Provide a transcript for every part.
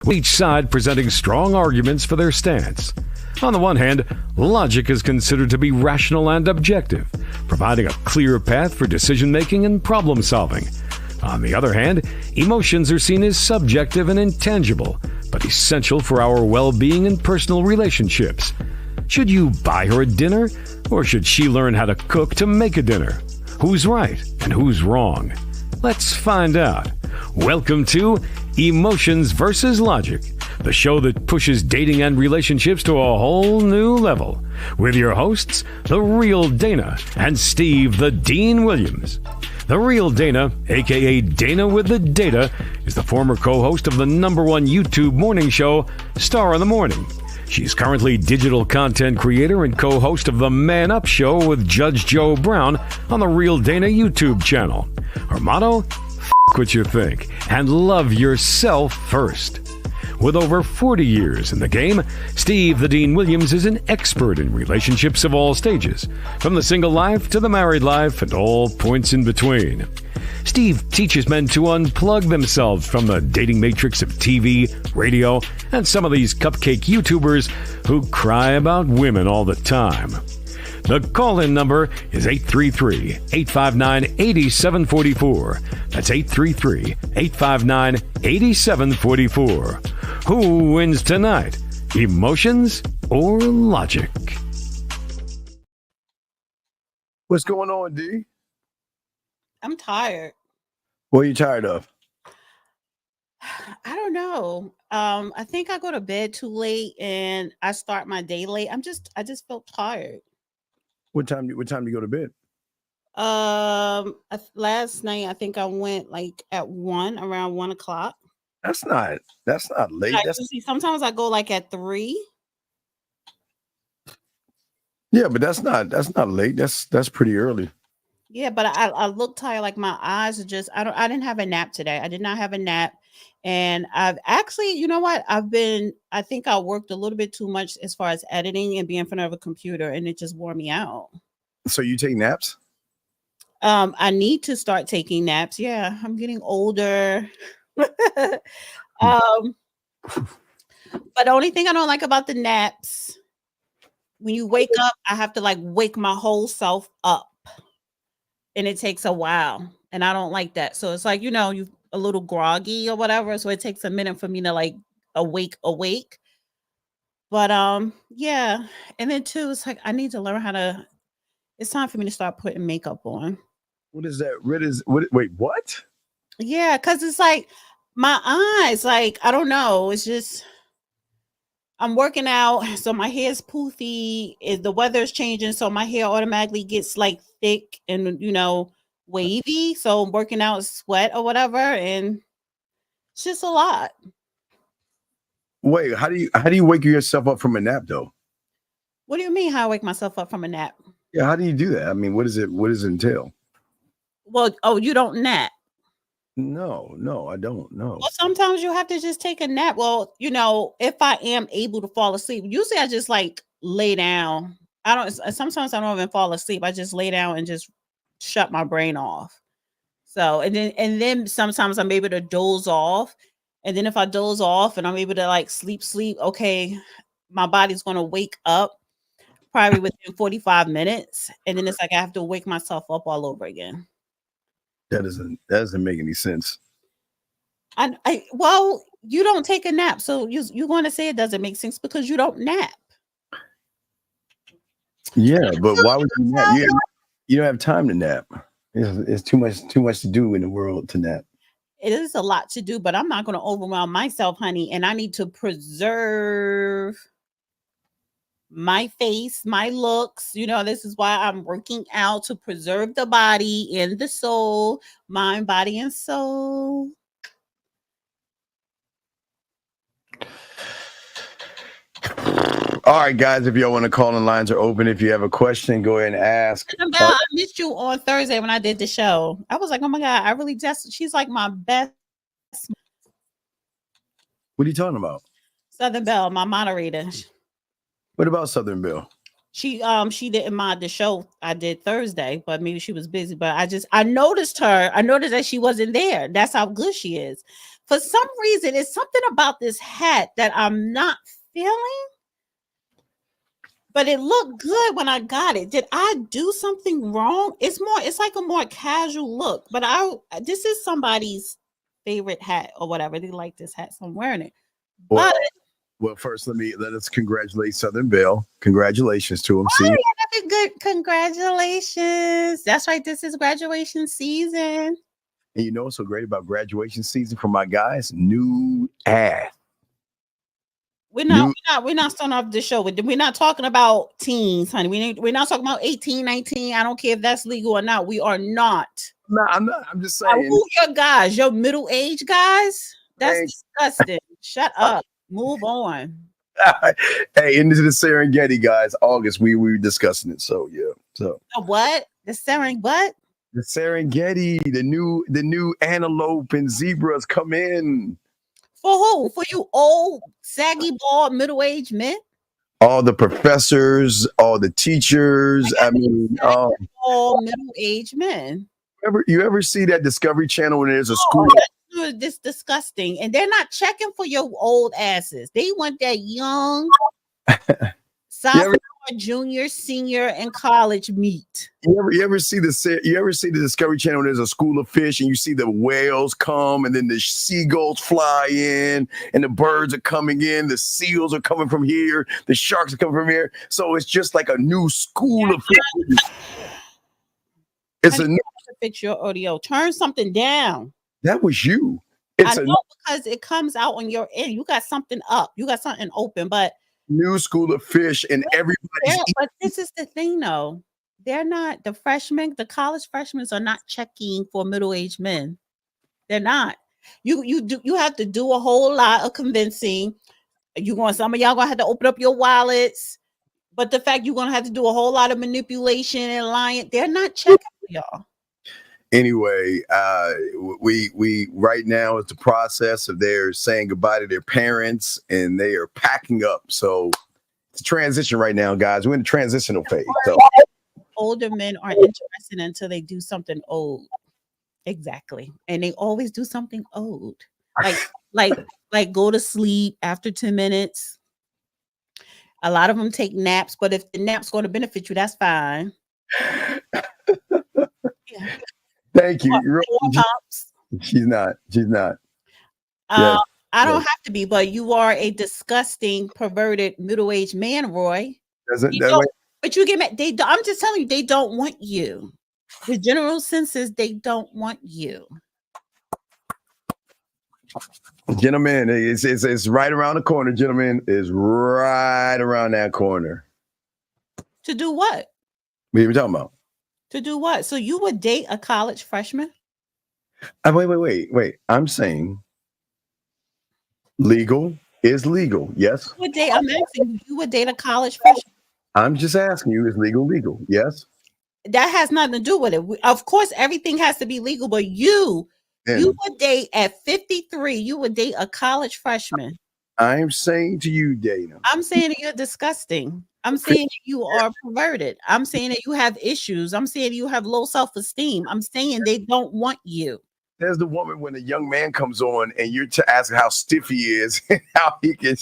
with each side presenting strong arguments for their stance. On the one hand, logic is considered to be rational and objective, providing a clear path for decision-making and problem-solving. On the other hand, emotions are seen as subjective and intangible, but essential for our well-being and personal relationships. Should you buy her a dinner, or should she learn how to cook to make a dinner? Who's right and who's wrong? Let's find out. Welcome to Emotions versus Logic, the show that pushes dating and relationships to a whole new level. With your hosts, The Real Dana and Steve the Dean Williams. The Real Dana, aka Dana with the Data, is the former co-host of the #1 YouTube morning show, Star in the Morning. She's currently digital content creator and co-host of the Man Up Show with Judge Joe Brown on the Real Dana YouTube channel. Her motto? F*** what you think and love yourself first. With over 40 years in the game, Steve the Dean Williams is an expert in relationships of all stages, from the single life to the married life and all points in between. Steve teaches men to unplug themselves from the dating matrix of TV, radio, and some of these cupcake YouTubers who cry about women all the time. The call-in number is 833-859-8744. That's 833-859-8744. Who wins tonight? Emotions or logic? What's going on, D? I'm tired. What are you tired of? I don't know. I think I go to bed too late and I start my day late. I just felt tired. What time do you go to bed? Last night I think I went like at around 1 o'clock. That's not late. Sometimes I go like at 3. Yeah, but that's not late. That's pretty early. Yeah, but I look tired. Like my eyes are just. I didn't have a nap today. I did not have a nap, and I've actually, you know what? I think I worked a little bit too much as far as editing and being in front of a computer, and it just wore me out. So you take naps? I need to start taking naps. Yeah, I'm getting older. But the only thing I don't like about the naps, when you wake up, I have to like wake my whole self up. And it takes a while. And I don't like that. So it's like, you a little groggy or whatever. So it takes a minute for me to like awake. But yeah. And then too, it's like I need to learn it's time for me to start putting makeup on. What is that? Wait, what? Yeah, because it's like my eyes, like, I don't know. It's just I'm working out, so my hair's poofy. The weather's changing, so my hair automatically gets like thick and wavy. So I'm working out, sweat or whatever, and it's just a lot. Wait, how do you wake yourself up from a nap though? What do you mean? How I wake myself up from a nap? Yeah, how do you do that? I mean, what does it entail? Well, you don't nap. No, I don't know. Well, sometimes you have to just take a nap. Well, if I am able to fall asleep, usually I just like lay down. Sometimes I don't even fall asleep. I just lay down and just shut my brain off. So, and then sometimes I'm able to doze off. And then if I doze off and I'm able to like sleep, okay, my body's going to wake up probably within 45 minutes. And then it's like I have to wake myself up all over again. That doesn't make any sense. Well, you don't take a nap, so you're going to say it doesn't make sense because you don't nap. Yeah, but why would you nap? You don't have time to nap. It's too much to do in the world to nap. It is a lot to do, but I'm not going to overwhelm myself, honey, and I need to preserve my face, my looks. This is why I'm working out, to preserve the body and the soul, mind, body, and soul. All right, guys, if y'all want to call in, lines are open. If you have a question, go ahead and ask. I missed you on Thursday when I did the show. I was like, oh my God, she's like my best. What are you talking about? Southern Belle, my moderator. What about Southern Belle? She didn't mod the show I did Thursday, but maybe she was busy. But I noticed her. I noticed that she wasn't there. That's how good she is. For some reason, it's something about this hat that I'm not feeling. But it looked good when I got it. Did I do something wrong? It's like a more casual look. But this is somebody's favorite hat or whatever. They like this hat, so I'm wearing it. But well, first let us congratulate Southern Belle. Congratulations to him. See, good. Congratulations. That's right. This is graduation season. And you know what's so great about graduation season for my guys? New ass. We're not starting off the show. We're not talking about teens, honey. We're not talking about 18, 19. I don't care if that's legal or not. We are not. No, I'm not. I'm just saying. Who your guys? Your middle-aged guys? That's disgusting. Shut up. Move on. Hey, into the Serengeti, guys. August, we were discussing it. So yeah. So what? The Serengeti? The Serengeti, the new antelope and zebras come in. For who? For you old, saggy, bald, middle-aged men? All the professors, all the teachers. I mean, all middle-aged men. You ever see that Discovery Channel when there's a school? This disgusting, and they're not checking for your old asses. They want that young sophomore, junior, senior, and college meat. You ever see the Discovery Channel when there's a school of fish and you see the whales come and then the seagulls fly in and the birds are coming in, the seals are coming from here, the sharks are coming from here. So it's just like a new school of fish. It's a new fit your audio. Turn something down. That was you. I know because it comes out on your end. You got something up. You got something open, but new school of fish and everybody's. But this is the thing, though. They're not the freshmen. The college freshmen are not checking for middle-aged men. They're not. You have to do a whole lot of convincing. Some of y'all gonna have to open up your wallets. But the fact you're gonna have to do a whole lot of manipulation and lying, they're not checking for y'all. Anyway, we right now is the process of they're saying goodbye to their parents and they are packing up. So it's a transition right now, guys. We're in a transitional phase. So older men aren't interested until they do something old. Exactly. And they always do something old. Like go to sleep after 10 minutes. A lot of them take naps, but if the nap's going to benefit you, that's fine. Yeah. Thank you. She's not. I don't have to be, but you are a disgusting, perverted, middle-aged man, Roy. But you get mad. I'm just telling you, they don't want you. The general sense is they don't want you. Gentlemen, it's right around the corner. Gentlemen, is right around that corner. To do what? What are you talking about? To do what? So you would date a college freshman? Wait. I'm saying legal is legal. Yes. I'm asking you would date a college freshman. I'm just asking you, is legal? Yes. That has nothing to do with it. Of course, everything has to be legal, but you would date at 53. You would date a college freshman. I'm saying to you, Dana. I'm saying that you're disgusting. I'm saying that you are perverted. I'm saying that you have issues. I'm saying you have low self-esteem. I'm saying they don't want you. There's the woman when a young man comes on and you're to ask how stiff he is and how he can.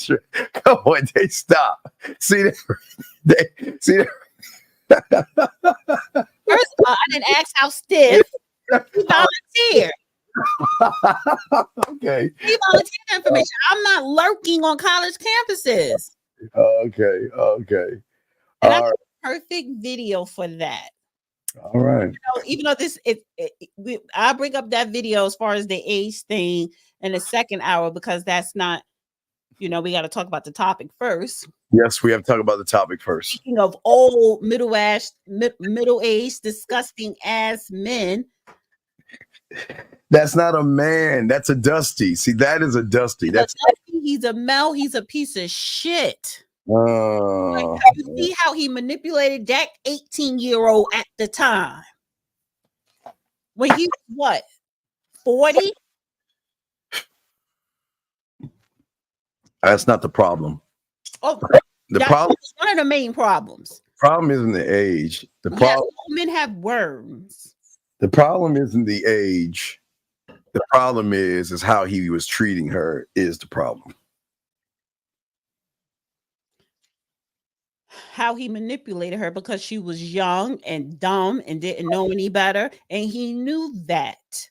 Come on, they stop. See that? See that? First of all, I didn't ask how stiff. He volunteered. Okay. He volunteered information. I'm not lurking on college campuses. Okay. And I have a perfect video for that. All right. Even though I bring up that video as far as the age thing in the second hour because that's not, we got to talk about the topic first. Yes, we have to talk about the topic first. Speaking of old, middle-aged, disgusting ass men. That's not a man. That's a Dusty. See, that is a Dusty. He's a Mel. He's a piece of shit. You see how he manipulated that 18-year-old at the time? When he was what? 40? That's not the problem. Oh, the problem. One of the main problems. Problem isn't the age. Yes, all men have worms. The problem isn't the age. The problem is how he was treating her is the problem. How he manipulated her because she was young and dumb and didn't know any better, and he knew that.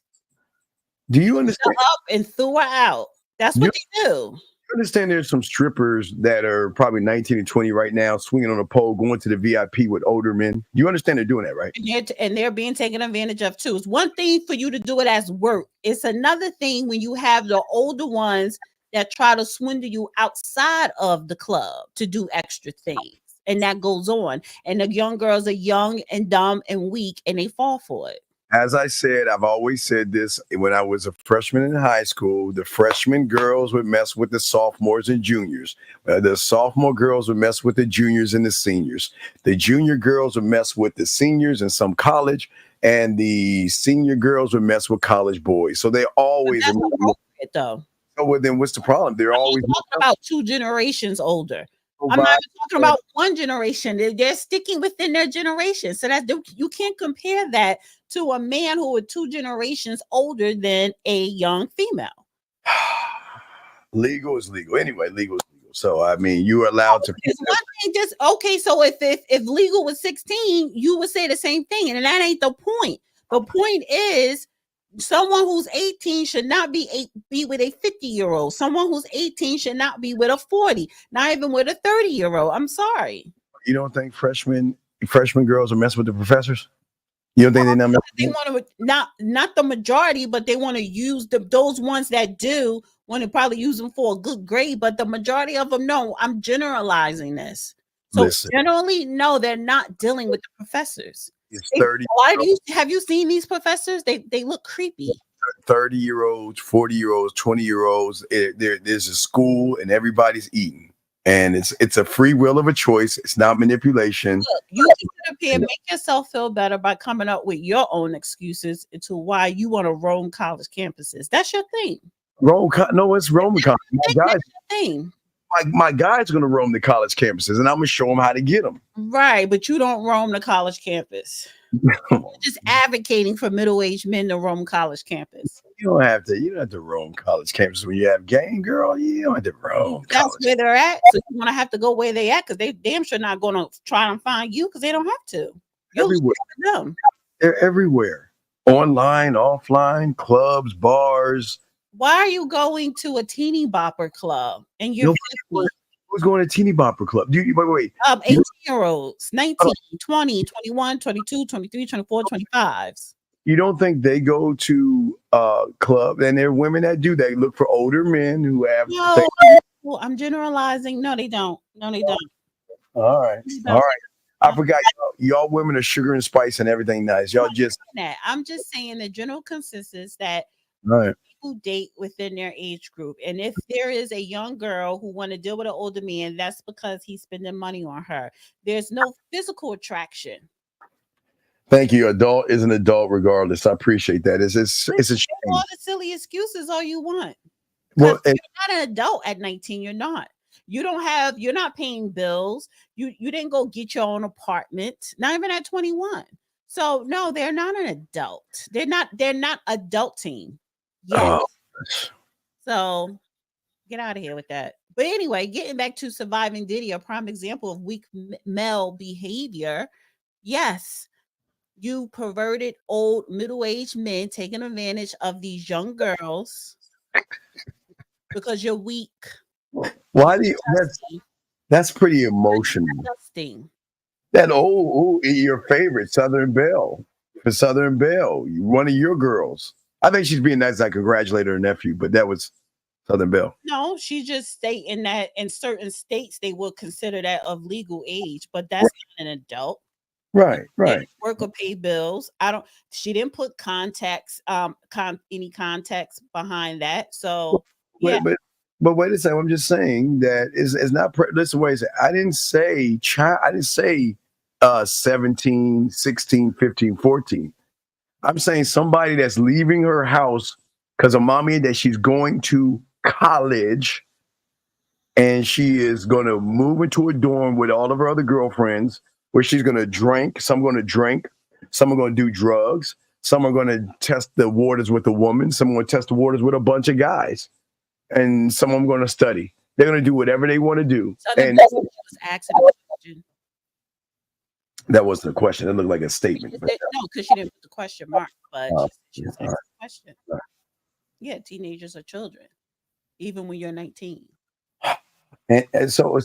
Do you understand? Up and threw her out. That's what they do. You understand there's some strippers that are probably 19 and 20 right now, swinging on a pole, going to the VIP with older men. You understand they're doing that, right? And they're being taken advantage of too. It's one thing for you to do it as work. It's another thing when you have the older ones that try to swindle you outside of the club to do extra things. And that goes on. And the young girls are young and dumb and weak, and they fall for it. As I said, I've always said this when I was a freshman in high school, the freshman girls would mess with the sophomores and juniors. The sophomore girls would mess with the juniors and the seniors. The junior girls would mess with the seniors in some college, and the senior girls would mess with college boys. So they always though. So well, then what's the problem? They're always talking about 2 generations older. I'm not even talking about one generation. They're sticking within their generation. So that you can't compare that to a man who is 2 generations older than a young female. Legal is legal. Anyway, legal is legal. So, I mean, you are allowed to. Okay, so if legal was 16, you would say the same thing. And that ain't the point. The point is, someone who's 18 should not be with a 50-year-old. Someone who's 18 should not be with a 40, not even with a 30-year-old. I'm sorry. You don't think freshman girls are messing with the professors? You don't think they want to not the majority, but they want to use those ones that do want to probably use them for a good grade, but the majority of them no. I'm generalizing this. So generally, no, they're not dealing with the professors. It's 30. Have you seen these professors? They look creepy. 30-year-olds, 40-year-olds, 20-year-olds. There's a school and everybody's eating. And it's a free will of a choice. It's not manipulation. Look, you can sit up here and make yourself feel better by coming up with your own excuses into why you want to roam college campuses. That's your thing. It's roaming college. My guys are going to roam the college campuses, and I'm going to show them how to get them. Right, but you don't roam the college campus. You're just advocating for middle-aged men to roam college campus. You don't have to roam college campus when you have game, girl. You don't have to roam. That's where they're at. So you're gonna have to go where they at because they damn sure not gonna try and find you because they don't have to. Everywhere. They're everywhere. Online, offline, clubs, bars. Why are you going to a teeny bopper club and you're 50? Who's going to teeny bopper club? Wait. 18-year-olds, 19, 20, 21, 22, 23, 24, 25s. You don't think they go to club and there are women that do? They look for older men who have. No, I'm generalizing. No, they don't. No, they don't. All right. I forgot y'all women are sugar and spice and everything nice. Y'all just. I'm just saying the general consensus that people date within their age group, and if there is a young girl who want to deal with an older man, that's because he's spending money on her. There's no physical attraction. Thank you. Adult is an adult regardless. I appreciate that. It's a shame. All the silly excuses all you want. Well, you're not an adult at 19. You're not. You're not paying bills. You didn't go get your own apartment, not even at 21. So no, they're not an adult. They're not adulting. Yes. So get out of here with that. But anyway, getting back to surviving Diddy, a prime example of weak male behavior. Yes. You perverted old middle-aged men taking advantage of these young girls because you're weak. Why do you? That's pretty emotional. Disgusting. That your favorite Southern Belle for Southern Belle, one of your girls. I think she's being nice. I congratulate her nephew, but that was Southern Belle. No, she's just stating that in certain states they will consider that of legal age, but that's not an adult. Right. Work or pay bills. She didn't put any context behind that. So yeah. But wait a second. I'm just saying that it's not. Listen, wait a second. I didn't say child. I didn't say 17, 16, 15, 14. I'm saying somebody that's leaving her house because of mommy that she's going to college, and she is going to move into a dorm with all of her other girlfriends. where she's going to drink. Some are going to drink. Some are going to do drugs. Some are going to test the waters with a woman. Some are going to test the waters with a bunch of guys. And some of them are going to study. They're going to do whatever they want to do. So the And best was asking a question. that wasn't a question. It looked like a statement. No, because she didn't put the question mark, but she was asking a question. Yeah, teenagers are children, even when you're 19. And so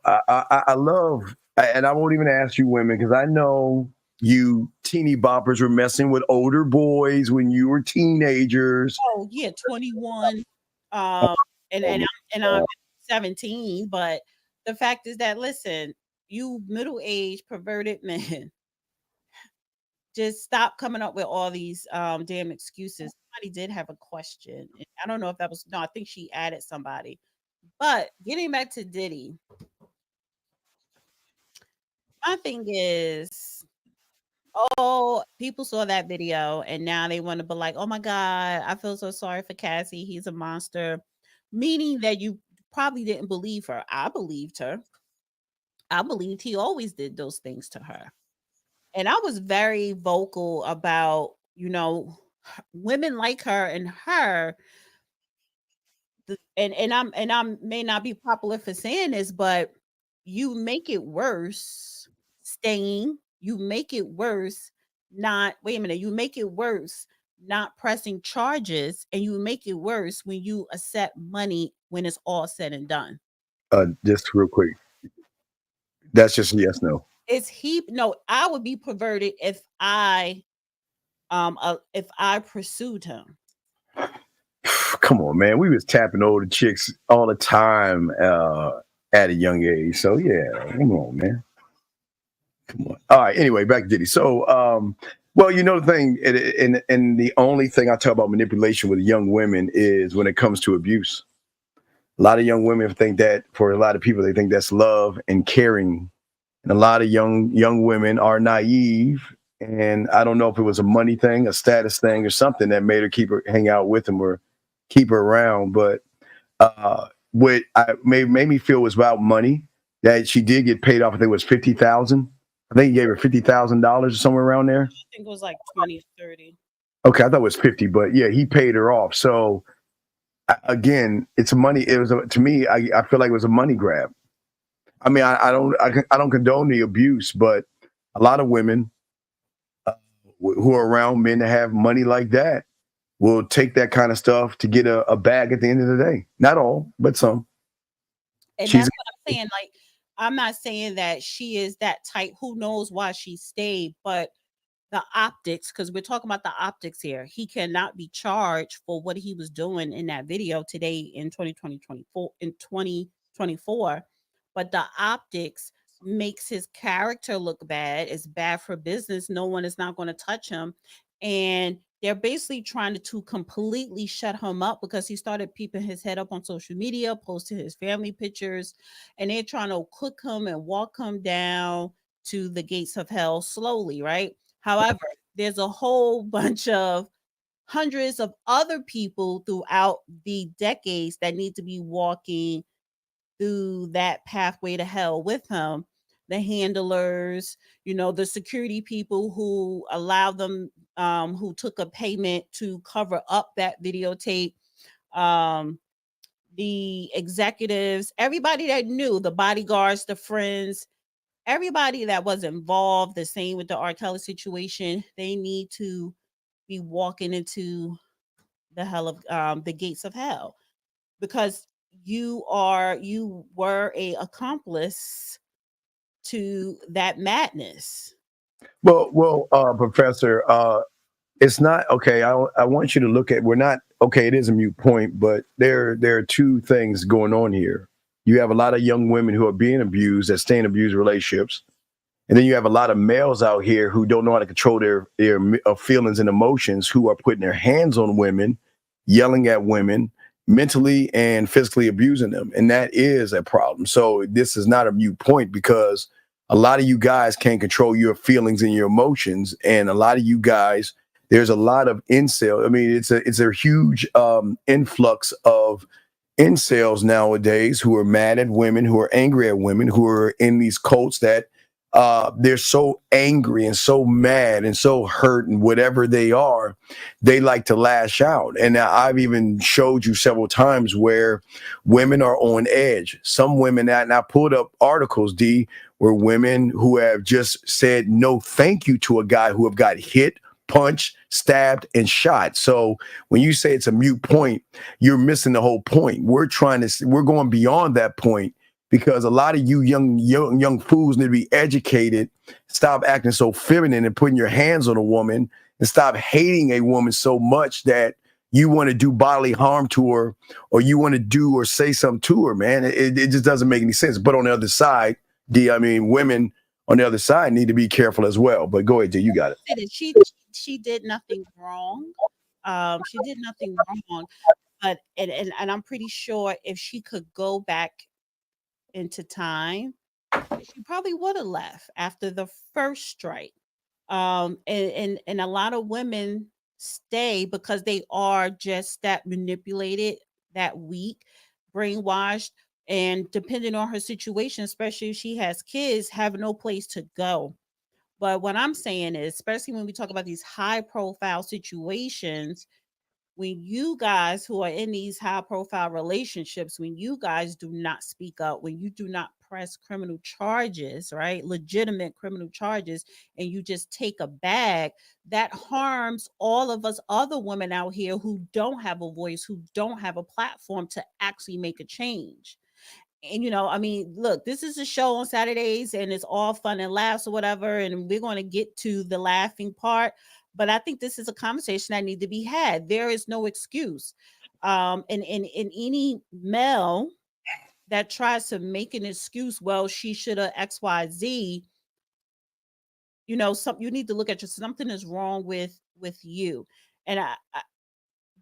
I love, and I won't even ask you women, because I know you teeny boppers were messing with older boys when you were teenagers. Oh yeah, 21. And I'm 17. But the fact is that, listen, you middle-aged perverted men, just stop coming up with all these damn excuses. Somebody did have a question. I don't know if that was, no, I think she added somebody. But getting back to Diddy, my thing is, people saw that video and now they want to be like, oh my God, I feel so sorry for Cassie. He's a monster. Meaning that you probably didn't believe her. I believed her. I believed he always did those things to her. And I was very vocal about, women like her and her. And I may not be popular for saying this, but you make it worse staying. You make it worse you make it worse not pressing charges, and you make it worse when you accept money when it's all said and done. Just real quick. That's just a yes, no. I would be perverted if I pursued him. Come on, man. We was tapping older chicks all the time at a young age. So yeah, come on, man. Come on. All right. Anyway, back to Diddy. So, well, the thing, and the only thing I talk about manipulation with young women is when it comes to abuse. A lot of young women think that, for a lot of people, they think that's love and caring. And a lot of young women are naive. And I don't know if it was a money thing, a status thing, or something that made her hang out with him or keep her around. But what made me feel was about money, that she did get paid off. I think it was $50,000. I think he gave her $50,000 or somewhere around there. I think it was like 20 or 30. Okay, I thought it was 50, but yeah, he paid her off. So again, it's money. It was to me. I feel like it was a money grab. I mean, I don't condone the abuse, but a lot of women who are around men that have money like that will take that kind of stuff to get a bag at the end of the day. Not all, but some. And that's what I'm saying. Like, I'm not saying that she is that type. Who knows why she stayed, but the optics, because we're talking about the optics here. He cannot be charged for what he was doing in that video today in 2024. But the optics makes his character look bad. It's bad for business. No one is not going to touch him. And they're basically trying to completely shut him up because he started peeping his head up on social media, posting his family pictures, and they're trying to cook him and walk him down to the gates of hell slowly, right? However, there's a whole bunch of hundreds of other people throughout the decades that need to be walking through that pathway to hell with him. The handlers, the security people who allowed them, who took a payment to cover up that videotape, the executives, everybody that knew, the bodyguards, the friends, everybody that was involved. The same with the R. Kelly situation. They need to be walking into the hell of the gates of hell, because you were a accomplice to that madness. Well, Professor, it's not okay. I want you to look at. We're not okay. It is a moot point, but there are two things going on here. You have a lot of young women who are being abused, that stay in abusive relationships, and then you have a lot of males out here who don't know how to control their feelings and emotions, who are putting their hands on women, yelling at women, mentally and physically abusing them, and that is a problem. So this is not a moot point, because a lot of you guys can't control your feelings and your emotions, and a lot of you guys, there's a lot of incel. I mean, it's a huge influx of incels nowadays who are mad at women, who are angry at women, who are in these cults that they're so angry and so mad and so hurt and whatever they are, they like to lash out. And I've even showed you several times where women are on edge. Some women, and I pulled up articles, D, where women who have just said no thank you to a guy who have got hit, punched, stabbed, and shot. So when you say it's a mute point, you're missing the whole point. We're going beyond that point, because a lot of you young fools need to be educated. Stop acting so feminine and putting your hands on a woman, and stop hating a woman so much that you want to do bodily harm to her, or you want to do or say something to her, man. It just doesn't make any sense. But on the other side, D, I mean, women on the other side need to be careful as well. But go ahead, D, you got it. She did nothing wrong. She did nothing wrong. But and I'm pretty sure if she could go back into time, she probably would have left after the first strike. And a lot of women stay because they are just that manipulated, that weak, brainwashed, and depending on her situation, especially if she has kids, have no place to go. But what I'm saying is, especially when we talk about these high profile situations, when you guys who are in these high profile relationships, when you guys do not speak up, when you do not press criminal charges, right? Legitimate criminal charges, and you just take a bag, that harms all of us other women out here who don't have a voice, who don't have a platform to actually make a change. And I mean, look, this is a show on Saturdays and it's all fun and laughs or whatever, and we're going to get to the laughing part, but I think this is a conversation that need to be had. There is no excuse. And any male that tries to make an excuse, well, she should have XYZ, you need to look at something is wrong with you. And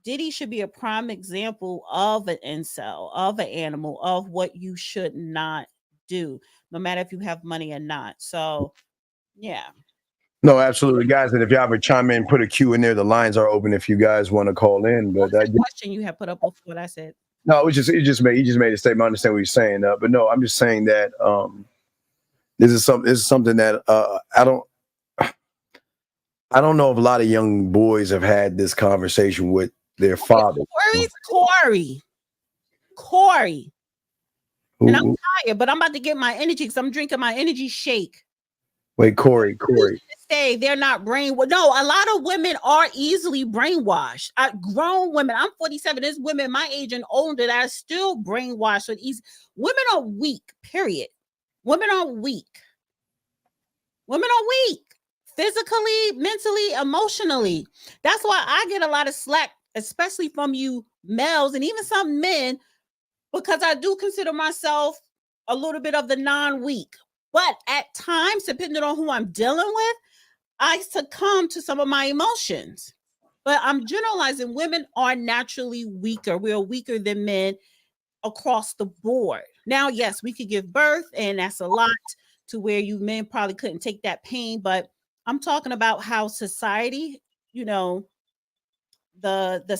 Diddy should be a prime example of an incel, of an animal, of what you should not do, no matter if you have money or not. So, yeah. No, absolutely, guys. And if y'all ever chime in, put a Q in there. The lines are open if you guys want to call in. But What's the question you have put up with what I said? No, it just made a statement. I understand what you're saying, but no, I'm just saying that this is something that I don't know if a lot of young boys have had this conversation with their father. Corey. And I'm tired, but I'm about to get my energy because I'm drinking my energy shake. Wait, Corey. Say they're not brainwashed. No, a lot of women are easily brainwashed. Grown women. I'm 47. There's women my age and older that are still brainwashed. So women are weak. Period. Women are weak. Physically, mentally, emotionally. That's why I get a lot of slack, especially from you males and even some men, because I do consider myself a little bit of the non-weak. But at times, depending on who I'm dealing with, I succumb to some of my emotions. But I'm generalizing, women are naturally weaker. We are weaker than men across the board. Now, yes, we could give birth, and that's a lot to where you men probably couldn't take that pain. But I'm talking about how society, the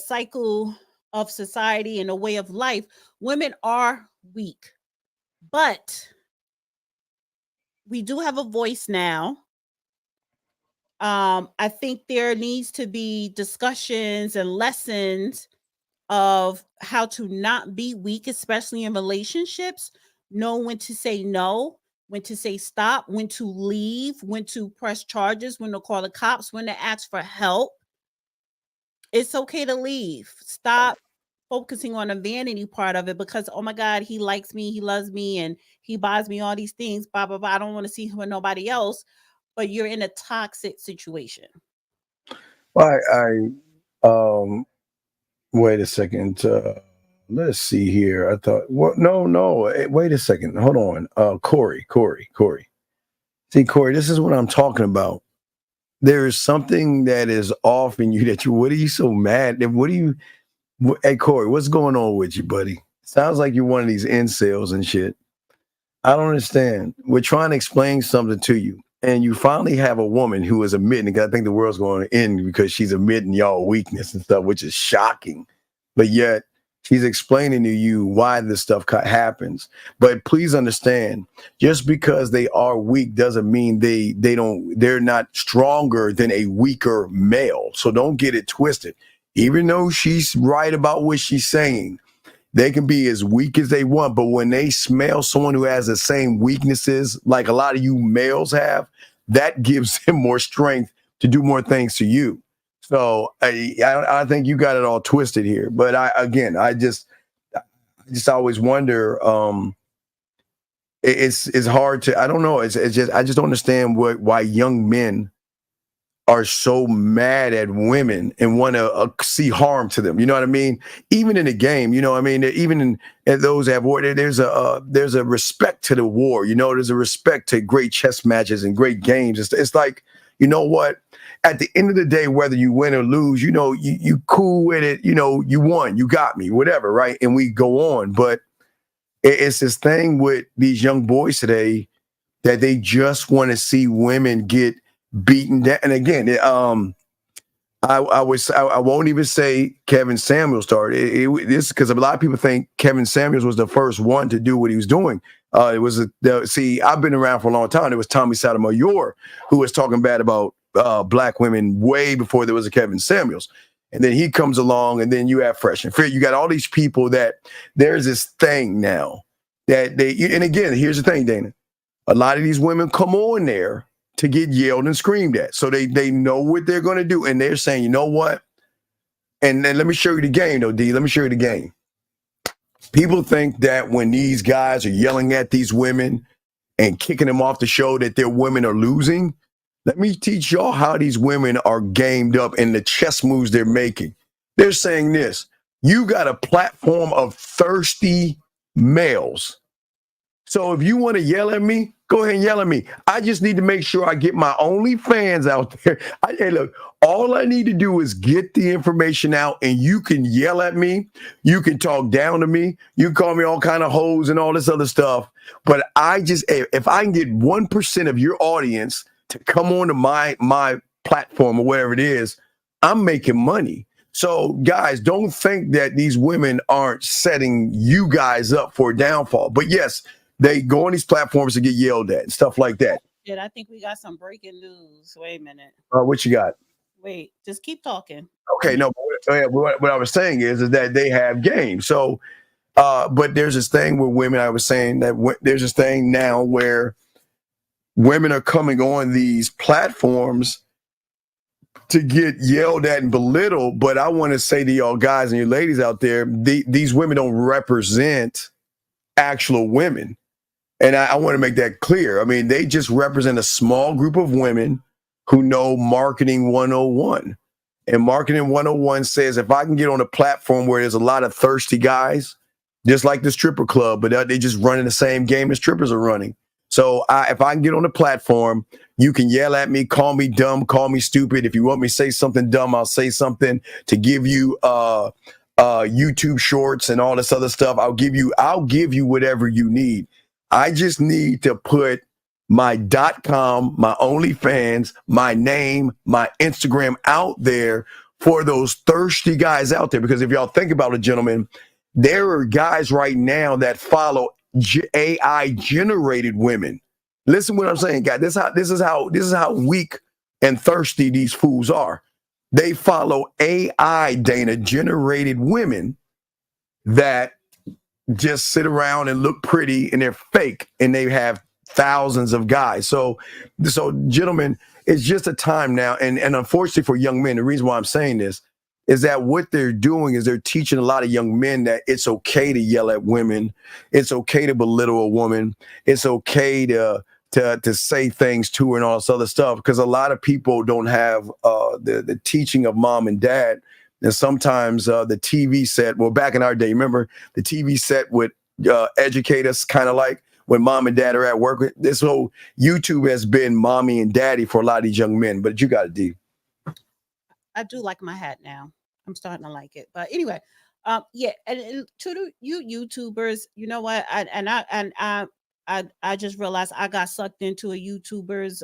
cycle of society and the way of life, women are weak. But we do have a voice now. I think there needs to be discussions and lessons of how to not be weak, especially in relationships. Know when to say no, when to say stop, when to leave, when to press charges, when to call the cops, when to ask for help. It's okay to leave. Stop focusing on the vanity part of it because, oh my God, he likes me, he loves me, and he buys me all these things, blah, blah, blah. I don't want to see him with nobody else, but you're in a toxic situation. Well, wait a second. Let's see here. I thought, what? No. Wait a second. Hold on. Corey. See, Corey, this is what I'm talking about. There is something that is off in you what are you so mad? Hey, Corey, what's going on with you, buddy? Sounds like you're one of these incels and shit. I don't understand. We're trying to explain something to you. And you finally have a woman who is admitting, because I think the world's going to end because she's admitting y'all weakness and stuff, which is shocking. But yet She's explaining to you why this stuff happens. But please understand, just because they are weak doesn't mean they're not stronger than a weaker male. So don't get it twisted. Even though she's right about what she's saying, they can be as weak as they want, but when they smell someone who has the same weaknesses like a lot of you males have, that gives him more strength to do more things to you. So I think you got it all twisted here. But I just always wonder. It's hard to, I don't know. It's just, I just don't understand why young men are so mad at women and want to see harm to them. You know what I mean? Even in the game, you know what I mean? Even in those that have war, there's a respect to the war. You know, there's a respect to great chess matches and great games. It's like, you know what? At the end of the day, whether you win or lose, you know, you cool with it. You know, you won, you got me, whatever, right? And we go on. But it's this thing with these young boys today that they just want to see women get beaten down. And again, I won't even say Kevin Samuels started. This because a lot of people think Kevin Samuels was the first one to do what he was doing. It was I've been around for a long time. It was Tommy Sotomayor who was talking bad about black women way before there was a Kevin Samuels. And then he comes along, and then you have Fresh and Fit. You got all these people that there's this thing now that and again, here's the thing, Dana. A lot of these women come on there to get yelled and screamed at. So they know what they're going to do. And they're saying, you know what? And then let me show you the game, though, D. Let me show you the game. People think that when these guys are yelling at these women and kicking them off the show that their women are losing. Let me teach y'all how these women are gamed up and the chess moves they're making. They're saying this. You got a platform of thirsty males. So if you want to yell at me, go ahead and yell at me. I just need to make sure I get my OnlyFans out there. Hey, look, all I need to do is get the information out, and you can yell at me. You can talk down to me. You can call me all kind of hoes and all this other stuff. But if I can get 1% of your audience to come on to my platform or whatever it is, I'm making money. So, guys, don't think that these women aren't setting you guys up for a downfall. But yes, they go on these platforms to get yelled at and stuff like that. Shit, I think we got some breaking news. Wait a minute. What you got? Wait, just keep talking. Okay, no, what I was saying is that they have games. So, but there's this thing with women. I was saying that there's this thing now where women are coming on these platforms to get yelled at and belittled. But I want to say to y'all guys and your ladies out there, these women don't represent actual women. And I want to make that clear. I mean, they just represent a small group of women who know Marketing 101. And Marketing 101 says if I can get on a platform where there's a lot of thirsty guys, just like the stripper club, but they just running the same game as strippers are running. So if I can get on the platform, you can yell at me, call me dumb, call me stupid. If you want me to say something dumb, I'll say something to give you YouTube shorts and all this other stuff. I'll give you whatever you need. I just need to put my .com, my OnlyFans, my name, my Instagram out there for those thirsty guys out there. Because if y'all think about it, gentlemen, there are guys right now that follow AI generated women. Listen what I'm saying, guys. This is how weak and thirsty these fools are. They follow AI, Dana, generated women that just sit around and look pretty, and they're fake, and they have thousands of guys. So gentlemen, it's just a time now. And unfortunately for young men, the reason why I'm saying this is that what they're doing is they're teaching a lot of young men that it's okay to yell at women. It's okay to belittle a woman. It's okay to say things to her and all this other stuff, because a lot of people don't have the teaching of mom and dad. And sometimes the TV set, well, back in our day, remember the TV set would educate us, kind of like when mom and dad are at work. This whole YouTube has been mommy and daddy for a lot of these young men. But you got it, D. I do like my hat now. I'm starting to like it. But anyway, yeah, and to you YouTubers, you know what? I just realized I got sucked into a YouTuber's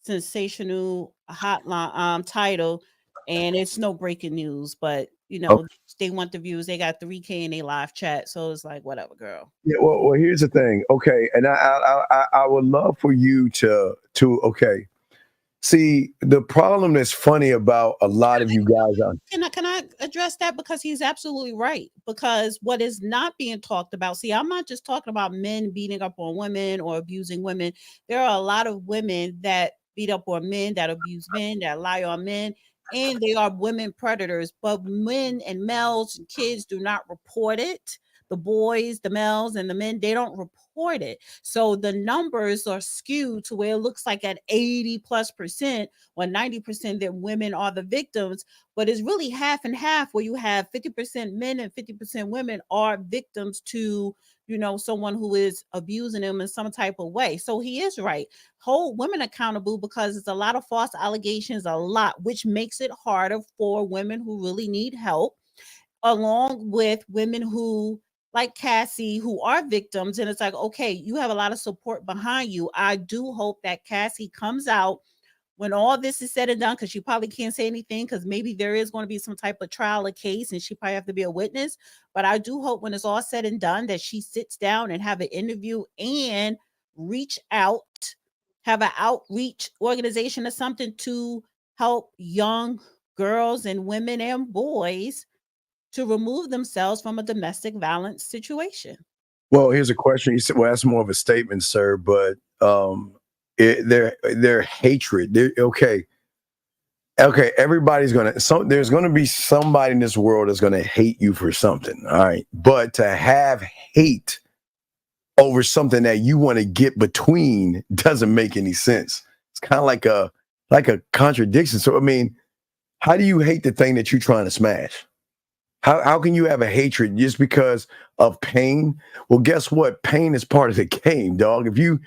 sensational hotline title, and it's no breaking news, but You Okay. know, they want the views. They got 3K in their live chat, so it's like whatever, girl. Yeah, well, here's the thing. Okay, and I would love for you to okay. See, the problem that's funny about a lot of you guys are. Can I address that, because he's absolutely right. Because what is not being talked about, see, I'm not just talking about men beating up on women or abusing women. There are a lot of women that beat up on men, that abuse men, that lie on men, and they are women predators. But men and males and kids do not report it. The boys, the males, and the men, they don't report it. So the numbers are skewed to where it looks like at 80+% or 90% that women are the victims, but it's really half and half, where you have 50% men and 50% women are victims to, someone who is abusing them in some type of way. So he is right. Hold women accountable, because it's a lot of false allegations, a lot, which makes it harder for women who really need help, along with women who, like Cassie, who are victims. And it's like, okay, you have a lot of support behind you. I do hope that Cassie comes out when all this is said and done, because she probably can't say anything, because maybe there is going to be some type of trial or case and she probably have to be a witness. But I do hope when it's all said and done that she sits down and have an interview and reach out, have an outreach organization or something to help young girls and women and boys to remove themselves from a domestic violence situation. Well, here's a question. You said, well, that's more of a statement, sir, but their hatred. Okay, everybody's gonna. There's gonna be somebody in this world that's gonna hate you for something. All right, but to have hate over something that you want to get between doesn't make any sense. It's kind of like a contradiction. So I mean, how do you hate the thing that you're trying to smash? How can you have a hatred just because of pain? Well, guess what? Pain is part of the game, dog. If you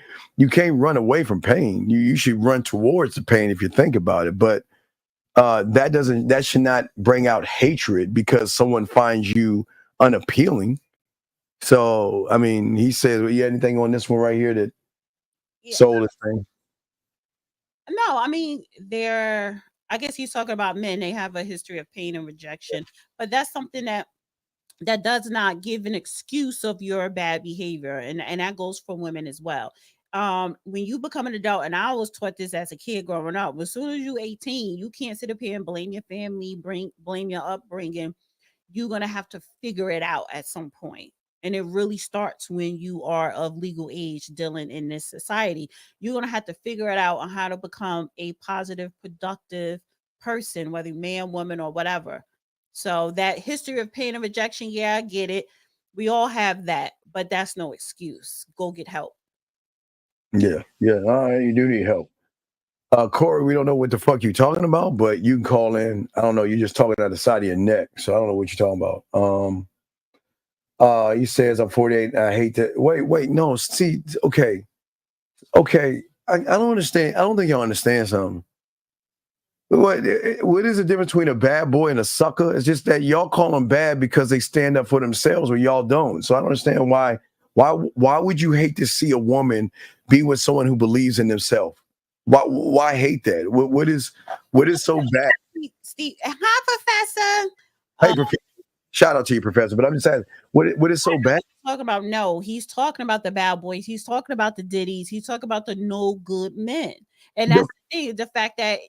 can't run away from pain, you should run towards the pain if you think about it. But that should not bring out hatred because someone finds you unappealing. So, I mean, he says, well, you had anything on this one right here that Yeah. sold this thing? No, I mean, I guess he's talking about men. They have a history of pain and rejection, but that's something that does not give an excuse of your bad behavior, and that goes for women as well. When you become an adult, and I was taught this as a kid growing up, as soon as you're 18, you can't sit up here and blame your family, blame your upbringing. You're gonna have to figure it out at some point. And it really starts when you are of legal age dealing in this society. You're gonna have to figure it out on how to become a positive, productive person, whether man, woman, or whatever. So that history of pain and rejection, yeah, I get it. We all have that, but that's no excuse. Go get help. Yeah, yeah. All right, you do need help. Corey, we don't know what the fuck you're talking about, but you can call in. I don't know. You're just talking out the side of your neck, so I don't know what you're talking about. He says I'm 48. I hate that. Wait, no. See, okay. I don't understand. I don't think y'all understand something. What is the difference between a bad boy and a sucker? It's just that y'all call them bad because they stand up for themselves, or y'all don't. So I don't understand why would you hate to see a woman be with someone who believes in themselves? Why hate that? What is so bad? Steve, hi, Professor. Hey, shout out to you, Professor. But I'm just saying, what is so bad? Talking about, no, he's talking about the bad boys. He's talking about the Diddies. He's talking about the no good men. And that's the fact that,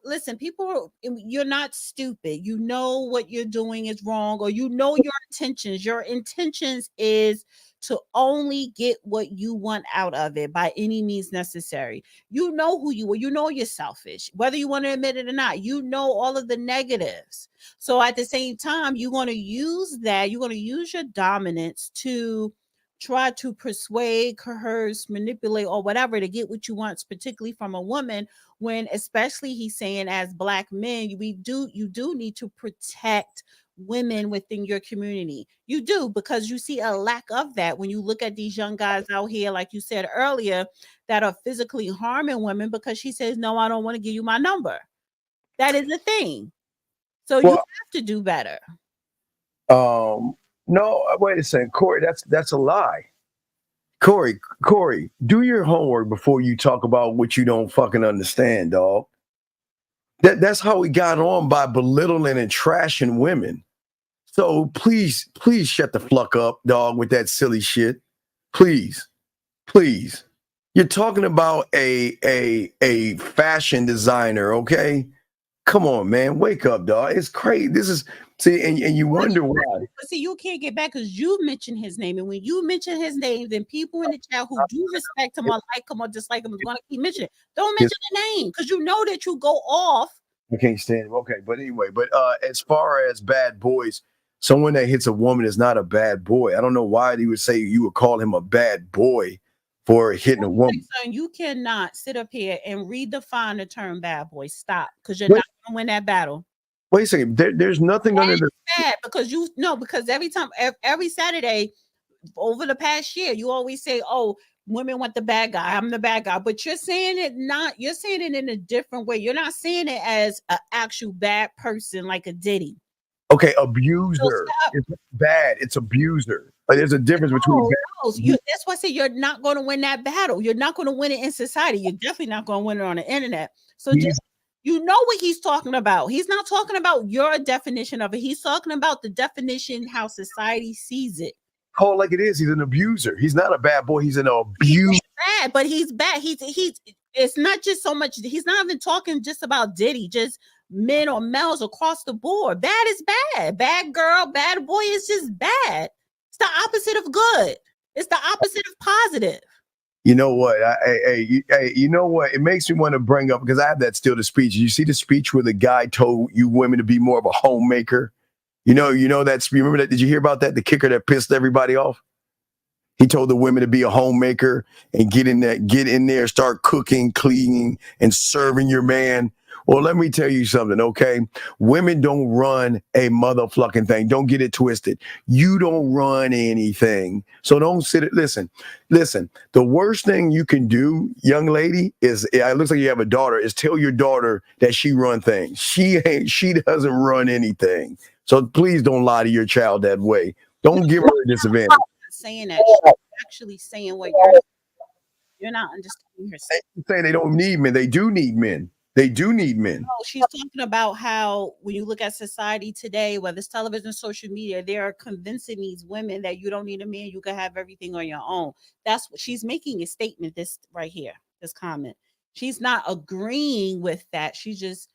listen, people, you're not stupid. You know what you're doing is wrong, or you know your intentions. Your intentions is to only get what you want out of it by any means necessary. You know who you are. You know you're selfish, whether you want to admit it or not. You know all of the negatives. So at the same time, you're going to use that. You're going to use your dominance to try to persuade, coerce, manipulate, or whatever to get what you want, particularly from a woman. When, especially, he's saying, as Black men, you do need to protect women within your community. You do, because you see a lack of that when you look at these young guys out here, like you said earlier, that are physically harming women because she says, no, I don't want to give you my number. That is the thing. So you have to do better. No, wait a second, Corey. That's a lie. Corey, do your homework before you talk about what you don't fucking understand, dog. That's how we got on, by belittling and trashing women. So please shut the fuck up, dog, with that silly shit. Please. You're talking about a fashion designer, okay? Come on, man. Wake up, dog. It's crazy. This is and you wonder why. But see, you can't get back because you mentioned his name. And when you mention his name, then people in the chat who do respect him or like him or dislike him is going to keep mentioning it. Don't mention the name because you know that you go off. I can't stand him. Okay, but anyway, as far as bad boys, someone that hits a woman is not a bad boy. I don't know why he would say you would call him a bad boy for hitting a woman. So you cannot sit up here and redefine the term bad boy. Stop, because you're not going to win that battle. Wait a second. There's nothing under the bad because every Saturday over the past year, you always say, "Oh, women want the bad guy. I'm the bad guy," but you're saying it in a different way. You're not saying it as an actual bad person like a Diddy. Okay, abuser. It's bad. It's abuser. Like, there's a difference between that's why I say you're not going to win that battle. You're not going to win it in society. You're definitely not going to win it on the internet. So you know what he's talking about. He's not talking about your definition of it. He's talking about the definition how society sees it. Call it like it is. He's an abuser. He's not a bad boy. He's an abuser. He's bad, but he's bad. He's it's not just so much. He's not even talking just about Diddy, just men or males across the board. Bad is bad. Bad girl, bad boy is just bad. It's the opposite of good. It's the opposite of positive. You know what? You know what? It makes me want to bring up, because I have that still the speech. You see the speech where the guy told you women to be more of a homemaker. You know that. Remember that? Did you hear about that? The kicker that pissed everybody off. He told the women to be a homemaker and get in there, start cooking, cleaning, and serving your man. Well, let me tell you something, okay? Women don't run a motherfucking thing. Don't get it twisted. You don't run anything. So don't sit it. Listen. The worst thing you can do, young lady, is, it looks like you have a daughter, is tell your daughter that she run things. She doesn't run anything. So please don't lie to your child that way. Don't give her a disadvantage. I'm not saying that. She's actually saying what you're not understanding herself. She's saying they don't need men. They do need men. They do need men. No, she's talking about how when you look at society today, whether it's television, social media, they are convincing these women that you don't need a man, you can have everything on your own. That's what she's making a statement, this right here, this comment. She's not agreeing with that. She's just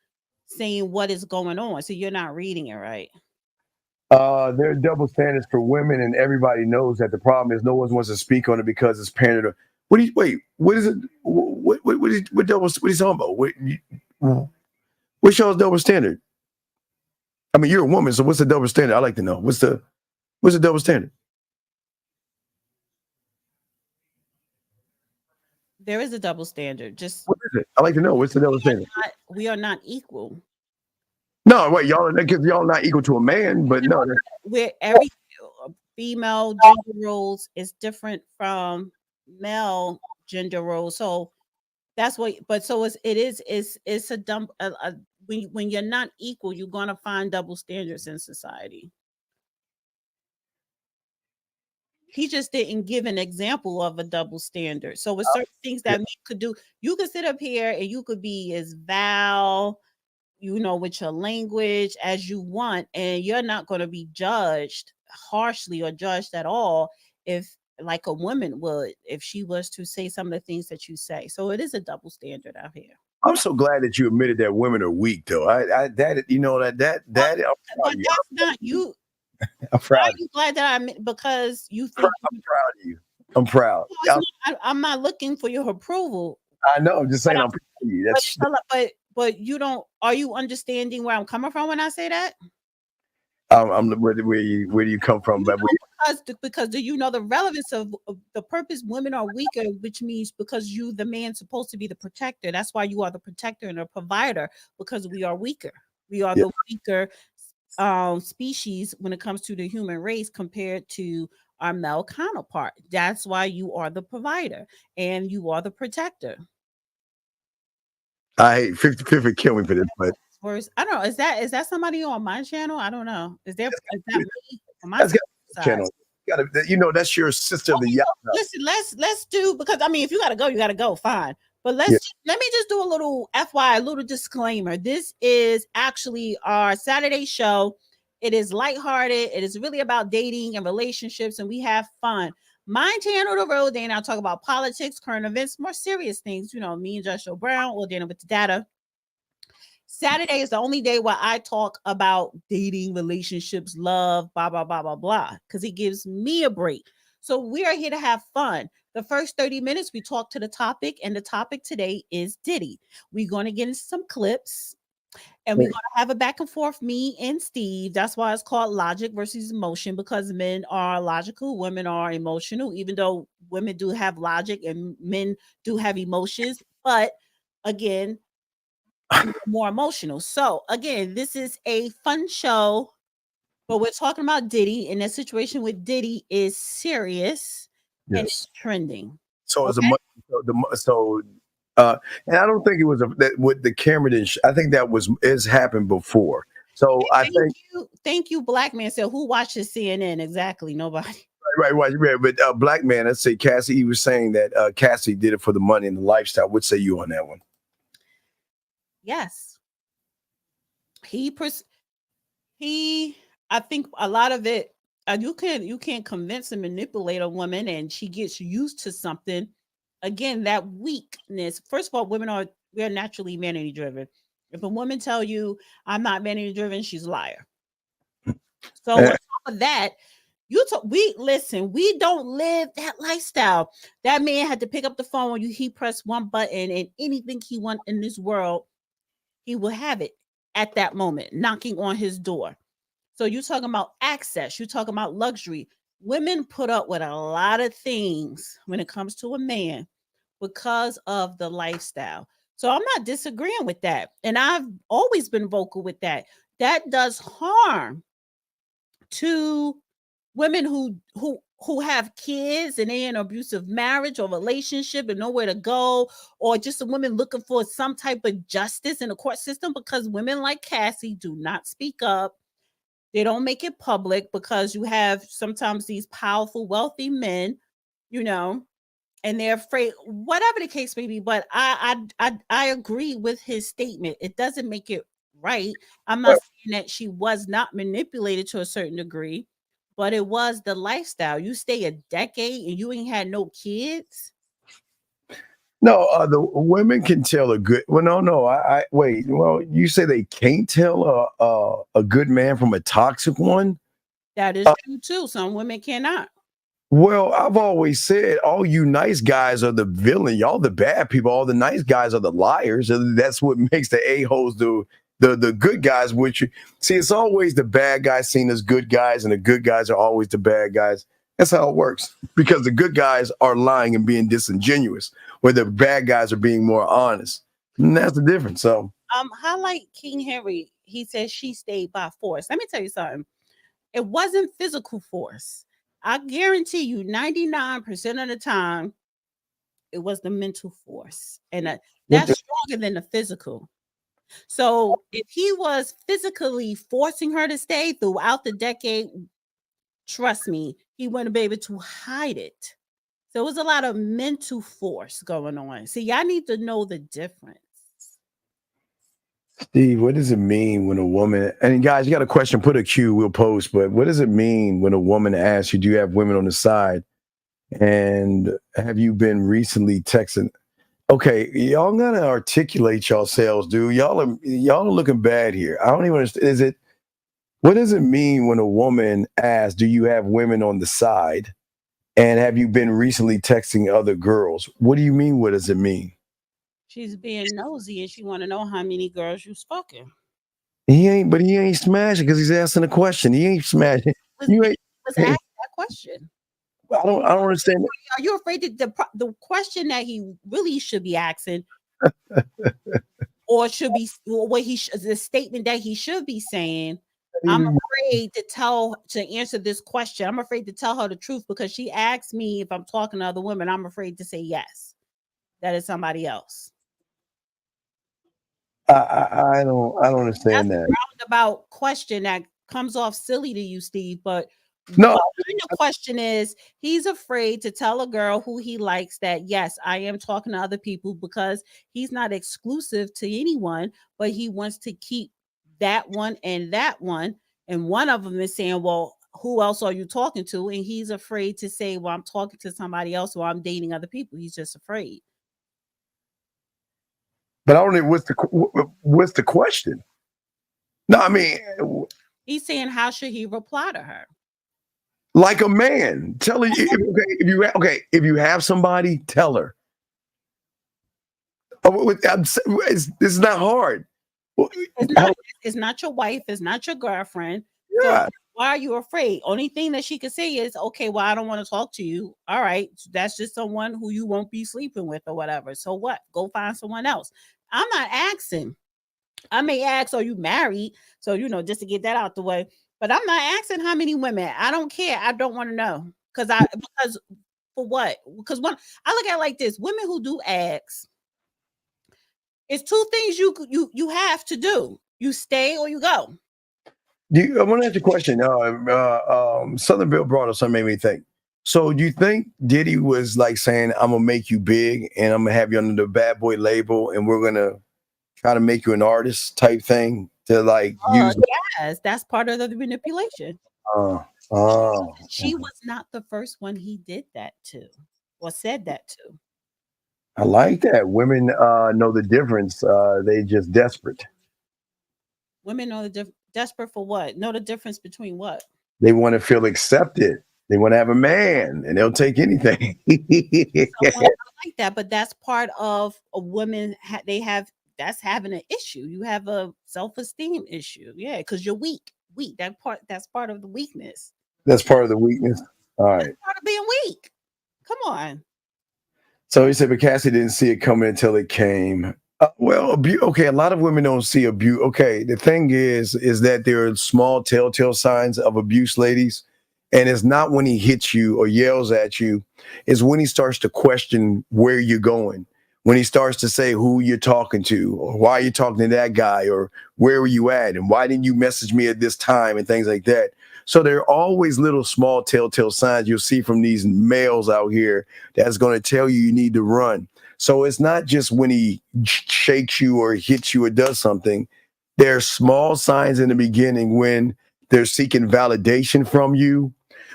saying what is going on. So you're not reading it right. There are double standards for women, and everybody knows that. The problem is no one wants to speak on it because it's parented. What is it? What are you talking about? What's y'all's double standard? I mean, you're a woman, so what's the double standard? I like to know. What's the double standard? There is a double standard. Just what is it? I like to know. What's the double standard? We are not equal. No, wait, y'all not equal to a man, but no. Where every female gender roles is different from male gender roles. So that's what, but so it's a dumb, when you're not equal, you're going to find double standards in society. He just didn't give an example of a double standard. So with certain things that men could do, you could sit up here and you could be as vile, with your language as you want, and you're not going to be judged harshly or judged at all if, like a woman would, if she was to say some of the things that you say. So it is a double standard out here. I'm so glad that you admitted that women are weak, though. But that's not you. I'm proud. Are you glad that because you think I'm proud of you? I'm proud. I'm not looking for your approval. I know. I'm just saying I'm proud of you. But you don't. Are you understanding where I'm coming from when I say that? Where do you come from? Because do you know the relevance of the purpose? Women are weaker, which means because the man's supposed to be the protector. That's why you are the protector and the provider, because we are weaker. We are the weaker species when it comes to the human race compared to our male counterpart. That's why you are the provider and you are the protector. I hate 50-50 kill me for this, but I don't know. Is that somebody on my channel? I don't know. Is that me on my channel? That's your sister of the yacht. Listen, let's do, because I mean, if you gotta go, fine. But let me just do a little FYI, a little disclaimer. This is actually our Saturday show. It is lighthearted. It is really about dating and relationships, and we have fun. Mine Tan on the road, then I'll talk about politics, current events, more serious things. Me and Joshua Brown, we're dealing with the data. Saturday is the only day where I talk about dating, relationships, love, blah, blah, blah, blah, blah, because it gives me a break. So we are here to have fun. The first 30 minutes, we talk to the topic, and the topic today is Diddy. We're going to get into some clips, and we're going to have a back and forth, me and Steve. That's why it's called logic versus emotion, because men are logical, women are emotional, even though women do have logic and men do have emotions. But again, more emotional. So again, this is a fun show, but we're talking about Diddy, and the situation with Diddy is serious and it's trending. So as a and I don't think it was that with the camera didn't. I think that has happened before. So Thank you, black man. So who watches CNN? Exactly, nobody. Right. But black man, let's say Cassie. He was saying that Cassie did it for the money and the lifestyle. What say you on that one? Yes. I think a lot of it, you can't convince and manipulate a woman, and she gets used to something. Again, that weakness. First of all, we are naturally vanity driven. If a woman tell you I'm not vanity driven, she's a liar. So on top of that, we don't live that lifestyle. That man had to pick up the phone when he pressed one button, and anything he want in this world, he will have it at that moment, knocking on his door. So you're talking about access, you're talking about luxury. Women put up with a lot of things when it comes to a man because of the lifestyle. So I'm not disagreeing with that. And I've always been vocal with that. That does harm to women who have kids and they're in an abusive marriage or relationship and nowhere to go, or just a woman looking for some type of justice in the court system, because women like Cassie do not speak up. They don't make it public because you have sometimes these powerful, wealthy men, and they're afraid, whatever the case may be. But I agree with his statement. It doesn't make it right. I'm not saying that she was not manipulated to a certain degree, but it was the lifestyle. You stay a decade and you ain't had no kids. No, the women can tell a good. Well, no. I wait. Well, you say they can't tell a good man from a toxic one. That is true too. Some women cannot. Well, I've always said all you nice guys are the villain. Y'all the bad people. All the nice guys are the liars. That's what makes the a-holes the good guys. Which see, it's always the bad guys seen as good guys, and the good guys are always the bad guys. That's how it works, because the good guys are lying and being disingenuous, where the bad guys are being more honest. And that's the difference. So, highlight King Henry. He says she stayed by force. Let me tell you something. It wasn't physical force. I guarantee you 99% of the time, it was the mental force. And that's stronger than the physical. So if he was physically forcing her to stay throughout the decade, trust me, he wouldn't be able to hide it. So it was a lot of mental force going on. See, y'all need to know the difference. Steve, what does it mean when a woman, and guys, you got a question, put a Q, we'll post, but what does it mean when a woman asks you, do you have women on the side? And have you been recently texting? Okay, y'all gotta articulate yourselves, dude. Y'all are looking bad here. I don't even understand. What does it mean when a woman asks, do you have women on the side? And have you been recently texting other girls? What do you mean? What does it mean? She's being nosy and she want to know how many girls you fucking. He ain't smashing because he's asking a question. He ain't smashing. You ain't asking that question. I don't understand. Are you afraid that the question that he really should be asking, or should be what the statement that he should be saying? I'm afraid to answer this question. I'm afraid to tell her the truth, because she asked me if I'm talking to other women. I'm afraid to say yes. That is somebody else. I don't understand that. That's a roundabout question that comes off silly to you, Steve, but No, But the question is, he's afraid to tell a girl who he likes that, yes, I am talking to other people, because he's not exclusive to anyone, but he wants to keep that one and that one. And one of them is saying, well, who else are you talking to? And he's afraid to say, well, I'm talking to somebody else, or I'm dating other people. He's just afraid. but I don't know what's the question. No, I mean, He's saying, how should he reply to her? like a man, tell her. If you have somebody, tell her. This is not hard. It's not your wife. It's not your girlfriend. Yeah. So why are you afraid? Only thing that she could say is, okay, well, I don't want to talk to you. All right. That's just someone who you won't be sleeping with or whatever. So what? Go find someone else. I'm not asking. I may ask, are you married? So, just to get that out the way. But I'm not asking how many women. I don't care. I don't want to know. Because for what? Because I look at it like this: women who do ask, it's two things you have to do. You stay or you go. I want to ask you a question. Southern Bill brought up something made me think. So do you think Diddy was like saying, I'm gonna make you big and I'm gonna have you under the bad boy label and we're gonna try to make you an artist type thing to like use? Yes, that's part of the manipulation. She was not the first one he did that to or said that to. I like that. Women know the difference. They just desperate. Women know desperate for what? Know the difference between what? They want to feel accepted. They want to have a man, and they'll take anything. I like that, but that's part of a woman. That's having an issue. You have a self-esteem issue. Yeah, because you're weak. That's part of the weakness. That's part of the weakness. All right. That's part of being weak. Come on. So he said, but Cassie didn't see it coming until it came. Okay, a lot of women don't see abuse. Okay, the thing is that there are small telltale signs of abuse, ladies. And it's not when he hits you or yells at you. It's when he starts to question where you're going. When he starts to say who you're talking to, or why you're talking to that guy, or where were you at, and why didn't you message me at this time, and things like that. So there are always little small telltale signs you'll see from these males out here that's going to tell you need to run. So it's not just when he shakes you or hits you or does something. There are small signs in the beginning when they're seeking validation from you,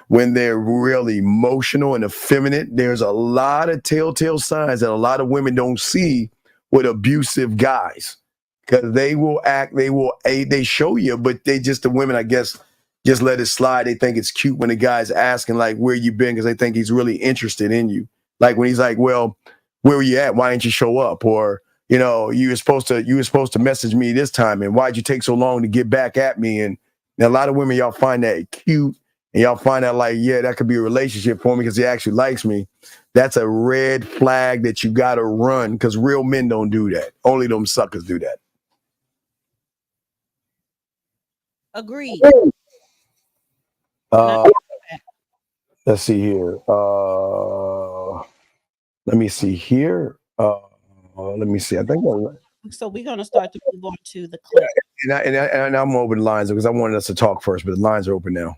when they're really emotional and effeminate. There's a lot of telltale signs that a lot of women don't see with abusive guys, because they show you, but the women, I guess, just let it slide. They think it's cute when the guy's asking like, where you been? Because they think he's really interested in you. Like when he's like, well, where were you at? Why didn't you show up? Or, you were supposed to message me this time, and why'd you take so long to get back at me? And a lot of women, y'all find that cute, and y'all find out like, yeah, that could be a relationship for me because he actually likes me. That's a red flag that you got to run, because real men don't do that. Only them suckers do that. Agreed. Let's see here. Let me see here. Let me see. I think so. We're gonna start to move on to the clip. And I'm open lines because I wanted us to talk first, but the lines are open now.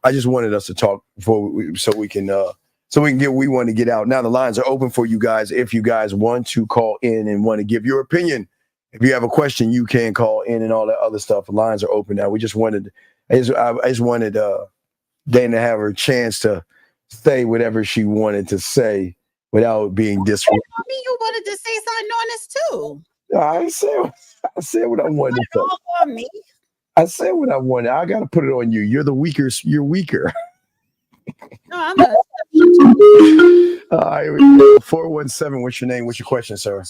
I just wanted us to talk so we can get what we want to get out. Now the lines are open for you guys. If you guys want to call in and want to give your opinion, if you have a question, you can call in and all that other stuff. The lines are open now. I just wanted Dana to have her chance to say whatever she wanted to say without being disrespectful. I mean, you wanted to say something on this too. I said what I wanted to say. All on me. I said what I wanted. I got to put it on you. You're the weaker. You're weaker. No, I'm not. All right, 417. What's your name? What's your question, sir?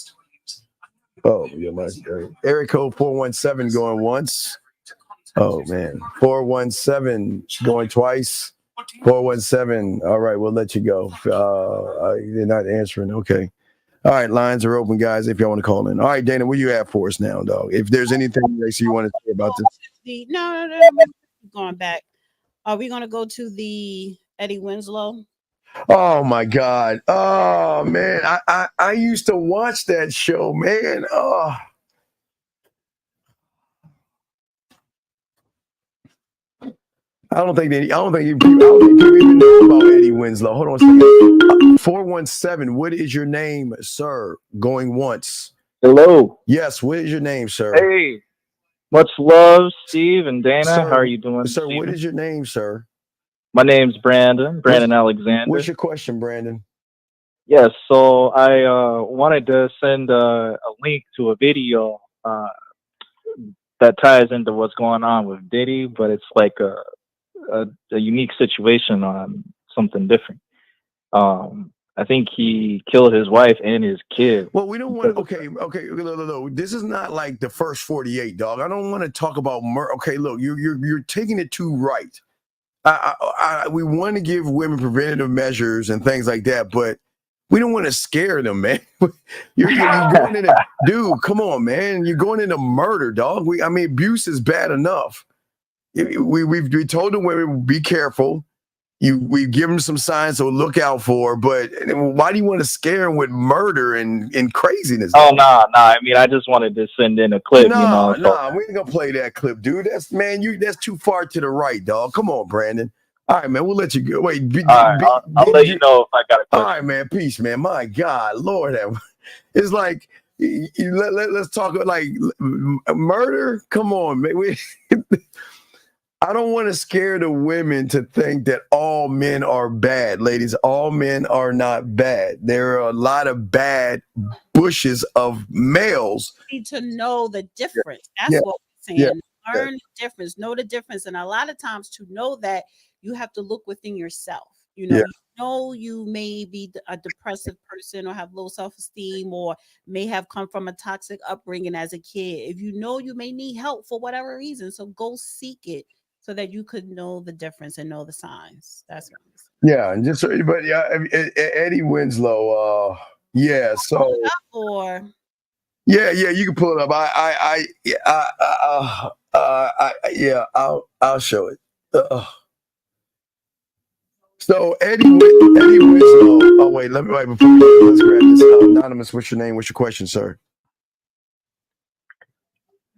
Oh, yeah, my area code 417 going once. Oh man, 417 going twice. 417. All right, we'll let you go. You're not answering. Okay. All right, lines are open, guys, if y'all want to call in. All right, Dana, what do you have for us now, dog? If there's anything you want to say about this. No, going back. Are we going to go to the Eddie Winslow? Oh, my God. Oh, man. I used to watch that show, man. Oh. I don't think people even know about Eddie Winslow. Hold on a second. 417. What is your name, sir? Going once. Hello. Yes. What is your name, sir? Hey. Much love, Steve and Dana. Sir, how are you doing? Sir, what is your name, sir? My name's Brandon Alexander. What's your question, Brandon? Yes, so I wanted to send a link to a video that ties into what's going on with Diddy, but it's like a unique situation on something different. I think he killed his wife and his kid. Well, we don't want. Okay. No. This is not like the first 48, dog. I don't want to talk about murder. Okay, look, you're taking it too right. We want to give women preventative measures and things like that, but we don't want to scare them, man. You're going into, dude. Come on, man. You're going into murder, dog. Abuse is bad enough. We told the women be careful. We give them some signs to look out for, but why do you want to scare them with murder and craziness? Oh, nah. I mean, I just wanted to send in a clip. Nah, we ain't gonna play that clip, dude. That's too far to the right, dog. Come on, Brandon. All right, man, we'll let you go. Wait, I'll let you know if I got a question. All right, man, peace, man. My God, Lord, it's like let's talk like murder. Come on, man. I don't want to scare the women to think that all men are bad, ladies. All men are not bad. There are a lot of bad bushes of males. You need to know the difference. That's what we're saying. Learn the difference, know the difference. And a lot of times to know that, you have to look within yourself. You know, you may be a depressive person or have low self-esteem or may have come from a toxic upbringing as a kid. If you know you may need help for whatever reason, so go seek it so that you could know the difference and know the signs. That's what I'm saying. Eddie Winslow, so you can pull it up. I'll show it. So Eddie Winslow. Oh wait, let's grab this. Anonymous, what's your name? What's your question, sir?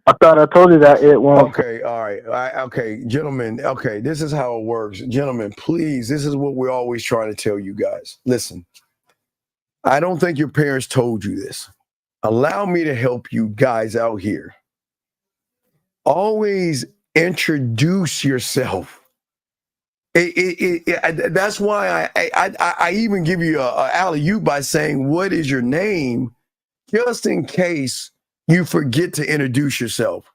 I thought I told you that it won't. Okay, all right. Okay, gentlemen. Okay, this is how it works, gentlemen. Please, this is what we're always trying to tell you guys. Listen, I don't think your parents told you this. Allow me to help you guys out here. Always introduce yourself. That's why I even give you a alley-oop by saying, what is your name? Just in case you forget to introduce yourself.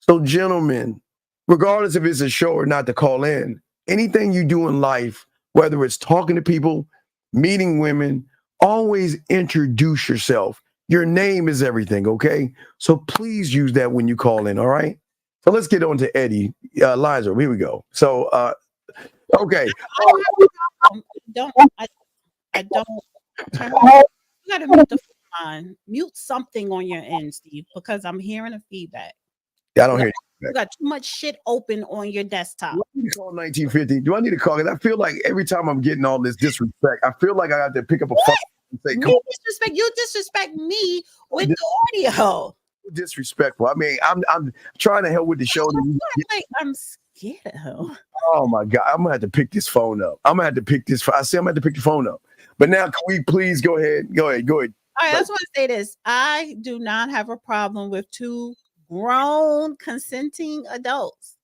So gentlemen, regardless if it's a show or not to call in, anything you do in life, whether it's talking to people, meeting women, always introduce yourself. Your name is everything, okay? So please use that when you call in, all right? So let's get on to Eddie. Liza, here we go. So, okay. I don't. You gotta mute the phone. Mute something on your end, Steve, because I'm hearing a feedback. I don't hear you got too much shit open on your desktop. Do I need to call 1950? Do I need to call it? I feel like every time I'm getting all this disrespect, I feel like I have to pick up a phone and say, you disrespect me with the audio. Disrespectful. I mean, I'm trying to help with the show. I'm scared of him. Oh my God, I'm gonna have to pick this phone up. I'm gonna have to pick this. I say I'm gonna have to pick the phone up. But now, can we please go ahead? Go ahead. All right, I just want to say this. I do not have a problem with two grown consenting adults.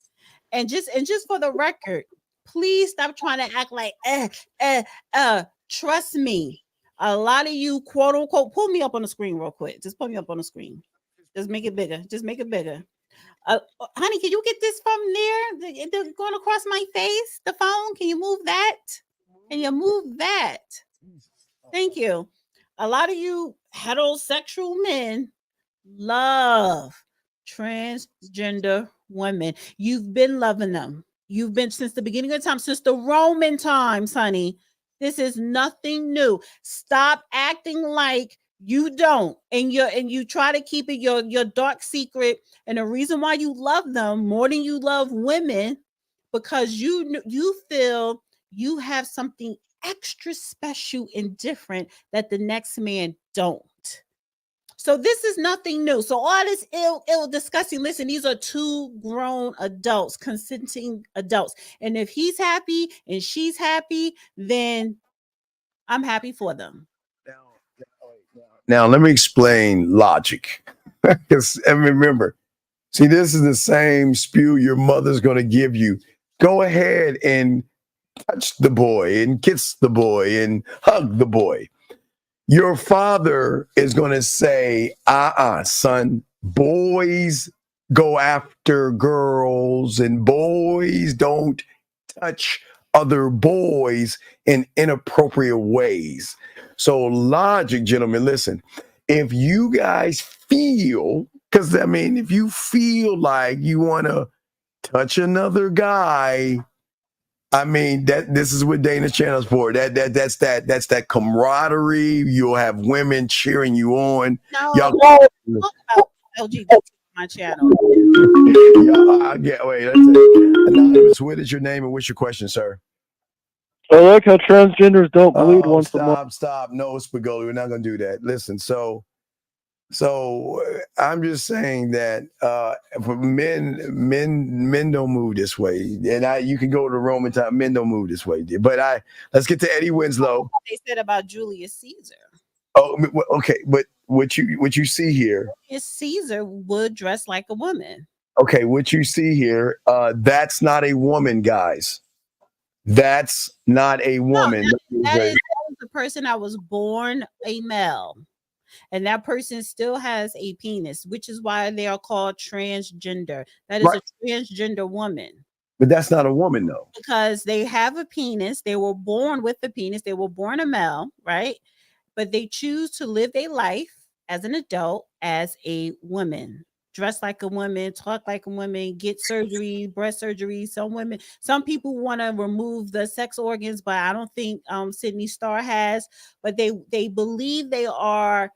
And just for the record, please stop trying to act like trust me. A lot of you, quote unquote, pull me up on the screen real quick. Just pull me up on the screen. Just make it bigger. Just make it bigger. Honey, can you get this from there? They're going across my face. The phone. Can you move that? Can you move that? Thank you. A lot of you heterosexual men love transgender women. You've been loving them. You've been since the beginning of time, since the Roman times, honey. This is nothing new. Stop acting like you don't, and you try to keep it your dark secret. And the reason why you love them more than you love women, because you feel you have something extra special and different that the next man don't. So this is nothing new. So all this ill disgusting. Listen, these are two grown adults, consenting adults. And if he's happy and she's happy, then I'm happy for them. Now let me explain logic. Because and remember, see, this is the same spew your mother's going to give you. Go ahead and touch the boy and kiss the boy and hug the boy. Your father is going to say, son, boys go after girls and boys don't touch other boys in inappropriate ways. So logic, gentlemen, listen, if you guys feel, because I mean, if you feel like you want to touch another guy, I mean, that this is what Dana's channel is for. That's that camaraderie. You'll have women cheering you on. No, Y'all talk about LGBT on my channel. wait, that's it. Anonymous, what is your name and what's your question, sir? I like how transgenders don't bleed once a month. Stop. No, Spagoli, we're not gonna do that. Listen, so I'm just saying that for men don't move this way, and you can go to the Roman time. Men don't move this way, but let's get to Eddie Winslow. They said about Julius Caesar. Oh, okay, but what you see here? Julius Caesar would dress like a woman. Okay, what you see here? That's not a woman, guys. That's not a woman. No, that is the person that was born a male. And that person still has a penis, which is why they are called transgender. That is right. A transgender woman. But that's not a woman, though. Because they have a penis. They were born with a penis. They were born a male, right? But they choose to live their life as an adult as a woman. Dress like a woman, talk like a woman, get surgery, breast surgery. Some people want to remove the sex organs, but I don't think Sydney Starr has. But they believe they are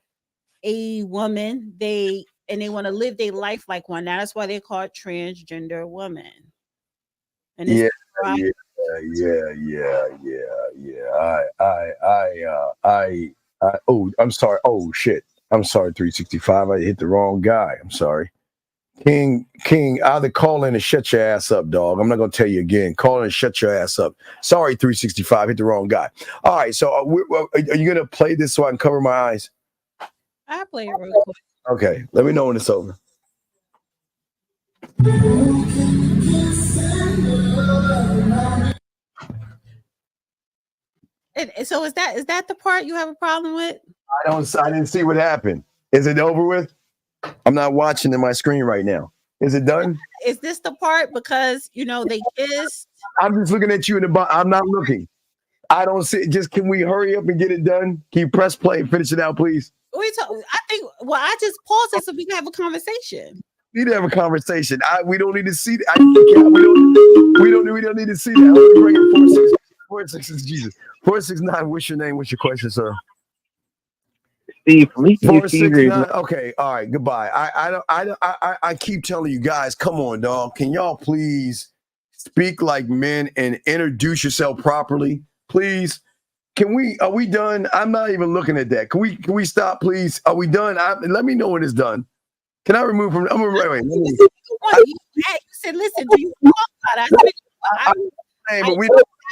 a woman. They want to live their life like one. That's why they're called transgender women. And yeah. Oh, I'm sorry. Oh shit. I'm sorry, 365. I hit the wrong guy. I'm sorry. King, either call in and shut your ass up, dog. I'm not going to tell you again. Call in and shut your ass up. Sorry, 365. Hit the wrong guy. All right. So are you going to play this so I can cover my eyes? I'll play it real quick. Okay. Let me know when it's over. So is that the part you have a problem with? I didn't see what happened. Is it over with? I'm not watching in my screen right now. Is it done? Is this the part because they kissed? I'm just looking at you in the bottom. I'm not looking. I don't see. Just can we hurry up and get it done? Can you press play and finish it out, please? I just paused it so we can have a conversation. We need to have a conversation. We don't need to see that. We don't need to see that. I'm gonna bring it 466 Jesus. 469. What's your name? What's your question, sir? Steve, 469. Okay, all right. Goodbye. I keep telling you guys, come on, dog. Can y'all please speak like men and introduce yourself properly, please? Are we done? I'm not even looking at that. Can we stop, please? Are we done? Let me know when it's done. Can I remove from? Wait. You said, listen, do you talk about it? I don't have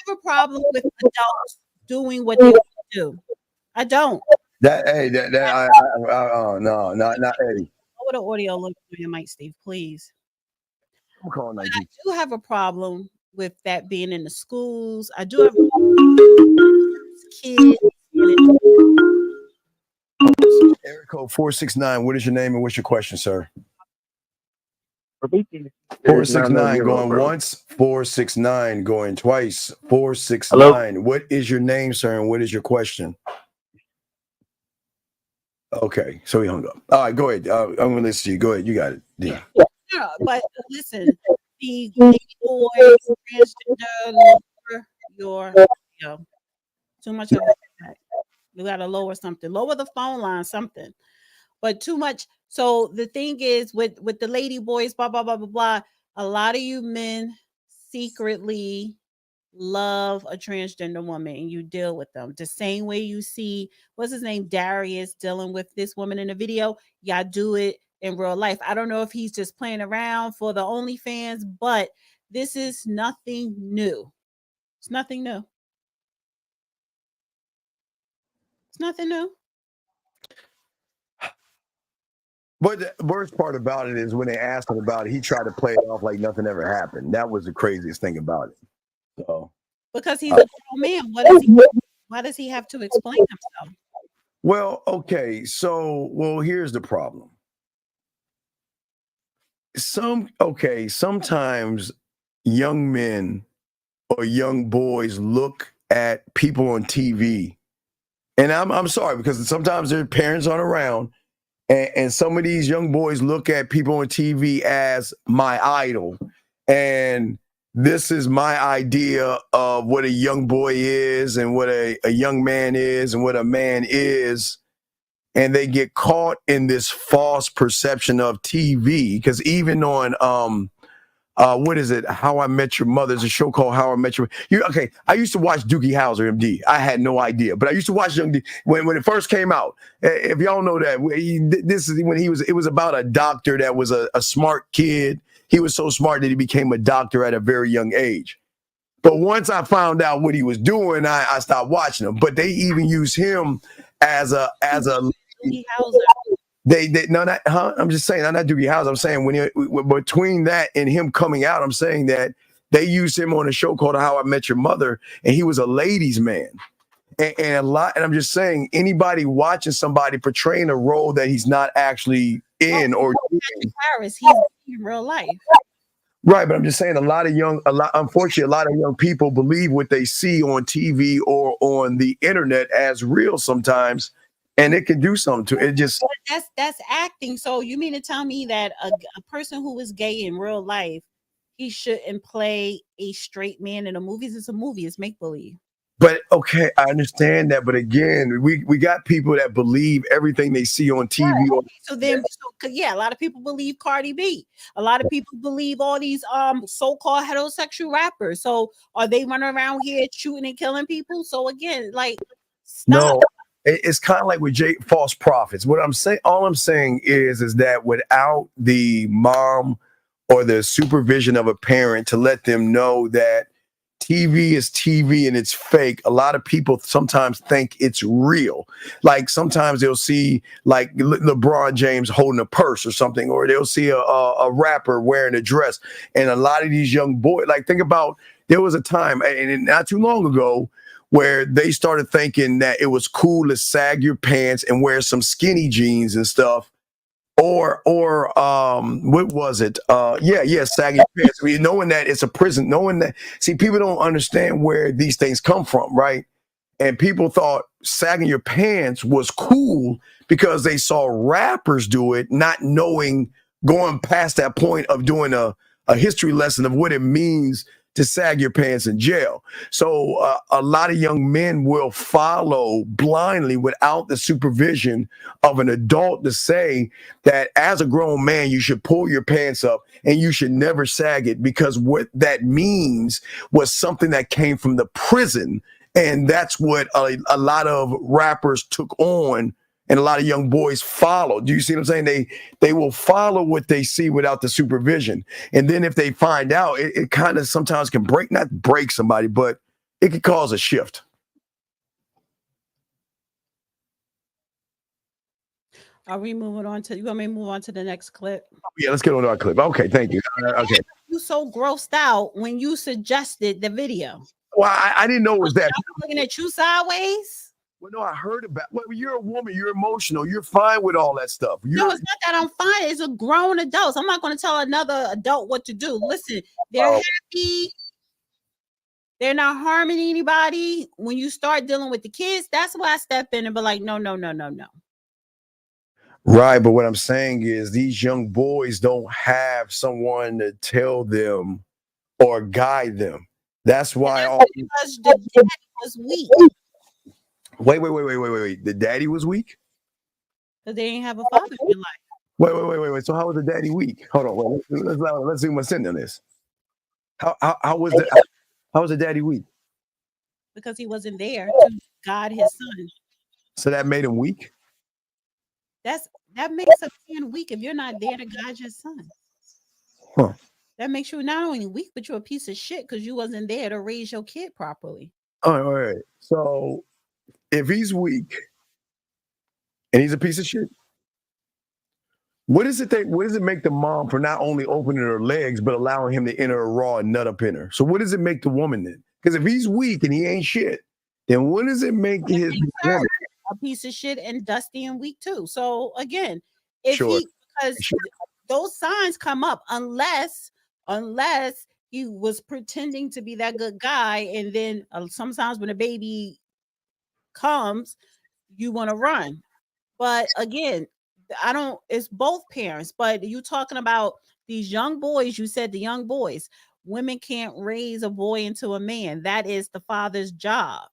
a problem with adults doing what they want to do. I don't. No, not Eddie. Lower the audio a little bit on your mic, Steve, please. I'm calling I do have a problem with that being in the schools. I do have a problem with kids. Area code 469. What is your name and what's your question, sir? 469 going once, 469 going twice, 469. Hello? What is your name, sir, and what is your question? Okay, so he hung up. All right, go ahead. I'm going to listen to you. Go ahead. You got it. Yeah, but listen, the boys, transgender, too much of that. You got to lower something. Lower the phone line, something. But too much. So the thing is with the lady boys, blah, blah, blah, blah, blah. A lot of you men secretly love a transgender woman and you deal with them the same way you see what's his name, Darius, dealing with this woman in the video. Y'all do it in real life. I don't know if he's just playing around for the OnlyFans, but this is nothing new. It's nothing new. It's nothing new. But the worst part about it is when they asked him about it, he tried to play it off like nothing ever happened. That was the craziest thing about it. So Because he's a grown man. Why does he have to explain himself? well, okay, so here's the problem. Sometimes young men or young boys look at people on TV, and I'm sorry because sometimes their parents aren't around. And some of these young boys look at people on TV as my idol. And this is my idea of what a young boy is and what a young man is and what a man is. And they get caught in this false perception of TV. Because even on what is it? How I Met Your Mother. There's a show called How I Met Your Mother. Okay, I used to watch Doogie Howser, MD. I had no idea, but I used to watch Young D when it first came out. If y'all know that, this is when it was about a doctor that was a smart kid. He was so smart that he became a doctor at a very young age. But once I found out what he was doing, I stopped watching him. But they even use him as a Doogie Howser. I'm just saying, I'm not Doogie Howser. I'm saying between that and him coming out, I'm saying that they used him on a show called How I Met Your Mother, and he was a ladies' man. And I'm just saying, anybody watching somebody portraying a role that he's not actually in or doing, Paris, he's in real life. right, but I'm just saying unfortunately, a lot of young people believe what they see on TV or on the internet as real sometimes. And it can do something to it. Just that's acting. So you mean to tell me that a person who is gay in real life, he shouldn't play a straight man in the movies? It's a movie. It's make believe. But okay, I understand that. But again, we got people that believe everything they see on TV. Right. So a lot of people believe Cardi B. A lot of people believe all these so-called heterosexual rappers. So are they running around here shooting and killing people? So again, like stop. No. It's kind of like with false prophets. What I'm saying, all I'm saying is that without the mom or the supervision of a parent to let them know that TV is TV and it's fake, a lot of people sometimes think it's real. Like sometimes they'll see like LeBron James holding a purse or something, or they'll see a rapper wearing a dress. And a lot of these young boys, like think about, there was a time, and not too long ago, where they started thinking that it was cool to sag your pants and wear some skinny jeans and stuff. Or what was it? Sagging your pants. Knowing that it's a prison, knowing that, see, people don't understand where these things come from, right? And people thought sagging your pants was cool because they saw rappers do it, not knowing, going past that point of doing a history lesson of what it means to sag your pants in jail. So a lot of young men will follow blindly without the supervision of an adult to say that as a grown man, you should pull your pants up and you should never sag it, because what that means was something that came from the prison. And that's what a lot of rappers took on and a lot of young boys follow. Do you see what I'm saying? They will follow what they see without the supervision. And then if they find out, it kind of sometimes can not break somebody, but it could cause a shift. Are we moving on to, you want me to move on to the next clip? Yeah, let's get on to our clip. Okay, thank you. Okay. You so grossed out when you suggested the video. Well, I didn't know it was that. I'm looking at you sideways. Well, no, I heard about. Well, you're a woman. You're emotional. You're fine with all that stuff. No, it's not that I'm fine. It's a grown adult. I'm not going to tell another adult what to do. Listen, they're happy. They're not harming anybody. When you start dealing with the kids, that's why I step in and be like, no. Right, but what I'm saying is these young boys don't have someone to tell them or guide them. That's why because the daddy was weak. Wait. The daddy was weak? Because they didn't have a father in life. Wait. So how was the daddy weak? Hold on. Let's zoom us in on this. How was that? How was the daddy weak? because he wasn't there to guide his son. So that made him weak? That makes a man weak if you're not there to guide your son. Huh. That makes you not only weak, but you're a piece of shit because you wasn't there to raise your kid properly. All right. So if he's weak and he's a piece of shit, what does it make the mom for not only opening her legs, but allowing him to enter a raw and nut up in her? So what does it make the woman then? Because if he's weak and he ain't shit, then what does it make his woman? A piece of shit and dusty and weak too. So again, if Sure. those signs come up unless he was pretending to be that good guy, and then sometimes when a baby comes, you want to run. But again, it's both parents, but you talking about these young boys, you said the young boys, women can't raise a boy into a man. That is the father's job.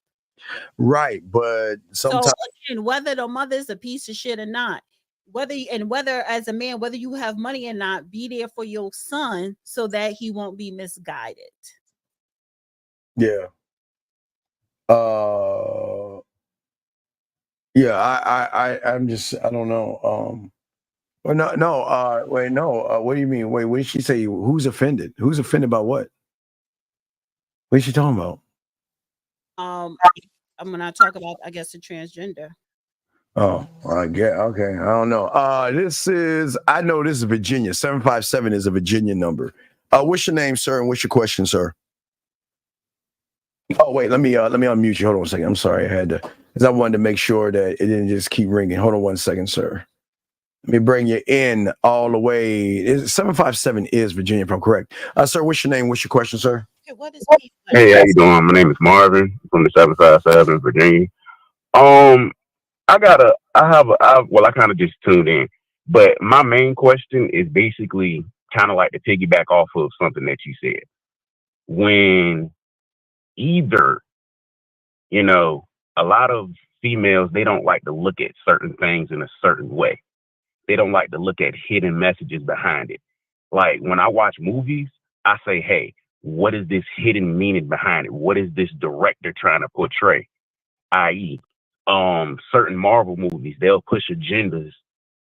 Right, but sometimes. So again, whether the mother's a piece of shit or not, whether as a man, whether you have money or not, be there for your son so that he won't be misguided. Yeah. Yeah, I'm just, I don't know. Well, no. Wait, no. What do you mean? Wait, what did she say? Who's offended? Who's offended by what? What is she talking about? I'm gonna talk about, I guess, the transgender. Oh, I get. Okay, I don't know. I know this is Virginia. 757 is a Virginia number. What's your name, sir, and what's your question, sir? Oh, wait, let me unmute you. Hold on a second. I'm sorry, I had to, because I wanted to make sure that it didn't just keep ringing. Hold on 1 second, sir. Let me bring you in all the way. 757 is Virginia, if I'm correct. Sir, what's your name? What's your question, sir? Okay, what is Hey, how you doing? My name is Marvin from the 757 Virginia. I kind of just tuned in, but my main question is basically kind of like to piggyback off of something that you said. When either, a lot of females, they don't like to look at certain things in a certain way. They don't like to look at hidden messages behind it. Like when I watch movies, I say, hey, what is this hidden meaning behind it? What is this director trying to portray? I.e., certain Marvel movies, they'll push agendas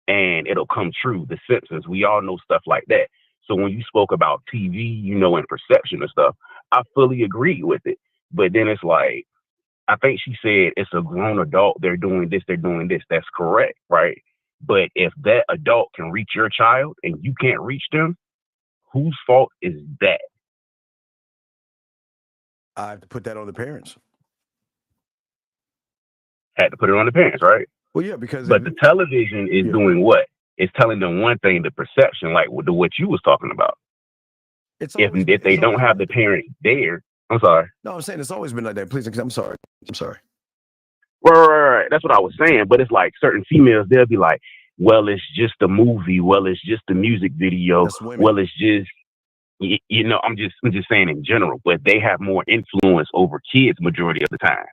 and it'll come true. The Simpsons, we all know stuff like that. So when you spoke about TV, and perception and stuff, I fully agree with it. But then it's like, I think she said it's a grown adult. They're doing this. That's correct, right? But if that adult can reach your child and you can't reach them, whose fault is that? I have to put that on the parents. Had to put it on the parents, right? Well, yeah, because the television is doing what? It's telling them one thing, the perception, like what you was talking about. If they don't have the parent there, I'm sorry. No, I'm saying it's always been like that. Please, I'm sorry. Right. That's what I was saying. But it's like certain females, they'll be like, well, it's just a movie. Well, it's just a music video. Well, it's just, I'm just saying in general, but they have more influence over kids majority of the time.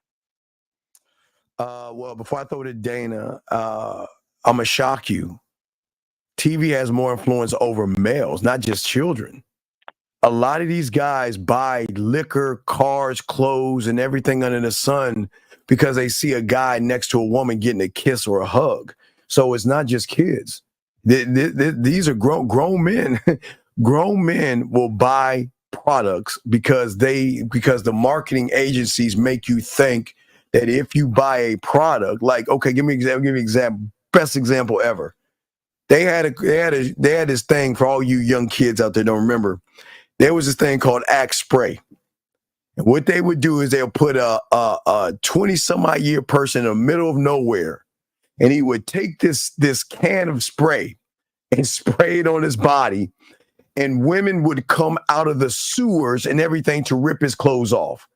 Well, before I throw to Dana, I'm going to shock you. TV has more influence over males, not just children. A lot of these guys buy liquor, cars, clothes, and everything under the sun because they see a guy next to a woman getting a kiss or a hug. So it's not just kids. These are grown men. Grown men will buy products because the marketing agencies make you think that if you buy a product, like, okay, give me an example. Best example ever. They had this thing for all you young kids out there don't remember. There was this thing called Axe Spray. And what they would do is they'll put a 20-some-odd-year person in the middle of nowhere, and he would take this can of spray and spray it on his body, and women would come out of the sewers and everything to rip his clothes off.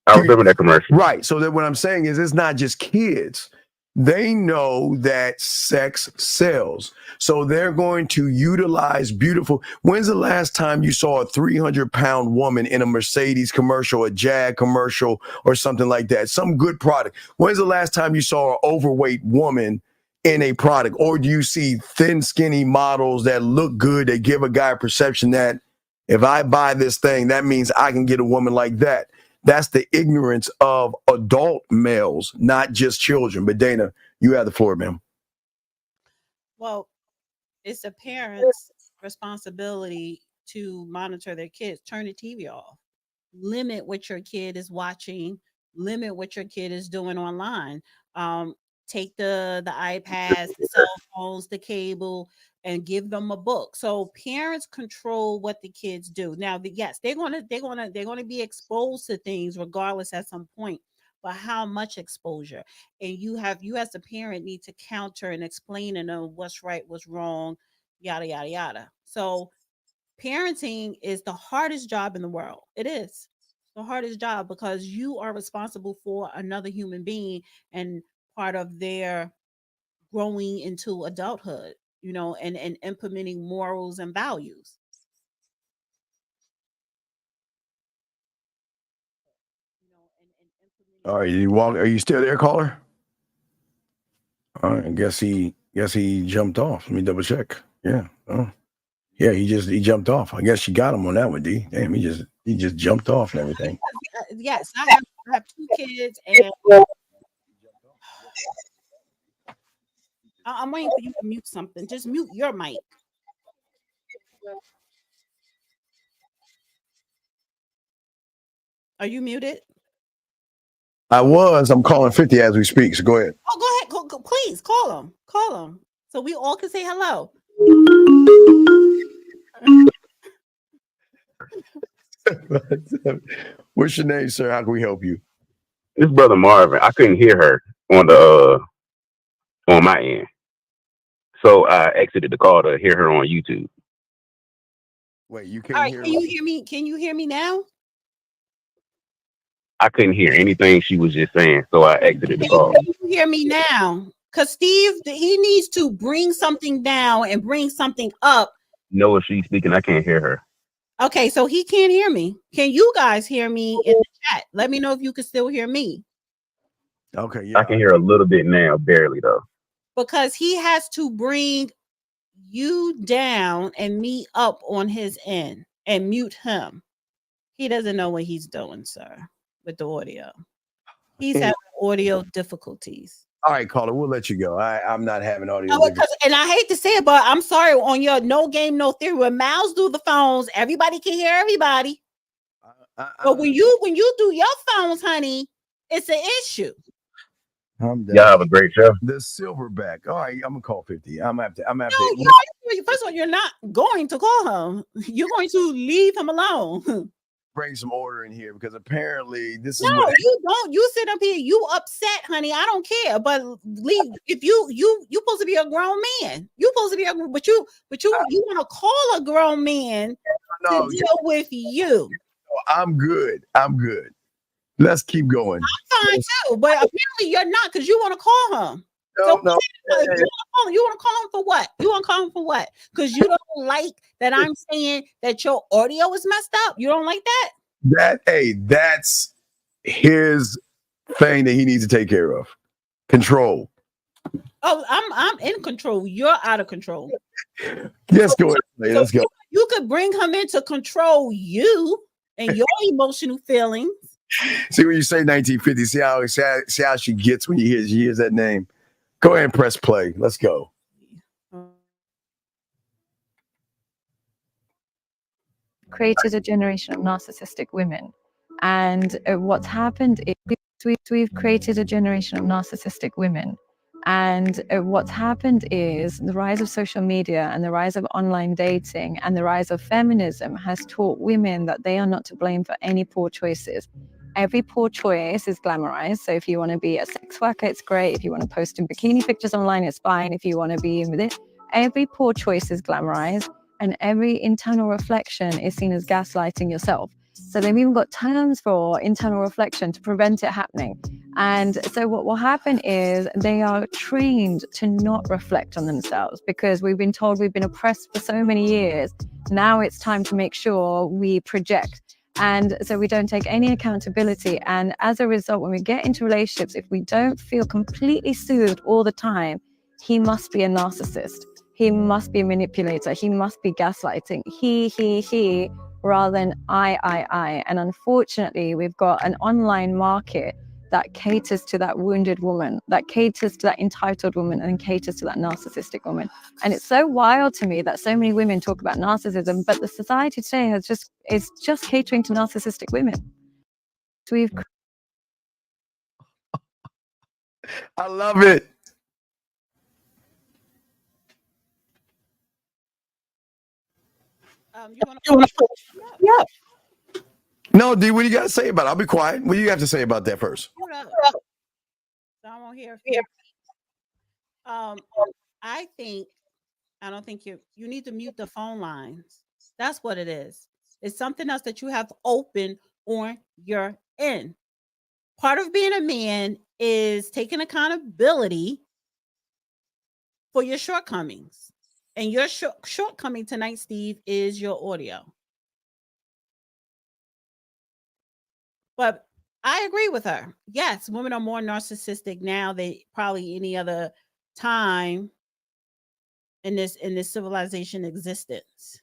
I remember that commercial. Right. So that what I'm saying is it's not just kids. They know that sex sells. So they're going to utilize beautiful. When's the last time you saw a 300-pound woman in a Mercedes commercial, a Jag commercial, or something like that? Some good product. When's the last time you saw an overweight woman in a product? Or do you see thin, skinny models that look good, that give a guy a perception that If I buy this thing, that means I can get a woman like that. That's the ignorance of adult males, not just children. But Dana, you have the floor, ma'am. Well, it's a parent's responsibility to monitor their kids. Turn the TV off. Limit what your kid is watching. Limit what your kid is doing online. Take the iPads, the cell phones, the cable, and give them a book. So parents control what the kids do. Now, yes, they're gonna be exposed to things regardless at some point. But how much exposure? And you as a parent need to counter and explain and know what's right, what's wrong, yada yada yada. So parenting is the hardest job in the world. It is the hardest job because you are responsible for another human being and part of their growing into adulthood, and implementing morals and values. All right, are you still there, caller? All right, I guess he jumped off. Let me double check. Yeah. Oh. Yeah, he jumped off. I guess you got him on that one, D. Damn, he just jumped off and everything. Yes, I have 2 kids, and I'm waiting for you to mute something. Just mute your mic. Are you muted? I'm calling 50 as we speak, so go ahead. Oh, go ahead. Please call him. Call him so we all can say hello. What's your name, sir? How can we help you? This brother Marvin, I couldn't hear her on my end, so I exited the call to hear her on YouTube. Wait, you All can't right, hear can you hear me? Can you hear me now? I couldn't hear anything she was just saying, so I exited the call. Can you hear me now? Because Steve, he needs to bring something down and bring something up. No, if she's speaking, I can't hear her. Okay, so he can't hear me. Can you guys hear me in the chat? Let me know if you can still hear me. Okay, yeah. I can hear a little bit now, barely though. Because he has to bring you down and me up on his end and mute him. He doesn't know what he's doing, sir, with the audio. He's having audio difficulties. All right, caller, we'll let you go. I'm not having audio. And I hate to say it, but I'm sorry, on your no game, no theory, when Miles do the phones, everybody can hear everybody. But when you do your phones, honey, it's an issue. Y'all have a great show. The Silverback. All right, I'm gonna call 50. I'm gonna have to. First of all, you're not going to call him. You're going to leave him alone. Bring some order in here because apparently this is you don't. You sit up here, you upset, honey. I don't care. But leave if you supposed to be a grown man. You supposed to be but you want to call a grown man to deal with you. I'm good. Let's keep going. I'm fine too, but apparently you're not because you want to call him. You want to call him for what? You want to call him for what? Because you don't like that I'm saying that your audio is messed up. You don't like that? That's his thing that he needs to take care of. Control. Oh, I'm in control. You're out of control. Yes, go ahead. Let's go. You could bring him in to control you and your emotional feelings. See when you say 1950, see how she gets when she hears that name. Go ahead and press play. Let's go. Created a generation of narcissistic women. And what's happened is we've created a generation of narcissistic women. And what's happened is the rise of social media and the rise of online dating and the rise of feminism has taught women that they are not to blame for any poor choices. Every poor choice is glamorized. So if you want to be a sex worker, it's great. If you want to post in bikini pictures online, it's fine. If you want to be with it, every poor choice is glamorized. And every internal reflection is seen as gaslighting yourself. So they've even got terms for internal reflection to prevent it happening. And so what will happen is they are trained to not reflect on themselves because we've been told we've been oppressed for so many years. Now it's time to make sure we project. And so we don't take any accountability. And as a result, when we get into relationships, if we don't feel completely soothed all the time, he must be a narcissist. He must be a manipulator. He must be gaslighting. He rather than I. And unfortunately, we've got an online market that caters to that wounded woman, that caters to that entitled woman, and caters to that narcissistic woman. And it's so wild to me that so many women talk about narcissism, but the society today is just catering to narcissistic women. So we've I love it. You want to? Yeah. No, D, what do you got to say about it? I'll be quiet. What do you have to say about that first? Hold up. So I won't hear. I don't think you need to mute the phone lines. That's what it is. It's something else that you have open on your end. Part of being a man is taking accountability for your shortcomings. And your shortcoming tonight, Steve, is your audio. But I agree with her. Yes, women are more narcissistic now than probably any other time in this civilization existence.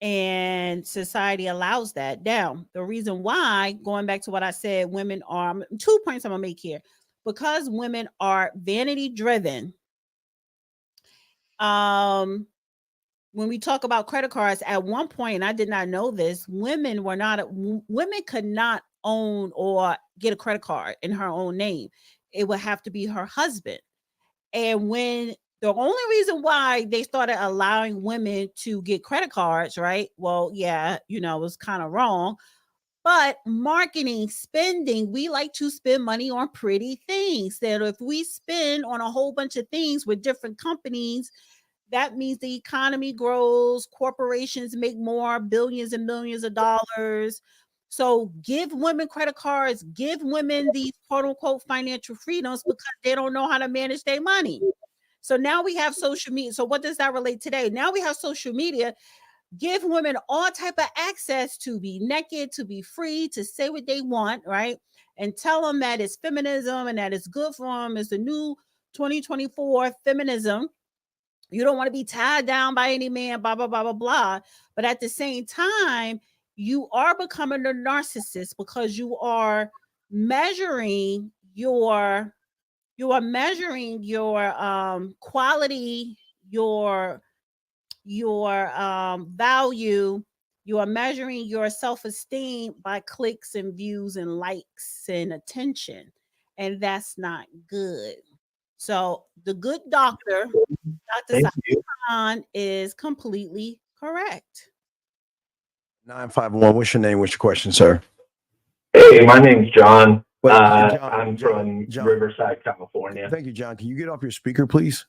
And society allows that. Now, the reason why, going back to what I said, women are 2 points I'm gonna make here. Because women are vanity driven. When we talk about credit cards, at one point, and I did not know this, women could not own or get a credit card in her own name. It would have to be her husband. And when the only reason why they started allowing women to get credit cards, right? Well, yeah, it was kind of wrong. But marketing, spending, we like to spend money on pretty things. That if we spend on a whole bunch of things with different companies, that means the economy grows, corporations make more, billions and millions of dollars. So give women credit cards, give women these quote unquote financial freedoms because they don't know how to manage their money. So now we have social media. So what does that relate today? Now we have social media. Give women all type of access to be naked, to be free, to say what they want, right? And tell them that it's feminism and that it's good for them. It's the new 2024 feminism. You don't want to be tied down by any man, blah, blah, blah, blah, blah. But at the same time, you are becoming a narcissist because you are measuring your quality, your value. You are measuring your self-esteem by clicks and views and likes and attention. And that's not good. So the good doctor, Dr. Khan, is completely correct. 951. What's your name? What's your question, sir? Hey, my name's John. John, I'm from Riverside, California. Thank you, John. Can you get off your speaker, please?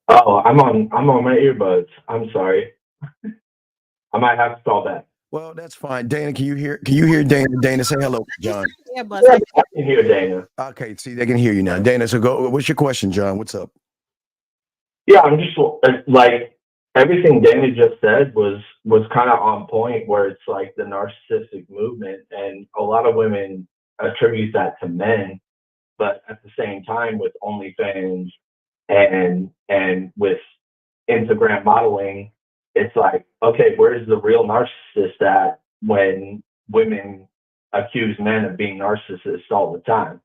Oh, I'm on my earbuds. I'm sorry. I might have to call back. Well, that's fine. Dana, can you hear Dana? Dana, say hello, John. I can hear Dana. Okay, see, they can hear you now. Dana, so go. What's your question, John? What's up? Yeah, I'm just like everything Dana just said was kind of on point, where it's like the narcissistic movement, and a lot of women attribute that to men, but at the same time, with OnlyFans and with Instagram modeling, it's like, okay, where's the real narcissist at when women accuse men of being narcissists all the time?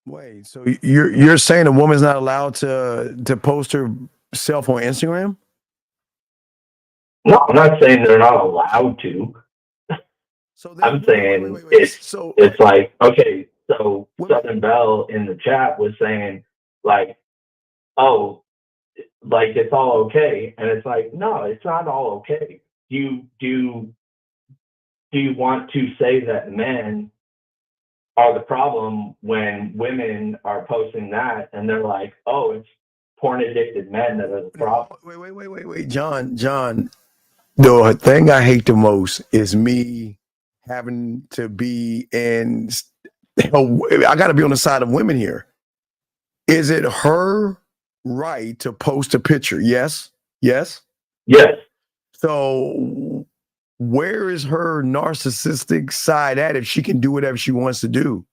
Wait, so you're saying a woman's not allowed to post herself on Instagram? No, I'm not saying they're not allowed to. So I'm saying it's like, okay, so Southern Belle in the chat was saying like, oh, like it's all okay, and it's like, no, it's not all okay. Do you want to say that men are the problem when women are posting that and they're like, oh, it's porn addicted men that are the problem? Wait, John. The thing I hate the most is me having to be in. I got to be on the side of women here. Is it her right to post a picture? Yes. So where is her narcissistic side at if she can do whatever she wants to do?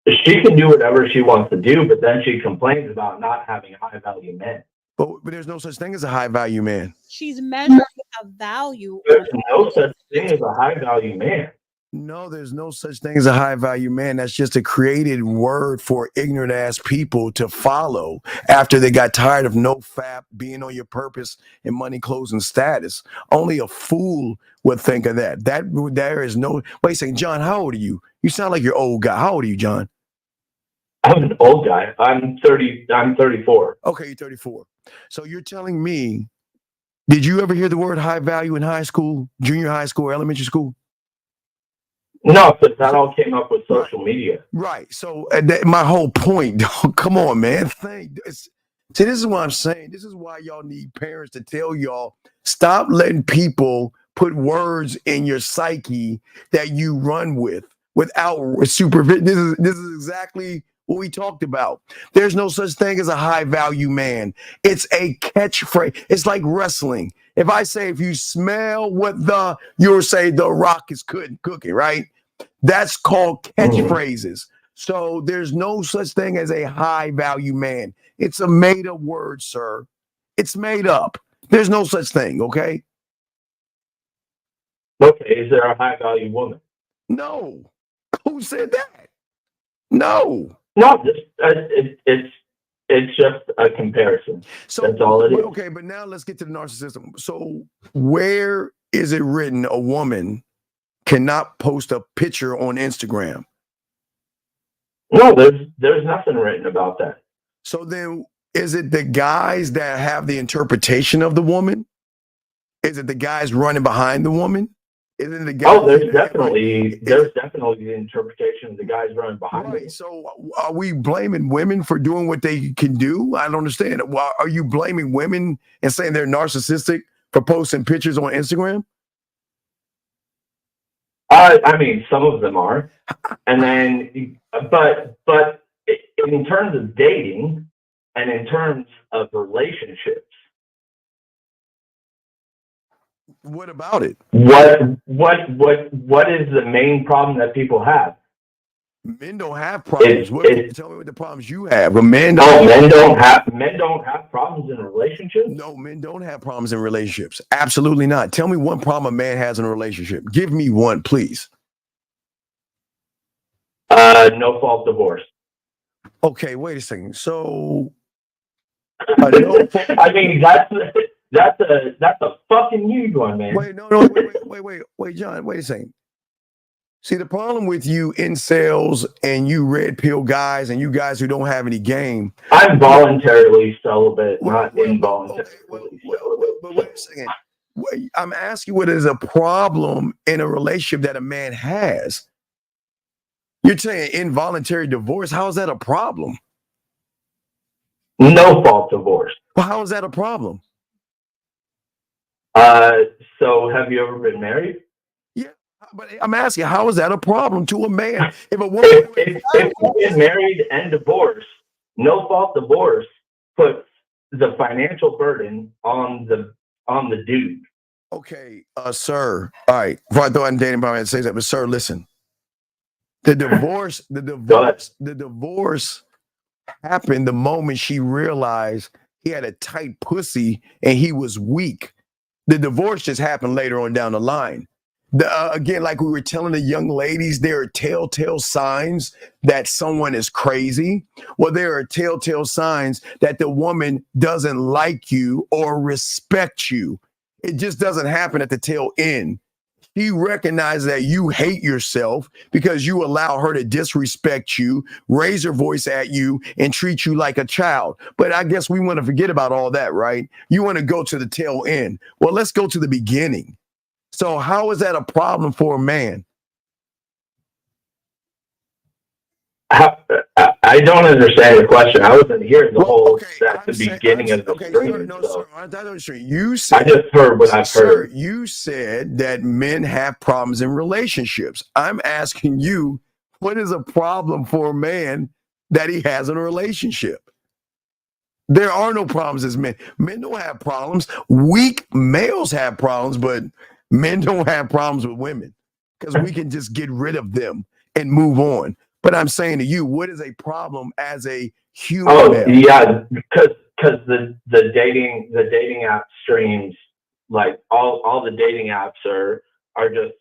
She can do whatever she wants to do, but then she complains about not having high value men. But there's no such thing as a high value man. She's measuring a value. There's no such thing as a high value man. No, there's no such thing as a high value man. That's just a created word for ignorant ass people to follow after they got tired of no fap, being on your purpose, and money, clothes, and status. Only a fool would think of that. There is no. Wait a second, John. How old are you? You sound like you're old guy. How old are you, John? I'm an old guy. I'm 30. I'm 34. Okay, you're 34. So you're telling me, did you ever hear the word high value in high school, junior high school, or elementary school? No, but that all came up with social media. Right. So my whole point, come on, man. See, this is what I'm saying. This is why y'all need parents to tell y'all, stop letting people put words in your psyche that you run with without supervision. This is exactly what we talked about. There's no such thing as a high value man. It's a catchphrase. It's like wrestling. If I say, if you smell what you'll say the Rock is cooking, right? That's called catchphrases. So there's no such thing as a high value man. It's a made up word, sir. It's made up. There's no such thing. Okay. Okay. Is there a high value woman? No. Who said that? No. No, it's just a comparison. So that's all it is. Okay, but now let's get to the narcissism. So where is it written a woman cannot post a picture on Instagram? No, there's nothing written about that. So then is it the guys that have the interpretation of the woman? Is it the guys running behind the woman? Isn't the guy? Oh, there's definitely the interpretation of the guys running behind me. So are we blaming women for doing what they can do? I don't understand. Why are you blaming women and saying they're narcissistic for posting pictures on Instagram? I mean, some of them are, and then, but in terms of dating and in terms of relationships. What about it? What is the main problem that people have? Men don't have problems. Tell me what the problems you have. But men don't have problems in relationships? No, men don't have problems in relationships. Absolutely not. Tell me one problem a man has in a relationship. Give me one, please. No fault divorce. Okay, wait a second. So I mean, that's a fucking huge one, man. Wait, John, wait a second. See, the problem with you incels and you red pill guys and you guys who don't have any game. I'm voluntarily celibate, not involuntarily celibate. But wait a second. I'm asking what is a problem in a relationship that a man has. You're saying involuntary divorce. How is that a problem? No fault divorce. Well, how is that a problem? So have you ever been married? Yeah, but I'm asking, how is that a problem to a man? If a woman if you've been married and divorced, no fault divorce puts the financial burden on the dude. Okay, sir. All right. Before I throw out dating, I say that, but sir, listen. The divorce happened the moment she realized he had a tight pussy and he was weak. The divorce just happened later on down the line. Again, like we were telling the young ladies, there are telltale signs that someone is crazy. Well, there are telltale signs that the woman doesn't like you or respect you. It just doesn't happen at the tail end. She recognizes that you hate yourself because you allow her to disrespect you, raise her voice at you, and treat you like a child. But I guess we want to forget about all that, right? You want to go to the tail end. Well, let's go to the beginning. So how is that a problem for a man? I don't understand the question. I wasn't here at the beginning of the stream. You said, I just heard what I've heard. You said that men have problems in relationships. I'm asking you, what is a problem for a man that he has in a relationship? There are no problems as men. Men don't have problems. Weak males have problems, but men don't have problems with women because we can just get rid of them and move on. But I'm saying to you, what is a problem as a human? Oh, yeah, because the dating app streams, like all the dating apps are just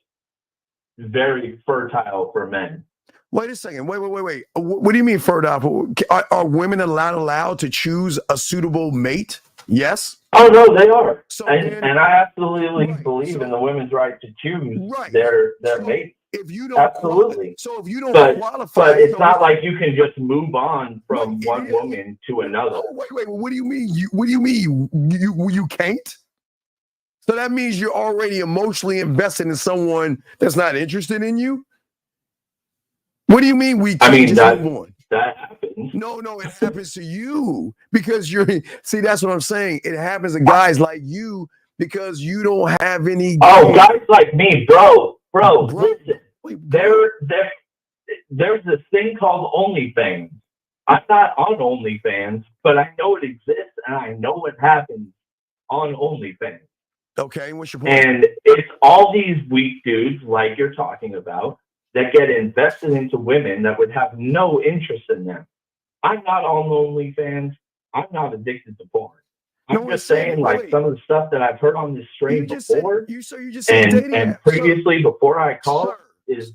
very fertile for men. Wait a second. Wait. What do you mean fertile? Are women allowed to choose a suitable mate? Yes. Oh no, they are. So and I absolutely believe in the women's right to choose their mate. If you don't absolutely. So if you don't qualify, but it's not like you can just move on from one woman to another. Oh, wait. What do you mean? What do you mean? You can't? So that means you're already emotionally invested in someone that's not interested in you? What do you mean we can't move on? That happens. No, it happens to you because that's what I'm saying. It happens to guys like you because you don't have any. Oh, guys like me, bro, listen. There's this thing called OnlyFans. I'm not on OnlyFans, but I know it exists and I know what happens on OnlyFans. Okay, what's your point? And it's all these weak dudes like you're talking about that get invested into women that would have no interest in them. I'm not on OnlyFans. I'm not addicted to porn. I'm just saying, like, some of the stuff that I've heard on this stream before and previously before I called is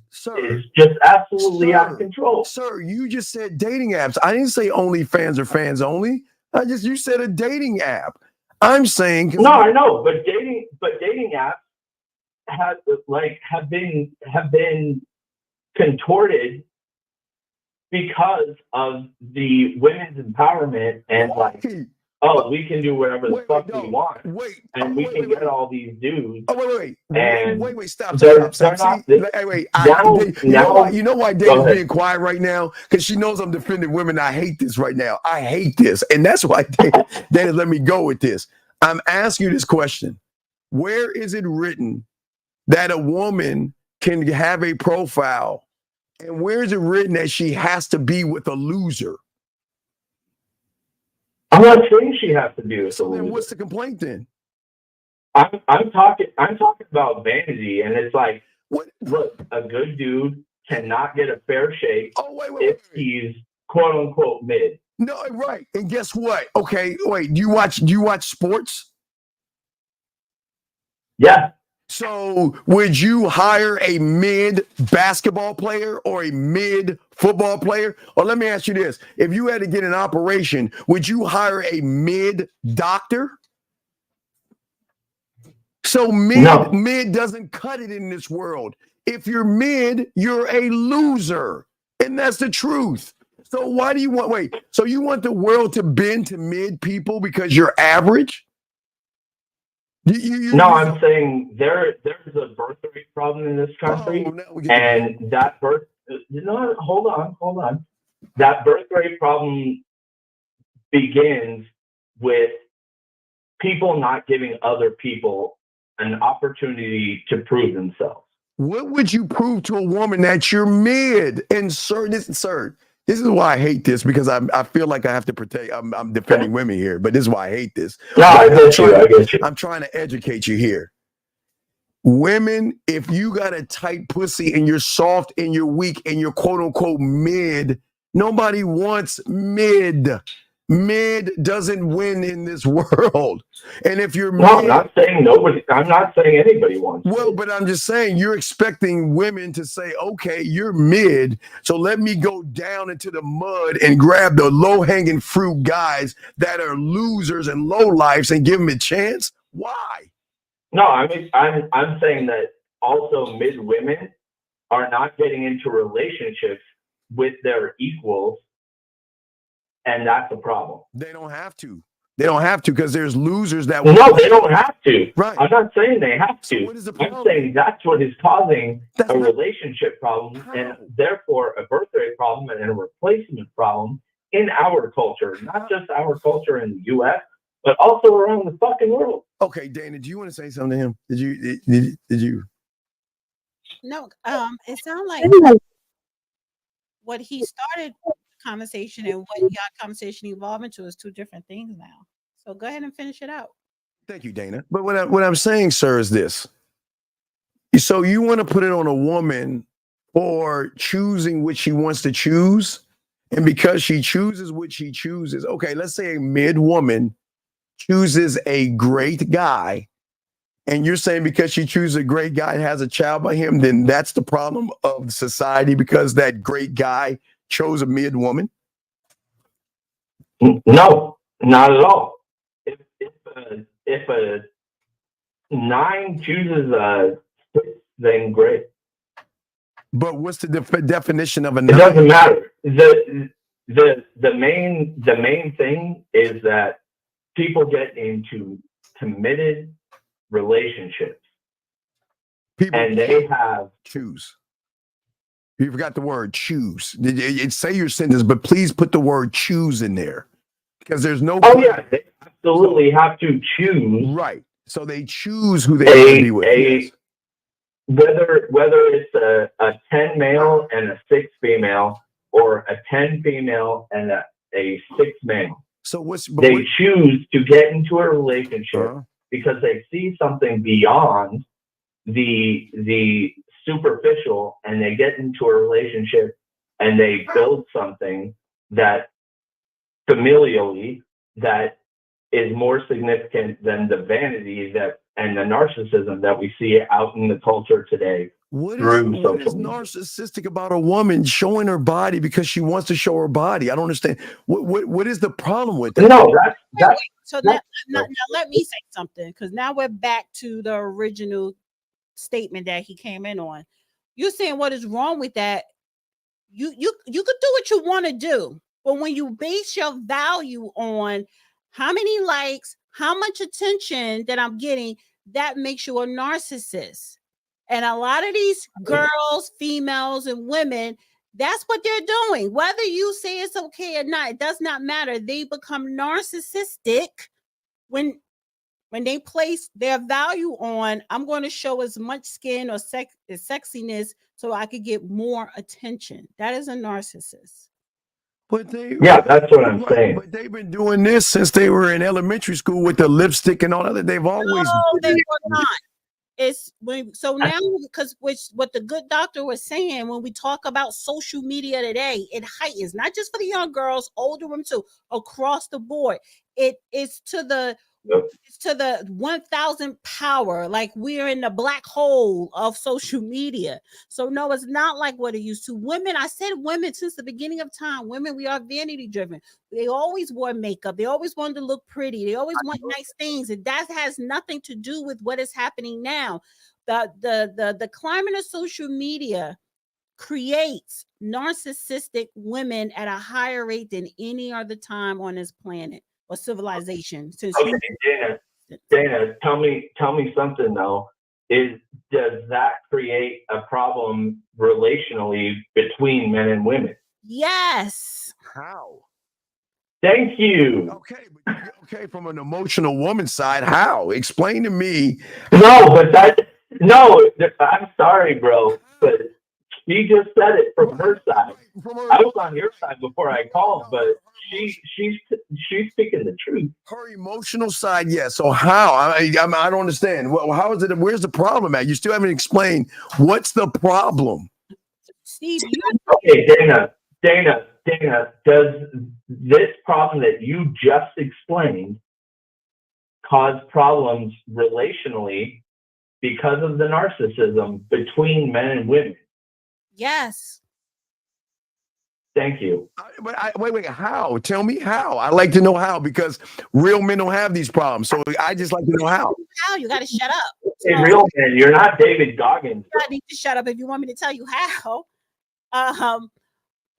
just absolutely out of control. Sir, you just said dating apps. I didn't say OnlyFans or fans only. You said a dating app. I'm saying no, I know, but dating apps have been contorted because of the women's empowerment and we can do whatever the fuck we want, and we can get all these dudes. Stop. You know why Dana's being quiet right now? Because she knows I'm defending women. I hate this right now. I hate this, and that's why Dana let me go with this. I'm asking you this question: where is it written that a woman can have a profile, and where is it written that she has to be with a loser? I'm not saying she has to be with a loser. Then what's the complaint then? I'm talking about vanity, and it's like, look, a good dude cannot get a fair shake if he's quote unquote mid. No, right. And guess what? Okay, wait. Do you watch sports? Yeah. So would you hire a mid basketball player or a mid football player? Or let me ask you this. If you had to get an operation, would you hire a mid doctor? So mid doesn't cut it in this world. If you're mid, you're a loser. And that's the truth. So why do you want, so you want the world to bend to mid people because you're average? I'm saying there's a birth rate problem in this country, and that hold on. That birth rate problem begins with people not giving other people an opportunity to prove themselves. What would you prove to a woman that you're mid? And sir, this is why I hate this, because I feel like I have to protect. I'm defending women here, but this is why I hate this. No, I get you. I'm trying to educate you here. Women, if you got a tight pussy and you're soft and you're weak and you're quote unquote mid, nobody wants mid. Mid doesn't win in this world. And if you're I'm not saying anybody wants. Well, but I'm just saying you're expecting women to say, okay, you're mid, so let me go down into the mud and grab the low-hanging fruit guys that are losers and lowlifes and give them a chance. Why? No, I'm saying that also mid women are not getting into relationships with their equals. And that's a problem. They don't have to. They don't have to because there's losers that. No, they don't have to. Right. I'm not saying they have to. So what is the problem? I'm saying that's what is causing relationship problem and therefore a birth rate problem and a replacement problem in our culture, not just our culture in the U.S., but also around the fucking world. Okay, Dana, do you want to say something to him? Did you? No. It sounds like what he started conversation and what your conversation evolved into is two different things now. So go ahead and finish it out. Thank you, Dana. But what I'm saying, sir, is this. So you want to put it on a woman for choosing what she wants to choose. And because she chooses what she chooses, okay, let's say a mid woman chooses a great guy, and you're saying because she chooses a great guy and has a child by him, then that's the problem of society because that great guy chose a mid woman? No, not at all. If a 9 chooses a 6, then great. But what's the definition of a 9? It doesn't matter. The main thing is that people get into committed relationships, and they have choose. You forgot the word choose. Say your sentence, but please put the word choose in there because there's no. Oh yeah, they absolutely have to choose. Right. So they choose who they want to be with. Yes. Whether it's a 10 male and a 6 female, or a 10 female and a 6 male. So they choose to get into a relationship because they see something beyond the superficial, and they get into a relationship and they build something that familially that is more significant than the vanity and the narcissism that we see out in the culture today. What is narcissistic about a woman showing her body because she wants to show her body? I don't understand. What is the problem with that? No, so now let me say something, because now we're back to the original statement that he came in on. You're saying what is wrong with that? You could do what you want to do, but when you base your value on how many likes, how much attention that I'm getting, that makes you a narcissist. And a lot of these girls, females, and women, that's what they're doing. Whether you say it's okay or not, it does not matter. They become narcissistic when they place their value on, I'm going to show as much skin or sexiness so I could get more attention. That is a narcissist. But that's what I'm saying. But they've been doing this since they were in elementary school with the lipstick and all that. They've always. No, they were not. It's so now, because what the good doctor was saying, when we talk about social media today, it heightens, not just for the young girls, older women too, across the board. It's to the 1,000 power. Like we're in the black hole of social media. So no, it's not like what it used to. Women, I said women since the beginning of time. Women, we are vanity driven. They always wore makeup. They always wanted to look pretty. They always want nice things. And that has nothing to do with what is happening now. The climate of social media creates narcissistic women at a higher rate than any other time on this planet or civilization. Dana, tell me something though. Does that create a problem relationally between men and women? Yes. How? Thank you. Okay, from an emotional woman's side, how? Explain to me. No, I'm sorry, bro, but she just said it from her side. I was on your side before I called, but she's speaking the truth. Her emotional side, yes. So how? I don't understand. Well, how is it? Where's the problem at? You still haven't explained what's the problem. Steve, okay, Dana, does this problem that you just explained cause problems relationally because of the narcissism between men and women? Yes. Thank you. Wait, how? Tell me how. I'd like to know how, because real men don't have these problems. So I just like to know how. How? You got to shut up. Hey, real men, you're not David Goggins. You need to shut up if you want me to tell you how.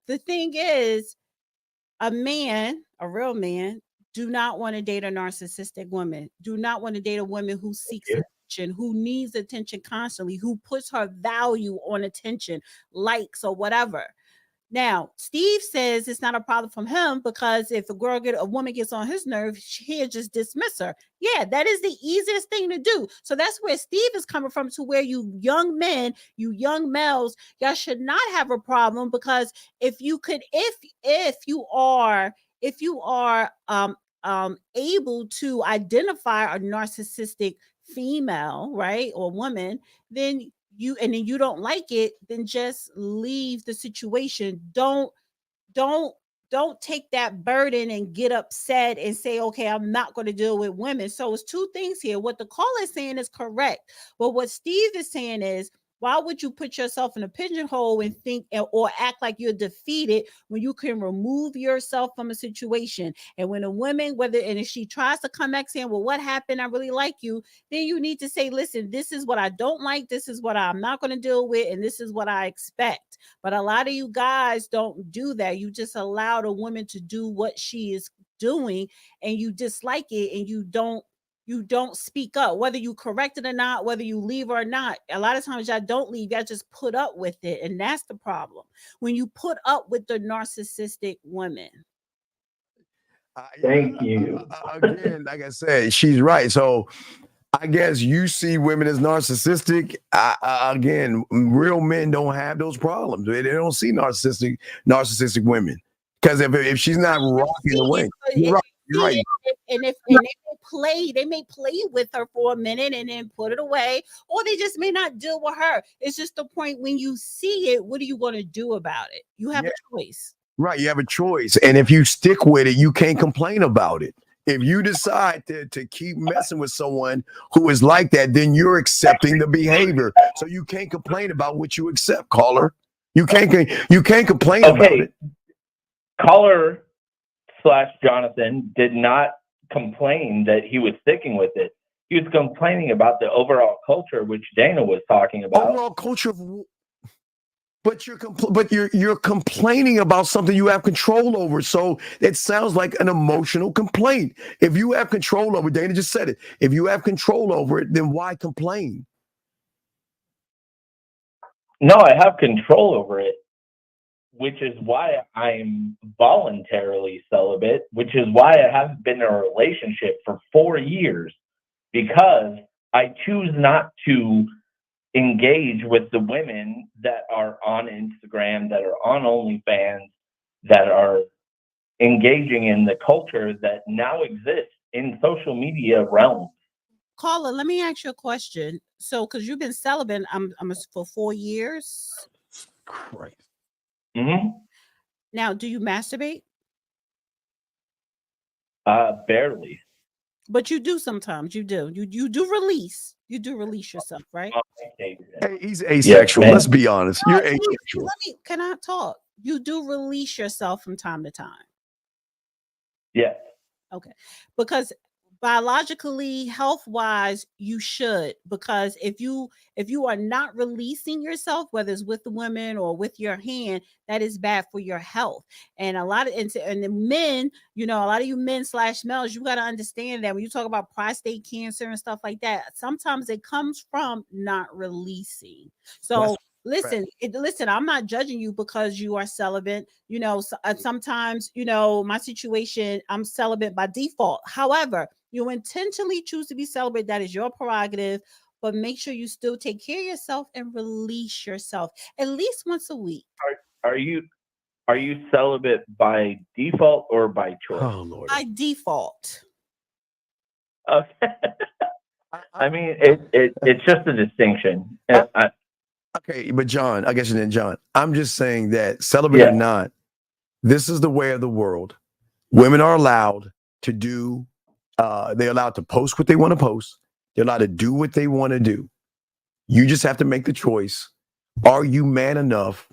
The thing is, a real man, do not want to date a narcissistic woman. Do not want to date a woman who seeks attention, who needs attention constantly, who puts her value on attention, likes or whatever. Now, Steve says it's not a problem from him because if a woman gets on his nerves, he'll just dismiss her. Yeah, that is the easiest thing to do. So that's where Steve is coming from, to where you young men, you young males, y'all should not have a problem, because if you are able to identify a narcissistic female, right, or woman, then and then you don't like it, then just leave the situation. Don't take that burden and get upset and say, okay, I'm not going to deal with women. So it's two things here. What the caller is saying is correct. But what Steve is saying is, why would you put yourself in a pigeonhole and think or act like you're defeated when you can remove yourself from a situation? And when a woman, if she tries to come back saying, well, what happened? I really like you. Then you need to say, listen, this is what I don't like. This is what I'm not going to deal with. And this is what I expect. But a lot of you guys don't do that. You just allow the woman to do what she is doing and you dislike it and you don't speak up, whether you correct it or not, whether you leave or not. A lot of times y'all don't leave, y'all just put up with it. And that's the problem. When you put up with the narcissistic women. Thank you. Again, like I said, she's right. So I guess you see women as narcissistic. Again, real men don't have those problems. They don't see narcissistic women. Because if she's not rocking away, you're right. You're right. And if they may play with her for a minute and then put it away, or they just may not deal with her. It's just the point when you see it, what are you going to do about it? You have a choice. Right, you have a choice. And if you stick with it, you can't complain about it. If you decide to keep messing with someone who is like that, then you're accepting the behavior. So you can't complain about what you accept, caller. You can't complain about it. Caller / Jonathan did not complain that he was sticking with it. He was complaining about the overall culture, which Dana was talking about. Overall culture of, but you're complaining about something you have control over. So it sounds like an emotional complaint. If you have control over, Dana just said it. If you have control over it, then why complain? No, I have control over it, which is why I'm voluntarily celibate, which is why I haven't been in a relationship for 4 years, because I choose not to engage with the women that are on Instagram, that are on OnlyFans, that are engaging in the culture that now exists in social media realm. Caller, let me ask you a question. So, because you've been celibate, I'm for 4 years. Christ. Mm-hmm. Now, do you masturbate? Barely. But you do sometimes. You do. You do release. You do release yourself, right? Hey, he's asexual. Yes, let's be honest. You're asexual. Can I talk? You do release yourself from time to time. Yes. Okay. Because biologically, health-wise, you should, because if you are not releasing yourself, whether it's with the women or with your hand, that is bad for your health. And a lot of and the men, a lot of you men / males, you got to understand that when you talk about prostate cancer and stuff like that, sometimes it comes from not releasing. So listen, I'm not judging you because you are celibate. Sometimes, my situation, I'm celibate by default. However, you intentionally choose to be celibate. That is your prerogative, but make sure you still take care of yourself and release yourself at least once a week. Are you celibate by default or by choice? Oh, Lord. By default. Okay. I mean, it's just a distinction. Okay, but John, I guess John, I'm just saying that celibate or not, this is the way of the world. Women are allowed to do, they're allowed to post what they want to post. They're allowed to do what they want to do. You just have to make the choice. Are you man enough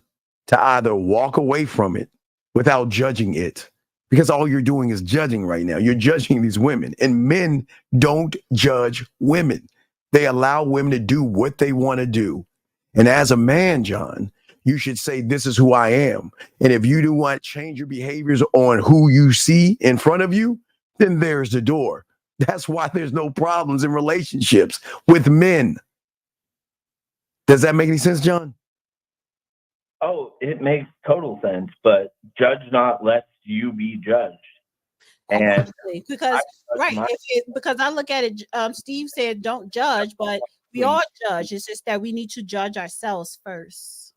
to either walk away from it without judging it? Because all you're doing is judging right now. You're judging these women, and men don't judge women. They allow women to do what they want to do. And as a man, John, you should say, this is who I am. And if you do want to change your behaviors on who you see in front of you, then there's the door. That's why there's no problems in relationships with men. Does that make any sense, John? Oh, it makes total sense. But judge not, lest you be judged. And because because I look at it, Steve said don't judge, but we all judge. It's just that we need to judge ourselves first.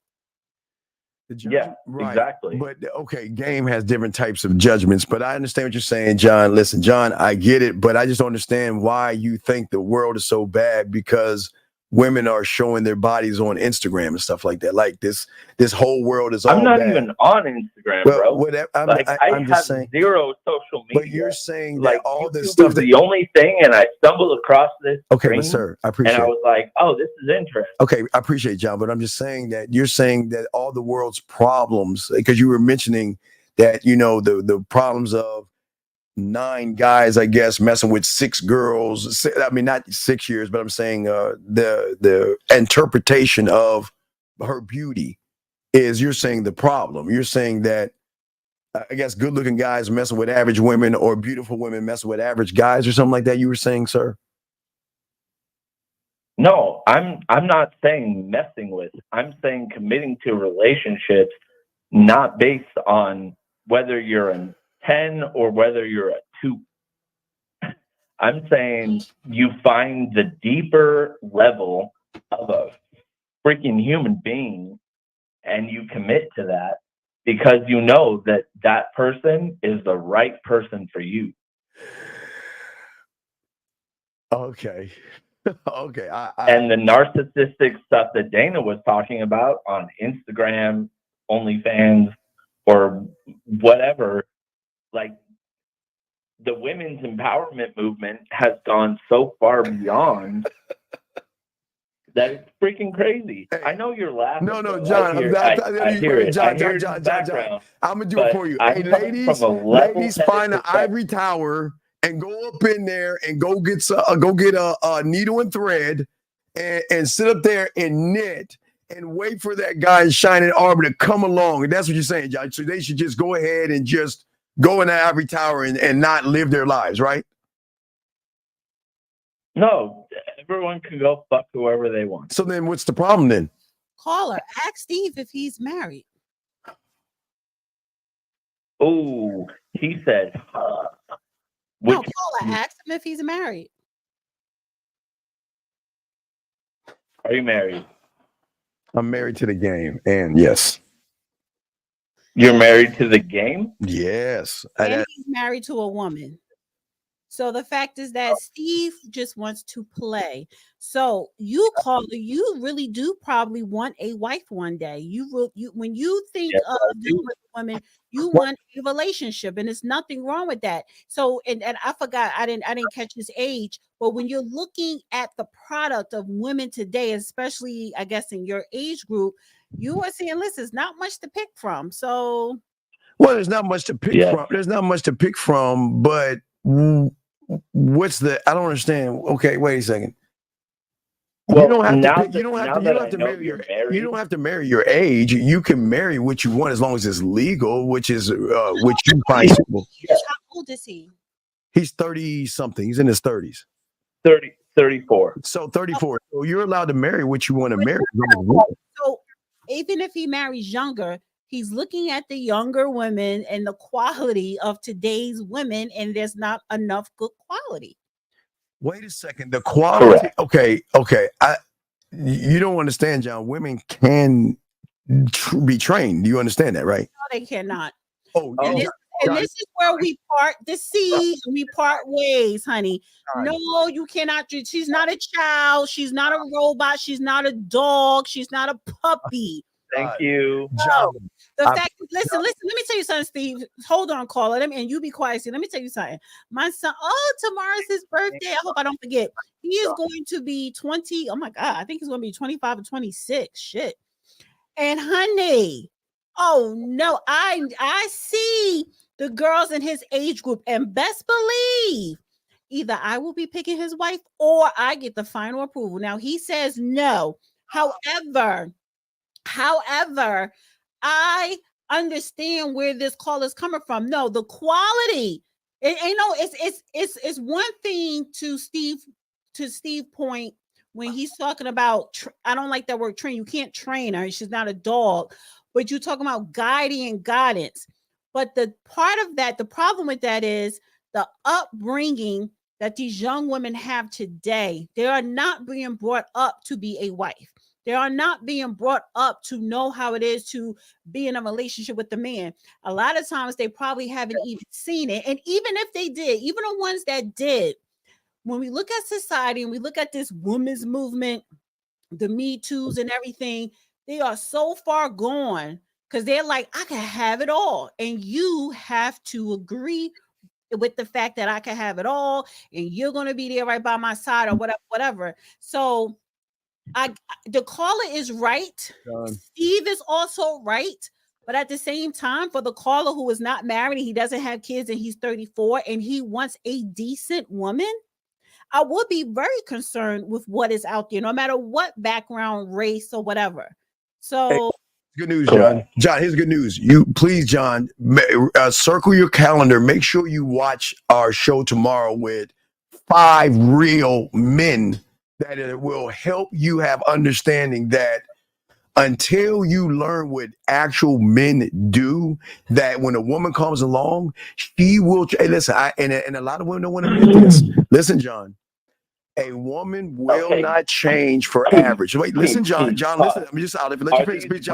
Yeah, right. Exactly. But okay, game has different types of judgments, but I understand what you're saying, John. Listen, John, I get it, but I just don't understand why you think the world is so bad, because women are showing their bodies on Instagram and stuff like that. Like this whole world is all I'm not bad. even on Instagram, Well, bro. whatever. I'm just have saying, zero social media. but you're saying like that all YouTube this stuff is the only thing, and I stumbled across this. Okay, screen, but sir, I and appreciate I it. was like, oh, this is interesting. Okay, I appreciate it, John, but I'm just saying that you're saying that all the world's problems, because you were mentioning that, you know, the problems of 9 guys, I guess, messing with 6 girls. I mean, not 6 years, but I'm saying the interpretation of her beauty is, you're saying the problem. You're saying that I guess good-looking guys messing with average women, or beautiful women messing with average guys, or something like that. You were saying, sir? No, I'm not saying messing with. I'm saying committing to relationships, not based on whether you're a 10 or whether you're a 2. I'm saying you find the deeper level of a freaking human being and you commit to that because you know that that person is the right person for you. Okay. Okay. And the narcissistic stuff that Dana was talking about on Instagram, OnlyFans, or whatever, like the women's empowerment movement has gone so far beyond that it's freaking crazy. Hey, I know you're laughing. No, bro. John. I hear it. John, I hear it in the background. I'm gonna do it for you. Hey, I'm coming ladies, from a ladies, find the level-headed ivory tower and go up in there and go get a needle and thread and sit up there and knit and wait for that guy in shining armor to come along. And that's what you're saying, John. So they should just go ahead and just go in the ivory tower and not live their lives, right? No, everyone can go fuck whoever they want. So then what's the problem then? Caller, ask Steve if he's married. Oh, he said, No, caller, ask him if he's married. Are you married? I'm married to the game, and yes. You're married to the game? Yes. And he's married to a woman. So the fact is that Steve just wants to play. So you, caller, you really do probably want a wife one day. You when you think of dealing with a woman, you want a relationship, and there's nothing wrong with that. So and I forgot, I didn't catch his age, but when you're looking at the product of women today, especially I guess in your age group, you are saying, listen, it's not much to pick from. So well, there's not much to pick from. There's not much to pick from, but what's the? I don't understand. Okay, wait a second. Well, you don't have to pick. You don't have to marry your. You don't have to marry your age. You can marry what you want as long as it's legal, which is which you find suitable. How old is he? He's 30 something. He's in his 30s. 34. So 34. So you're allowed to marry what you want to marry. So even if he marries younger, he's looking at the younger women and the quality of today's women, and there's not enough good quality. Wait a second. The quality. Correct. Okay. You don't understand, John. Women can be trained. Do you understand that, right? No, they cannot. And this is where we part the seas. We part ways, honey. No, you cannot. She's not a child. She's not a robot. She's not a dog. She's not a puppy. Thank you, John. The fact is, listen, let me tell you something, Steve. Hold on, caller. And you be quiet. See, let me tell you something. My son, tomorrow's his birthday. I hope I don't forget. He is going to be 20. Oh my God, I think he's going to be 25 or 26. Shit. And honey, oh no, I see the girls in his age group, and best believe either I will be picking his wife or I get the final approval. Now he says no. However, I understand where this call is coming from. No, the quality. It's one thing to Steve point when he's talking about. I don't like that word train. You can't train her. She's not a dog. But you're talking about guiding and guidance. But the part of that, the problem with that is the upbringing that these young women have today. They are not being brought up to be a wife. They are not being brought up to know how it is to be in a relationship with the man. A lot of times they probably haven't even seen it. And even if they did, even the ones that did, when we look at society and we look at this women's movement, the Me Too's and everything, they are so far gone because they're like, I can have it all. And you have to agree with the fact that I can have it all and you're going to be there right by my side or whatever. So the caller is right. Steve is also right. But at the same time, for the caller who is not married, he doesn't have kids and he's 34 and he wants a decent woman, I would be very concerned with what is out there, no matter what background, race, or whatever. So, hey, good news, John. John, here's good news. You please, John, circle your calendar. Make sure you watch our show tomorrow with 5 real men that it will help you have understanding that until you learn what actual men do, that when a woman comes along, she will. Hey, listen, and a lot of women don't want to admit this. Listen, John. A woman will not change for average. Wait, listen, John. John, listen. I'm just out. Let you finish.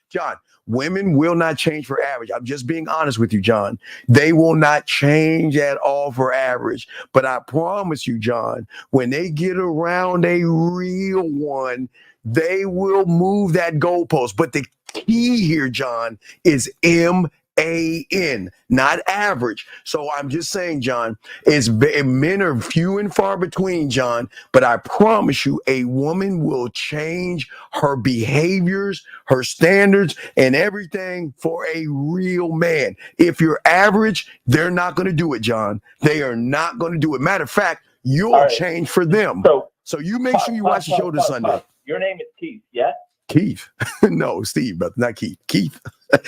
John. Women will not change for average. I'm just being honest with you, John. They will not change at all for average. But I promise you, John, when they get around a real one, they will move that goalpost. But the key here, John, is MAN, not average. So I'm just saying, John, men are few and far between, John, but I promise you a woman will change her behaviors, her standards, and everything for a real man. If you're average, they're not going to do it, John. They are not going to do it. Matter of fact, you'll change for them. So you make sure you watch the show this Sunday. Your name is Keith, yeah? Keith. No, Steve, brother, not Keith. Keith.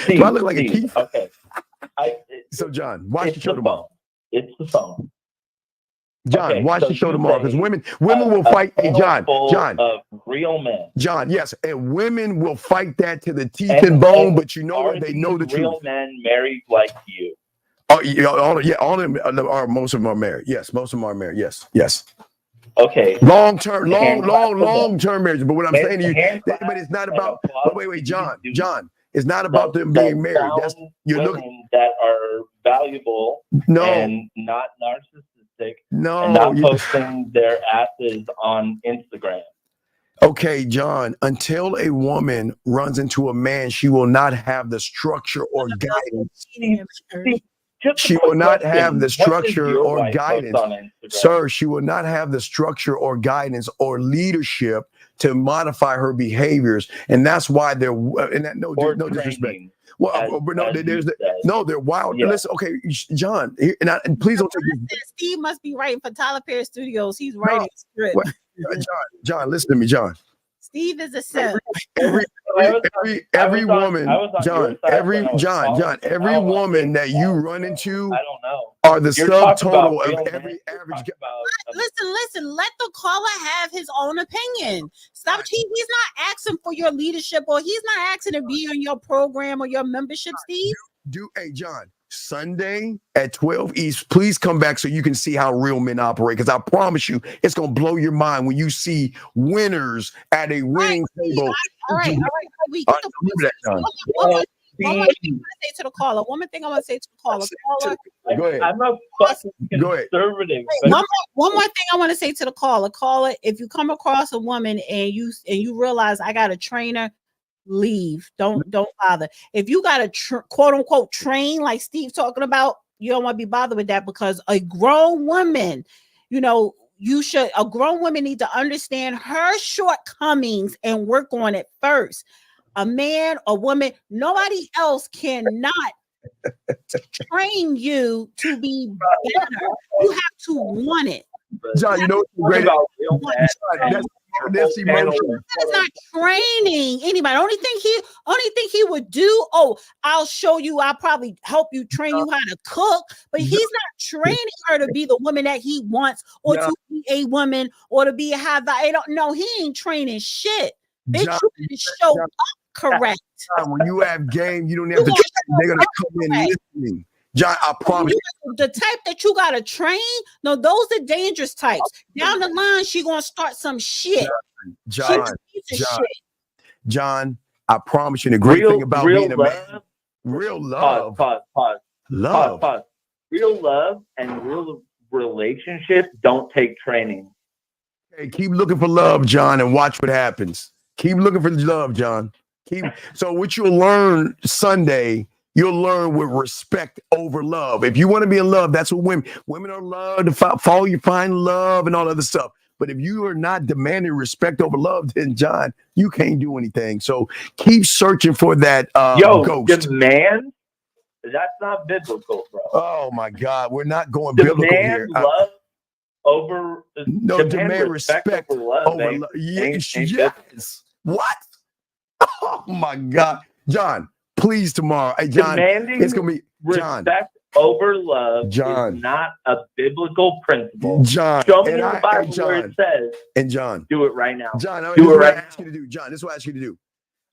Do I look like a Keith? Okay. So, John, watch the show tomorrow. It's the phone. John, watch the show tomorrow because women will fight. Hey, John, real men. John, yes, and women will fight that to the teeth and bone. But you know what? They know the truth. Real men married like you. Oh, yeah, all of them are. Most of them are married. Yes, most of them are married. Yes. Okay. Long-term marriage. But what I'm saying to you, but it's not about. But wait, John, it's not about them being married. That's you're looking that are valuable. No, and not narcissistic. No, and not posting their asses on Instagram. Okay, John, until a woman runs into a man, she will not have the structure or guidance. She will not have the structure or guidance. Sir, she will not have the structure or guidance or leadership to modify her behaviors. And that's why they're, and that, no disrespect. Well, they're wild. Yeah. Listen, okay, John, and please don't take this. Steve must be writing for Tyler Perry Studios. He's writing script. John, listen to me, John. Steve is a simp. Every woman, every woman that you run into, I don't know, are the subtotal of every average. Listen. Let the caller have his own opinion. Stop. He's not asking for your leadership, or he's not asking to be on your program or your membership, Steve. Hey, John. Sunday at 12 East, please come back so you can see how real men operate. Because I promise you, it's gonna blow your mind when you see winners at a winning table. All right. We get the One more thing I want to say to the caller. Go ahead. I'm a fucking conservative. One more thing I want to say to the caller. Caller, if you come across a woman and you realize I got a trainer, leave. Don't bother. If you got a quote unquote train like Steve talking about, you don't want to be bothered with that, because a grown woman, a grown woman need to understand her shortcomings and work on it first. A man or woman, nobody else cannot train you to be better. You have to want it. John, you know what's great about this emotion. That's not training anybody. Only thing he would do, I'll show you, I'll probably help you, train you how to cook, but he's not training her to be the woman that he wants, or to be a woman, or to be a high value. No, he ain't training shit. They trying to show up correct. When you have game, you don't have to train. They're gonna come in listening. John, I promise you. The type that you gotta train, no, those are dangerous types. Down the line, she gonna start some shit. John, I promise you, the great thing about being a man, real love. Pause. Real love and real relationship don't take training. Hey, keep looking for love, John, and watch what happens. Keep looking for love, John. So what you'll learn Sunday, you'll learn with respect over love. If you want to be in love, that's what women are loved to follow you, find love and all other stuff. But if you are not demanding respect over love, then John, you can't do anything. So keep searching for that ghost. Demand? That's not biblical, bro. Oh my God, we're not going biblical here. Love over demand respect over love. Yes. What? Oh my God, John! Please tomorrow, hey John. It's gonna be John. Respect over love John. Is not a biblical principle. John, show me in the Bible where it says. And John, do it right now. John, do it right now. Ask you to do. John, this is what I ask you to do.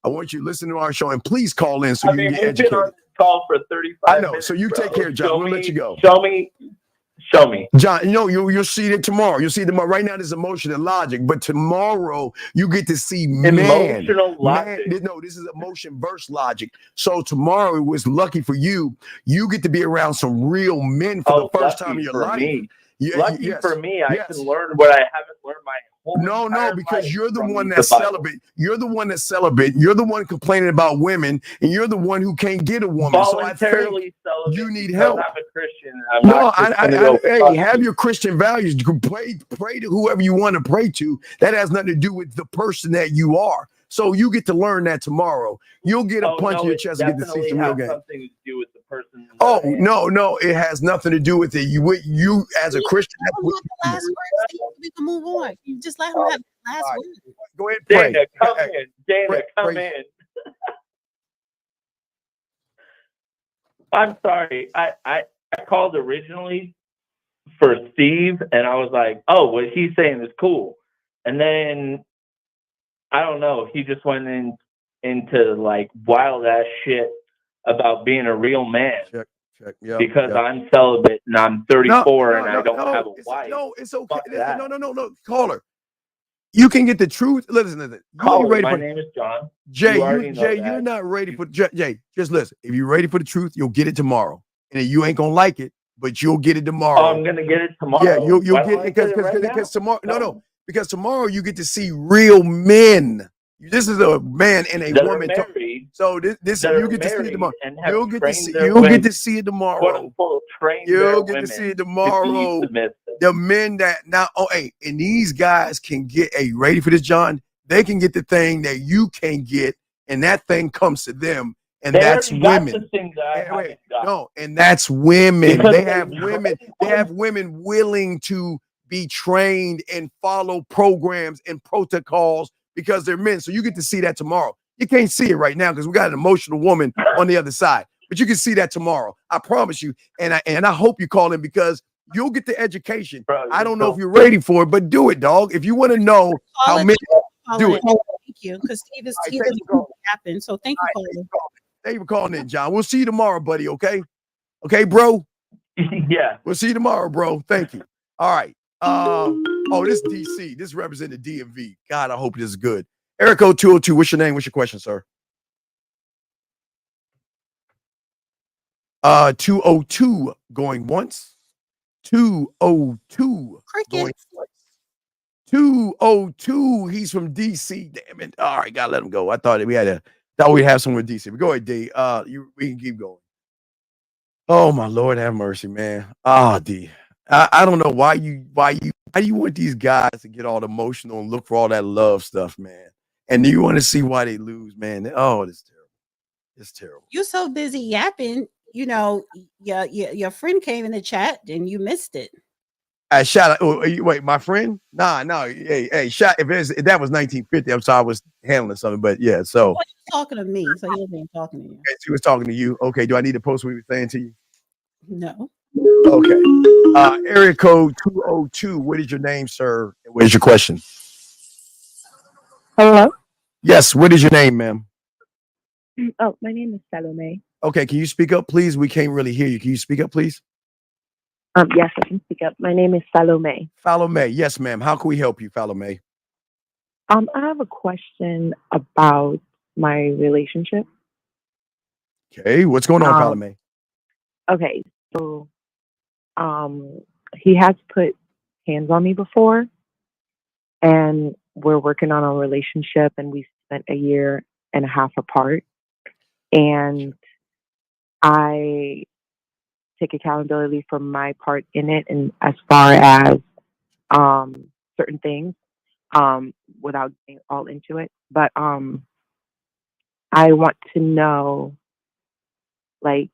I want you to listen to our show and please call in so you can get educated. Been on this call for 35 minutes. I know. So you take care, John. We'll let you go. Show me. John, you'll see it tomorrow. You'll see it tomorrow. Right now, there's emotion and logic, but tomorrow you get to see emotional logic. No, this is emotion versus logic. So tomorrow, it was lucky for you. You get to be around some real men for the first time in your life. Lucky for me, I can learn what I haven't learned my whole No, because you're the one that's celibate. You're the one that's celibate. You're the one complaining about women, and you're the one who can't get a woman. Voluntarily celibate. You need help. I'm a Christian. Hey, have your Christian values. Pray to whoever you want to pray to. That has nothing to do with the person that you are. So you get to learn that tomorrow. You'll get a punch in your chest and get to see some real game. Something to do with the person. Oh no, it has nothing to do with it. You as a Christian. We can move on. You just let him have the last word. Go ahead, pray. Dana, come in. Dana, come in. I'm sorry. I called originally for Steve, and I was like, "Oh, what he's saying is cool," and then. I don't know. He just went into like wild ass shit about being a real man. Check. Because I'm celibate and I'm 34 and I don't have a wife. No, it's okay. No. Caller, you can get the truth. Listen. Caller, my name is John. Jay, you're not ready for Jay. Just listen. If you're ready for the truth, you'll get it tomorrow. And you ain't gonna like it, but you'll get it tomorrow. Oh, I'm gonna get it tomorrow. Yeah, you'll get it because tomorrow. No. Because tomorrow you get to see real men. This is a man and a woman. So this you get to see it tomorrow. You'll get to see it tomorrow. You'll get to see it tomorrow. The men that now, and these guys can get. Hey, you ready for this, John? They can get the thing that you can't get, and that thing comes to them, and that's women. And that's women. They have women. They have women willing to be trained and follow programs and protocols because they're men. So you get to see that tomorrow. You can't see it right now because we got an emotional woman on the other side, but you can see that tomorrow. I promise you. And I hope you call in because you'll get the education. Bro, I don't know if you're ready for it, but do it, dog. If you want to know how men do it. Thank you. Because Steve is happened. So thank you, Colin. Thank you for calling in, John. We'll see you tomorrow, buddy. Okay, bro. Yeah. We'll see you tomorrow, bro. Thank you. All right. This DC. This represents the DMV. God, I hope this is good. Erico 202. What's your name? What's your question, sir? 202 going once. 202 going twice. 202. He's from DC. Damn it. All right, gotta let him go. I thought we'd have someone in DC. But go ahead, D. We can keep going. Oh my Lord, have mercy, man. D. I don't know why you want these guys to get all emotional and look for all that love stuff, man. And you want to see why they lose, man. Oh, it's terrible. It's terrible. You're so busy yapping, your friend came in the chat and you missed it. Shout out. Wait, my friend? No. Hey, shout if that was 1950. I'm sorry, I was handling something, but yeah. So he was talking to me, so he wasn't talking to you. Okay, so he was talking to you. Okay, do I need to post what he was saying to you? No. Okay. Area code 202. What is your name, sir? What is your question? Hello? Yes, what is your name, ma'am? Oh, my name is Salome. Okay, can you speak up, please? We can't really hear you. Can you speak up, please? Yes, I can speak up. My name is Salome. Salome, yes, ma'am. How can we help you, Salome? I have a question about my relationship. Okay, what's going on, Salome? Okay, so he has put hands on me before, and we're working on our relationship, and we spent a year and a half apart. And I take accountability for my part in it, and as far as certain things, without getting all into it. But I want to know, like,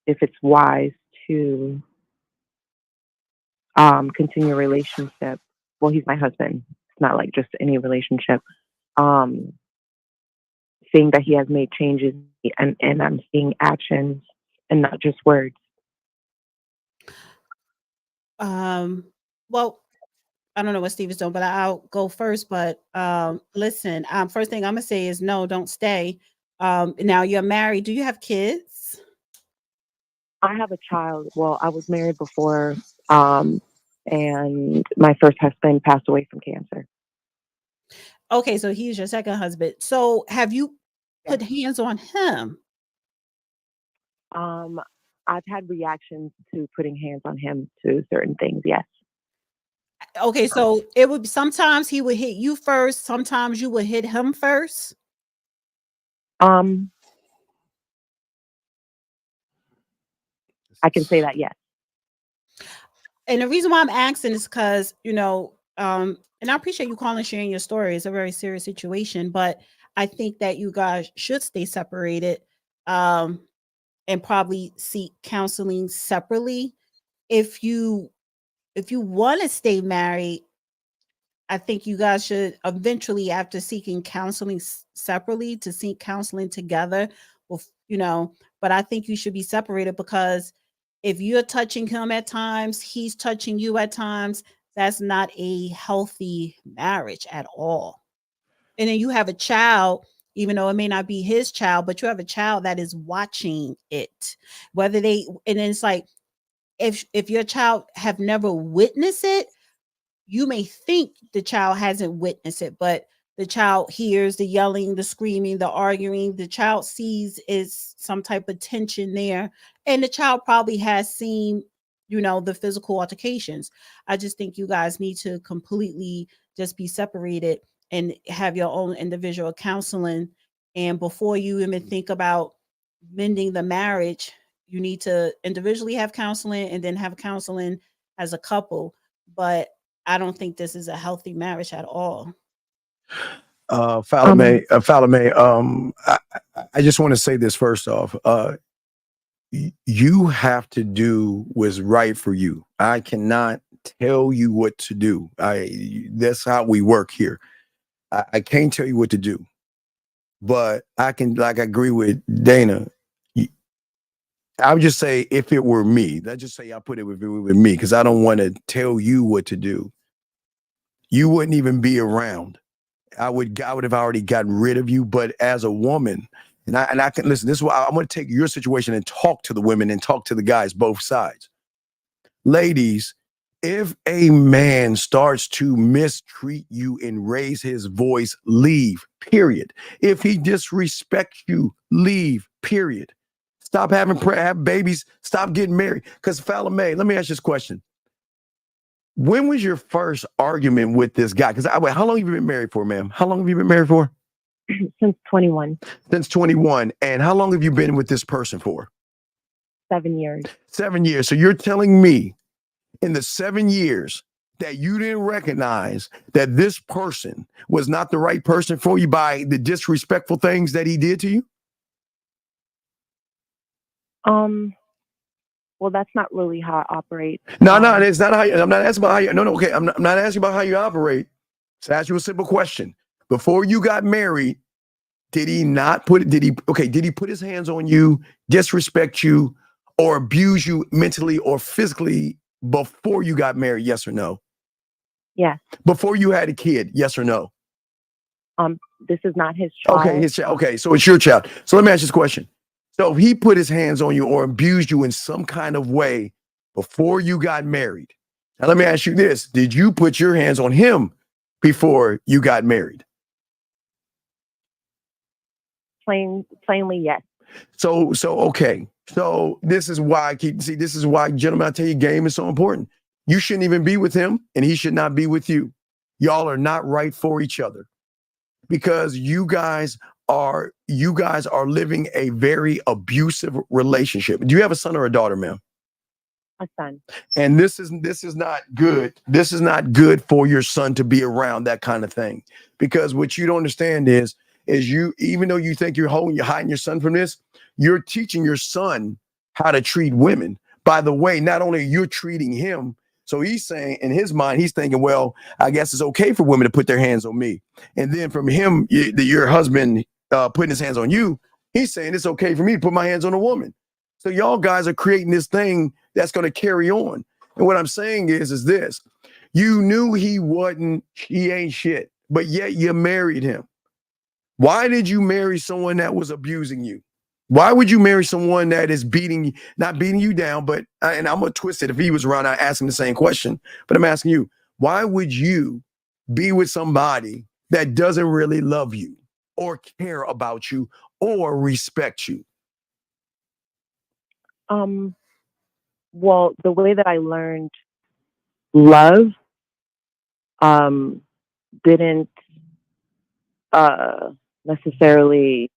if it's wise to continue a relationship. Well, he's my husband. It's not like just any relationship. Seeing that he has made changes, and I'm seeing actions and not just words. Well, I don't know what Steve is doing, but I'll go first. But listen, first thing I'm gonna say is no, don't stay. Now you're married. Do you have kids? I have a child. Well, I was married before, and my first husband passed away from cancer. Okay, so he's your second husband. So have you put hands on him? I've had reactions to putting hands on him to certain things. Yes. Okay, so it would sometimes he would hit you first, sometimes you would hit him first. I can say that, yes. And the reason why I'm asking is because, and I appreciate you calling and sharing your story. It's a very serious situation, but I think that you guys should stay separated, and probably seek counseling separately. If you want to stay married, I think you guys should eventually, after seeking counseling separately, to seek counseling together. But I think you should be separated, because if you're touching him at times, he's touching you at times, that's not a healthy marriage at all. And then you have a child, even though it may not be his child, but you have a child that is watching it. And then it's like, if your child have never witnessed it, you may think the child hasn't witnessed it, but the child hears the yelling, the screaming, the arguing. The child sees is some type of tension there, and the child probably has seen, the physical altercations. I just think you guys need to completely just be separated and have your own individual counseling. And before you even think about mending the marriage, you need to individually have counseling and then have counseling as a couple. But I don't think this is a healthy marriage at all. Falame, I just want to say this first off. You have to do what's right for you. I cannot tell you what to do. That's how we work here. I can't tell you what to do, but I can, I agree with Dana. I would just say, if it were me, let's just say I put it with me, because I don't want to tell you what to do. You wouldn't even be around. I would have already gotten rid of you. But as a woman, and I can listen, this is why I'm going to take your situation and talk to the women and talk to the guys, both sides. Ladies, if a man starts to mistreat you and raise his voice, leave, period. If he disrespects you, leave, period. Stop have babies, stop getting married. Because Falame, let me ask you this question. When was your first argument with this guy? Because how long have you been married for, ma'am? How long have you been married for? Since 21. Since 21. And how long have you been with this person for? 7 years. 7 years. So you're telling me in the 7 years that you didn't recognize that this person was not the right person for you by the disrespectful things that he did to you? Well, that's not really how I operate. No, it's not how you, I'm not asking about how you, okay. I'm not asking about how you operate. Just ask you a simple question. Before you got married, did he put his hands on you, disrespect you, or abuse you mentally or physically before you got married? Yes or no? Yes. Before you had a kid? Yes or no? This is not his child. Okay, his child. Okay, so it's your child. So let me ask you this question. So if he put his hands on you or abused you in some kind of way before you got married, now let me ask you this. Did you put your hands on him before you got married? Plainly, yes. So okay. So this is why this is why, gentlemen, I tell you, game is so important. You shouldn't even be with him and he should not be with you. Y'all are not right for each other because you guys are living a very abusive relationship. Do you have a son or a daughter, ma'am? A son. And this is not good. This is not good for your son to be around that kind of thing. Because what you don't understand is you, even though you think you're hiding your son from this, you're teaching your son how to treat women. By the way, not only you're treating him, so he's saying in his mind, he's thinking, well, I guess it's okay for women to put their hands on me. And then from him, your husband putting his hands on you, he's saying it's okay for me to put my hands on a woman. So y'all guys are creating this thing that's going to carry on. And what I'm saying is this: you knew he ain't shit, but yet you married him. Why did you marry someone that was abusing you? Why would you marry someone that is not beating you down, but, and I'm going to twist it. If he was around, I'd ask him the same question, but I'm asking you, why would you be with somebody that doesn't really love you or care about you or respect you? Well, the way that I learned love didn't necessarily,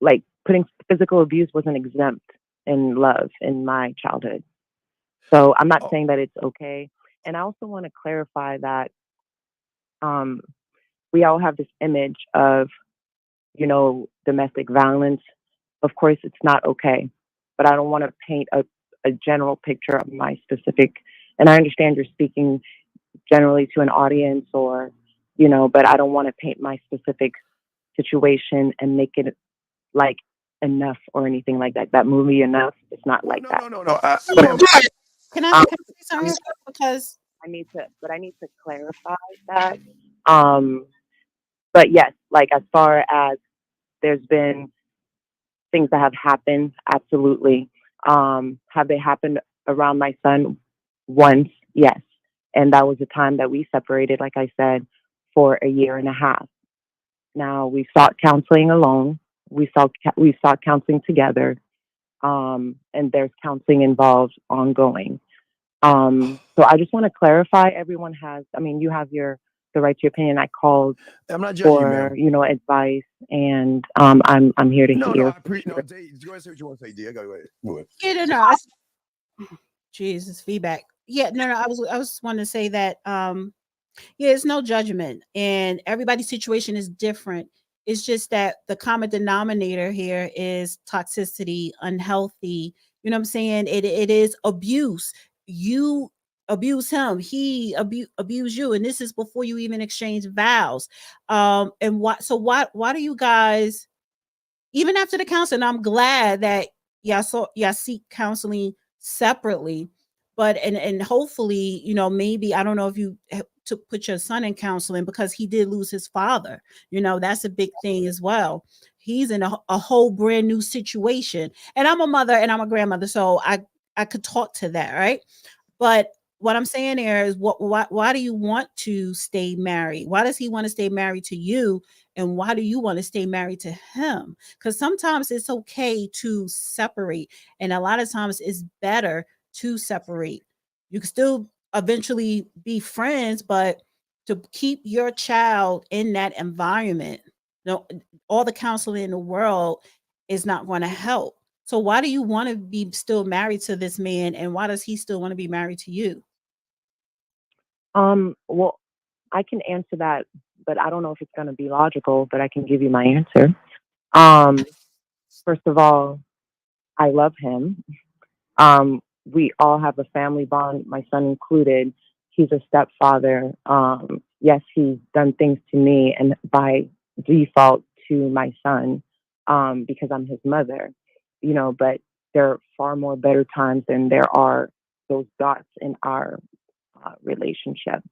like, putting physical abuse wasn't exempt in love in my childhood. So I'm not saying that it's okay. And I also want to clarify that we all have this image of, domestic violence. Of course, it's not okay, but I don't want to paint a general picture of my specific, and I understand you're speaking generally to an audience or, but I don't want to paint my specific situation and make it like Enough or anything like that. That movie Enough, it's not like that. No. Can I say something? Because I need to clarify that. But yes, like as far as there's been things that have happened, absolutely. Have they happened around my son? Once, yes. And that was the time that we separated, like I said, for a year and a half. Now we sought counseling alone. We sought counseling together. And there's counseling involved ongoing. So I just want to clarify, everyone has, you have the right to your opinion. I called I'm not judging for, you, advice, and I'm here to hear. Go ahead and say what you want to say, D. Go ahead. Yeah, no. Jesus, feedback. Yeah, no. I was wanting to say that it's no judgment, and everybody's situation is different. It's just that the common denominator here is toxicity, unhealthy. You know what I'm saying? It is abuse. You abuse him, he abuse you, and this is before you even exchange vows. And why do you guys, even after the counseling, I'm glad that y'all seek counseling separately, but and hopefully, maybe, I don't know if you to put your son in counseling, because he did lose his father. That's a big thing as well. He's in a whole brand new situation, and I'm a mother and I'm a grandmother, so I could talk to that, right? But what I'm saying here is, why do you want to stay married? Why does he want to stay married to you? And why do you want to stay married to him? Because sometimes it's okay to separate. And a lot of times it's better to separate. You can still eventually be friends, but to keep your child in that environment, all the counseling in the world is not going to help. So why do you want to be still married to this man? And why does he still want to be married to you? Well, I can answer that, but I don't know if it's going to be logical, but I can give you my answer. First of all, I love him. We all have a family bond, my son included. He's a stepfather. Yes, he's done things to me and by default to my son, because I'm his mother, but there are far more better times than there are those dots in our relationship.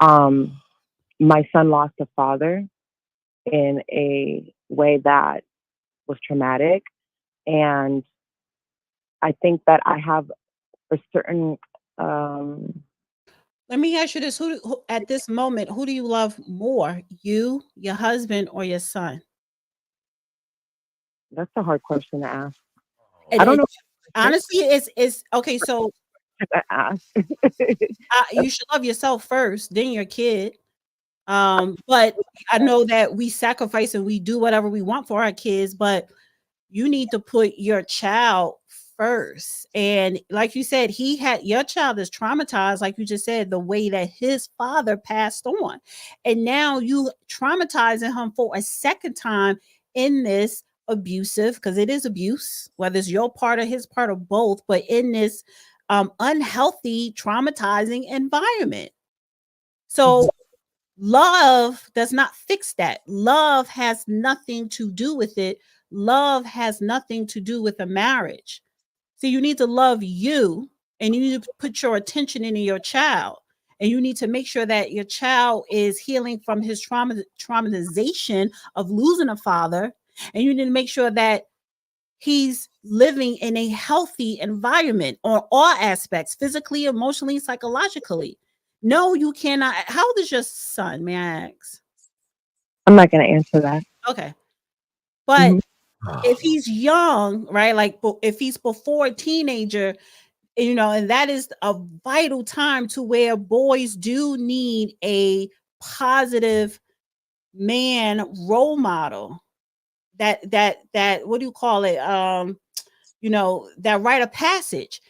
My son lost a father in a way that was traumatic. And I think that I have a certain... Let me ask you this. Who at this moment, who do you love more? You, your husband, or your son? That's a hard question to ask. I don't know. Honestly, it's okay. So You should love yourself first, then your kid. But I know that we sacrifice and we do whatever we want for our kids, but you need to put your child first. And like you said, your child is traumatized, like you just said, the way that his father passed on. And now you traumatizing him for a second time in this abusive, because it is abuse, whether it's your part or his part or both, but in this unhealthy, traumatizing environment. So love does not fix that. Love has nothing to do with it. Love has nothing to do with a marriage. So you need to love you, and you need to put your attention into your child, and you need to make sure that your child is healing from his traumatization of losing a father, and you need to make sure that he's living in a healthy environment on all aspects, physically, emotionally, psychologically. No, you cannot. How old is your son, may I ask? I'm not going to answer that. Okay. But if he's young, right, like if he's before a teenager, and that is a vital time to where boys do need a positive man role model. That what do you call it? That rite of passage.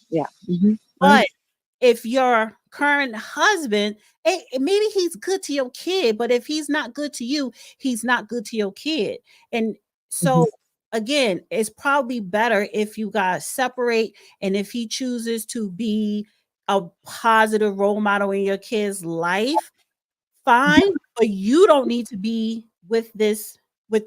Yeah. But if your current husband, maybe he's good to your kid, but if he's not good to you, he's not good to your kid. And so again, it's probably better if you guys separate, and if he chooses to be a positive role model in your kid's life, fine, but you don't need to be with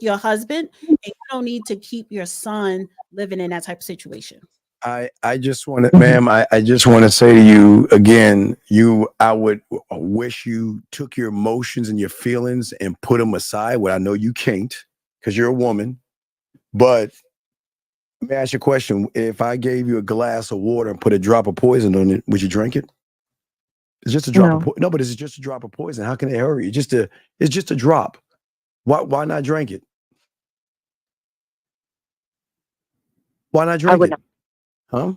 your husband, and you don't need to keep your son living in that type of situation. I just want to, ma'am, I just want to say to you again, I would wish you took your emotions and your feelings and put them aside. Well, I know you can't because you're a woman, but let me ask you a question. If I gave you a glass of water and put a drop of poison on it, would you drink it? It's just a drop of poison. No, but it's just a drop of poison. How can it hurt you? It's just a drop. Why not drink it? Why not drink it? Huh?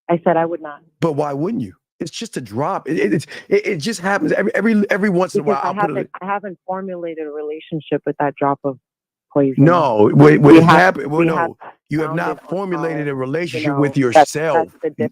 I said I would not. But why wouldn't you? It's just a drop. It just happens every once in a while. I haven't formulated a relationship with that drop of poison. No, what happened? Well, no, you have not formulated a relationship with yourself. That's the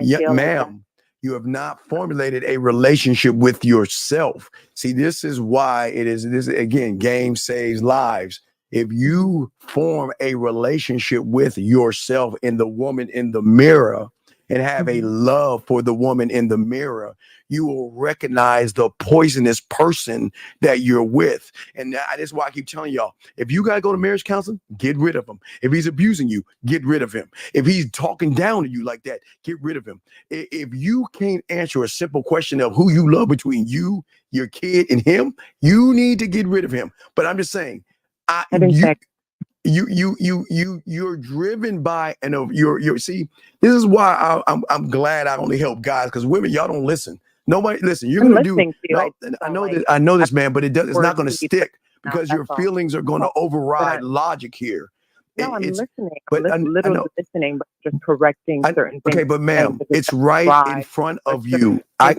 Yeah, ma'am. You have not formulated a relationship with yourself. See, this is why it is. This again, game saves lives. If you form a relationship with yourself and the woman in the mirror, and have a love for the woman in the mirror, you will recognize the poisonous person that you're with. And that is why I keep telling y'all, if you got to go to marriage counseling, get rid of him. If he's abusing you, get rid of him. If he's talking down to you like that, get rid of him. If you can't answer a simple question of who you love between you, your kid, and him, you need to get rid of him. But I'm just saying, you're driven by you're see, this is why I'm glad I only help guys, because women, y'all don't listen. Nobody listen. You're gonna do. No, I know this, man, but it's not gonna stick because your feelings are gonna override logic here. No, I'm listening. I'm literally listening, but just correcting certain things. Okay, but ma'am, it's right in front of you. I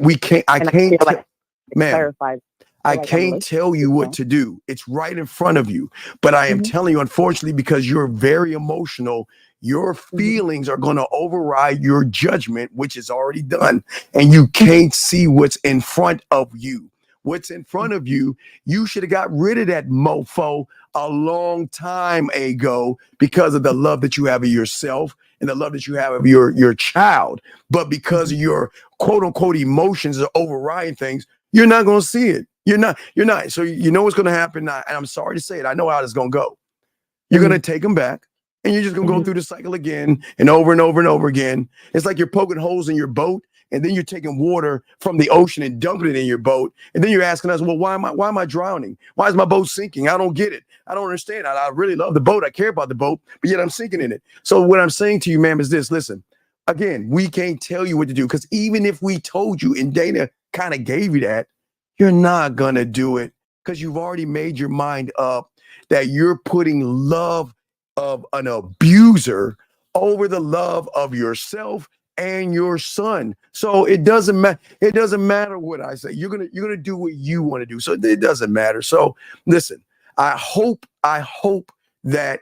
can't tell you what to do. It's right in front of you. But I am telling you, unfortunately, because you're very emotional, your feelings are going to override your judgment, which is already done. And you can't see what's in front of you. What's in front of you, you should have got rid of that mofo a long time ago because of the love that you have of yourself and the love that you have of your child. But because of your quote unquote emotions are overriding things, you're not going to see it. You're not. So you know what's going to happen now. And I'm sorry to say it. I know how this is going to go. You're going to take them back, and you're just going to go through the cycle again and over and over and over again. It's like you're poking holes in your boat, and then you're taking water from the ocean and dumping it in your boat. And then you're asking us, well, why am I drowning? Why is my boat sinking? I don't get it. I don't understand. I really love the boat. I care about the boat, but yet I'm sinking in it. So what I'm saying to you, ma'am, is this. Listen, again, we can't tell you what to do, because even if we told you and Dana kind of gave you that, you're not going to do it, because you've already made your mind up that you're putting love of an abuser over the love of yourself and your son. So it doesn't matter. It doesn't matter what I say. You're gonna do what you want to do. So it doesn't matter. So listen, I hope that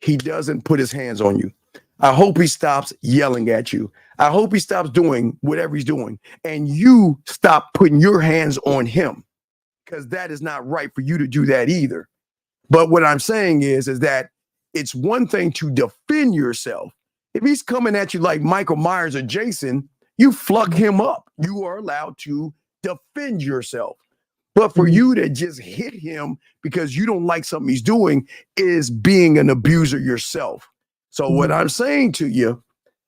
he doesn't put his hands on you. I hope he stops yelling at you. I hope he stops doing whatever he's doing, and you stop putting your hands on him, because that is not right for you to do that either. But what I'm saying is that it's one thing to defend yourself. If he's coming at you like Michael Myers or Jason, you flug him up. You are allowed to defend yourself. But for you to just hit him because you don't like something he's doing is being an abuser yourself. So what I'm saying to you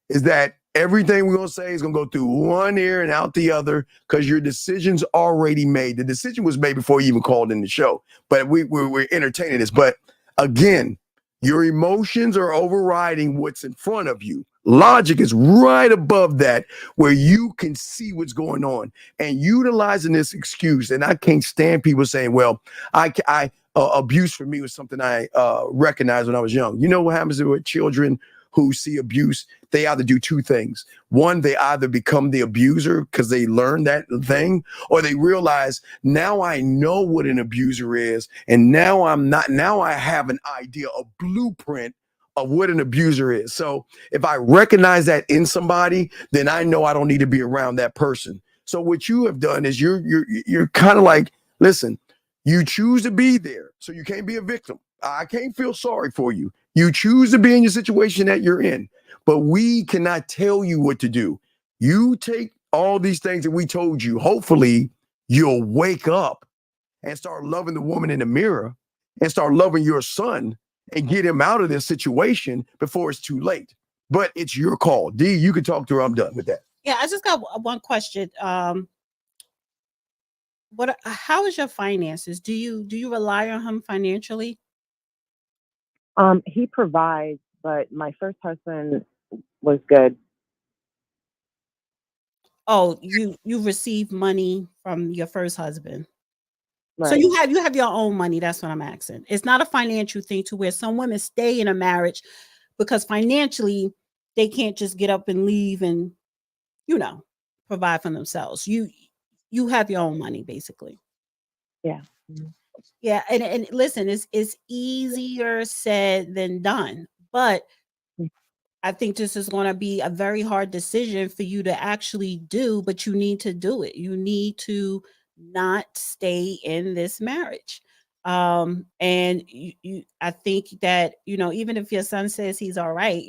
is that everything we're going to say is going to go through one ear and out the other, because your decision's already made. The decision was made before you even called in the show, but we're entertaining this. But again, your emotions are overriding what's in front of you. Logic is right above that, where you can see what's going on, and utilizing this excuse. And I can't stand people saying, well, abuse for me was something I recognized when I was young. You know what happens with children who see abuse? They either do two things. One, they either become the abuser because they learn that thing, or they realize, now I know what an abuser is, and now I have an idea, a blueprint of what an abuser is. So if I recognize that in somebody, then I know I don't need to be around that person. So what you have done is you're kind of like, listen, you choose to be there, so you can't be a victim. I can't feel sorry for you. You choose to be in your situation that you're in, but we cannot tell you what to do. You take all these things that we told you. Hopefully you'll wake up and start loving the woman in the mirror and start loving your son and get him out of this situation before it's too late. But it's your call. D, you can talk to her. I'm done with that. Yeah, I just got one question. How is your finances? Do you rely on him financially? He provides, but my first husband was good. Oh, you received money from your first husband. Right. So you have your own money. That's what I'm asking. It's not a financial thing to where some women stay in a marriage because financially they can't just get up and leave and, provide for themselves. You have your own money, basically. Yeah. Yeah. And listen, it's easier said than done, but I think this is going to be a very hard decision for you to actually do, but you need to do it. You need to not stay in this marriage. And I think that, even if your son says he's all right,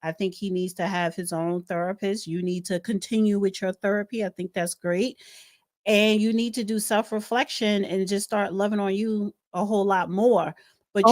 I think he needs to have his own therapist. You need to continue with your therapy. I think that's great. And you need to do self-reflection and just start loving on you a whole lot more. But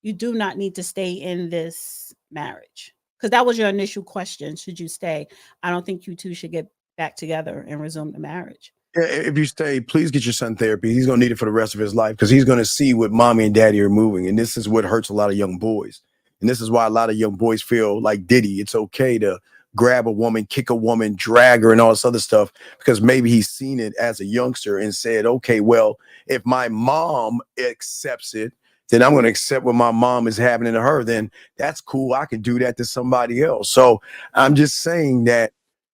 you do not need to stay in this marriage, because that was your initial question. Should you stay? I don't think you two should get back together and resume the marriage. If you stay, please get your son therapy. He's going to need it for the rest of his life, because he's going to see what mommy and daddy are moving. And this is what hurts a lot of young boys. And this is why a lot of young boys feel like Diddy. It's okay to grab a woman, kick a woman, drag her, and all this other stuff, because maybe he's seen it as a youngster and said, okay, well, if my mom accepts it, then I'm going to accept what my mom is happening to her. Then that's cool. I can do that to somebody else. So I'm just saying that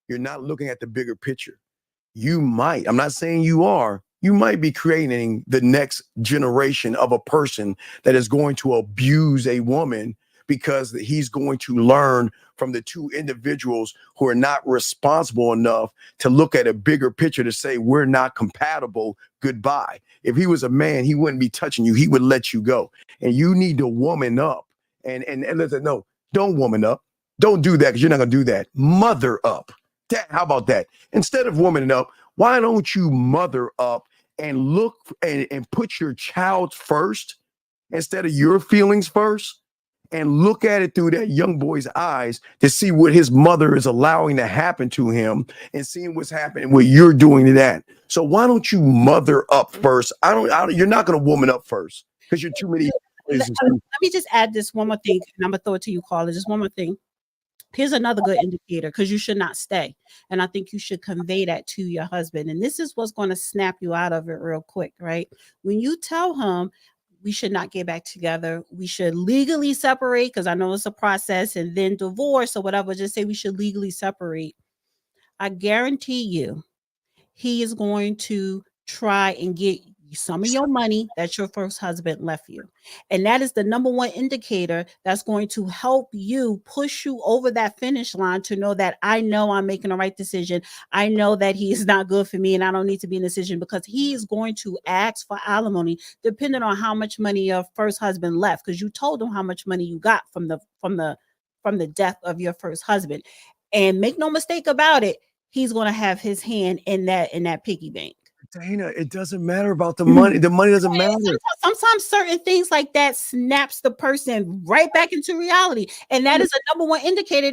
you're not looking at the bigger picture. You might, I'm not saying you are, you might be creating the next generation of a person that is going to abuse a woman, because he's going to learn from the two individuals who are not responsible enough to look at a bigger picture to say, we're not compatible, goodbye. If he was a man, he wouldn't be touching you. He would let you go. And you need to woman up. And listen, no, don't woman up. Don't do that, because you're not going to do that. Mother up. How about that? Instead of womaning up, why don't you mother up and look and put your child first instead of your feelings first? And look at it through that young boy's eyes to see what his mother is allowing to happen to him, and seeing what's happening, what you're doing to that. So why don't you mother up first? You're not going to woman up first, because you're too many. Let me just add this one more thing, and I'm going to throw it to you, Carla. Just one more thing. Here's another good indicator, because you should not stay. And I think you should convey that to your husband. And this is what's going to snap you out of it real quick, right? When you tell him, we should not get back together. We should legally separate, because I know it's a process, and then divorce or whatever. Just say we should legally separate. I guarantee you, he is going to try and get some of your money that your first husband left you. And that is the number one indicator that's going to help you push you over that finish line to know that I know I'm making the right decision. I know that he is not good for me and I don't need to be in a decision, because he is going to ask for alimony depending on how much money your first husband left, because you told him how much money you got from the death of your first husband. And make no mistake about it, he's going to have his hand in that piggy bank. Dana, it doesn't matter about the money. The money doesn't matter. Sometimes certain things like that snaps the person right back into reality. And that is a number one indicator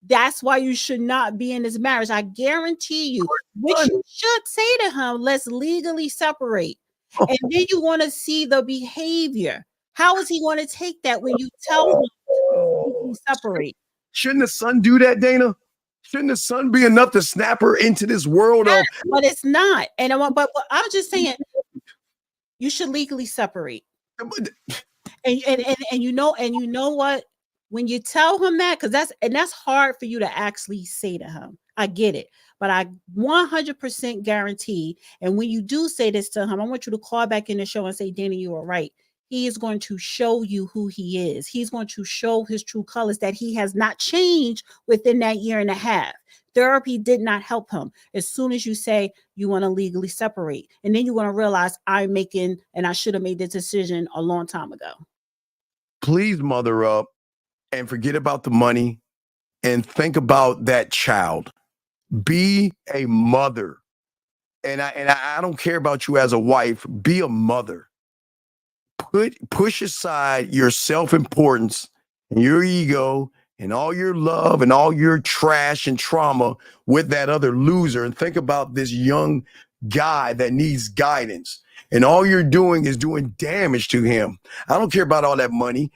that's why you should not be in this marriage. I guarantee you, which you should say to him, let's legally separate. And then you want to see the behavior. How is he going to take that when you tell him to legally separate? Shouldn't the son do that, Dana? Shouldn't the son be enough to snap her into this world of? But it's not. And but I'm just saying, you should legally separate. And you know what? When you tell him that, because that's hard for you to actually say to him. I get it, but I 100% guarantee. And when you do say this to him, I want you to call back in the show and say, Dana, you were right. He is going to show you who he is. He's going to show his true colors, that he has not changed within that year and a half. Therapy did not help him. As soon as you say you want to legally separate, and then you're going to realize I should have made this decision a long time ago. Please mother up and forget about the money and think about that child. Be a mother. And I don't care about you as a wife. Be a mother. Push aside your self-importance and your ego and all your love and all your trash and trauma with that other loser, and think about this young guy that needs guidance. And all you're doing is doing damage to him. I don't care about all that money.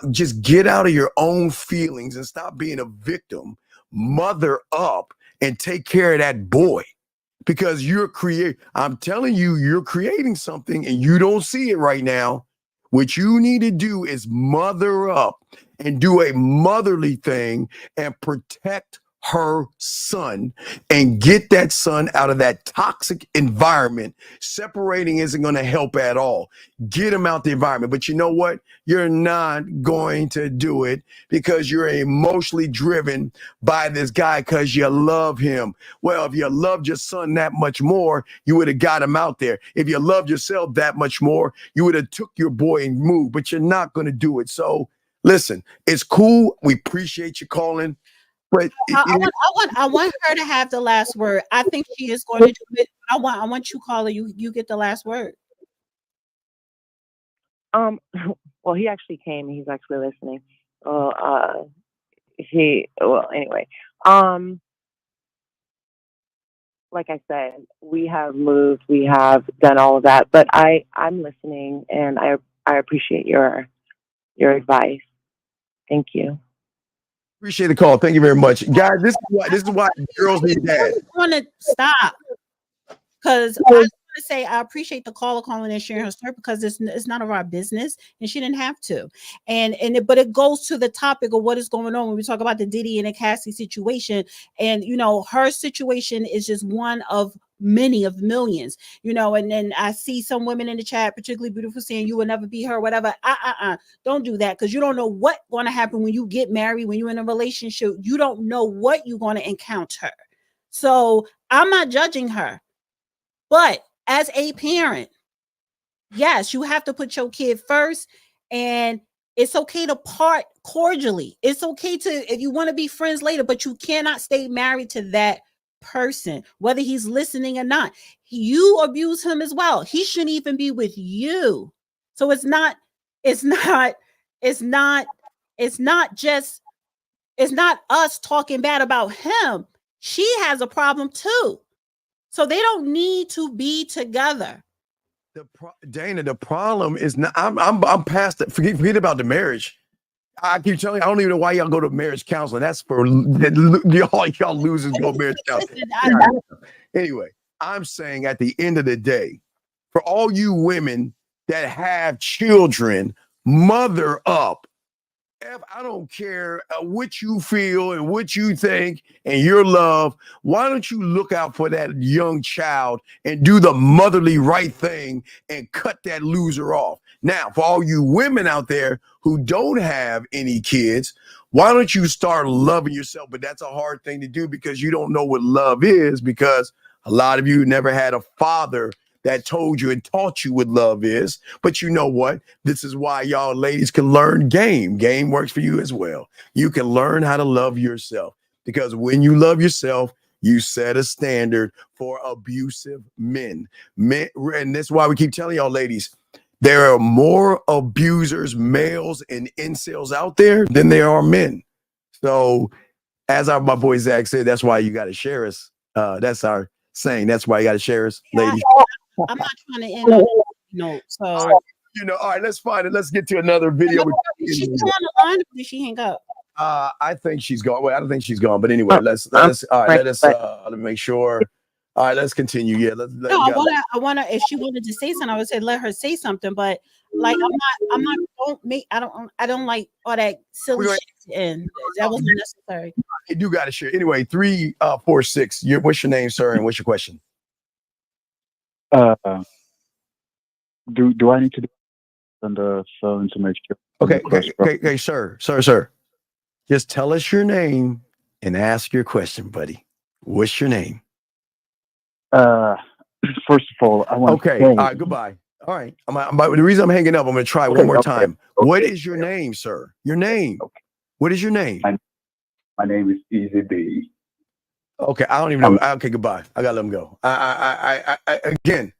Just get out of your own feelings and stop being a victim. Mother up and take care of that boy. Because I'm telling you, you're creating something and you don't see it right now. What you need to do is mother up and do a motherly thing and protect her son and get that son out of that toxic environment. Separating isn't going to help at all. Get him out the environment. But you know what? You're not going to do it because you're emotionally driven by this guy because you love him. Well, if you loved your son that much more, you would have got him out there. If you loved yourself that much more, you would have took your boy and moved, but you're not going to do it. So listen, it's cool. We appreciate you calling. But I want her to have the last word. I think she is going to do it. I want you, caller. You get the last word. Well, he actually came. He's actually listening. Anyway. Like I said, we have moved. We have done all of that. But I'm listening, and I appreciate your advice. Thank you. Appreciate the call. Thank you very much, guys. This is why girls need dads. I want to stop because I just want to say I appreciate the caller calling and sharing her story, because it's none of our business, and she didn't have to. But it goes to the topic of what is going on when we talk about the Diddy and the Cassie situation. And her situation is just one of many of millions, and then I see some women in the chat, particularly beautiful, saying you will never be her, whatever. Don't do that, because you don't know what's going to happen when you get married, when you're in a relationship. You don't know what you're going to encounter. So I'm not judging her, but as a parent, yes, you have to put your kid first, and it's okay to part cordially. It's okay if you want to be friends later, but you cannot stay married to that person, whether he's listening or not. You abuse him as well. He shouldn't even be with you. So it's not us talking bad about him. She has a problem too. So they don't need to be together. Dana, the problem is not. I'm past it. Forget about the marriage. I keep telling you, I don't even know why y'all go to marriage counseling. That's for y'all losers go marriage counseling. Anyway, I'm saying at the end of the day, for all you women that have children mother up. I don't care what you feel and what you think and your love. Why don't you look out for that young child and do the motherly right thing and cut that loser off? Now, for all you women out there who don't have any kids, why don't you start loving yourself? But that's a hard thing to do because you don't know what love is, because a lot of you never had a father that told you and taught you what love is. But you know what? This is why y'all ladies can learn game. Game works for you as well. You can learn how to love yourself, because when you love yourself, you set a standard for abusive men. And that's why we keep telling y'all ladies, there are more abusers, males and incels out there than there are men. So as my boy Zach said, that's why you got to share us. That's our saying. That's why you got to share us, ladies. I'm not trying to end on a note. So, all right, let's find it. Let's get to another video. She's on the line, or did she hang up? I think she's gone. Well, I don't think she's gone. But anyway, let me make sure. All right, let's continue. Yeah, I wanna. If she wanted to say something, I would say let her say something. But like, I don't like all that silly shit. And that wasn't necessary. You do got to share. Anyway, 346. What's your name, sir, and what's your question? Do I need to do on the phone to make sure? Okay, sir. Just tell us your name and ask your question, buddy. What's your name? First of all, I want to say, all right, goodbye. All right. The reason I'm hanging up, I'm going to try one more time. Okay. What is your name, sir? Your name. Okay. What is your name? My name is Easy B. Okay, I don't even know. Okay, goodbye. I gotta let him go. I again,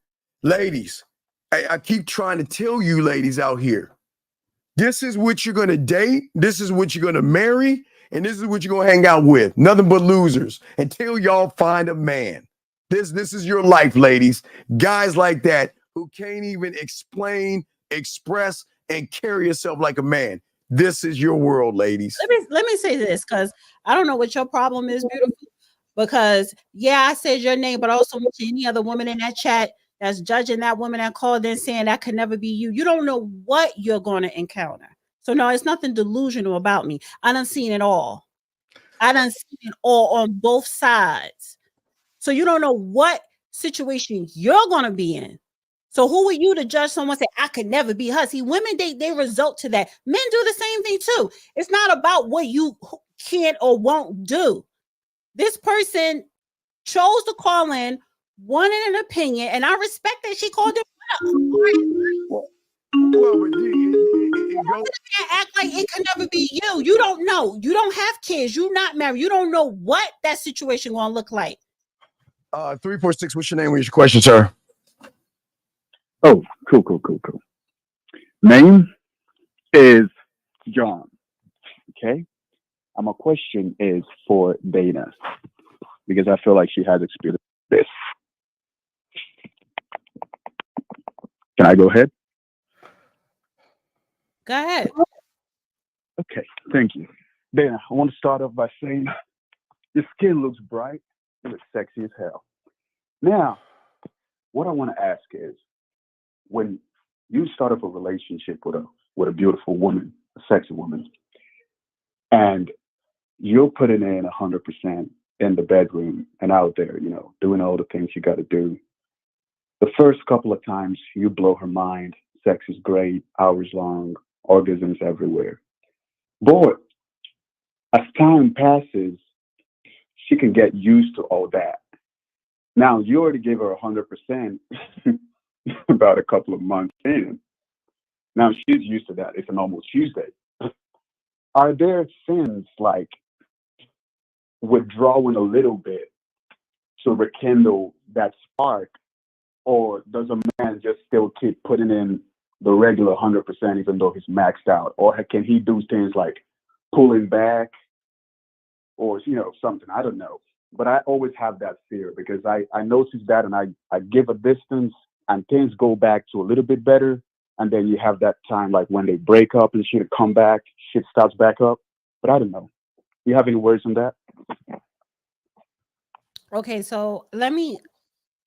ladies, I keep trying to tell you, ladies out here, this is what you're gonna date. This is what you're gonna marry, and this is what you're gonna hang out with. Nothing but losers until y'all find a man. This is your life, ladies. Guys like that who can't even explain, express, and carry yourself like a man. This is your world, ladies. Let me say this, because I don't know what your problem is, beautiful. Because I said your name, but also to any other woman in that chat that's judging that woman that called in saying that could never be you. You don't know what you're going to encounter. So no, it's nothing delusional about me. I done seen it all. On both sides. So you don't know what situation you're going to be in. So who are you to judge someone say I could never be her? See, women, they result to that. Men do the same thing too. It's not about what you can or won't do. This person chose to call in, wanted an opinion, and I respect that she called it. Act like it could never be you. You don't know. You don't have kids. You're not married. You don't know what that situation gonna look like. 346. What's your name? What's your question, sir? Oh, cool. Name is John. Okay. My question is for Dana, because I feel like she has experienced this. Can I go ahead? Go ahead. Okay, thank you. Dana, I want to start off by saying your skin looks bright. You look sexy as hell. Now, what I want to ask is, when you start up a relationship with a beautiful woman, a sexy woman, and you're putting in 100% in the bedroom and out there, doing all the things you got to do. The first couple of times you blow her mind. Sex is great, hours long, orgasms everywhere. But as time passes, she can get used to all that. Now, you already gave her 100% about a couple of months in. Now she's used to that. It's a normal Tuesday. Are there things like withdrawing a little bit to rekindle that spark, or does a man just still keep putting in the regular 100% even though he's maxed out, or can he do things like pulling back or something? I don't know, but I always have that fear because I notice that, and I give a distance and things go back to a little bit better, and then you have that time like when they break up and shit come back, shit starts back up. But I don't know. You have any words on that? Okay, so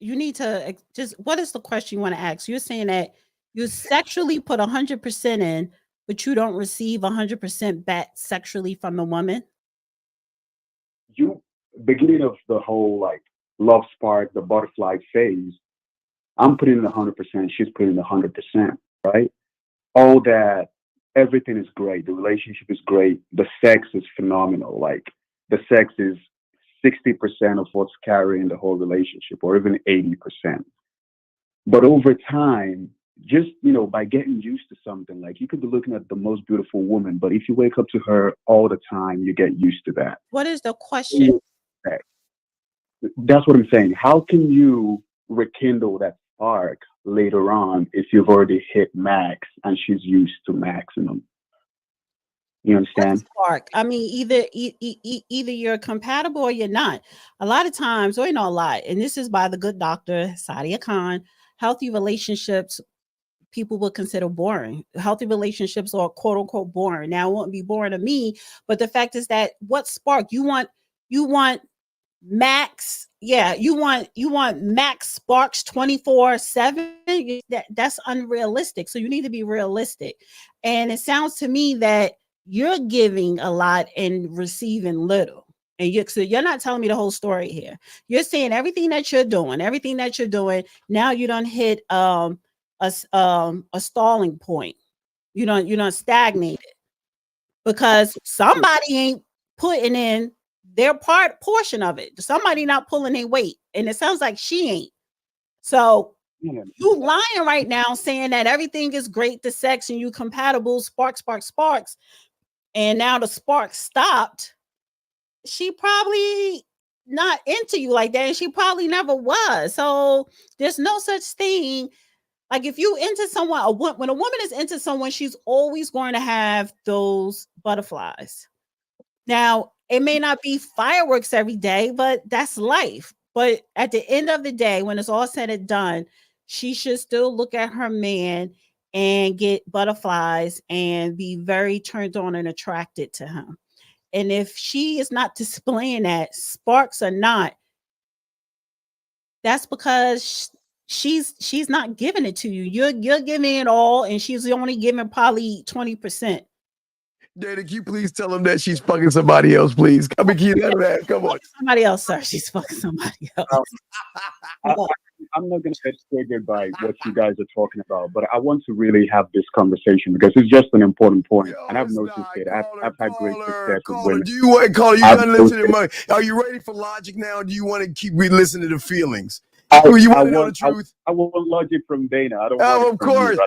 you need to just, what is the question you want to ask? You're saying that You sexually put 100% in, but you don't receive 100% back sexually from the woman. You beginning of the whole like love spark, the butterfly phase. I'm putting in 100%. She's putting in 100%. Right? All that, everything is great. The relationship is great. The sex is phenomenal. Like the sex is 60% of what's carrying the whole relationship, or even 80%. But over time, just by getting used to something, like you could be looking at the most beautiful woman, but if you wake up to her all the time, you get used to that. What is the question? That's what I'm saying. How can you rekindle that spark later on if you've already hit max and she's used to maximum? You understand? Spark. I mean, either you're compatible or you're not. A lot of times, or a lot, and this is by the good doctor Sadia Khan. Healthy relationships, people would consider boring. Healthy relationships are quote unquote boring. Now, it won't be boring to me, but the fact is that what spark you want max. Yeah, you want max sparks 24/7. That's unrealistic. So you need to be realistic. And it sounds to me that you're giving a lot and receiving little. And so you're not telling me the whole story here. You're saying everything that you're doing. Now you don't hit a stalling point. You don't stagnate it because somebody ain't putting in their portion of it. Somebody not pulling their weight, and it sounds like she ain't. So you lying right now, saying that everything is great, the sex, and you compatible, sparks, and now the spark stopped. She probably not into you like that, and she probably never was. So there's no such thing. Like if you into someone, when a woman is into someone, she's always going to have those butterflies. Now, it may not be fireworks every day, but that's life. But at the end of the day, when it's all said and done, she should still look at her man and get butterflies and be very turned on and attracted to him. And if she is not displaying that, sparks or not, that's because she's not giving it to you. You're giving it all, and she's only giving probably 20%. Dana, can you please tell him that she's fucking somebody else, please? Come and keep that. Come on. Somebody else, sir. She's fucking somebody else. I'm not going to get triggered by what you guys are talking about, but I want to really have this conversation because it's just an important point. And I've noticed it. I've had great success with women. Do you want to call? You're not listening to me. Are you ready for logic now? Or do you want to keep listening to feelings? You want to know the truth? I want logic from Dana. I don't.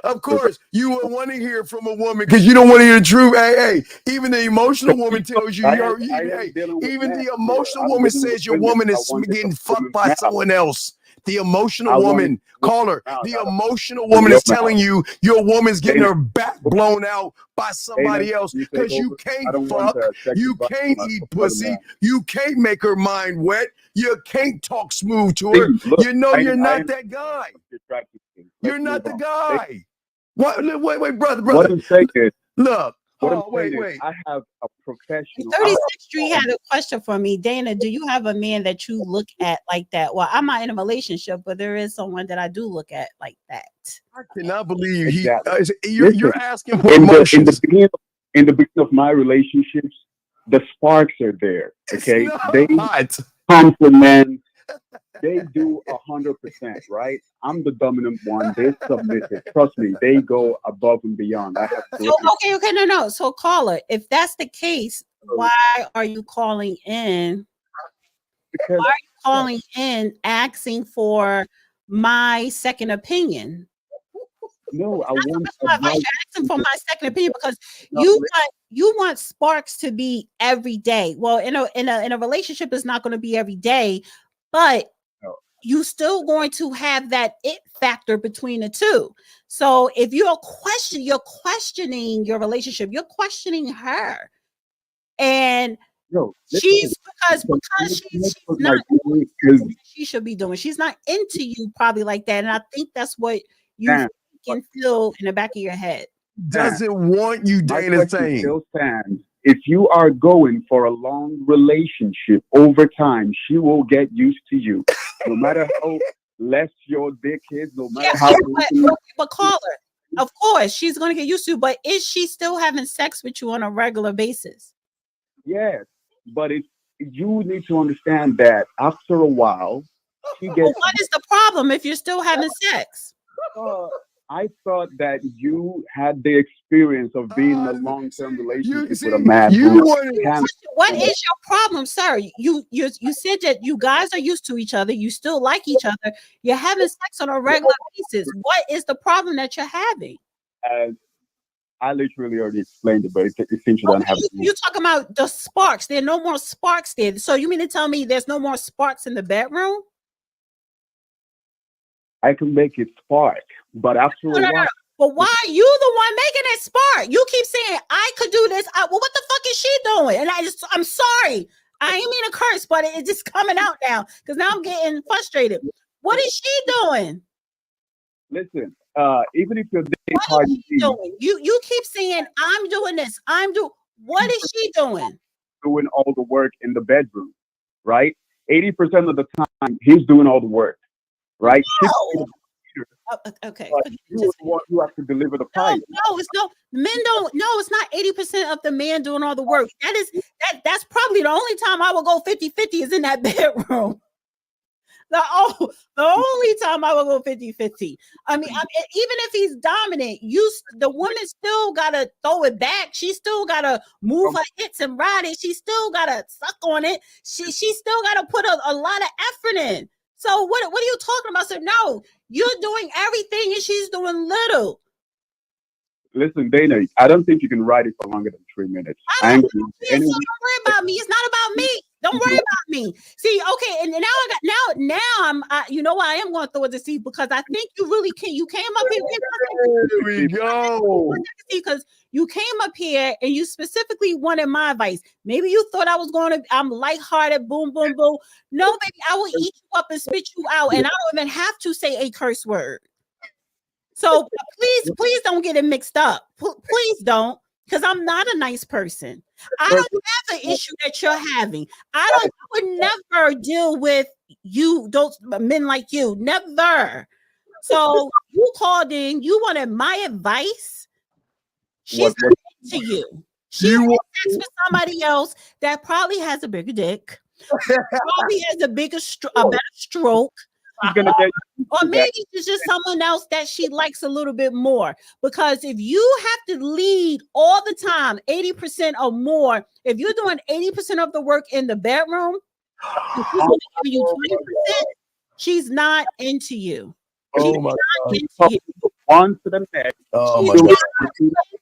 Of course. You would want to hear from a woman because you don't want to hear the truth. Hey, even the emotional woman tells you. Even the emotional woman says your woman is getting fucked by someone else. The emotional woman, caller, the emotional woman is telling you your woman's getting her back blown out by somebody else because you can't fuck, you can't eat pussy, you can't make her mind wet, you can't talk smooth to her. You're not that guy. You're not the guy. What? Wait, brother. What I'm saying is, look. Wait. I have a professional. 36th Street had a question for me. Dana, do you have a man that you look at like that? Well, I'm not in a relationship, but there is someone that I do look at like that. I cannot believe you're asking for emotions. In the beginning of my relationships, the sparks are there. Okay, they compliment. They do 100%, right? I'm the dominant one. They're submissive. Trust me, they go above and beyond. I have okay, no. So, caller, if that's the case, why are you calling in? Why are you calling in asking for my second opinion? No, I want asking for my second opinion because you want sparks to be every day. Well, in a relationship, it's not going to be every day, but you still going to have that it factor between the two. So if you're questioning your relationship, you're questioning her, and she's because she's not she should be doing. She's not into you probably like that, and I think that's what you can feel in the back of your head. Doesn't want you, Dana, saying. Still stands. If you are going for a long relationship, over time, she will get used to you. No matter how less your dick is, no matter how. But caller, Of course, she's going to get used to, but is she still having sex with you on a regular basis? Yes, but you need to understand that after a while, she gets. Well, what is the problem if you're still having sex? I thought that you had the experience of being in a long-term relationship with a man. What is your problem, sir? You said that you guys are used to each other. You still like each other. You're having sex on a regular basis. What is the problem that you're having? I literally already explained it, but it seems you don't have. You're talking about the sparks. There are no more sparks there. So you mean to tell me there's no more sparks in the bedroom? I can make it spark, but after a while. No. But why are you the one making it spark? You keep saying I could do this. Well, what the fuck is she doing? And I'm sorry. I ain't mean to curse, but it's just coming out now because now I'm getting frustrated. What is she doing? Listen, even if you're dating what is she doing? You keep saying I'm doing this. What is she doing? Doing all the work in the bedroom, right? 80% of the time, he's doing all the work. Right? No. Okay. You have to deliver the price. No, it's no men don't. No, it's not 80% of the man doing all the work. That's probably the only time I will go 50-50 is in that bedroom. The only time I will go 50-50. I mean, even if he's dominant, the woman still gotta throw it back. She still gotta move her hips and ride it. She still gotta suck on it. She still gotta put a lot of effort in. So what are you talking about? So no, you're doing everything and she's doing little. Listen, Dana, I don't think you can ride it for longer than 3 minutes. So don't worry about me. It's not about me. Don't worry about me. See, okay, and now I'm you know what? I am going to throw it to see because I think you really can. You came up here. There we go. Because you came up here and you specifically wanted my advice. Maybe you thought I'm lighthearted, boom, boom, boom. No, baby, I will eat you up and spit you out, and I don't even have to say a curse word. So please don't get it mixed up. Please don't, because I'm not a nice person. I don't have an issue that you're having. I would never deal with you, those men like you. Never. So you called in, you wanted my advice. She's not into you. She has sex with somebody else that probably has a bigger dick, probably has a better stroke. Or maybe it's just someone else that she likes a little bit more. Because if you have to lead all the time, 80% or more, if you're doing 80% of the work in the bedroom, if she's only giving you 20%, she's not into you. She's not into you. On to the next. Oh my God.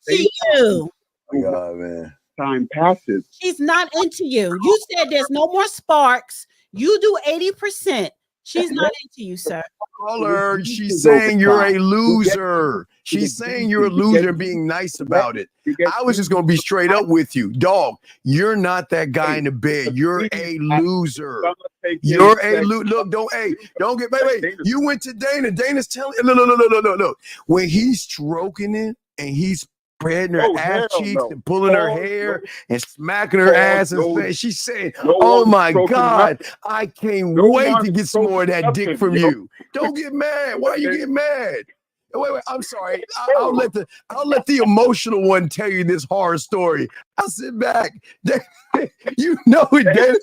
Into you. Oh my God, man. Time passes. She's not into you. You said there's no more sparks. You do 80%. She's not into you, sir. Caller, she's saying you're a loser. She's saying you're a loser, being nice about it. I was just gonna be straight up with you, dog. You're not that guy in the bed. You're a loser. You're a loser. Look, don't get. Wait. You went to Dana. Dana's telling. No. When he's stroking it and he's spreading her ass cheeks and pulling her hair and smacking her ass and she's saying, oh my God, I can't wait to get some more of that dick from you. Don't get mad. Why are you getting mad? Wait, I'm sorry. I'll let the emotional one tell you this horror story. I'll sit back. You know it, Dana.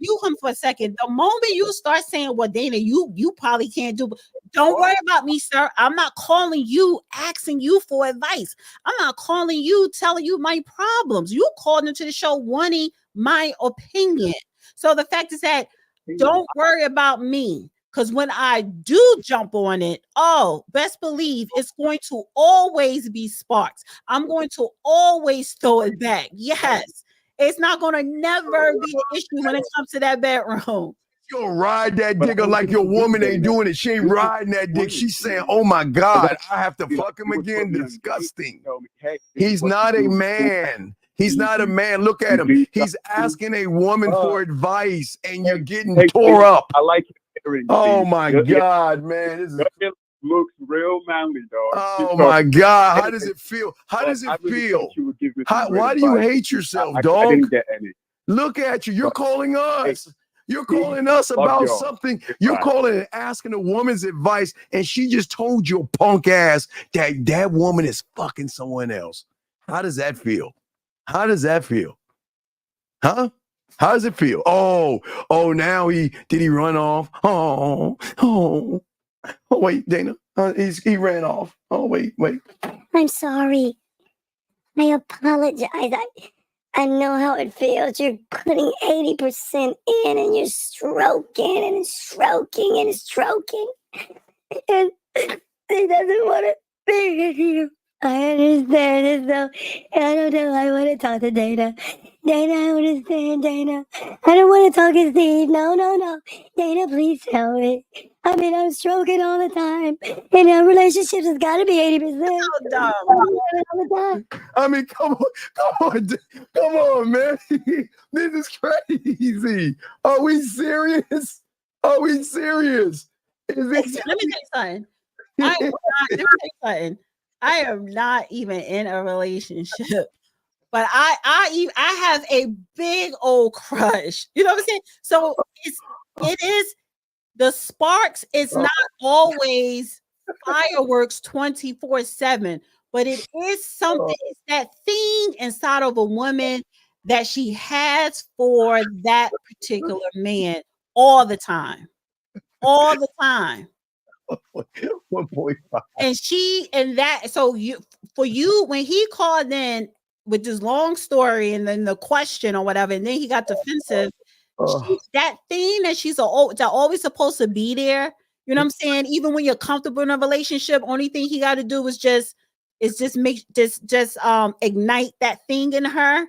You come for a second. The moment you start saying, well, Dana, you probably can't do, don't worry about me, sir. I'm not calling you, asking you for advice. I'm not calling you, telling you my problems. You called into the show wanting my opinion. So the fact is that don't worry about me. Because when I do jump on it, best believe it's going to always be sparks. I'm going to always throw it back. Yes, it's not going to never be an issue when it comes to that bedroom. You'll ride that dick like your woman ain't doing it. She ain't riding that dick. She's saying, oh my God, I have to fuck him again. Disgusting. He's not a man. He's not a man. Look at him. He's asking a woman for advice and you're getting tore up. I like it. Oh my God, man. This looks real manly, dog. Oh my God. How does it feel? How does it feel? Why do you hate yourself, dog? I didn't get any. Look at you. You're calling us. You're calling us Fuck about y'all. something. You're calling and asking a woman's advice, and she just told your punk ass that that woman is fucking someone else. How does that feel? How does that feel? Huh? How does it feel? Oh, now did he run off? Oh, wait, Dana. He ran off. Oh, wait. I'm sorry. I apologize. I know how it feels. You're putting 80% in and you're stroking and stroking and stroking. And he doesn't want to be with you. I understand it, so I don't know. I want to talk to Dana. Dana, I understand, Dana. I don't want to talk to Steve. No. Dana, please tell me. I mean, I'm stroking all the time. And our relationships has got to be 80%. So dumb. All the time. I mean, come on, man. This is crazy. Are we serious? Is it? Let me tell you something. Let me tell you something. I am not even in a relationship, but I have a big old crush. You know what I'm saying? So it is the sparks. It's not always fireworks 24/7, but it is something. It's that thing inside of a woman that she has for that particular man all the time. 1.5. And so when he called in with this long story and then the question or whatever, and then he got defensive, that thing that she's always supposed to be there. You know what I'm saying? Even when you're comfortable in a relationship, only thing he got to do is just ignite that thing in her.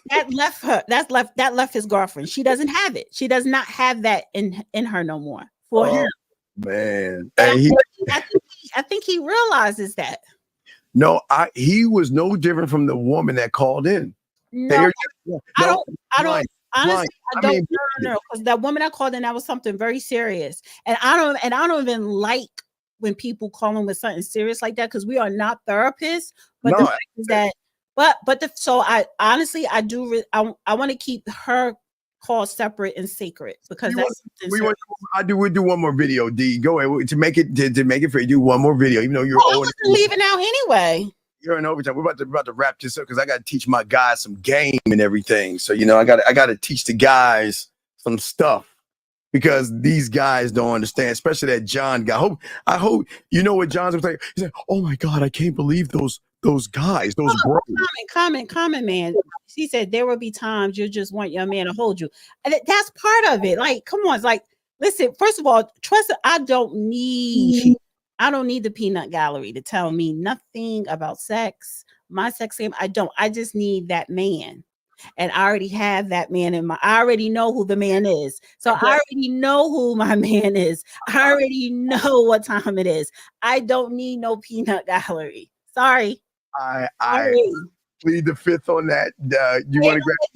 That left his girlfriend. She doesn't have it. She does not have that in her no more for him. Man, I think he realizes that. No, he was no different from the woman that called in. No, I don't know, because that woman that called in, that was something very serious, and I don't even like when people call in with something serious like that, because we are not therapists. But the fact is that, so I honestly I want to keep her call separate and sacred, because we'll do one more video. D, go ahead to make it fair. Do one more video, even though you're leaving out anyway. You're in overtime. We're about to wrap this up because I got to teach my guys some game and everything. So I got to teach the guys some stuff, because these guys don't understand, especially that John guy. I hope you know what John's like. He's like, oh my God, I can't believe those guys, those bros. Comment, man. She said there will be times you just want your man to hold you. And that's part of it. Like, come on. It's like, listen, first of all, trust, I don't need the peanut gallery to tell me nothing about sex, my sex game. I just need that man. And I already have that man I already know who the man is. So I already know who my man is. I already know what time it is. I don't need no peanut gallery. Sorry. I plead the fifth on that. You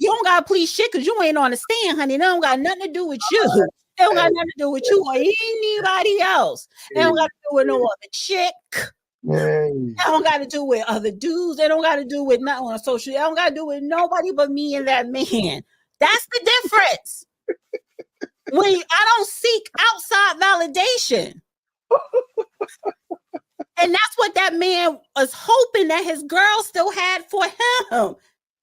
don't gotta plead shit, because you ain't on the stand, honey. It don't got nothing to do with you. It don't got nothing to do with you or anybody else. It don't got to do with no other chick. It don't got to do with other dudes. It don't got to do with nothing on social. It don't got to do with nobody but me and that man. That's the difference. When I don't seek outside validation. And that's what that man was hoping that his girl still had for him.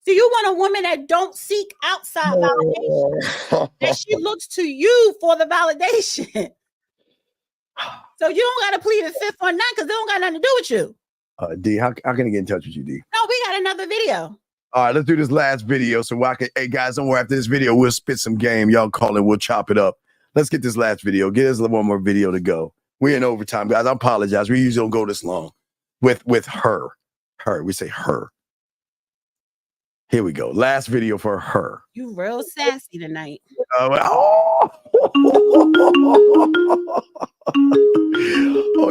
So you want a woman that don't seek outside validation, that she looks to you for the validation. So you don't got to plead the fifth on that, because they don't got nothing to do with you. D, how can I get in touch with you, D? No, we got another video. All right, let's do this last video so hey guys, don't worry, after this video, we'll spit some game. Y'all call it, we'll chop it up. Let's get this last video. Get us one more video to go. We're in overtime, guys. I apologize. We usually don't go this long with her. We say her. Here we go. Last video for her. You real sassy tonight. Hold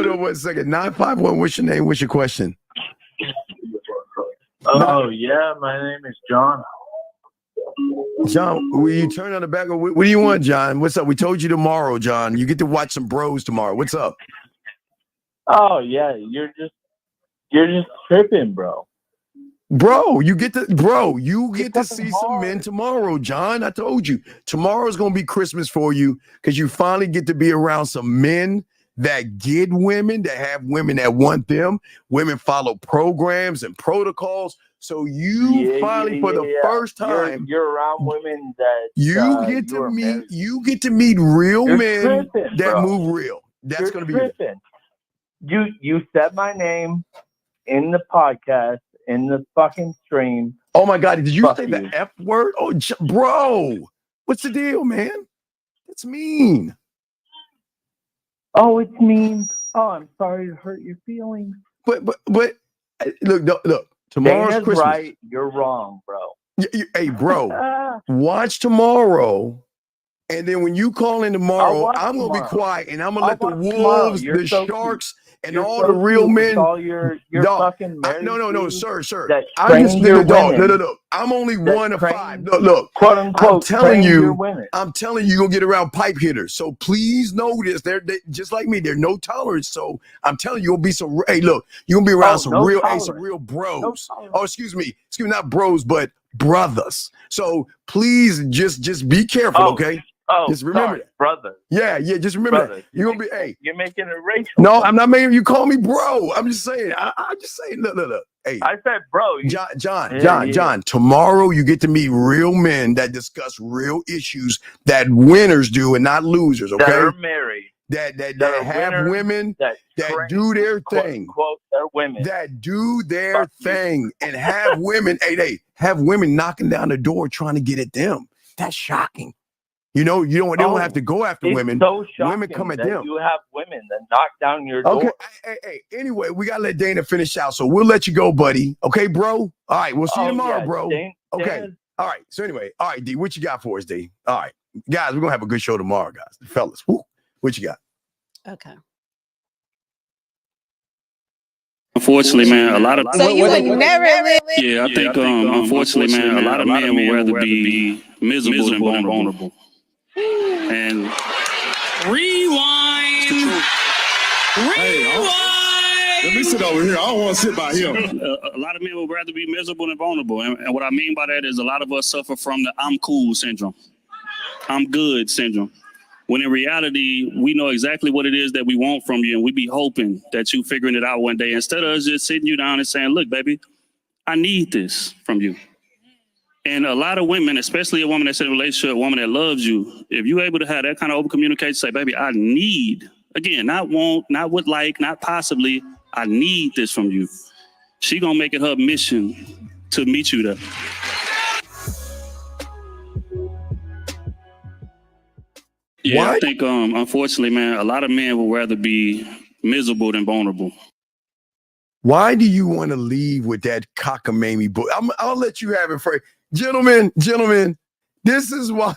on 1 second. 951, what's your name? What's your question? Yeah, my name is John. John, will you turn on the back? What do you want, John? What's up? We told you tomorrow, John. You get to watch some bros tomorrow. What's up? Oh yeah, you're just tripping, bro. Bro, you get to see some men tomorrow, John. I told you. Tomorrow's going to be Christmas for you because you finally get to be around some men that get women, that have women that want them. Women follow programs and protocols. So you finally, for the first time, you're around women that you get to meet real men that move real. That's going to be tripping. You said my name in the podcast, in the fucking stream. Oh my God, did you say the F word? Oh, bro, what's the deal, man? That's mean. Oh, it's mean. Oh, I'm sorry to hurt your feelings. But look. Tomorrow's Dana's Christmas. Right, you're wrong, bro. Hey, bro, watch tomorrow. And then when you call in tomorrow, I'm going to be quiet and I'm going to let the wolves, the sharks, and all the real men. Your fucking no, sir. I'm just the dog. No. I'm only one of five. Look. Quote unquote. I'm telling you, you're going to get around pipe hitters. So please know this. They're just like me. They're no tolerance. So I'm telling you, you'll be some. Hey, look, you're going to be around some real bros. Excuse me, not bros, but brothers. So please just be careful, okay? Oh, just remember that, brother. Yeah. Just remember that. You're gonna be. Hey, you're making it racial. No, I'm not making you call me bro. I'm just saying. I'm just saying. Look. Hey, I said, bro. John. Tomorrow you get to meet real men that discuss real issues that winners do and not losers. Okay. That are married. That have women that do their thing. Quote their women. That do their thing and have women. They have women knocking down the door trying to get at them. That's shocking. You know, they don't have to go after women. So women come at them. You have women that knock down your door. Okay. Hey. Anyway, we gotta let Dana finish out, so we'll let you go, buddy. Okay, bro. All right, we'll see you tomorrow, bro. Okay. All right. So anyway, all right, D, what you got for us, D? All right, guys, we're gonna have a good show tomorrow, guys. Fellas, woo, what you got? Okay. Unfortunately, man, a lot of so you would never live. Yeah, I think unfortunately, man, a lot of men would rather be miserable than vulnerable. And rewind. Let me sit over here. I don't want to sit by here. A lot of men would rather be miserable than vulnerable. And what I mean by that is a lot of us suffer from the I'm cool syndrome. I'm good syndrome. When in reality, we know exactly what it is that we want from you, and we be hoping that you figuring it out one day instead of us just sitting you down and saying, look, baby, I need this from you. And a lot of women, especially a woman that's in a relationship, a woman that loves you, if you're able to have that kind of open communication, say, baby, I need, again, not want, not would like, not possibly, I need this from you. She gonna make it her mission to meet you there. Yeah, what? I think, unfortunately, man, a lot of men would rather be miserable than vulnerable. Why do you want to leave with that cockamamie book? I'll let you have it for gentlemen. This is why,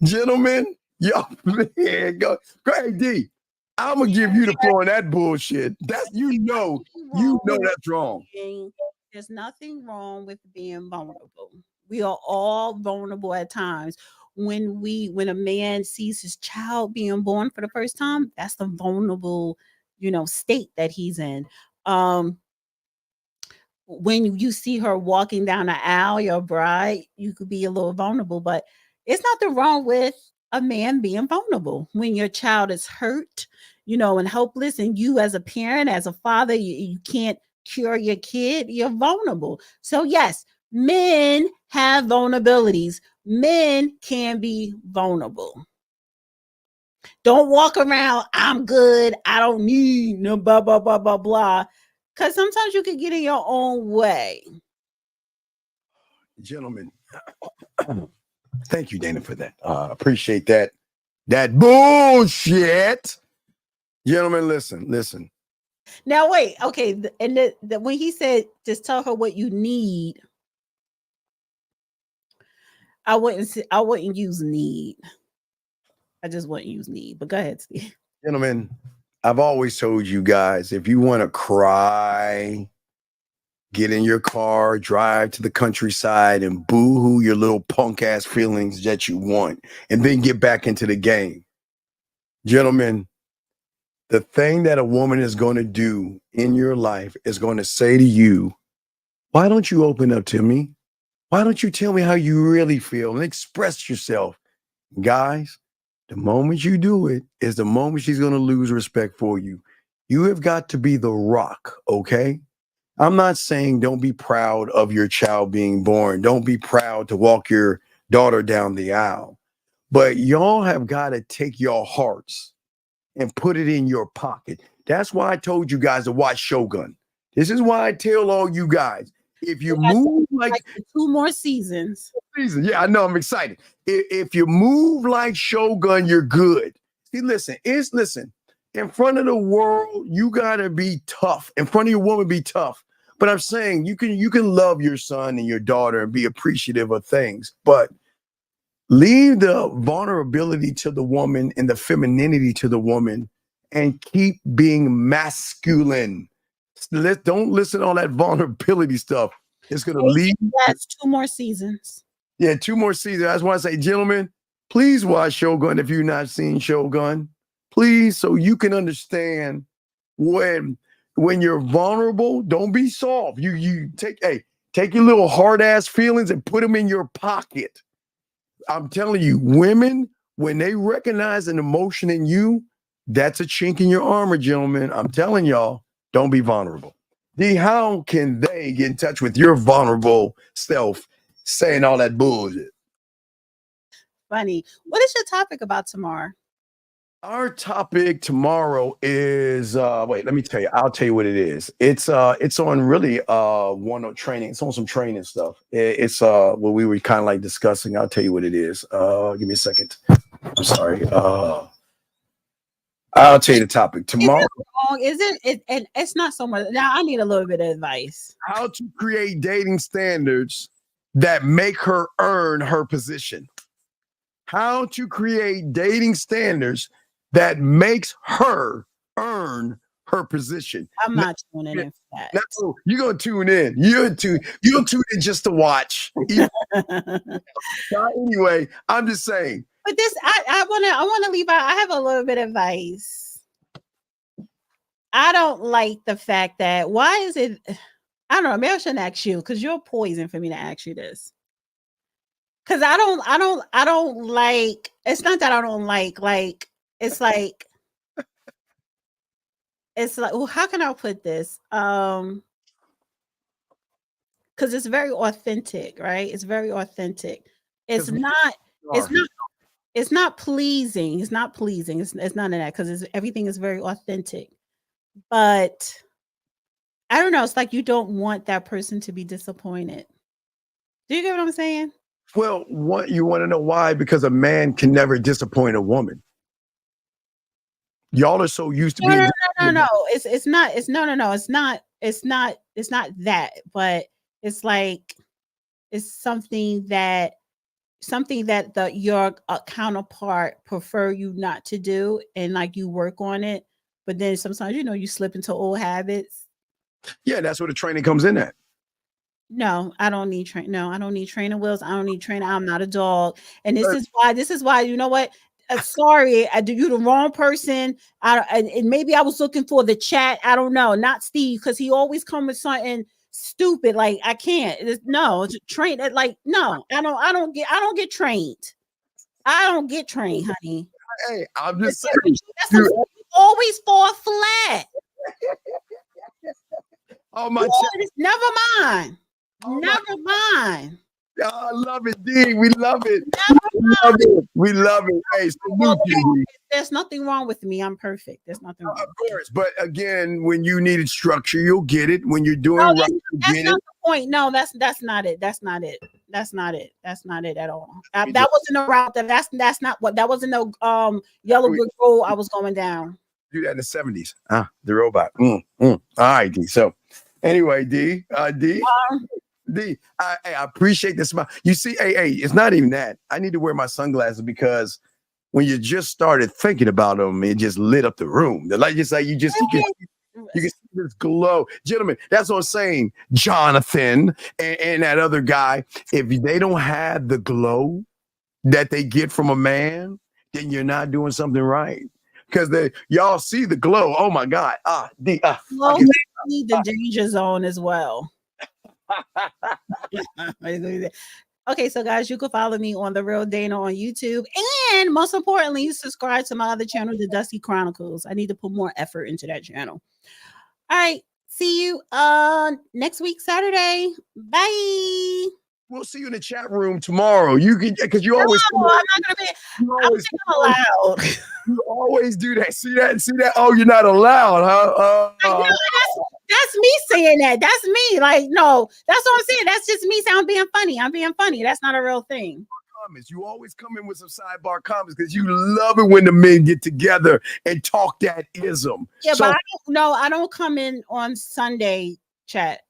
gentlemen. Yo, man, go ahead, D. I'm gonna give you the floor on that bullshit. That's you know that's wrong. There's nothing wrong with being vulnerable. We are all vulnerable at times. When a man sees his child being born for the first time, that's the vulnerable, state that he's in. When you see her walking down the aisle, your bride, you could be a little vulnerable, but it's nothing wrong with a man being vulnerable. When your child is hurt, and helpless, and you as a parent, as a father, you can't cure your kid, you're vulnerable. So yes, men have vulnerabilities. Men can be vulnerable. Don't walk around, I'm good, I don't need no blah, blah, blah, blah, blah. Because sometimes you can get in your own way. Gentlemen, thank you, Dana, for that. Appreciate that. That bullshit. Gentlemen, listen. Now, wait, okay. And when he said, just tell her what you need, I wouldn't use need. I just wouldn't use need. But go ahead, Steve. Gentlemen, I've always told you guys, if you want to cry, get in your car, drive to the countryside and boo-hoo your little punk ass feelings that you want, and then get back into the game. Gentlemen, the thing that a woman is going to do in your life is going to say to you, Why don't you open up to me? Why don't you tell me how you really feel and express yourself? Guys, the moment you do it is the moment she's going to lose respect for you. You have got to be the rock, okay? I'm not saying don't be proud of your child being born. Don't be proud to walk your daughter down the aisle. But y'all have got to take your hearts and put it in your pocket. That's why I told you guys to watch Shogun. This is why I tell all you guys, if you move like 2 more seasons. Yeah, I know. I'm excited. If you move like Shogun, you're good. See, listen. In front of the world, you gotta be tough. In front of your woman, be tough. But I'm saying you can love your son and your daughter and be appreciative of things, but leave the vulnerability to the woman and the femininity to the woman, and keep being masculine. Don't listen to all that vulnerability stuff. It's gonna lead. That's 2 more seasons. Yeah, 2 more seasons. I just want to say, gentlemen, please watch Shogun if you've not seen Shogun. Please, so you can understand when you're vulnerable, don't be soft. You take your little hard ass feelings and put them in your pocket. I'm telling you, women, when they recognize an emotion in you, that's a chink in your armor, gentlemen. I'm telling y'all, don't be vulnerable. D, how can they get in touch with your vulnerable self saying all that bullshit? Funny. What is your topic about tomorrow? Our topic tomorrow is wait, let me tell you. I'll tell you what it is. It's on really one training. It's on some training stuff. It's what we were kind of like discussing. I'll tell you what it is. Give me a second. I'm sorry. I'll tell you the topic tomorrow. Is it? And it's not so much. Now I need a little bit of advice. How to create dating standards that make her earn her position. How to create dating standards that makes her earn her position. I'm not tuning in for that. No, you're gonna tune in. You'll tune in just to watch. Anyway, I'm just saying. But this, I wanna leave out. I have a little bit of advice. I don't like the fact that why is it? I don't know. Maybe I shouldn't ask you because you're poison for me to ask you this. Because I don't like. It's not that I don't like. It's like. Well, how can I put this? Because it's very authentic, right? It's very authentic. It's not pleasing. It's not pleasing. It's none of that because everything is very authentic. But I don't know. It's like you don't want that person to be disappointed. Do you get what I'm saying? Well, you want to know why? Because a man can never disappoint a woman. Y'all are so used to being. No. It's not that. But it's like it's something that your counterpart prefer you not to do, and like you work on it. But then sometimes you slip into old habits. Yeah, that's where the training comes in at. No, I don't need train. No, I don't need training wheels. I don't need training. I'm not a dog. And this is why, you know what? Sorry, you're the wrong person. And maybe I was looking for the chat. I don't know. Not Steve, because he always come with something stupid. Like I can't. Train. Like no, I don't get trained. I don't get trained, honey. Hey, I'm just saying. You always fall flat. Oh my! Never mind. Never mind. I love it, D. We love it. We love it. Hey, salute you, D. There's nothing wrong with me. I'm perfect. There's nothing wrong. Of course, but again, when you needed structure, you'll get it. When you're doing right, you'll get not it. The point. No, that's not it. That's not it. That's not it. That's not it at all. That wasn't a route. That's not what. That wasn't no yellow brick road I was going down. Do that in the 70s. The robot. All right, D. So anyway, D. D, I appreciate this. You see, hey, it's not even that. I need to wear my sunglasses because when you just started thinking about them, it just lit up the room. The light just like you can see this glow. Gentlemen, that's what I'm saying. Jonathan and that other guy, if they don't have the glow that they get from a man, then you're not doing something right. Because y'all see the glow. Oh my God. Well, we need the danger zone as well. Okay, so guys, you can follow me on The Real Dana on YouTube. And most importantly, subscribe to my other channel, The Dusty Chronicles. I need to put more effort into that channel. All right. See you next week, Saturday. Bye. We'll see you in the chat room tomorrow. You can, because you always. No, I'm not gonna be. I'm allowed. You always do that. See that? See that? Oh, you're not allowed, huh? That's me saying that. That's me. Like, no, that's what I'm saying. That's just me saying I'm being funny. I'm being funny. That's not a real thing. Comments. You always come in with some sidebar comments because you love it when the men get together and talk that ism. Yeah, so, but I don't come in on Sunday chat.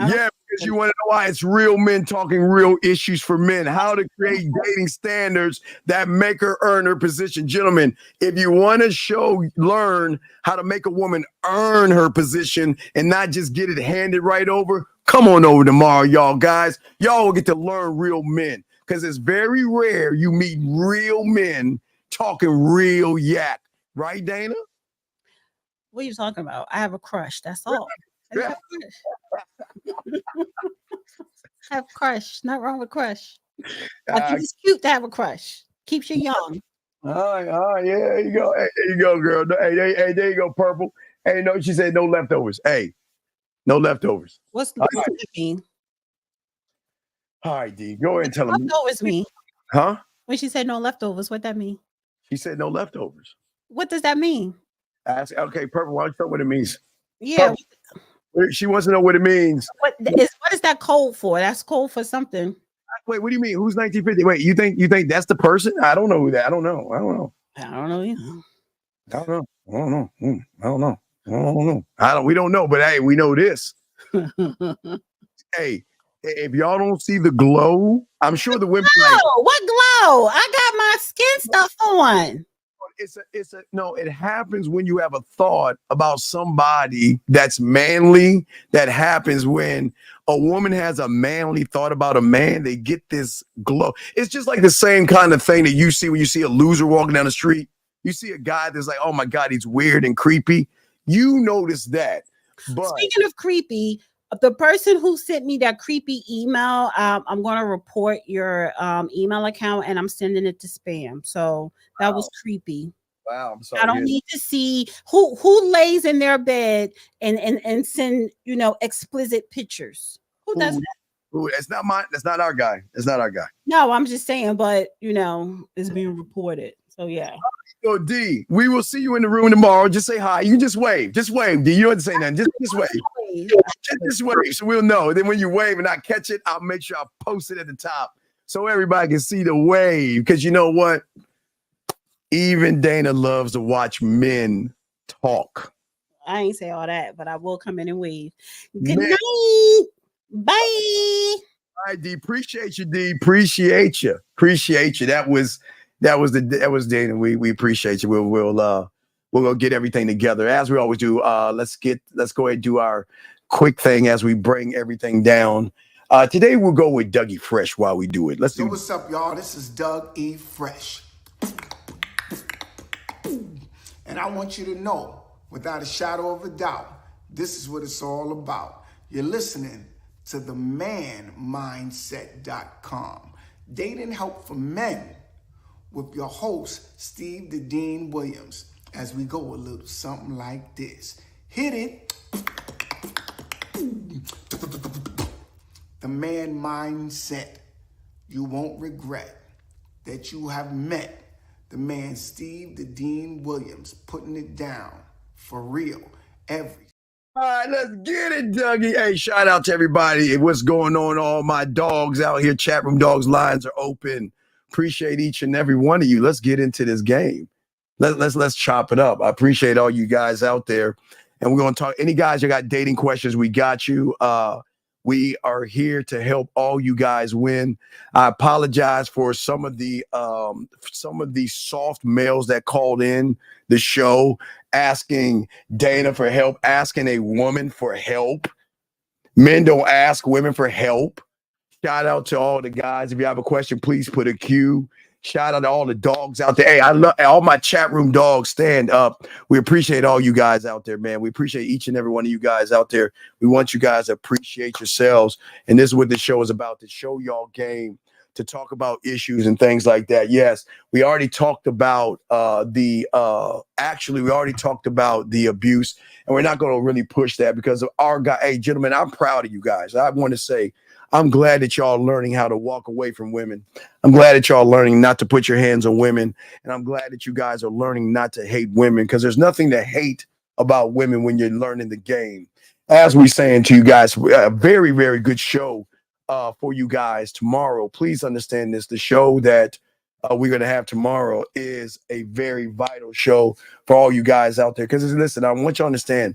Yeah, because you want to know why it's real men talking real issues for men, how to create dating standards that make her earn her position. Gentlemen, if you want to learn how to make a woman earn her position and not just get it handed right over, come on over tomorrow, y'all guys. Y'all will get to learn real men because it's very rare you meet real men talking real yak. Right, Dana? What are you talking about? I have a crush. That's all. I have a crush. Not wrong with crush. I think it's cute to have a crush. Keeps you young. All right. Yeah, there you go. Hey, there you go, girl. Hey, there you go, Purple. Hey, no, she said no leftovers. Hey, no leftovers. What's that mean? All right, D. Go ahead and tell them. Leftovers mean? Huh? When she said no leftovers, what that mean? She said no leftovers. What does that mean? Okay, Purple. Why don't you tell me what it means? Yeah. Purple. She wants to know what it means. What is that code for? That's code for something. Wait, what do you mean? Who's 1950? Wait, you think that's the person? I don't know who that. I don't know either. We don't know, but hey, we know this. Hey, if y'all don't see the glow, I'm sure the women. What glow? I got my skin stuff on. It happens when you have a thought about somebody that's manly. That happens when a woman has a manly thought about a man. They get this glow. It's just like the same kind of thing that you see when you see a loser walking down the street. You see a guy that's like, oh my God, he's weird and creepy. You notice that. But speaking of creepy, the person who sent me that creepy email, I'm going to report your email account and I'm sending it to spam. So that was creepy. Wow, I'm sorry. I don't need to see who lays in their bed and send explicit pictures. Who does that? It's not mine. That's not our guy. It's not our guy. No, I'm just saying, but it's being reported. So yeah. So D, we will see you in the room tomorrow. Just say hi. You can just wave. Just wave. D, you don't have to say nothing. Just wave. Just wave. So we'll know. Then when you wave and I catch it, I'll make sure I post it at the top so everybody can see the wave. Because you know what? Even Dana loves to watch men talk. I ain't say all that, but I will come in and wave. Good night. Bye. All right, D. Appreciate you, D. Appreciate you. That was Dana. We appreciate you. We'll go get everything together as we always do. Let's go ahead and do our quick thing as we bring everything down. Today we'll go with Dougie Fresh while we do it. Let's do. What's up, y'all? This is Doug E. Fresh, and I want you to know, without a shadow of a doubt, this is what it's all about. You're listening to the manmindset.com. Dating help for men with your host, Steve the Dean Williams, as we go a little something like this. Hit it. The man mindset. You won't regret that you have met the man, Steve the Dean Williams, putting it down for real every. All right, let's get it, Dougie. Hey, shout out to everybody. What's going on? All my dogs out here. Chat room dogs lines are open. Appreciate each and every one of you. Let's get into this game. Let's chop it up. I appreciate all you guys out there. And we're going to talk. Any guys who got dating questions, we got you. We are here to help all you guys win. I apologize for some of the soft males that called in the show asking Dana for help, asking a woman for help. Men don't ask women for help. Shout out to all the guys. If you have a question, please put a Q. Shout out to all the dogs out there. Hey, I love all my chat room dogs. Stand up. We appreciate all you guys out there, man. We appreciate each and every one of you guys out there. We want you guys to appreciate yourselves. And this is what the show is about, to show y'all game, to talk about issues and things like that. Yes, we already talked about we already talked about the abuse, and we're not going to really push that because of our guy. Hey, gentlemen, I'm proud of you guys. I want to say I'm glad that y'all are learning how to walk away from women. I'm glad that y'all are learning not to put your hands on women. And I'm glad that you guys are learning not to hate women, because there's nothing to hate about women when you're learning the game. As we saying to you guys, a very, very good show for you guys tomorrow. Please understand this. The show that we're going to have tomorrow is a very vital show for all you guys out there. Because listen, I want you to understand,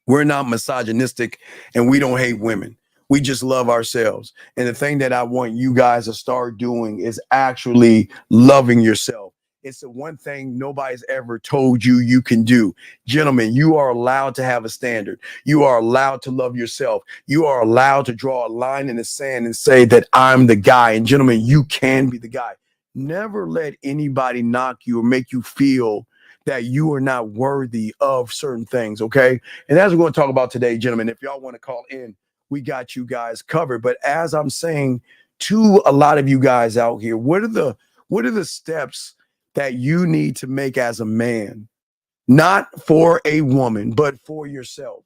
we're not misogynistic and we don't hate women. We just love ourselves. And the thing that I want you guys to start doing is actually loving yourself. It's the one thing nobody's ever told you you can do. Gentlemen, you are allowed to have a standard. You are allowed to love yourself. You are allowed to draw a line in the sand and say that I'm the guy. And gentlemen, you can be the guy. Never let anybody knock you or make you feel that you are not worthy of certain things, okay? And as we're going to talk about today, gentlemen, if y'all want to call in, we got you guys covered. But as I'm saying to a lot of you guys out here, what are the steps that you need to make as a man, not for a woman, but for yourself?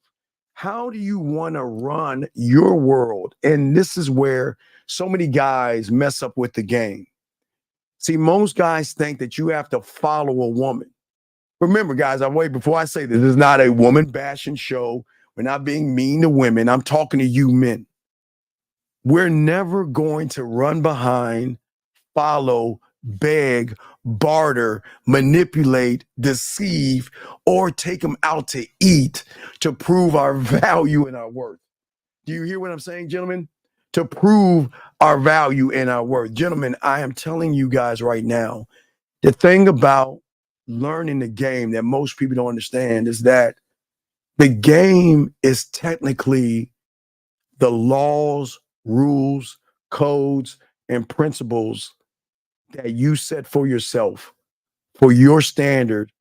How do you want to run your world? And this is where so many guys mess up with the game. See, most guys think that you have to follow a woman. Remember, guys, before I say this is not a woman bashing show. We're not being mean to women. I'm talking to you men. We're never going to run behind, follow, beg, barter, manipulate, deceive, or take them out to eat to prove our value and our worth. Do you hear what I'm saying, gentlemen? To prove our value and our worth. Gentlemen, I am telling you guys right now, the thing about learning the game that most people don't understand is that the game is technically the laws, rules, codes, and principles that you set for yourself, for your standard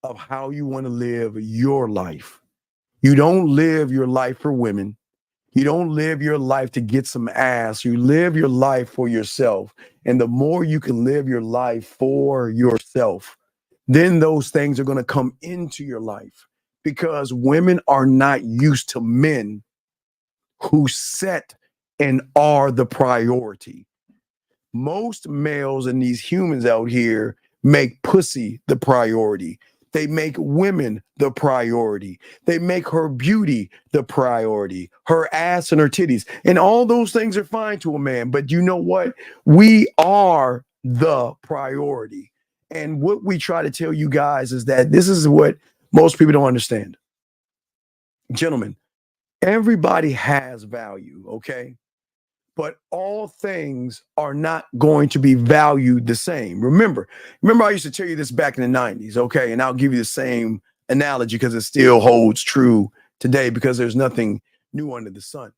of how you want to live your life. You don't live your life for women. You don't live your life to get some ass. You live your life for yourself. And the more you can live your life for yourself, then those things are going to come into your life, because women are not used to men who set and are the priority. Most males and these humans out here make pussy the priority. They make women the priority. They make her beauty the priority, her ass and her titties. And all those things are fine to a man. But you know what? We are the priority. And what we try to tell you guys is that this is what most people don't understand. Gentlemen, everybody has value, okay? But all things are not going to be valued the same. Remember, I used to tell you this back in the 90s, okay? And I'll give you the same analogy because it still holds true today, because there's nothing new under the sun.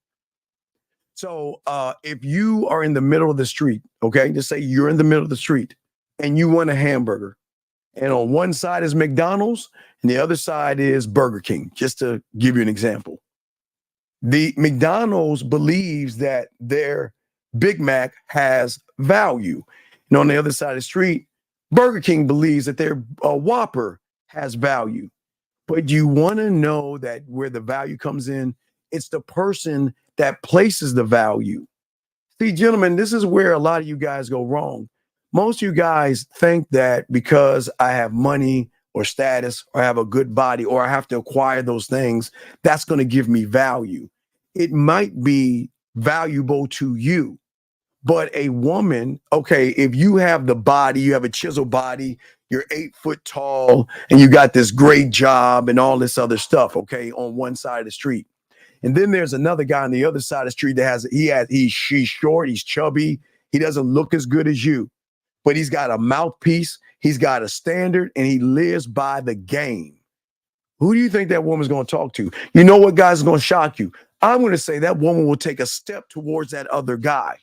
So if you are in the middle of the street, okay, just say you're in the middle of the street and you want a hamburger, and on one side is McDonald's and the other side is Burger King, just to give you an example. The McDonald's believes that their Big Mac has value. And on the other side of the street, Burger King believes that their Whopper has value. But you want to know that where the value comes in, it's the person that places the value. See, gentlemen, this is where a lot of you guys go wrong. Most of you guys think that because I have money or status or have a good body or I have to acquire those things, that's going to give me value. It might be valuable to you, but a woman, okay, if you have the body, you have a chiseled body, you're 8 foot tall, and you got this great job and all this other stuff, okay, on one side of the street. And then there's another guy on the other side of the street that he's short, he's chubby, he doesn't look as good as you, but he's got a mouthpiece, he's got a standard, and he lives by the game. Who do you think that woman's going to talk to? You know what, guys, is going to shock you? I'm going to say that woman will take a step towards that other guy.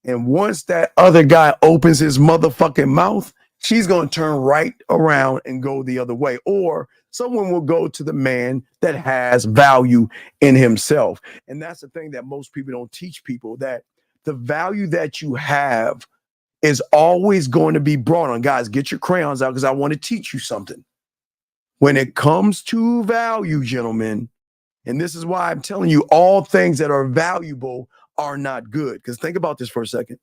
And once that other guy opens his motherfucking mouth, she's going to turn right around and go the other way. Or someone will go to the man that has value in himself. And that's the thing that most people don't teach people, that the value that you have is always going to be brought on. Guys, get your crayons out because I want to teach you something. When it comes to value, gentlemen, and this is why I'm telling you, all things that are valuable are not good. Because think about this for a second.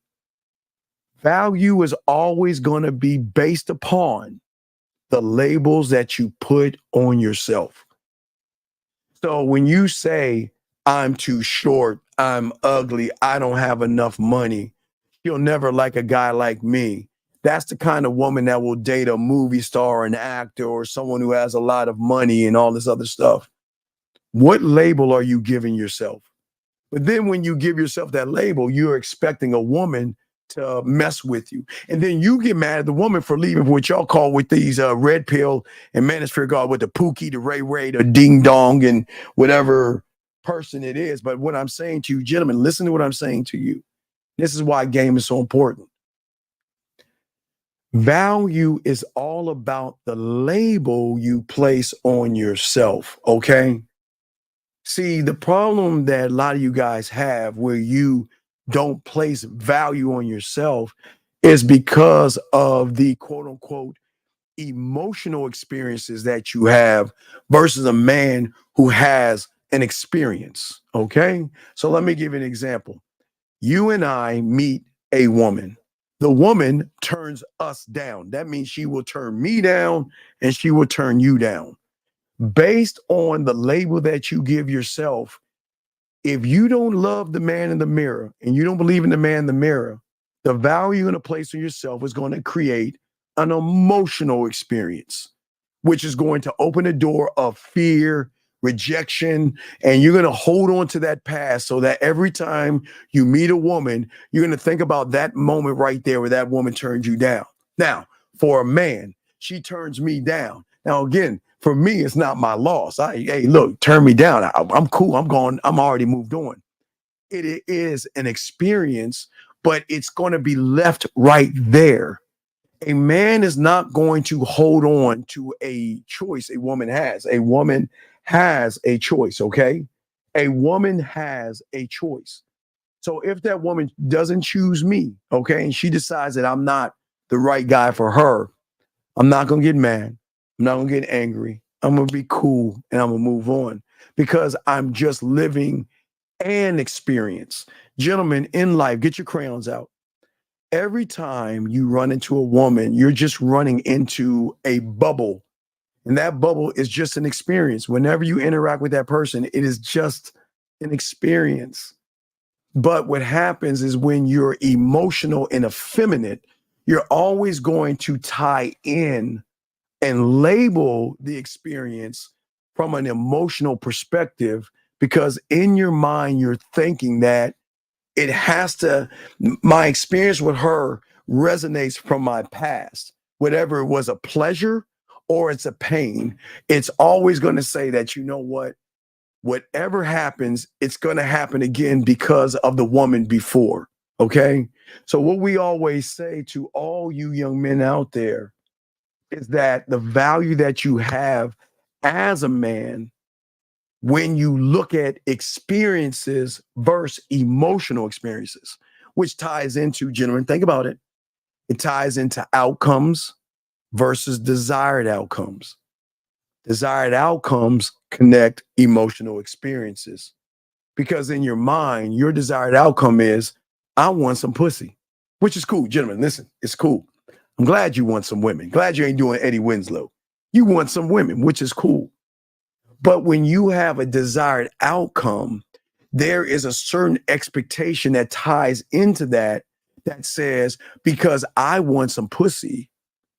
Value is always going to be based upon the labels that you put on yourself. So when you say, I'm too short, I'm ugly, I don't have enough money, you'll never like a guy like me. That's the kind of woman that will date a movie star, or an actor, or someone who has a lot of money and all this other stuff. What label are you giving yourself? But then when you give yourself that label, you're expecting a woman to mess with you. And then you get mad at the woman for leaving what y'all call with these red pill and manosphere God with the Pookie, the Ray Ray, the Ding Dong, and whatever person it is. But what I'm saying to you, gentlemen, listen to what I'm saying to you. This is why game is so important. Value is all about the label you place on yourself, okay? See, the problem that a lot of you guys have where you don't place value on yourself is because of the quote unquote emotional experiences that you have versus a man who has an experience. Okay. So let me give you an example. You and I meet a woman. The woman turns us down. That means she will turn me down and she will turn you down. Based on the label that you give yourself, if you don't love the man in the mirror and you don't believe in the man in the mirror, the value you're going to place on yourself is going to create an emotional experience, which is going to open a door of fear, rejection, and you're going to hold on to that past so that every time you meet a woman, you're going to think about that moment right there where that woman turned you down. Now, for a man, she turns me down. Now, again, for me, it's not my loss. Hey, look, turn me down. I'm cool. I'm gone. I'm already moved on. It is an experience, but it's going to be left right there. A man is not going to hold on to a choice a woman has. A woman has a choice, okay? A woman has a choice. So if that woman doesn't choose me, okay, and she decides that I'm not the right guy for her, I'm not going to get mad. I'm not going to get angry. I'm going to be cool and I'm going to move on because I'm just living an experience. Gentlemen, in life, get your crayons out. Every time you run into a woman, you're just running into a bubble. And that bubble is just an experience. Whenever you interact with that person, it is just an experience. But what happens is when you're emotional and effeminate, you're always going to tie in and label the experience from an emotional perspective, because in your mind, you're thinking that it has to, my experience with her resonates from my past. Whatever it was a pleasure or it's a pain, it's always going to say that, you know what, whatever happens, it's going to happen again because of the woman before. Okay. So what we always say to all you young men out there is that the value that you have as a man, when you look at experiences versus emotional experiences, which ties into, gentlemen, think about it. It ties into outcomes versus desired outcomes. Desired outcomes connect emotional experiences, because in your mind, your desired outcome is, I want some pussy, which is cool. Gentlemen, listen, it's cool. I'm glad you want some women. Glad you ain't doing Eddie Winslow. You want some women, which is cool. But when you have a desired outcome, there is a certain expectation that ties into that says, because I want some pussy,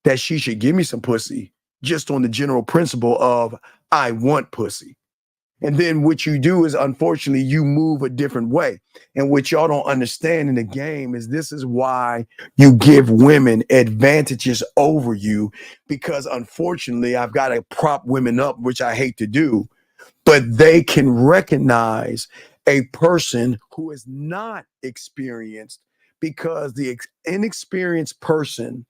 that she should give me some pussy, just on the general principle of I want pussy. And then what you do is, unfortunately, you move a different way. And what y'all don't understand in the game is this is why you give women advantages over you, because unfortunately, I've got to prop women up, which I hate to do, but they can recognize a person who is not experienced because the inexperienced person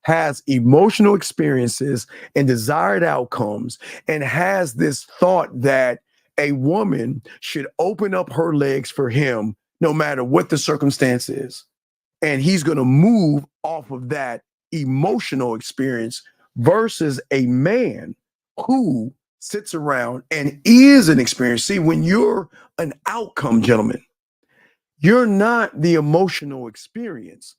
has emotional experiences and desired outcomes and has this thought that a woman should open up her legs for him no matter what the circumstance is. And he's going to move off of that emotional experience versus a man who sits around and is an experience. See, when you're an outcome, gentlemen, you're not the emotional experience.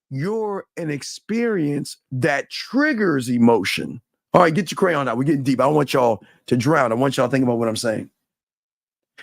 You're an experience that triggers emotion. All right, get your crayon out. We're getting deep. I don't want y'all to drown. I want y'all to think about what I'm saying.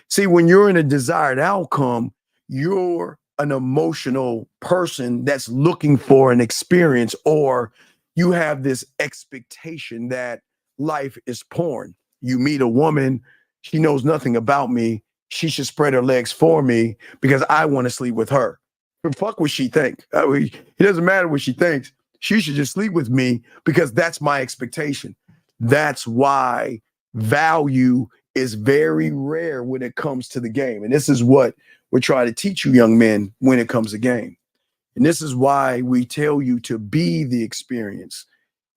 See, when you're in a desired outcome, you're an emotional person that's looking for an experience, or you have this expectation that life is porn. You meet a woman, she knows nothing about me. She should spread her legs for me because I want to sleep with her. But fuck what she think. It doesn't matter what she thinks. She should just sleep with me because that's my expectation. That's why value is very rare when it comes to the game. And this is what we're trying to teach you young men when it comes to game. And this is why we tell you to be the experience.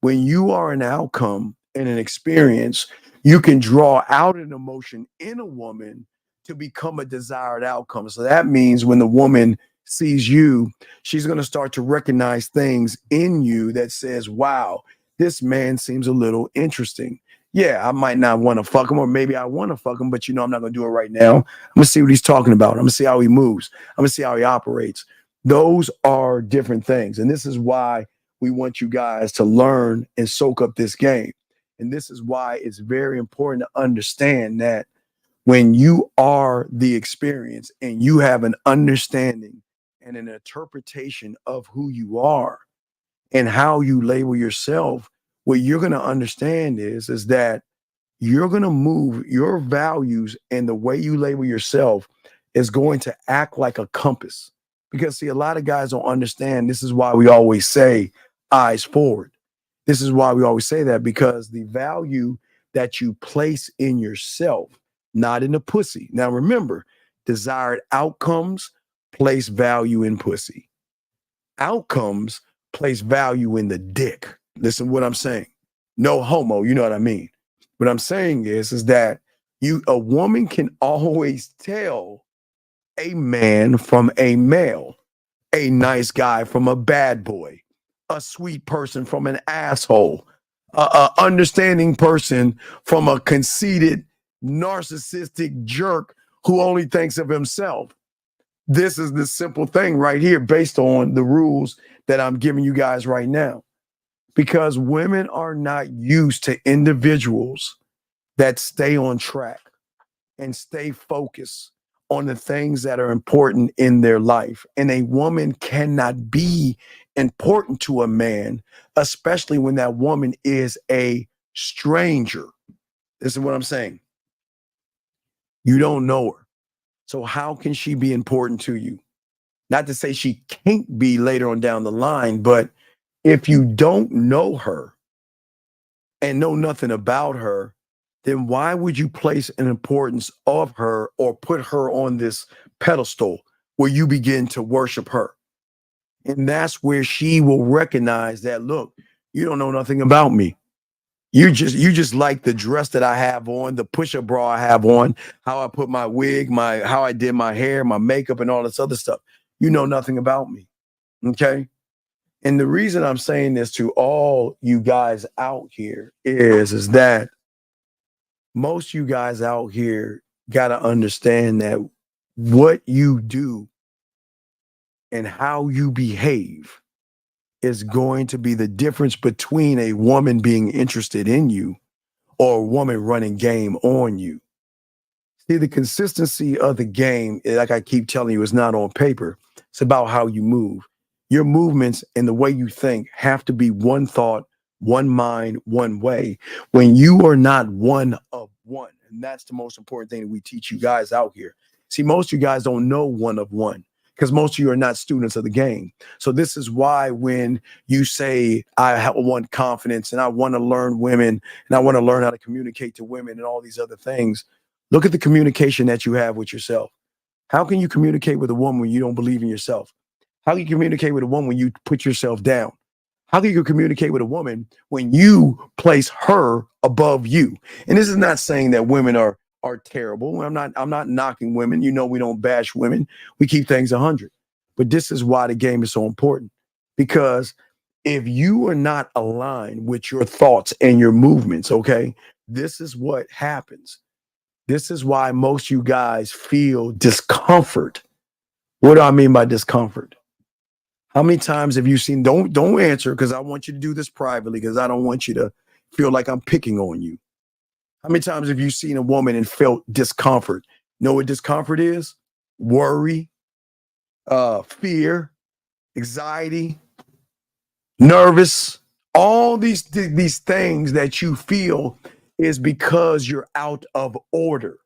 When you are an outcome and an experience, you can draw out an emotion in a woman to become a desired outcome. So that means when the woman sees you, she's going to start to recognize things in you that says, wow, this man seems a little interesting. Yeah, I might not want to fuck him, or maybe I want to fuck him, but I'm not going to do it right now. I'm going to see what he's talking about. I'm going to see how he moves. I'm going to see how he operates. Those are different things. And this is why we want you guys to learn and soak up this game. And this is why it's very important to understand that when you are the experience and you have an understanding and an interpretation of who you are and how you label yourself, what you're going to understand is that you're going to move your values, and the way you label yourself is going to act like a compass. Because see, a lot of guys don't understand. This is why we always say eyes forward. This is why we always say that, because the value that you place in yourself, not in the pussy. Now remember, desired outcomes place value in pussy. Outcomes place value in the dick. Listen to what I'm saying. No homo, you know what I mean. What I'm saying is that a woman can always tell a man from a male, a nice guy from a bad boy, a sweet person from an asshole, a understanding person from a conceited, narcissistic jerk who only thinks of himself. This is the simple thing right here based on the rules that I'm giving you guys right now. Because women are not used to individuals that stay on track and stay focused on the things that are important in their life. And a woman cannot be important to a man, especially when that woman is a stranger. This is what I'm saying. You don't know her. So how can she be important to you? Not to say she can't be later on down the line, but if you don't know her and know nothing about her, then why would you place an importance of her or put her on this pedestal where you begin to worship her? And that's where she will recognize that, look, you don't know nothing about me. You just like the dress that I have on, the push-up bra I have on, how I put my wig, how I did my hair, my makeup, and all this other stuff. You know nothing about me. Okay? And the reason I'm saying this to all you guys out here is that most you guys out here got to understand that what you do and how you behave is going to be the difference between a woman being interested in you or a woman running game on you. See, the consistency of the game, like I keep telling you, is not on paper. It's about how you move. Your movements and the way you think have to be one thought, one mind, one way. When you are not one of one, and that's the most important thing that we teach you guys out here. See, most of you guys don't know one of one because most of you are not students of the game. So this is why when you say, I want confidence and I want to learn women and I want to learn how to communicate to women and all these other things, look at the communication that you have with yourself. How can you communicate with a woman when you don't believe in yourself? How can you communicate with a woman when you put yourself down? How can you communicate with a woman when you place her above you? And this is not saying that women are terrible. I'm not knocking women. You know, we don't bash women. We keep things 100. But this is why the game is so important. Because if you are not aligned with your thoughts and your movements, okay, this is what happens. This is why most of you guys feel discomfort. What do I mean by discomfort? How many times have you seen, don't answer because I want you to do this privately because I don't want you to feel like I'm picking on you. How many times have you seen a woman and felt discomfort? Know what discomfort is? Worry, fear, anxiety, nervous. All these things that you feel is because you're out of order.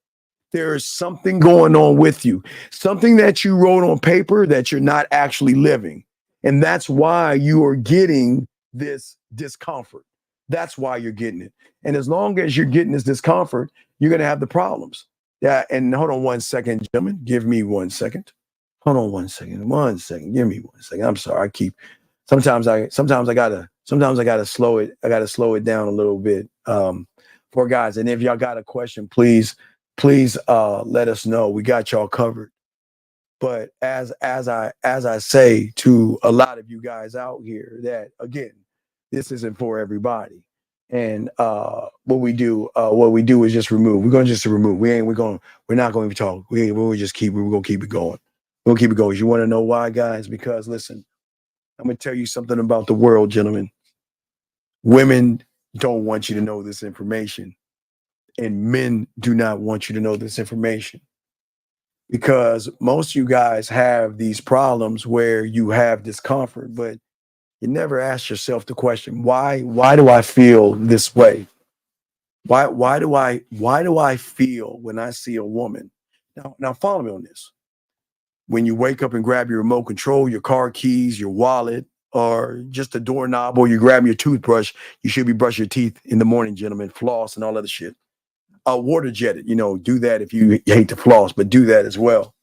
There is something going on with you, something that you wrote on paper that you're not actually living. And that's why you are getting this discomfort. That's why you're getting it. And as long as you're getting this discomfort, you're going to have the problems. Yeah. And hold on 1 second, gentlemen. Give me 1 second. Hold on 1 second. 1 second. Give me 1 second. I'm sorry. Sometimes I gotta slow it. I gotta slow it down a little bit for guys. And if y'all got a question, please let us know. We got y'all covered. But as I say to a lot of you guys out here, that again, this isn't for everybody. And what we do is just remove. We're gonna remove. We're not going to talk. We're gonna keep it going. We'll keep it going. You want to know why, guys? Because listen, I'm gonna tell you something about the world, gentlemen. Women don't want you to know this information, and men do not want you to know this information. Because most of you guys have these problems where you have discomfort, but you never ask yourself the question, why do I feel this way? Why do I feel when I see a woman? Now follow me on this. When you wake up and grab your remote control, your car keys, your wallet, or just a doorknob, or you grab your toothbrush, you should be brushing your teeth in the morning, gentlemen, floss and all other shit. Water jetted, do that if you hate to floss, but do that as well.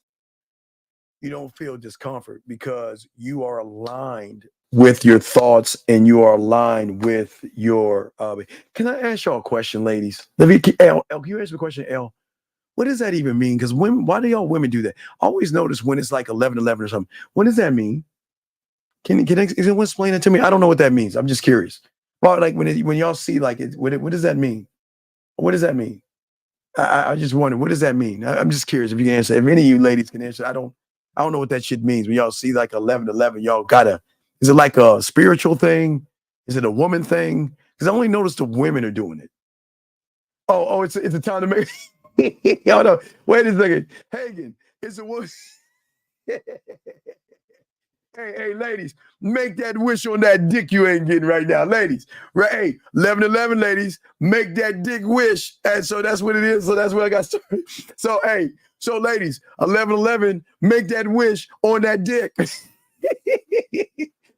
You don't feel discomfort because you are aligned with your thoughts and you are aligned with your. Can I ask y'all a question, ladies? L, can you answer the question, L? What does that even mean? Because women, why do y'all women do that? I always notice when it's like 11:11 or something. What does that mean? Can anyone explain it to me? I don't know what that means. I'm just curious. Well, like when y'all see like it, what does that mean? What does that mean? I just wonder, what does that mean? I'm just curious if you can answer. If any of you ladies can answer, I don't know what that shit means. When y'all see like 11:11, y'all gotta. Is it like a spiritual thing? Is it a woman thing? Because I only noticed the women are doing it. Oh, it's a time to make. Hold on. Wait a second, Hagen. It's a woman. Hey, ladies, make that wish on that dick you ain't getting right now, ladies. Right? Hey, 11:11, ladies, make that dick wish. And so that's what it is. So that's where I got started. So, hey, ladies, 11:11, make that wish on that dick.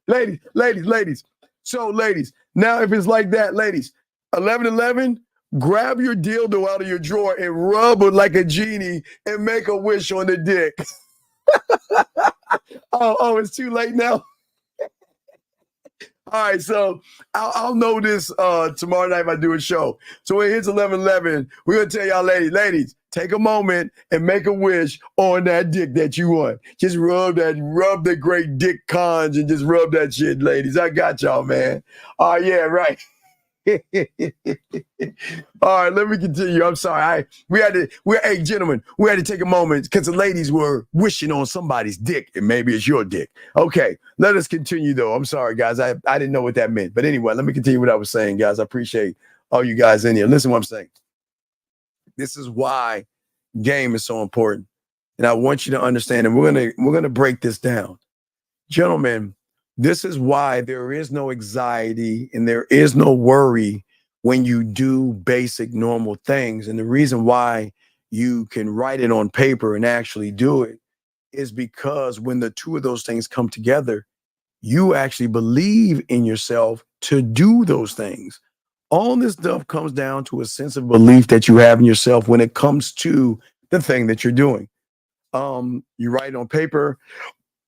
ladies. So, ladies, now if it's like that, ladies, 11:11, grab your dildo out of your drawer and rub it like a genie and make a wish on the dick. Oh, it's too late now. All right, so I'll know this tomorrow night if I do a show. So when it hits 11:11, we're gonna tell y'all, ladies, take a moment and make a wish on that dick that you want. Just rub the great dick cons and just rub that shit, ladies. I got y'all, man. Oh yeah, right. All right, let me continue. I'm sorry. Hey, gentlemen, we had to take a moment because the ladies were wishing on somebody's dick, and maybe it's your dick. Okay, let us continue, though. I'm sorry, guys. I didn't know what that meant. But anyway, let me continue what I was saying, guys. I appreciate all you guys in here. Listen to what I'm saying. This is why game is so important. And I want you to understand, and we're gonna break this down. Gentlemen, this is why there is no anxiety and there is no worry when you do basic normal things. And the reason why you can write it on paper and actually do it is because when the two of those things come together, you actually believe in yourself to do those things. All this stuff comes down to a sense of belief that you have in yourself when it comes to the thing that you're doing. You write it on paper.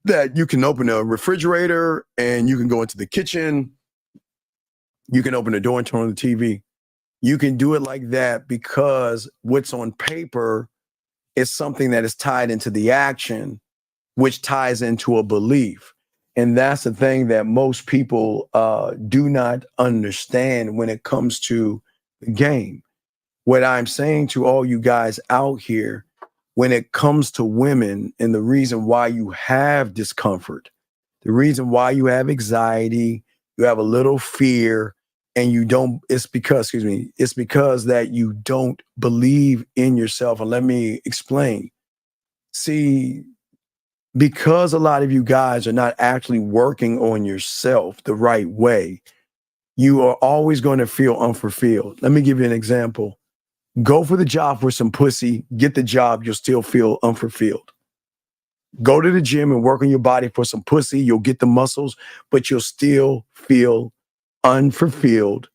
that you can open a refrigerator and you can go into the kitchen. You can open the door and turn on the TV. You can do it like that because what's on paper is something that is tied into the action, which ties into a belief. And that's the thing that most people do not understand when it comes to the game. What I'm saying to all you guys out here, when it comes to women and the reason why you have discomfort, the reason why you have anxiety, you have a little fear, and you don't, it's because that you don't believe in yourself. And let me explain. See, because a lot of you guys are not actually working on yourself the right way, you are always going to feel unfulfilled. Let me give you an example. Go for the job for some pussy, get the job, you'll still feel unfulfilled. Go to the gym and work on your body for some pussy, you'll get the muscles, but you'll still feel unfulfilled.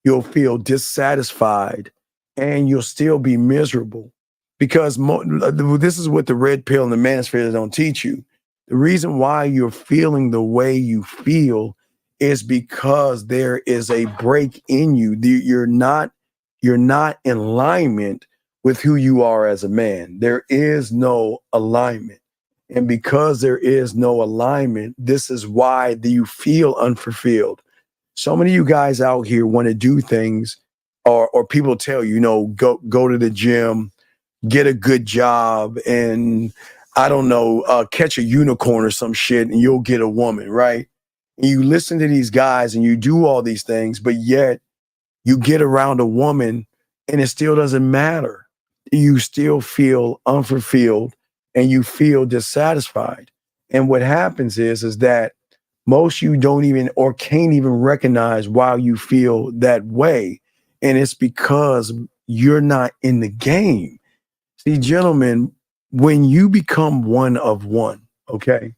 You'll feel dissatisfied, and you'll still be miserable. Because this is what the red pill and the manosphere don't teach you. The reason why you're feeling the way you feel is because there is a break in you. You're not in alignment with who you are as a man. There is no alignment. And because there is no alignment, this is why you feel unfulfilled. So many of you guys out here want to do things, or people tell you, go to the gym, get a good job, and I don't know, catch a unicorn or some shit, and you'll get a woman, right? And you listen to these guys and you do all these things, but yet you get around a woman and it still doesn't matter. You still feel unfulfilled and you feel dissatisfied. And what happens is that most you don't even or can't even recognize why you feel that way. And it's because you're not in the game. See, gentlemen, when you become one of one, okay,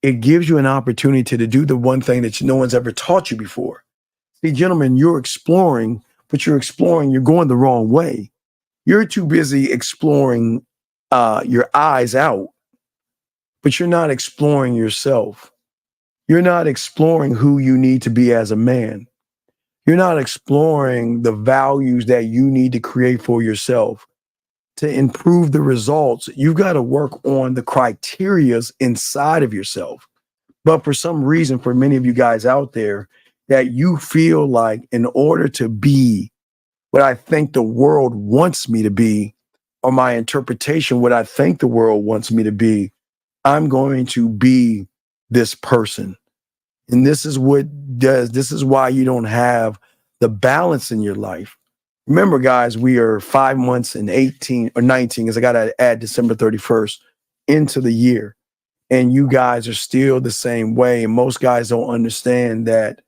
it gives you an opportunity to do the one thing that no one's ever taught you before. See, gentlemen, you're exploring, you're going the wrong way. You're too busy exploring your eyes out, but you're not exploring yourself. You're not exploring who you need to be as a man. You're not exploring the values that you need to create for yourself. To improve the results, you've got to work on the criterias inside of yourself. But for some reason, for many of you guys out there, that you feel like in order to be what I think the world wants me to be, or my interpretation, what I think the world wants me to be, I'm going to be this person. And this is why you don't have the balance in your life. Remember, guys, we are 5 months and 18 or 19, because I got to add December 31st into the year. And you guys are still the same way. And most guys don't understand that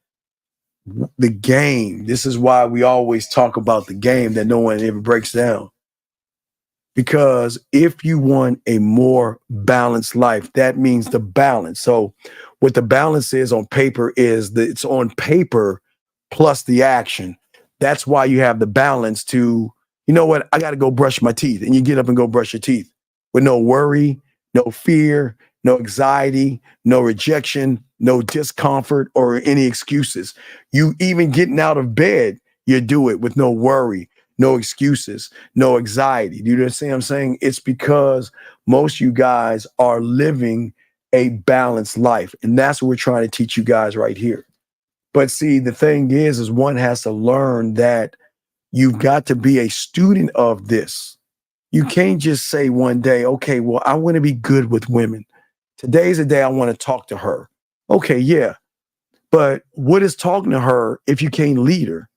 the game, this is why we always talk about the game that no one ever breaks down. Because if you want a more balanced life, that means the balance. So what the balance is on paper is that it's on paper plus the action. That's why you have the balance to, you know what, I got to go brush my teeth. And you get up and go brush your teeth with no worry, no fear, no anxiety, no rejection, no discomfort or any excuses. You even getting out of bed, you do it with no worry, no excuses, no anxiety. Do you understand what I'm saying? It's because most of you guys are living a balanced life. And that's what we're trying to teach you guys right here. But see, the thing is one has to learn that you've got to be a student of this. You can't just say one day, okay, well, I want to be good with women. Today's the day I want to talk to her. Okay, yeah. But what is talking to her if you can't lead her?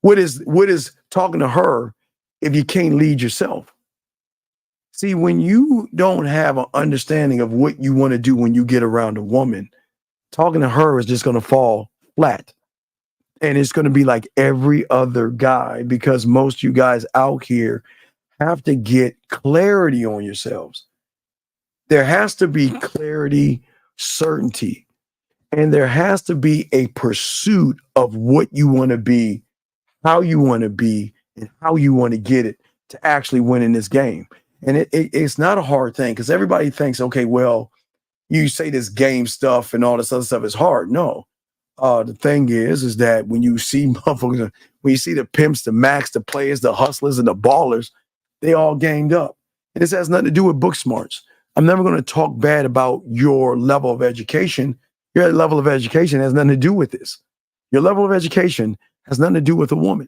What is talking to her if you can't lead yourself? See, when you don't have an understanding of what you want to do when you get around a woman, talking to her is just going to fall flat. And it's going to be like every other guy, because most of you guys out here have to get clarity on yourselves. There has to be clarity, certainty, and there has to be a pursuit of what you want to be, how you want to be, and how you want to get it to actually win in this game. And it's not a hard thing, because everybody thinks, okay, well, you say this game stuff and all this other stuff is hard. No. The thing is that when you see motherfuckers, when you see the pimps, the max, the players, the hustlers, and the ballers, they all gamed up. And this has nothing to do with book smarts. I'm never going to talk bad about your level of education. Your level of education has nothing to do with this. Your level of education has nothing to do with a woman.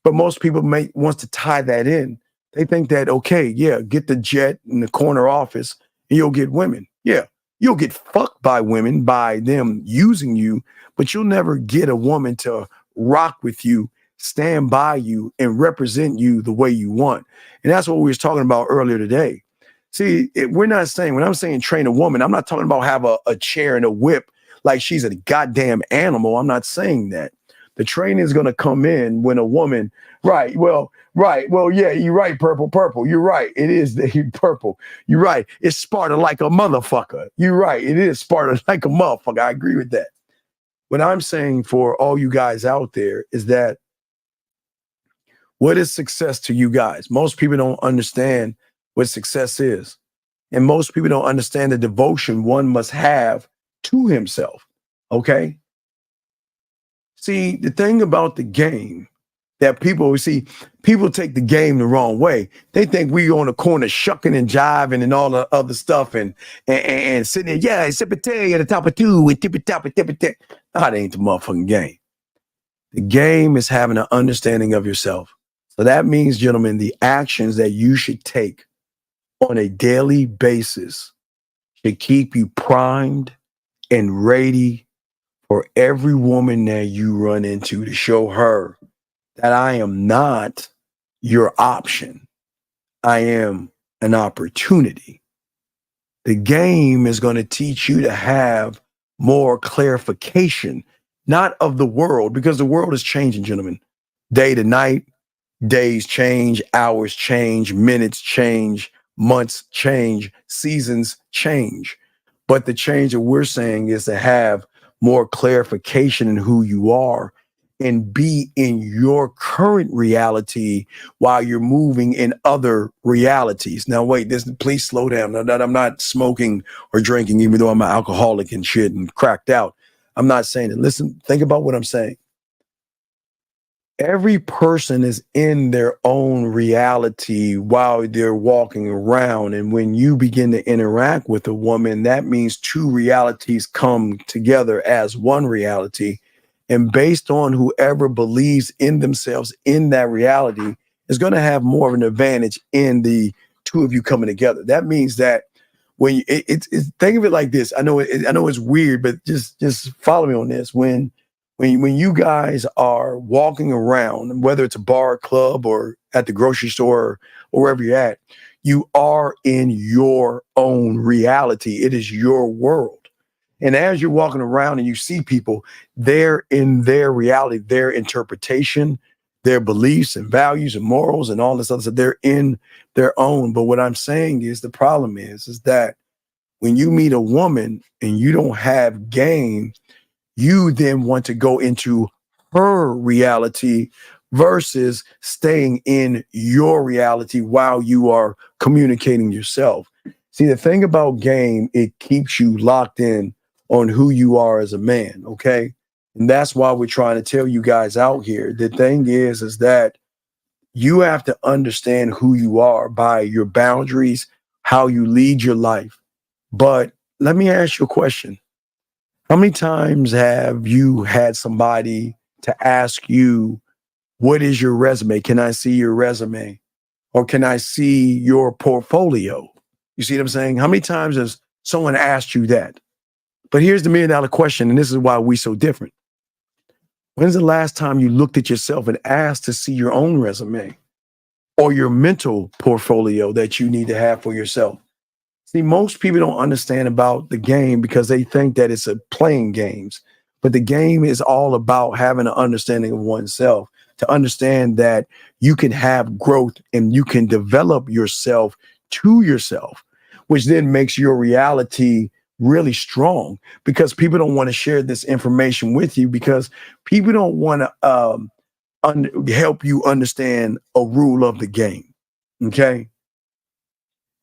But most people wants to tie that in. They think that, okay, yeah, get the jet in the corner office and you'll get women. Yeah, you'll get fucked by women by them using you, but you'll never get a woman to rock with you, stand by you, and represent you the way you want. And that's what we was talking about earlier today. See, we're not saying, when I'm saying train a woman, I'm not talking about have a chair and a whip like she's a goddamn animal. I'm not saying that. The training is going to come in when a woman, right, well, yeah, you're right, purple, you're right, it is the purple, you're right, it's Sparta like a motherfucker, you're right, it is Sparta like a motherfucker, I agree with that. What I'm saying for all you guys out there is that what is success to you guys? Most people don't understand what success is. And most people don't understand the devotion one must have to himself, okay? See, the thing about the game that people take the game the wrong way. They think we on the corner shucking and jiving and all the other stuff and sitting there, yeah, sip it at the top of two and tip it top and tip it. No, that ain't the motherfucking game. The game is having an understanding of yourself. So that means, gentlemen, the actions that you should take on a daily basis should keep you primed and ready for every woman that you run into, to show her that I am not your option. I am an opportunity. The game is going to teach you to have more clarification, not of the world, because the world is changing, gentlemen. Day to night, days change, hours change, minutes change, months change, seasons change. But the change that we're saying is to have more clarification in who you are and be in your current reality while you're moving in other realities. Now, wait, please slow down. Now, I'm not smoking or drinking, even though I'm an alcoholic and shit and cracked out. I'm not saying it. Listen, think about what I'm saying. Every person is in their own reality while they're walking around. And when you begin to interact with a woman, that means two realities come together as one reality. And based on whoever believes in themselves in that reality is going to have more of an advantage in the two of you coming together. That means that when it's think of it like this. I know it's weird, but just follow me on this. When you guys are walking around, whether it's a bar, club, or at the grocery store or wherever you're at, you are in your own reality. It is your world. And as you're walking around and you see people, they're in their reality, their interpretation, their beliefs and values and morals and all this other stuff. They're in their own. But what I'm saying is the problem is that when you meet a woman and you don't have game, you then want to go into her reality versus staying in your reality while you are communicating yourself. See, the thing about game, it keeps you locked in on who you are as a man, okay? And that's why we're trying to tell you guys out here. The thing is that you have to understand who you are by your boundaries, how you lead your life. But let me ask you a question. How many times have you had somebody to ask you, what is your resume? Can I see your resume? Or can I see your portfolio? You see what I'm saying? How many times has someone asked you that? But here's the $1 million question, and this is why we're so different. When's the last time you looked at yourself and asked to see your own resume or your mental portfolio that you need to have for yourself? See, most people don't understand about the game because they think that it's playing games. But the game is all about having an understanding of oneself, to understand that you can have growth and you can develop yourself to yourself, which then makes your reality really strong, because people don't want to share this information with you because people don't want to help you understand a rule of the game. Okay.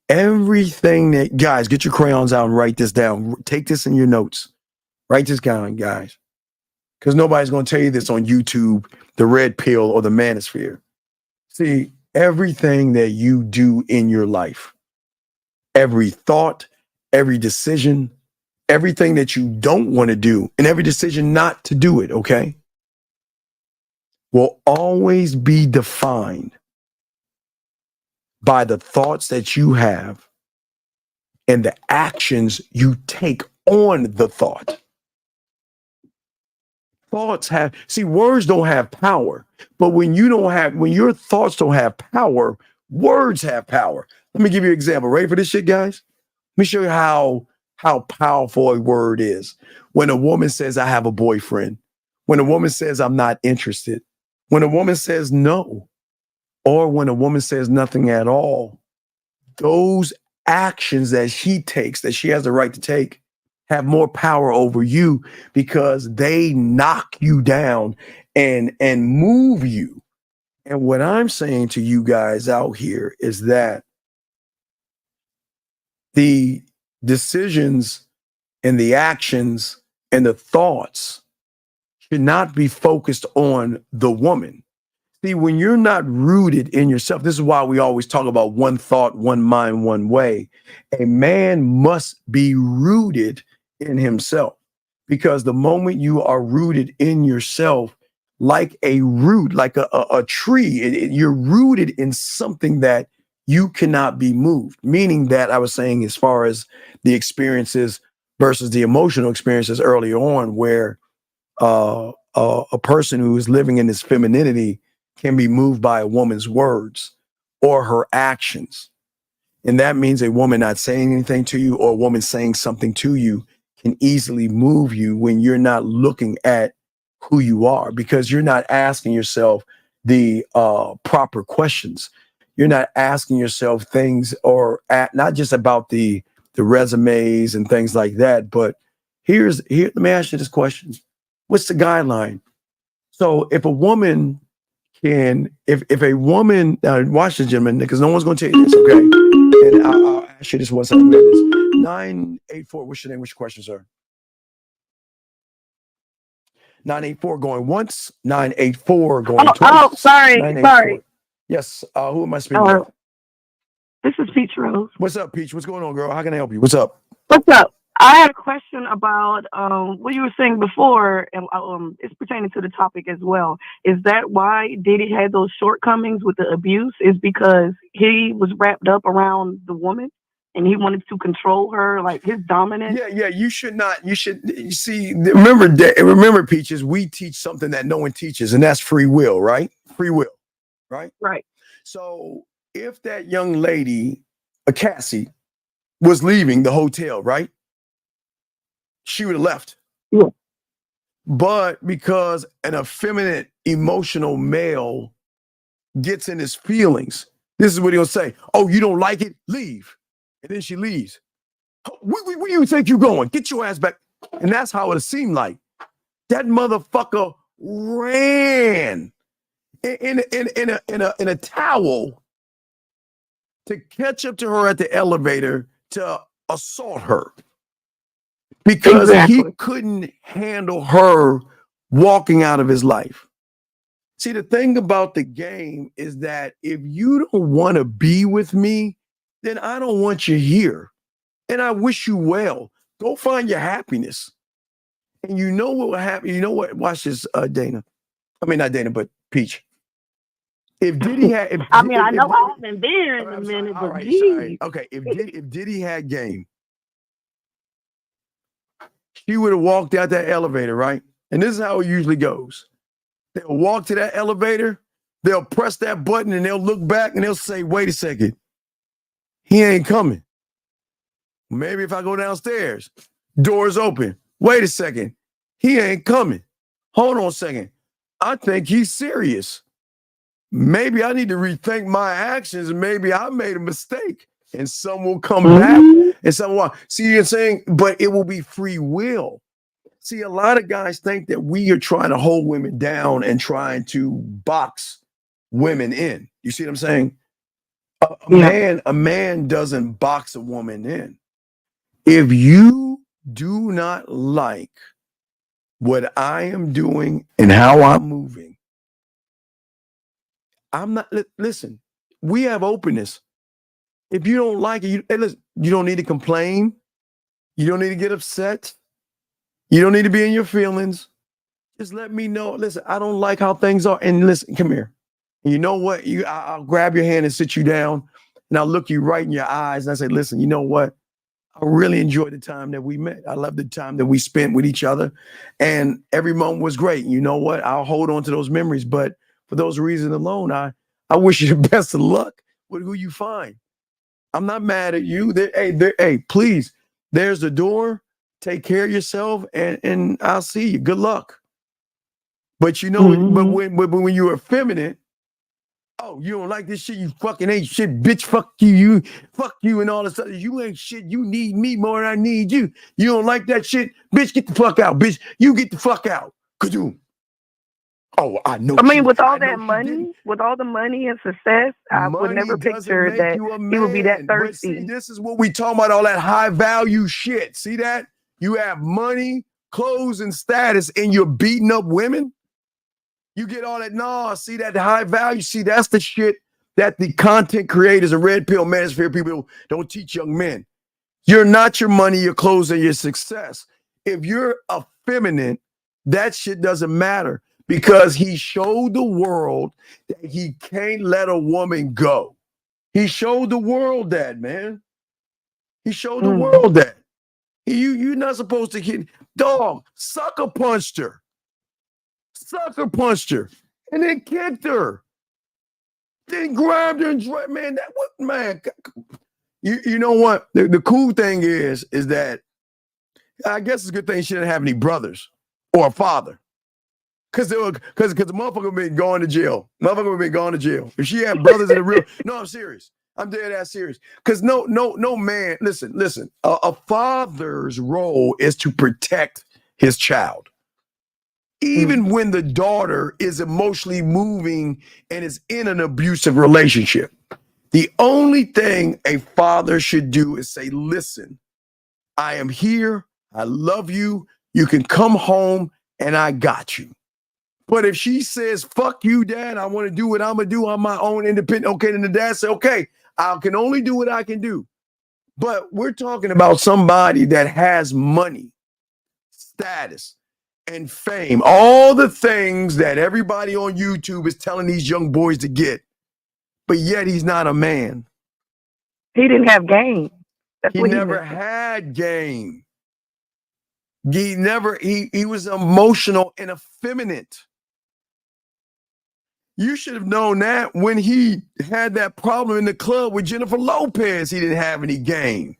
Everything that, guys, get your crayons out and write this down. Take this in your notes. Write this down, guys. Because nobody's going to tell you this on YouTube, the red pill or the manosphere. See, everything that you do in your life, every thought, every decision, everything that you don't want to do, and every decision not to do it, okay, will always be defined by the thoughts that you have and the actions you take on the thought. Thoughts have, see, words don't have power, but when your thoughts don't have power, words have power. Let me give you an example. Ready for this shit, guys? Let me show you how powerful a word is. When a woman says, I have a boyfriend, when a woman says, I'm not interested, when a woman says no, or when a woman says nothing at all, those actions that she takes, that she has the right to take, have more power over you because they knock you down and move you. And what I'm saying to you guys out here is that the decisions and the actions and the thoughts should not be focused on the woman. See, when you're not rooted in yourself, this is why we always talk about one thought, one mind, one way. A man must be rooted in himself, because the moment you are rooted in yourself, like a root, like a tree, you're rooted in something that you cannot be moved. Meaning that I was saying, as far as the experiences versus the emotional experiences earlier on, where a person who is living in his femininity can be moved by a woman's words or her actions. And that means a woman not saying anything to you or a woman saying something to you can easily move you when you're not looking at who you are, because you're not asking yourself the proper questions. You're not asking yourself things not just about the resumes and things like that, but here, let me ask you this question. What's the guideline? So if a woman if a woman, watch this, gentlemen, because no one's going to tell you this, okay? And I'll ask you this one second. 984, what's your name? What's your question, sir? 984 going once, 984 going twice. Oh, sorry. Yes, who am I speaking with? This is Peach Rose. What's up, Peach? What's going on, girl? How can I help you? What's up? What's up? I had a question about what you were saying before, and it's pertaining to the topic as well. Is that why Diddy had those shortcomings with the abuse? Is because he was wrapped up around the woman and he wanted to control her, like his dominance? Yeah. You should see. Remember, Peaches, we teach something that no one teaches, and that's free will, right? Free will, right? Right. So if that young lady, Cassie, was leaving the hotel, right? She would have left. Yeah. But because an effeminate, emotional male gets in his feelings, this is what he'll say. Oh, you don't like it? Leave. And then she leaves. Where you think you going? Get your ass back. And that's how it seemed like. That motherfucker ran in a towel to catch up to her at the elevator to assault her. Because he couldn't handle her walking out of his life. See, the thing about the game is that if you don't want to be with me, then I don't want you here. And I wish you well. Go find your happiness. And you know what will happen? You know what? Watch this, Dana. I mean, not Dana, but Peach. If Diddy had... I know I haven't been in a minute, but right, geez. Okay, if Diddy had game, she would have walked out that elevator, right? And this is how it usually goes. They'll walk to that elevator, they'll press that button, and they'll look back and they'll say, wait a second, he ain't coming. Maybe if I go downstairs, doors open. Wait a second, he ain't coming. Hold on a second. I think he's serious. Maybe I need to rethink my actions, and maybe I made a mistake. And some will come back and some will. See, you're saying, but it will be free will. See, a lot of guys think that we are trying to hold women down and trying to box women in. You see what I'm saying? A man doesn't box a woman in. If you do not like what I am doing and how I'm moving, I'm not. Listen, we have openness. If you don't like it, you don't need to complain. You don't need to get upset. You don't need to be in your feelings. Just let me know. Listen, I don't like how things are. And listen, come here. And you know what? I'll grab your hand and sit you down, and I'll look you right in your eyes, and I say, listen, you know what? I really enjoyed the time that we met. I love the time that we spent with each other, and every moment was great. You know what? I'll hold on to those memories, but for those reasons alone, I wish you the best of luck with who you find. I'm not mad at you. Hey, please, there's the door. Take care of yourself, and I'll see you. Good luck. But you know, but when you're effeminate, oh, you don't like this shit, you fucking ain't shit, bitch, fuck you, and all this stuff. You ain't shit, you need me more than I need you. You don't like that shit, bitch, get the fuck out, bitch. You get the fuck out. Kadoom. Oh, I know. I mean, with all that money, with all the money and success, I would never picture that he would be that thirsty. But see, this is what we talking about, all that high value shit. See that? You have money, clothes, and status, and you're beating up women? You get all that, see that high value. See, that's the shit that the content creators and red pill manosphere people don't teach young men. You're not your money, your clothes, and your success. If you're effeminate, that shit doesn't matter because he showed the world that he can't let a woman go. He showed the world that, man. He showed the world that. You're not supposed to hit. Dog, sucker punched her. And then kicked her. Then grabbed her and man, you know what? The cool thing is that I guess it's a good thing she didn't have any brothers or a father. Because the motherfucker been going to jail. If she had brothers in the real, no, I'm serious. I'm dead ass serious. Because no man, listen. A father's role is to protect his child. Even when the daughter is emotionally moving and is in an abusive relationship, the only thing a father should do is say, listen, I am here. I love you. You can come home and I got you. But if she says, fuck you, dad, I want to do what I'm going to do on my own independent. Okay, then the dad say, okay, I can only do what I can do. But we're talking about somebody that has money, status, and fame, all the things that everybody on YouTube is telling these young boys to get, but yet he's not a man. He didn't have game. He never had game. He was emotional and effeminate. You should have known that when he had that problem in the club with Jennifer Lopez, he didn't have any game.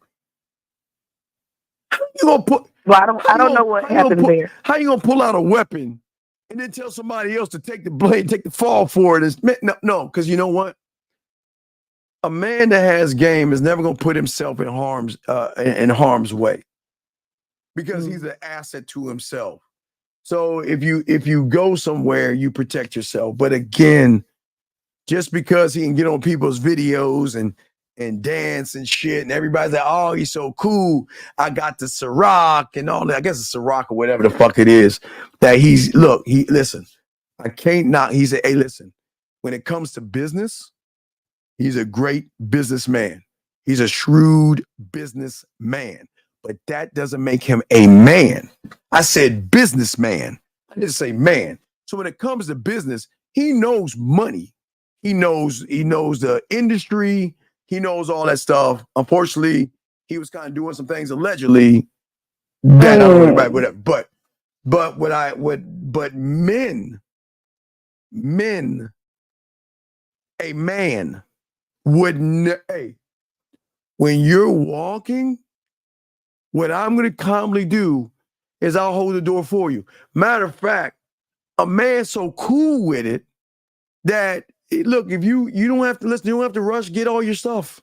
How you gonna put? Well, I don't know what happened there. How you gonna pull out a weapon and then tell somebody else to take the blame, take the fall for it? No, because you know what? A man that has game is never gonna put himself in harm's way because he's an asset to himself. So if you go somewhere, you protect yourself. But again, just because he can get on people's videos and dance and shit, and everybody's like, oh, he's so cool. I got the Ciroc and all that. I guess it's Ciroc or whatever the fuck it is. That listen, I can't not. He said, hey, listen, when it comes to business, he's a great businessman. He's a shrewd businessman. But that doesn't make him a man. I said businessman. I didn't say man. So when it comes to business, he knows money. He knows the industry. He knows all that stuff. Unfortunately, he was kind of doing some things allegedly that I don't know about whatever. But men, a man would when you're walking, what I'm going to calmly do is I'll hold the door for you. Matter of fact, a man's so cool with it that, look, if you don't have to listen, you don't have to rush, get all your stuff.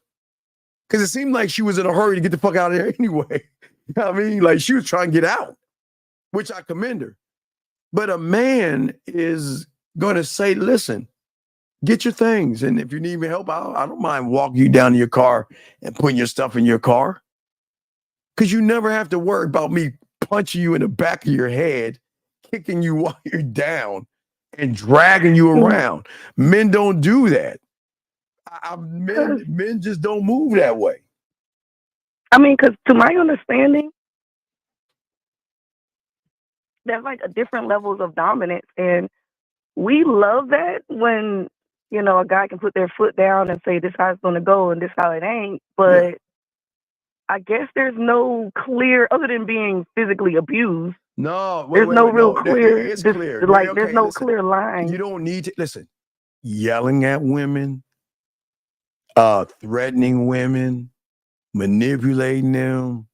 Because it seemed like she was in a hurry to get the fuck out of there anyway. You know what I mean? Like she was trying to get out, which I commend her. But a man is going to say, listen, Get your things. And if you need me help, I don't mind walking you down to your car and putting your stuff in your car. Because you never have to worry about me punching you in the back of your head, kicking you while you're down, and dragging you around. Men don't do that. Men just don't move that way. I mean, because to my understanding, there's like a different levels of dominance, and we love that when, you know, a guy can put their foot down and say this how it's gonna go and this how it ain't. But I guess there's no clear, other than being physically abused. No, there's no real clear. It's clear. Like Okay, there's no listen, clear line. You don't need to listen. Yelling at women, threatening women, manipulating them,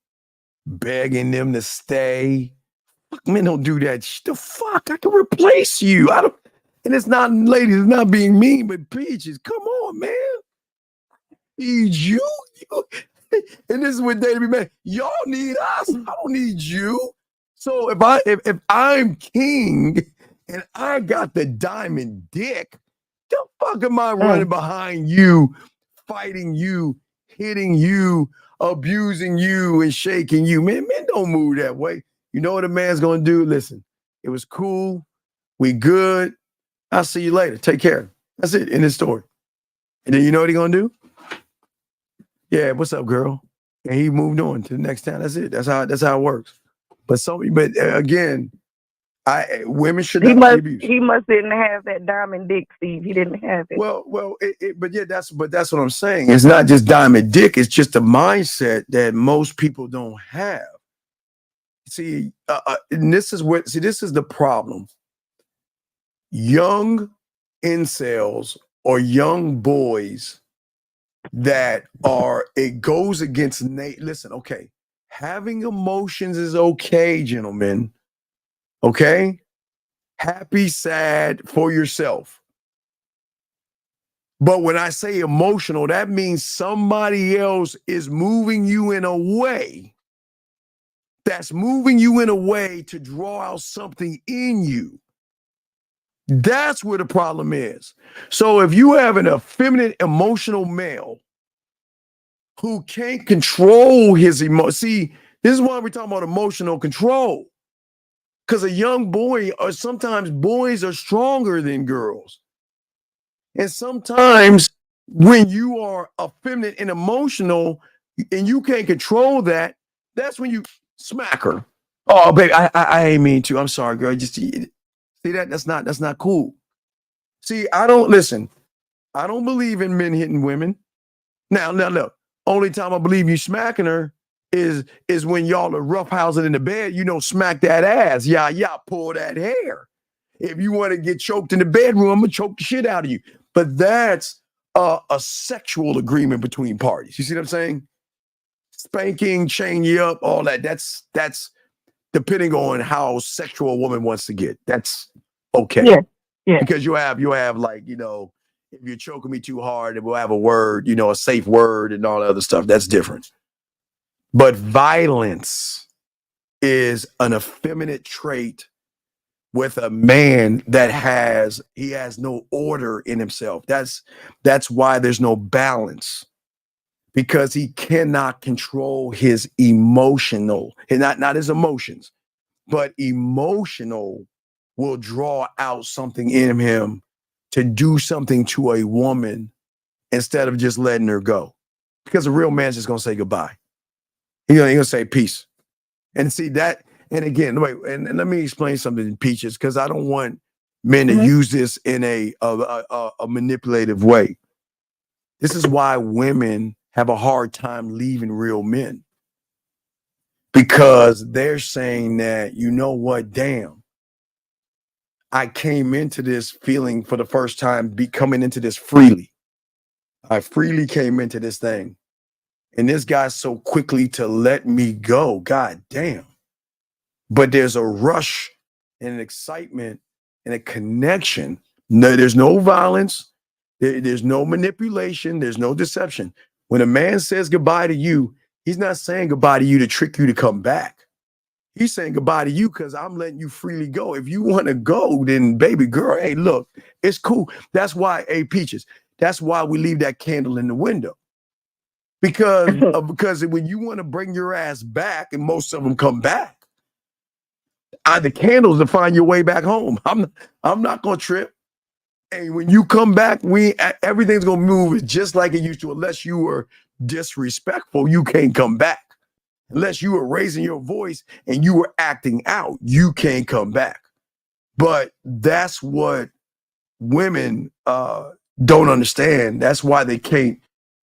begging them to stay. Fuck, men don't do that. The fuck, I can replace you. I don't. And it's not, ladies, it's not being mean, but Peaches, come on, man. Need you. And this is what they be mad. Y'all need us. I don't need you. So if I'm king and I got the diamond dick, the fuck am I running behind you, fighting you, hitting you, abusing you, and shaking you? Men don't move that way. You know what a man's gonna do? Listen, it was cool. We good. I'll see you later. Take care. That's it. In this story. And then you know what he gonna do? Yeah, what's up, girl? And he moved on to the next town. That's it. That's how it works. But again, women should not be abused. He must didn't have that diamond dick, Steve. He didn't have it. Well, that's what I'm saying. It's not just diamond dick. It's just a mindset that most people don't have. See, and this is the problem. Young incels or young boys that it goes against listen, okay, having emotions is okay, gentlemen. Okay? Happy, sad for yourself. But when I say emotional, that means somebody else is moving you in a way to draw out something in you. That's where the problem is. So if you have an effeminate, emotional male who can't control his emotions, see, this is why we're talking about emotional control. Because a young boy, or sometimes boys are stronger than girls. And sometimes when you are effeminate and emotional and you can't control that, that's when you smack her. Oh, baby, I ain't mean to. I'm sorry, girl. Just see that? That's not cool. See, I don't believe in men hitting women. Now, look. Only time I believe you smacking her is when y'all are roughhousing in the bed. You don't smack that ass. Yeah, pull that hair. If you want to get choked in the bedroom, I'm gonna choke the shit out of you. But that's a sexual agreement between parties. You see what I'm saying? Spanking, chain you up, all that. That's depending on how sexual a woman wants to get. That's okay. Yeah. Because you have like, you know, if you're choking me too hard, we'll have a word, you know, a safe word and all that other stuff. That's different. But violence is an effeminate trait with a man that has no order in himself. That's why there's no balance, because he cannot control his emotional, and not his emotions, but emotional will draw out something in him to do something to a woman instead of just letting her go. Because a real man's just gonna say goodbye. He's gonna say peace. And see that, and again, wait, and let me explain something, Peaches, because I don't want men to use this in a manipulative way. This is why women have a hard time leaving real men. Because they're saying that, you know what, damn, I came into this feeling for the first time, coming into this freely. I freely came into this thing. And this guy's so quickly to let me go. God damn. But there's a rush and an excitement and a connection. No, there's no violence. There's no manipulation. There's no deception. When a man says goodbye to you, he's not saying goodbye to you to trick you to come back. He's saying goodbye to you because I'm letting you freely go. If you want to go, then baby girl, hey, look, it's cool. That's why, hey, Peaches, that's why we leave that candle in the window. Because when you want to bring your ass back, and most of them come back, the candles to find your way back home. I'm not gonna trip. And when you come back, everything's gonna move just like it used to, unless you were disrespectful, you can't come back. Unless you were raising your voice and you were acting out, you can't come back. But that's what women don't understand. That's why they can't.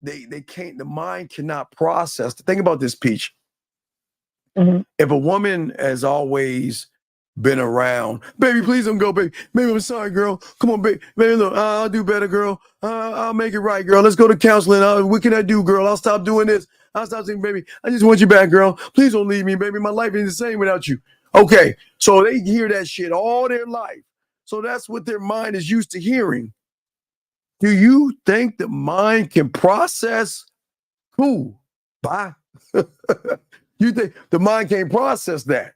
They can't. The mind cannot process. Think about this, Peach. Mm-hmm. If a woman has always been around, baby, please don't go, baby. Baby, I'm sorry, girl. Come on, baby. Baby, look, I'll do better, girl. I'll make it right, girl. Let's go to counseling. What can I do, girl? I'll stop doing this. I'll stop saying, baby, I just want you back, girl. Please don't leave me, baby. My life ain't the same without you. Okay, so they hear that shit all their life. So that's what their mind is used to hearing. Do you think the mind can process? Cool. Bye. You think the mind can't process that?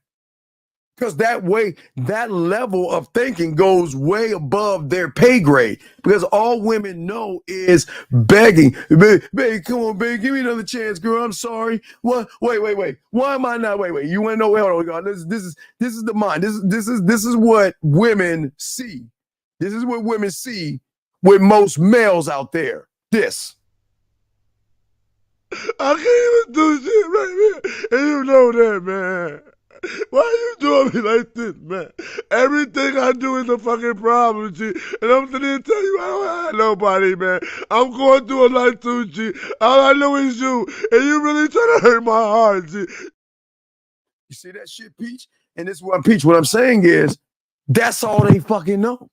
Because that level of thinking goes way above their pay grade. Because all women know is begging. Baby, come on, baby, give me another chance, girl. I'm sorry. What? Wait. Why am I not? Wait. You want to know? Hold on. This is the mind. This is what women see. This is what women see with most males out there. This. I can't even do shit right here, and you know that, man. Why are you doing me like this, man? Everything I do is a fucking problem, G. And I'm sitting here telling you I don't have nobody, man. I'm going through a lot too, G. All I know is you, and you really trying to hurt my heart, G. You see that shit, Peach? And this is what, Peach, what I'm saying is, that's all they fucking know.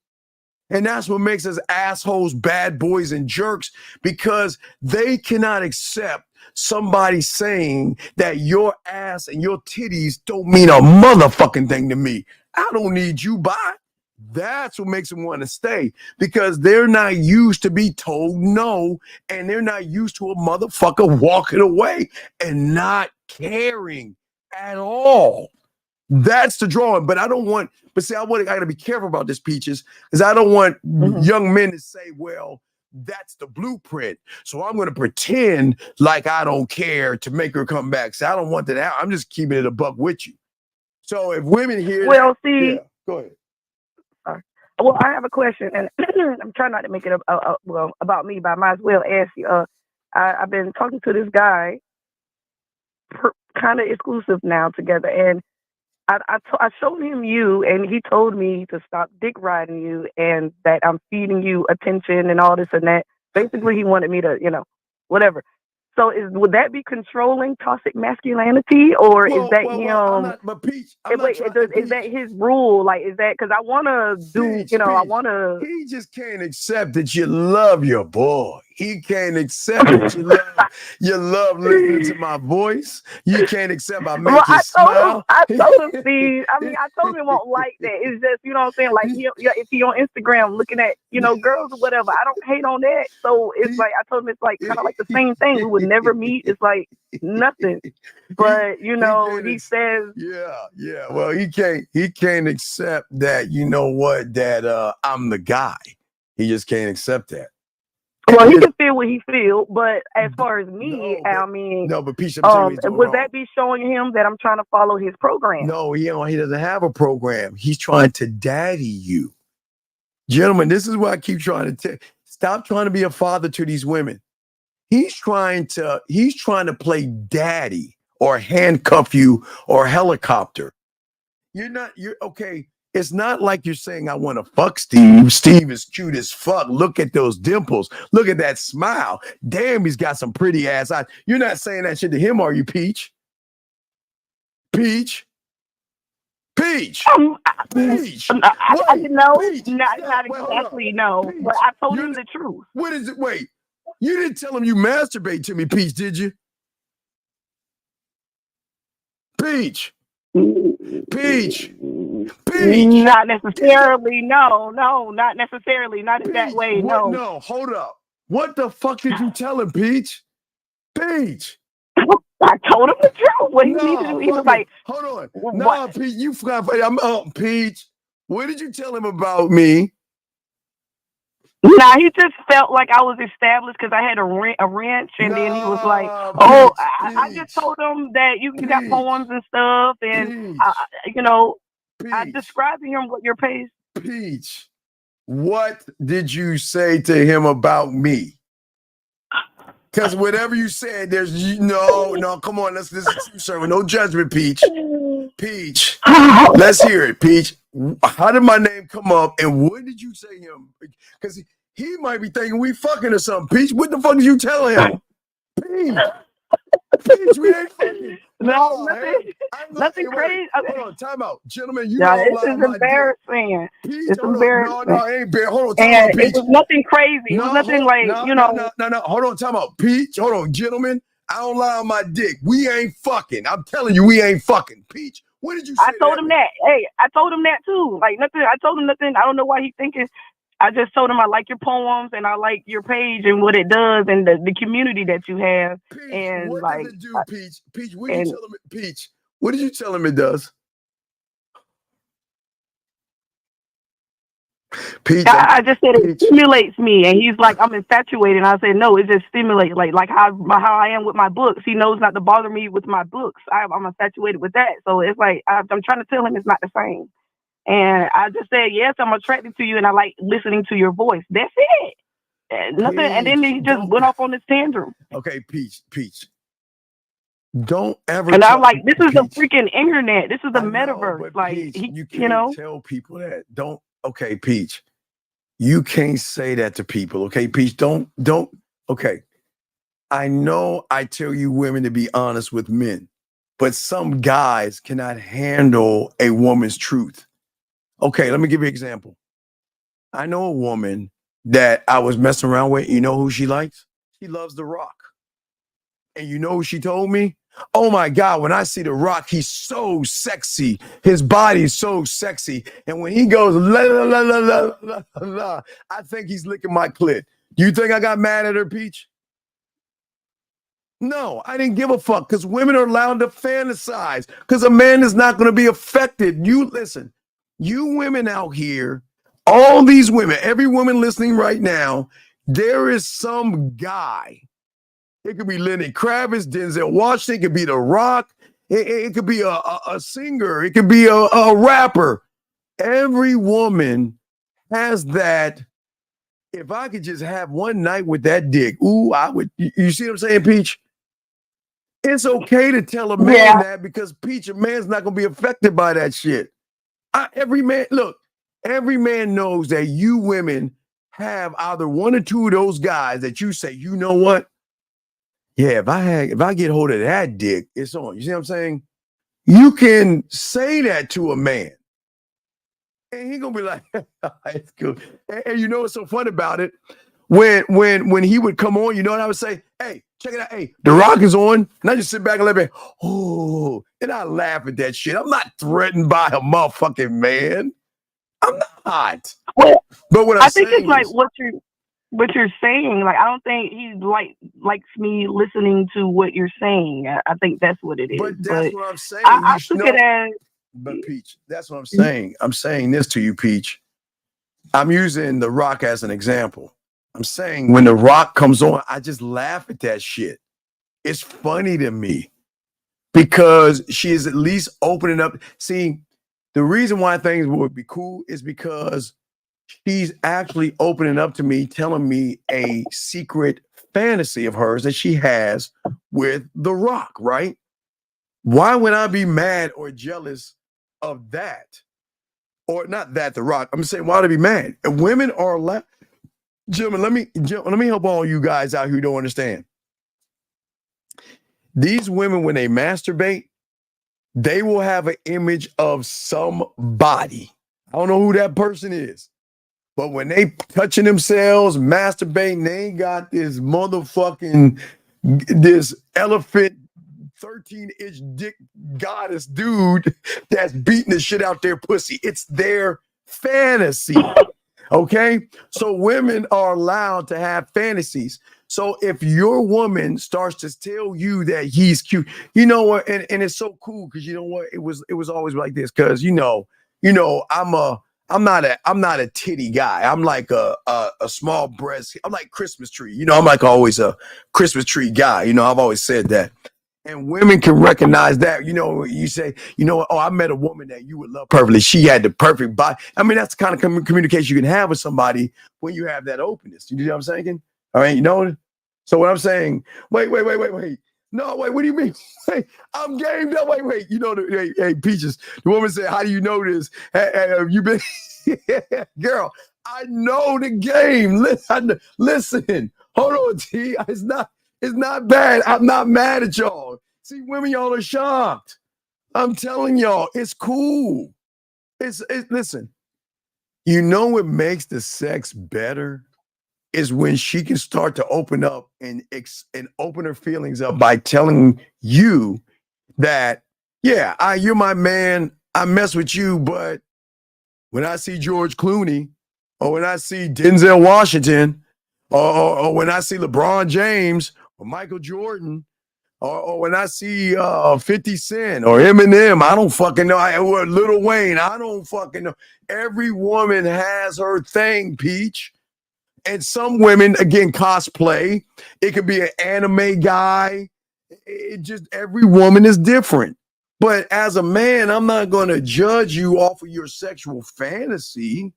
And that's what makes us assholes, bad boys, and jerks, because they cannot accept somebody saying that your ass and your titties don't mean a motherfucking thing to me. I don't need you, bye. That's what makes them want to stay, because they're not used to be told no, and they're not used to a motherfucker walking away and not caring at all. That's the drawing. But I gotta be careful about this, Peaches, because I don't want young men to say, well, that's the blueprint, so I'm going to pretend like I don't care to make her come back. So I don't want that out. I'm just keeping it a buck with you. So if women hear go ahead. Well, I have a question, and I'm trying not to make it about me, but I might as well ask you. I've been talking to this guy, kind of exclusive now together, and I showed him you, and he told me to stop dick riding you, and that I'm feeding you attention and all this and that. Basically, he wanted me to, whatever. So would that be controlling toxic masculinity, or is that him? Is that his rule? Like, is that because I want to do? I want to. He just can't accept that you love your boy. He can't accept that you love listening to my voice. You can't accept I make you smile. I told him, Steve. I told him it won't like that. It's just, you know what I'm saying? Like, if he on Instagram looking at, girls or whatever, I don't hate on that. So it's like, I told him it's like kind of like the same thing. We would never meet. It's like nothing. But, he says. Yeah. Well, he can't accept that, that I'm the guy. He just can't accept that. Well, he can feel what he feels, but as far as me, but Peach, would that be showing him that I'm trying to follow his program? No, he doesn't have a program. He's trying to daddy you. Gentlemen, this is what I keep trying to stop trying to be a father to these women. He's trying to play daddy or handcuff you or helicopter. You're okay. It's not like you're saying, I want to fuck Steve. Steve is cute as fuck. Look at those dimples. Look at that smile. Damn, he's got some pretty ass eyes. You're not saying that shit to him, are you, Peach? Peach? Peach? Peach? Not exactly, no. Peach. But I told him the truth. What is it? Wait, you didn't tell him you masturbate to me, Peach, did you? Peach? Peach? Not necessarily. No, not necessarily. Not in that way. No. No, hold up. What the fuck did you tell him, Peach? Peach. I told him the truth. What he needed to do. He was like, hold on. What? No, Peach, you forgot. Peach, what did you tell him about me? Nah, he just felt like I was established because I had a ranch, and then he was like, "Oh, I just told him that you got poems and stuff, and I described to him what your page." Peach, what did you say to him about me? Because whatever you said, there's no. Come on, this is true service. No judgment, Peach. Peach, let's hear it, Peach. How did my name come up, and what did you say to him? Because he might be thinking we fucking or something. Peach, what the fuck did you tell him? Peach, we ain't fucking. No, nothing crazy. Hold on, time out, gentlemen. You yeah, know this is embarrassing. Peach, It's embarrassing. No, it ain't bad. Hold on, time out, Peach. It was nothing crazy. It was nothing No. Hold on, time out, Peach. Hold on, gentlemen. I don't lie on my dick. We ain't fucking. I'm telling you, we ain't fucking. Peach, what did you say? I told him that. Hey, I told him that too. Like nothing. I told him nothing. I don't know why he thinking. I just told him I like your poems and I like your page and what it does and the community that you have. Peach, and what like, does it do, Peach? Peach, what did you tell him? Peach, what did you tell him it does? Peach, I just said it stimulates me, and he's like, I'm infatuated. And I said, no, it just stimulates, like how I am with my books. He knows not to bother me with my books. I'm infatuated with that. So it's like I'm trying to tell him it's not the same. And I just said, yes, I'm attracted to you, and I like listening to your voice. That's it. Nothing. Peach, and then he just went off on this tantrum. Okay, Peach. Don't ever. And I'm like, this is the freaking internet. This is the metaverse. Like, Peach, you can't tell people that. Don't. Okay, Peach, you can't say that to people. Okay, Peach, don't. Okay, I know I tell you women to be honest with men, but some guys cannot handle a woman's truth. Okay, let me give you an example. I know a woman that I was messing around with. You know who she likes? She loves The Rock. And you know who she told me? Oh my God, when I see The Rock, he's so sexy. His body is so sexy. And when he goes, la, la, la, la, la, la, la, I think he's licking my clit. You think I got mad at her, Peach? No, I didn't give a fuck because women are allowed to fantasize because a man is not going to be affected. You listen, you women out here, all these women, every woman listening right now, there is some guy. It could be Lenny Kravitz, Denzel Washington. It could be The Rock. It could be a singer. It could be a rapper. Every woman has that. If I could just have one night with that dick, ooh, I would. You see what I'm saying, Peach? It's okay to tell a man that because, Peach, a man's not going to be affected by that shit. Every man knows that you women have either one or two of those guys that you say, you know what? Yeah, if I get hold of that dick, it's on. You see what I'm saying? You can say that to a man. And he's gonna be like, it's cool. And you know what's so fun about it? When he would come on, you know what I would say? Hey, check it out. Hey, The Rock is on. And I just sit back and let me, and I laugh at that shit. I'm not threatened by a motherfucking man. I'm not. Well, but what I think it's like what you're saying. Like, I don't think he likes me listening to what you're saying. I think that's what it is. But that's what I'm saying. I took it as. But Peach, that's what I'm saying. I'm saying this to you, Peach. I'm using The Rock as an example. I'm saying when The Rock comes on, I just laugh at that shit. It's funny to me because she is at least opening up. See, the reason why things would be cool is because she's actually opening up to me, telling me a secret fantasy of hers that she has with The Rock, right? Why would I be mad or jealous of that? Or not that, The Rock. I'm saying, why would I be mad? And women are allowed. Gentlemen, let me help all you guys out who don't understand. These women, when they masturbate, they will have an image of somebody. I don't know who that person is. But when they touching themselves, masturbating, they ain't got this elephant 13-inch dick goddess dude that's beating the shit out their pussy. It's their fantasy. Okay? So women are allowed to have fantasies. So if your woman starts to tell you that he's cute, you know what? And it's so cool because you know what? It was always like this because I'm not a titty guy. I'm like a small breast. I'm like Christmas tree. You know, I'm like always a Christmas tree guy. You know, I've always said that. And women can recognize that. You know, you say, oh, I met a woman that you would love perfectly. She had the perfect body. I mean, that's the kind of communication you can have with somebody when you have that openness. You know what I'm saying? All right, you know. So what I'm saying, wait. No, wait, what do you mean? Hey, I'm gamed up. Wait. You know, hey, Peaches, the woman said, how do you know this? Have you been, girl, I know the game. Listen, hold on, T. It's not bad. I'm not mad at y'all. See, women, y'all are shocked. I'm telling y'all, it's cool. Listen, you know what makes the sex better? Is when she can start to open up and open her feelings up by telling you that, yeah, you're my man. I mess with you, but when I see George Clooney, or when I see Denzel Washington, or when I see LeBron James or Michael Jordan, or when I see 50 Cent or Eminem, I don't fucking know. Or Lil Wayne, I don't fucking know. Every woman has her thing, Peach. And some women, again, cosplay. It could be an anime guy. Every woman is different. But as a man, I'm not going to judge you off of your sexual fantasy.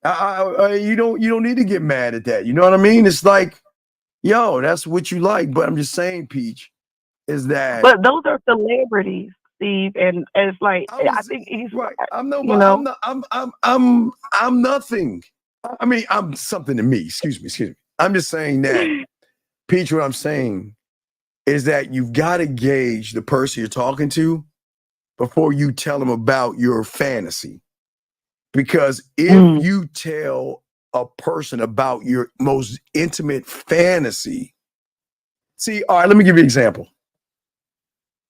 You don't need to get mad at that. You know what I mean? It's like, yo, that's what you like. But I'm just saying, Peach, is that. But those are celebrities, Steve, and it's like I think he's right. I'm nothing. I mean, I'm something to me. Excuse me. I'm just saying that, Peach, what I'm saying is that you've got to gauge the person you're talking to before you tell them about your fantasy. Because if you tell a person about your most intimate fantasy, see, all right, let me give you an example.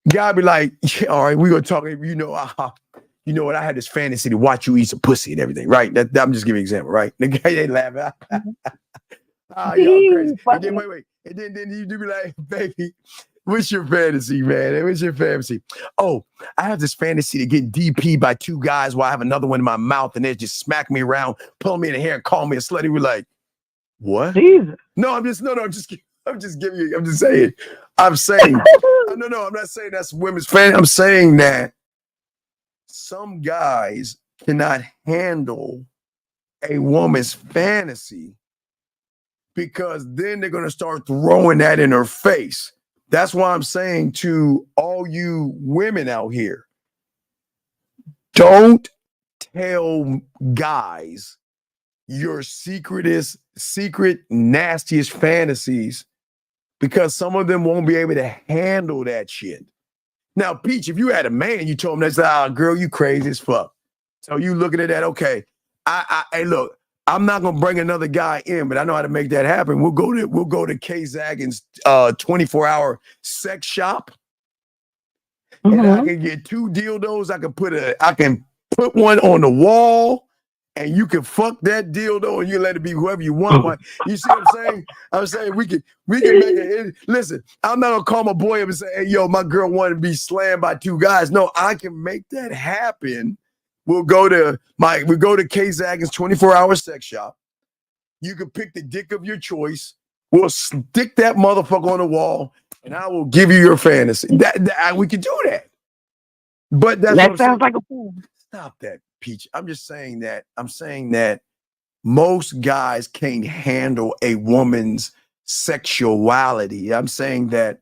Guy be like, yeah, all right, we're going to talk, you know what? I had this fantasy to watch you eat some pussy and everything, right? I'm just giving you an example, right? The guy ain't laughing. Y'all crazy. And then wait. And then you do be like, baby, what's your fantasy, man? What's your fantasy? Oh, I have this fantasy to get DP by two guys while I have another one in my mouth and they just smack me around, pull me in the hair and call me a slut. We're like, what? Jesus. No, I'm just saying. I'm saying, no, I'm not saying that's women's fantasy. I'm saying that some guys cannot handle a woman's fantasy because then they're going to start throwing that in her face. That's why I'm saying to all you women out here, don't tell guys your secret, nastiest fantasies because some of them won't be able to handle that shit. Now, Peach, if you had a man, you told him that's, girl, you crazy as fuck. So you looking at that, okay. Hey, look, I'm not gonna bring another guy in, but I know how to make that happen. We'll go to Kay Zagin's 24-hour sex shop. And I can get 2 dildos. I can put one on the wall, and you can fuck that dildo, and you let it be whoever you want. You see what I'm saying? I'm saying we can make it. Listen, I'm not gonna call my boy up and say, "Hey, yo, my girl wanted to be slammed by 2 guys." No, I can make that happen. We'll go to Kay Zagin's 24-hour sex shop. You can pick the dick of your choice. We'll stick that motherfucker on the wall, and I will give you your fantasy. We can do that. But that sounds like a fool. Stop that, Peach. I'm just saying that. I'm saying that most guys can't handle a woman's sexuality. I'm saying that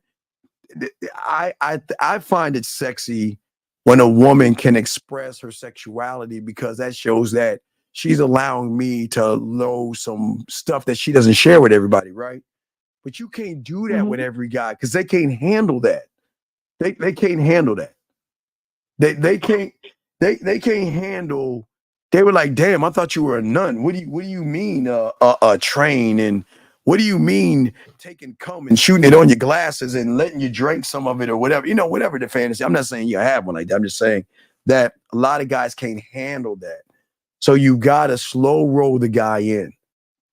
I find it sexy when a woman can express her sexuality because that shows that she's allowing me to know some stuff that she doesn't share with everybody, right? But you can't do that with every guy because they can't handle that. They can't handle that. They can't handle. They were like, damn, I thought you were a nun. What do you mean a train? And what do you mean taking cum and shooting it on your glasses and letting you drink some of it or whatever? You know, whatever the fantasy. I'm not saying you have one like that. I'm just saying that a lot of guys can't handle that. So you gotta slow roll the guy in.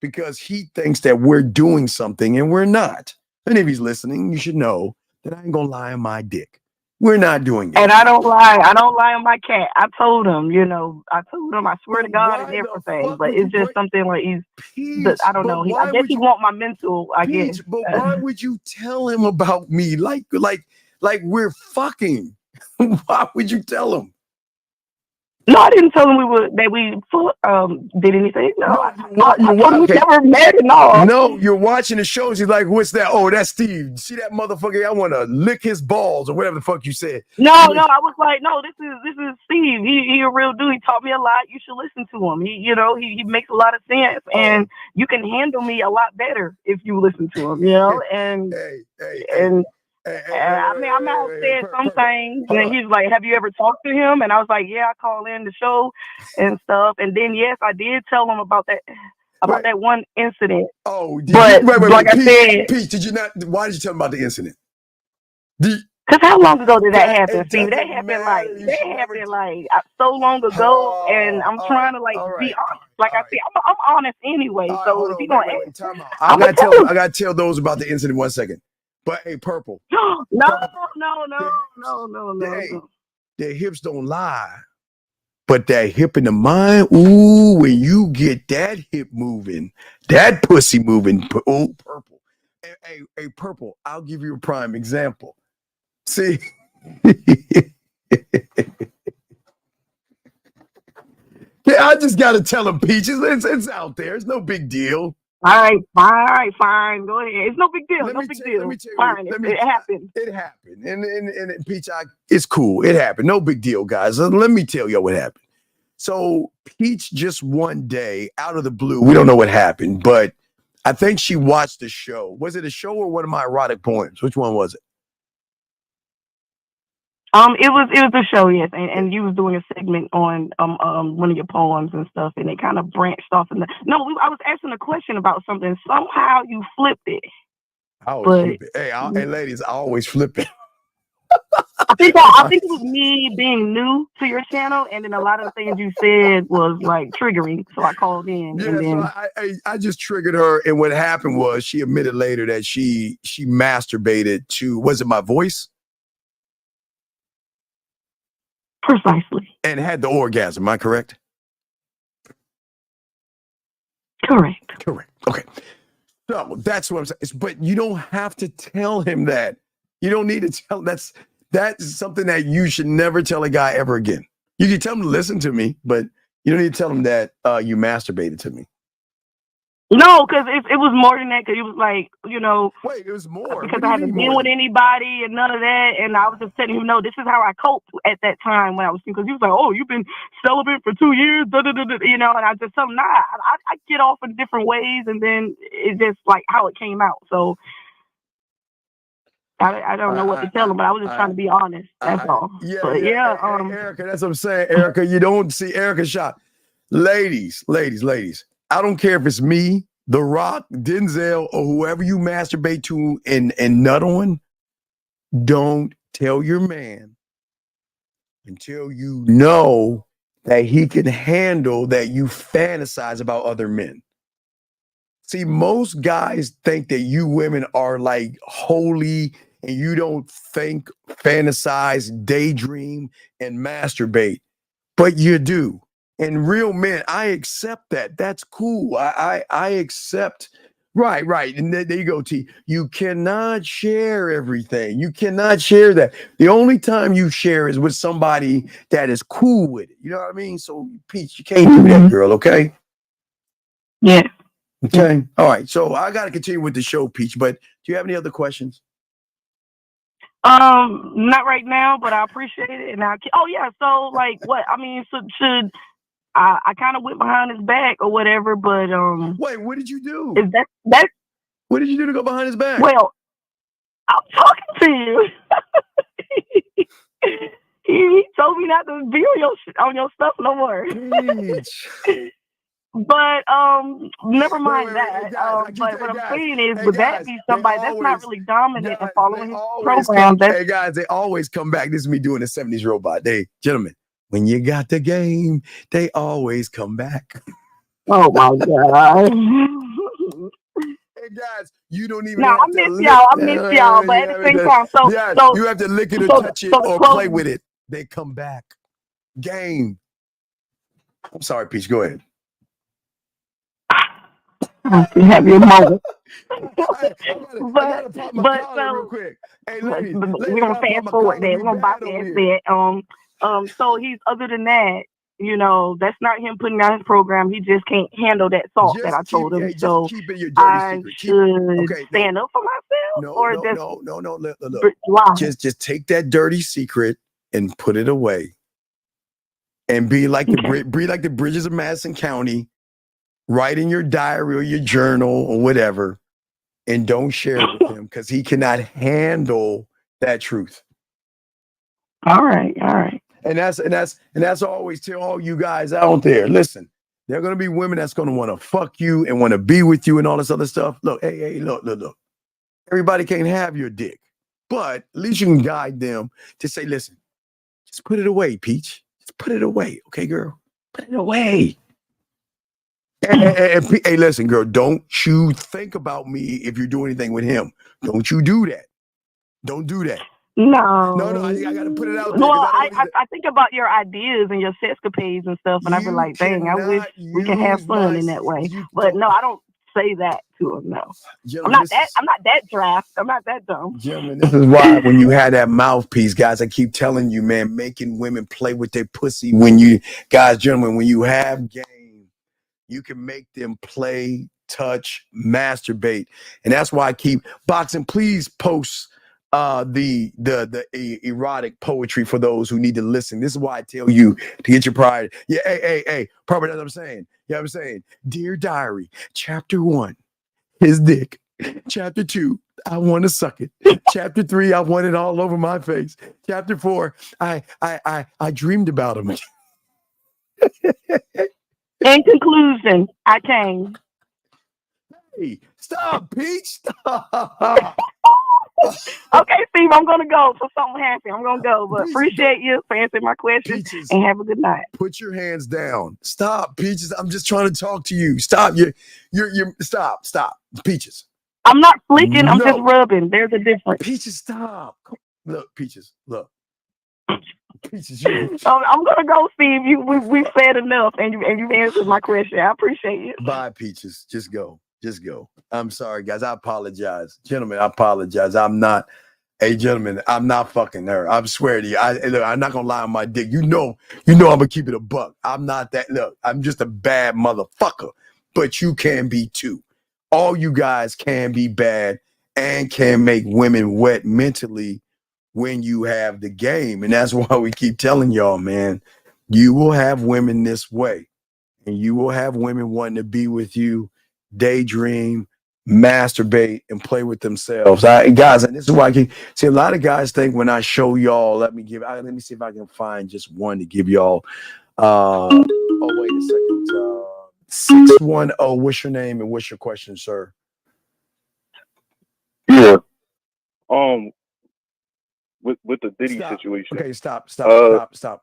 because he thinks that we're doing something and we're not. And if he's listening, you should know that I ain't gonna lie on my dick. We're not doing it. And I don't lie. I don't lie on my cat. I told him, I swear to God and everything. But it's just something like I don't know. I guess he want my mental, I guess. But why would you tell him about me? Like we're fucking. Why would you tell him? No, I didn't tell him we did anything. No, we never met and all. No, you're watching the shows. He's like, what's that? Oh, that's Steve. See that motherfucker? I want to lick his balls or whatever the fuck you said. No, I was like, no, this is Steve. He a real dude. He taught me a lot. You should listen to him. He makes a lot of sense, and you can handle me a lot better if you listen to him. I mean, I'm out saying some things, and he's like, "Have you ever talked to him?" And I was like, "Yeah, I call in the show and stuff." And then, yes, I did tell him about that one incident. Oh, but like I said, Pete, did you not? Why did you tell him about the incident? Because how long ago did that happen, Steve? That happened like so long ago, and I'm trying to be honest. Like I said, I'm honest anyway. So if you gonna I gotta tell those about the incident 1 second. But hey, Purple. No. Their hips don't lie. But that hip in the mind, ooh, when you get that hip moving, that pussy moving, oh, Purple. Hey, Purple, I'll give you a prime example. See? I just got to tell him, Peaches, it's out there. It's no big deal. All right, fine. Go ahead. It's no big deal. Let me tell you. Fine. It happened. It happened. And Peach, it's cool. It happened. No big deal, guys. Let me tell you what happened. So Peach just one day, out of the blue, we don't know what happened, but I think she watched the show. Was it a show or one of my erotic poems? Which one was it? It was a show, yes, and you was doing a segment on one of your poems and stuff, and it kind of branched off. I was asking a question about something. Somehow you flipped it. I always flip it. Hey, ladies, I always flip it. I think it was me being new to your channel, and then a lot of the things you said was like triggering, so I called in. Yeah, and then so I just triggered her, and what happened was she admitted later that she masturbated to, was it my voice? Precisely. And had the orgasm, am I correct? Correct. Okay. So that's what I'm saying. But you don't have to tell him that. You don't need to tell. That's something that you should never tell a guy ever again. You can tell him to listen to me, but you don't need to tell him that you masturbated to me. No, because it was more than that. Because it was like, wait, it was more because I haven't been with anybody and none of that, and I was just telling him, no, this is how I coped at that time when I was, because he was like, oh, you've been celibate for 2 years, and I just told him, nah, I get off in different ways, and then it's just like how it came out. So I don't know what to tell him, but I was just trying to be honest. That's all. Erica, that's what I'm saying. Erica, you don't see Erica shot. Ladies. I don't care if it's me, The Rock, Denzel, or whoever you masturbate to and nut on. Don't tell your man until you know that he can handle that you fantasize about other men. See, most guys think that you women are like holy and you don't think, fantasize, daydream, and masturbate, but you do. And real men, I accept that. That's cool. I accept. Right. And there you go, T. You cannot share everything. You cannot share that. The only time you share is with somebody that is cool with it. You know what I mean? So, Peach, you can't do that, girl, okay? Yeah. Okay. All right. So I got to continue with the show, Peach, but do you have any other questions? Not right now, but I appreciate it. And so like what? I mean, should I kind of went behind his back or whatever, but wait, what did you do? Is that what did you do to go behind his back? Well, I'm talking to you. he told me not to be on your stuff no more. But never mind that. But what I'm saying is, would that be somebody that's not really dominant and following his program? Hey guys, they always come back. This is me doing a 70s robot. Gentlemen, when you got the game, they always come back. Oh my God. guys, you don't even No, have I to miss lick. y'all. I miss y'all. But at the same time, You have to lick it or touch it the or close- play with it. They come back. Game. I'm sorry, Peach. Go ahead. You have your moment. I gotta pop my collar real quick. Hey, ladies, we're gonna fast forward that. We're gonna bypass that. So he's other than that, you know, that's not him putting out his program. He just can't handle that salt that I told him. So keep it your dirty secret. Should stand up for myself, No. Look. Just take that dirty secret and put it away, and be like the bridges of Madison County. Write in your diary or your journal or whatever, and don't share it with him because he cannot handle that truth. All right. And that's always tell all you guys out there. Listen, there are gonna be women that's gonna want to fuck you and want to be with you and all this other stuff. Look, hey, look. Everybody can't have your dick, but at least you can guide them to say, listen, just put it away, Peach. Just put it away, okay, girl. Put it away. And hey, listen, girl, don't you think about me if you're doing anything with him. Don't you do that. Don't do that. No, I got to put it out there. Well, I think about your ideas and your sexcapades and stuff, and I be like, dang, I wish we can have fun in that way. But no, I don't say that to him. No, I'm not that draft. I'm not that dumb. Gentlemen, this is why when you have that mouthpiece, guys, I keep telling you, man, making women play with their pussy. When you guys, gentlemen, when you have game, you can make them play, touch, masturbate. And that's why I keep boxing. Please post the erotic poetry for those who need to listen. This is why I tell you to get your pride. Yeah, hey, probably that's what I'm saying. Yeah, I'm saying, Dear Diary, Chapter 1, his dick. Chapter 2, I want to suck it. Chapter 3, I want it all over my face. Chapter 4, I dreamed about him. In conclusion, I came. Hey, stop, Peach. Stop. Okay, Steve, I'm gonna go for something happy. I'm gonna go, but appreciate you for answering my questions and have a good night. Put your hands down. Stop, Peaches. I'm just trying to talk to you. Stop. You're stop. Peaches. I'm not flicking. I'm just rubbing. There's a difference. Peaches, stop. Look, Peaches. Look. Peaches, I'm gonna go, Steve. We've said enough, and you've answered my question. I appreciate you. Bye, Peaches. Just go. I'm sorry, guys. I apologize, gentlemen. I apologize. I'm not fucking her. I swear to you. I'm not gonna lie on my dick. You know, I'm gonna keep it a buck. I'm not that. Look, I'm just a bad motherfucker. But you can be too. All you guys can be bad and can make women wet mentally when you have the game. And that's why we keep telling y'all, man, you will have women this way, and you will have women wanting to be with you, daydream, masturbate, and play with themselves. Guys, and this is why I keep see a lot of guys think when I show y'all, let me see if I can find just one to give y'all. Oh, wait a second. 610, what's your name and what's your question, sir? Yeah. With the Diddy situation. Okay, stop.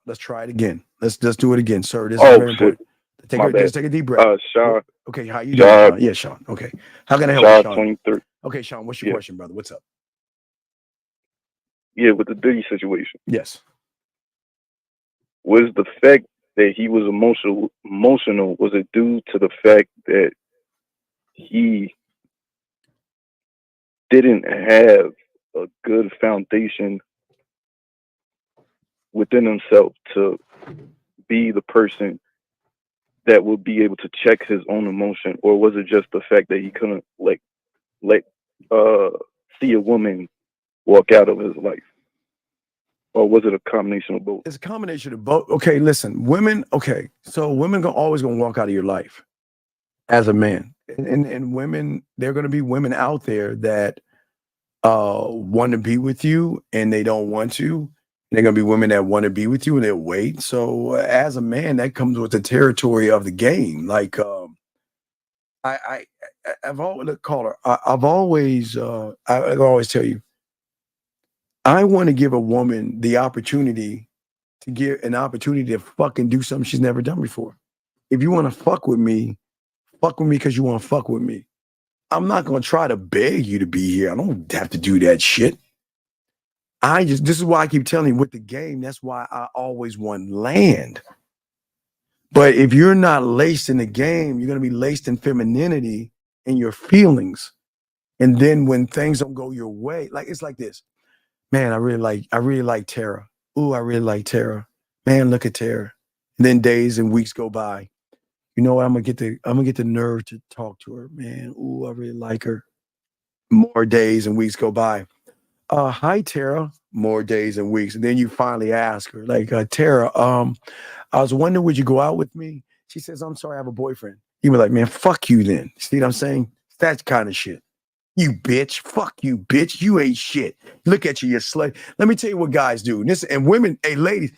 Let's try it again. Let's do it again, sir. This is very important. Just take a deep breath. Sean. Okay, how you doing? Yeah, Sean. Okay. How can I help you, Sean? 23. Okay, Sean, what's your question, brother? What's up? Yeah, with the Diddy situation. Yes. Was the fact that he was emotional, was it due to the fact that he didn't have a good foundation within himself to be the person that would be able to check his own emotion, or was it just the fact that he couldn't see a woman walk out of his life, or was it a combination of both? It's a combination of both. Okay, listen, women. Okay, so women always gonna walk out of your life as a man, and women. There are gonna be women out there that want to be with you and they don't want to. They're gonna be women that want to be with you and they'll wait. So as a man, that comes with the territory of the game. Like I've always caller. I've always I always tell you, I want to give a woman the opportunity to give an opportunity to fucking do something she's never done before. If you want to fuck with me because you want to fuck with me. I'm not going to try to beg you to be here. I don't have to do that shit. This is why I keep telling you with the game, that's why I always want land. But if you're not laced in the game, you're going to be laced in femininity and your feelings. And then when things don't go your way, like it's like this. Man, I really like Tara. Ooh, I really like Tara. Man, look at Tara. And then days and weeks go by. You know what? I'm gonna get the nerve to talk to her. Man, ooh, I really like her. More days and weeks go by. Hi Tara. More days and weeks. And then you finally ask her, like, Tara, I was wondering, would you go out with me? She says, I'm sorry, I have a boyfriend. You were like, man, fuck you then. See what I'm saying? That kind of shit. You bitch. Fuck you, bitch. You ain't shit. Look at you, you slut. Let me tell you what guys do. And women, hey, ladies,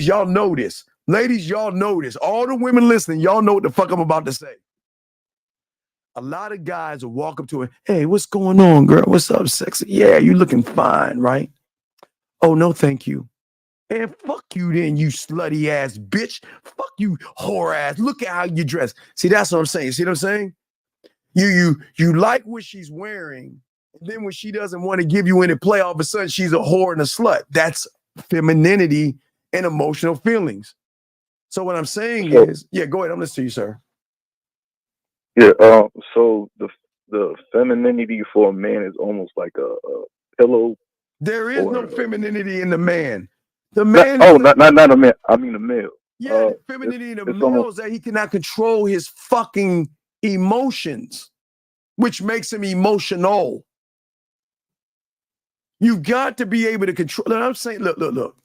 y'all know this. Ladies, y'all know this. All the women listening, y'all know what the fuck I'm about to say. A lot of guys will walk up to her, hey, what's going on, girl? What's up, sexy? Yeah, you looking fine, right? Oh, no, thank you. And fuck you then, you slutty ass bitch. Fuck you, whore ass. Look at how you dress. See, that's what I'm saying. See what I'm saying? You like what she's wearing, and then when she doesn't want to give you any play, all of a sudden she's a whore and a slut. That's femininity and emotional feelings. So what I'm saying is, yeah, go ahead. I'm listening to you, sir. Yeah. So the femininity for a man is almost like a pillow. There is no femininity in the man. The man. Not a man. I mean a male. Yeah, the femininity in the male is that he cannot control his fucking emotions, which makes him emotional. You've got to be able to control. And I'm saying, look.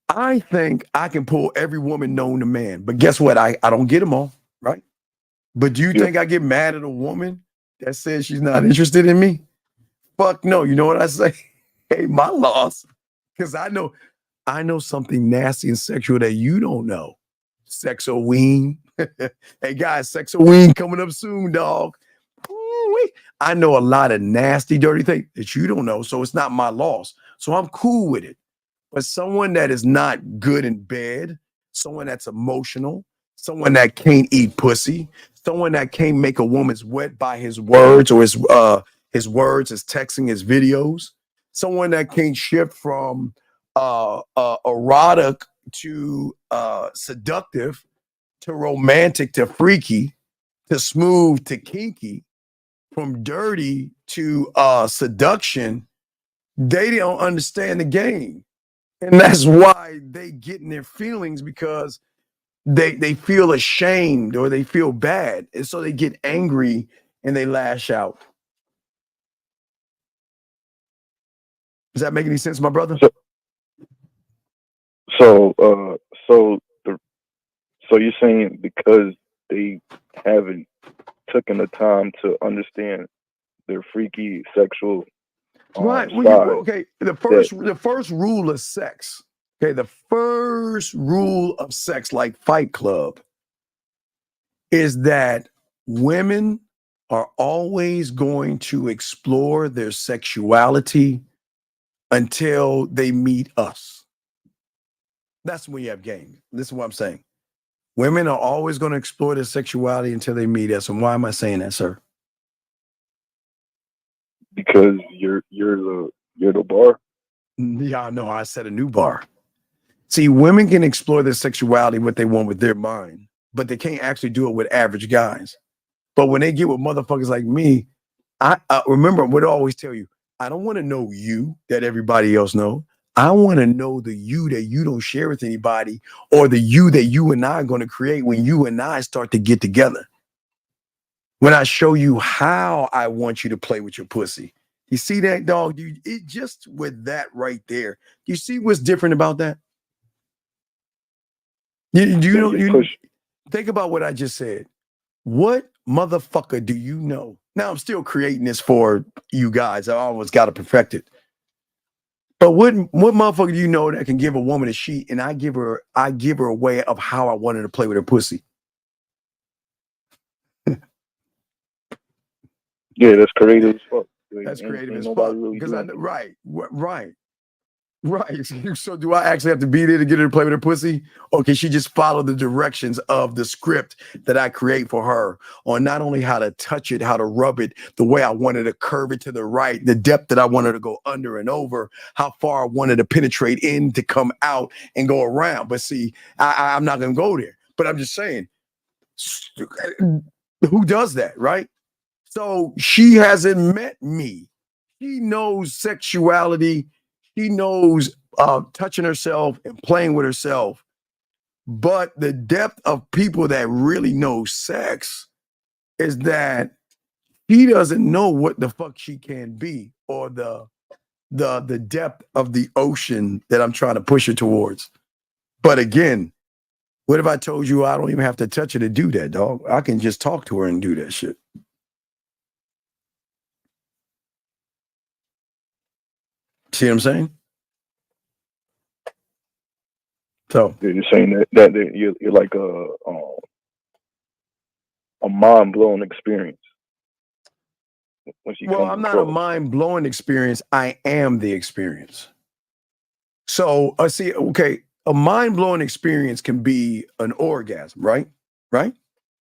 I think I can pull every woman known to man, but guess what? I don't get them all, right? But do you think I get mad at a woman that says she's not interested in me? Fuck no. You know what I say? Hey, my loss. Because I know something nasty and sexual that you don't know. Sexoween. Hey guys, Sexoween coming up soon, dog. Ooh-wee. I know a lot of nasty, dirty things that you don't know, so it's not my loss. So I'm cool with it. But someone that is not good in bed, someone that's emotional, someone that can't eat pussy, someone that can't make a woman sweat by his words or his words, his texting, his videos, someone that can't shift from erotic to seductive to romantic to freaky to smooth to kinky, from dirty to seduction, they don't understand the game. And that's why they get in their feelings, because they feel ashamed or they feel bad. And so they get angry and they lash out. Does that make any sense, my brother? So you're saying because they haven't taken the time to understand their freaky sexual right. side. Okay. The first rule of sex. Okay, the first rule of sex, like Fight Club, is that women are always going to explore their sexuality until they meet us. That's when you have game. This is what I'm saying. Women are always going to explore their sexuality until they meet us. And why am I saying that, sir? Because you're the bar. Yeah, no, I set a new bar. See, women can explore their sexuality, what they want with their mind, but they can't actually do it with average guys. But when they get with motherfuckers like me, I remember what I always tell you, I don't want to know you that everybody else know. I want to know the you that you don't share with anybody, or the you that you and I are going to create when you and I start to get together. When I show you how I want you to play with your pussy. You see that, dog? It just with that right there. You see what's different about that? You think about what I just said. What motherfucker do you know? Now I'm still creating this for you guys. I always got to perfect it. But what motherfucker do you know that can give a woman a sheet and I give her a way of how I want her to play with her pussy? Yeah, that's creative as fuck. That's creative as fuck. Because right. Right. So do I actually have to be there to get her to play with her pussy? Or can she just follow the directions of the script that I create for her on not only how to touch it, how to rub it, the way I wanted to curve it to the right, the depth that I wanted to go under and over, how far I wanted to penetrate in to come out and go around. But see, I'm not going to go there. But I'm just saying, who does that, right? So she hasn't met me. She knows sexuality. She knows touching herself and playing with herself. But the depth of people that really know sex is that she doesn't know what the fuck she can be, or the depth of the ocean that I'm trying to push her towards. But again, what if I told you I don't even have to touch her to do that, dog? I can just talk to her and do that shit. See what I'm saying? So you're saying that you're like a mind blowing experience. Well, I'm not a mind blowing experience. I am the experience. So see, okay, a mind blowing experience can be an orgasm, right? Right?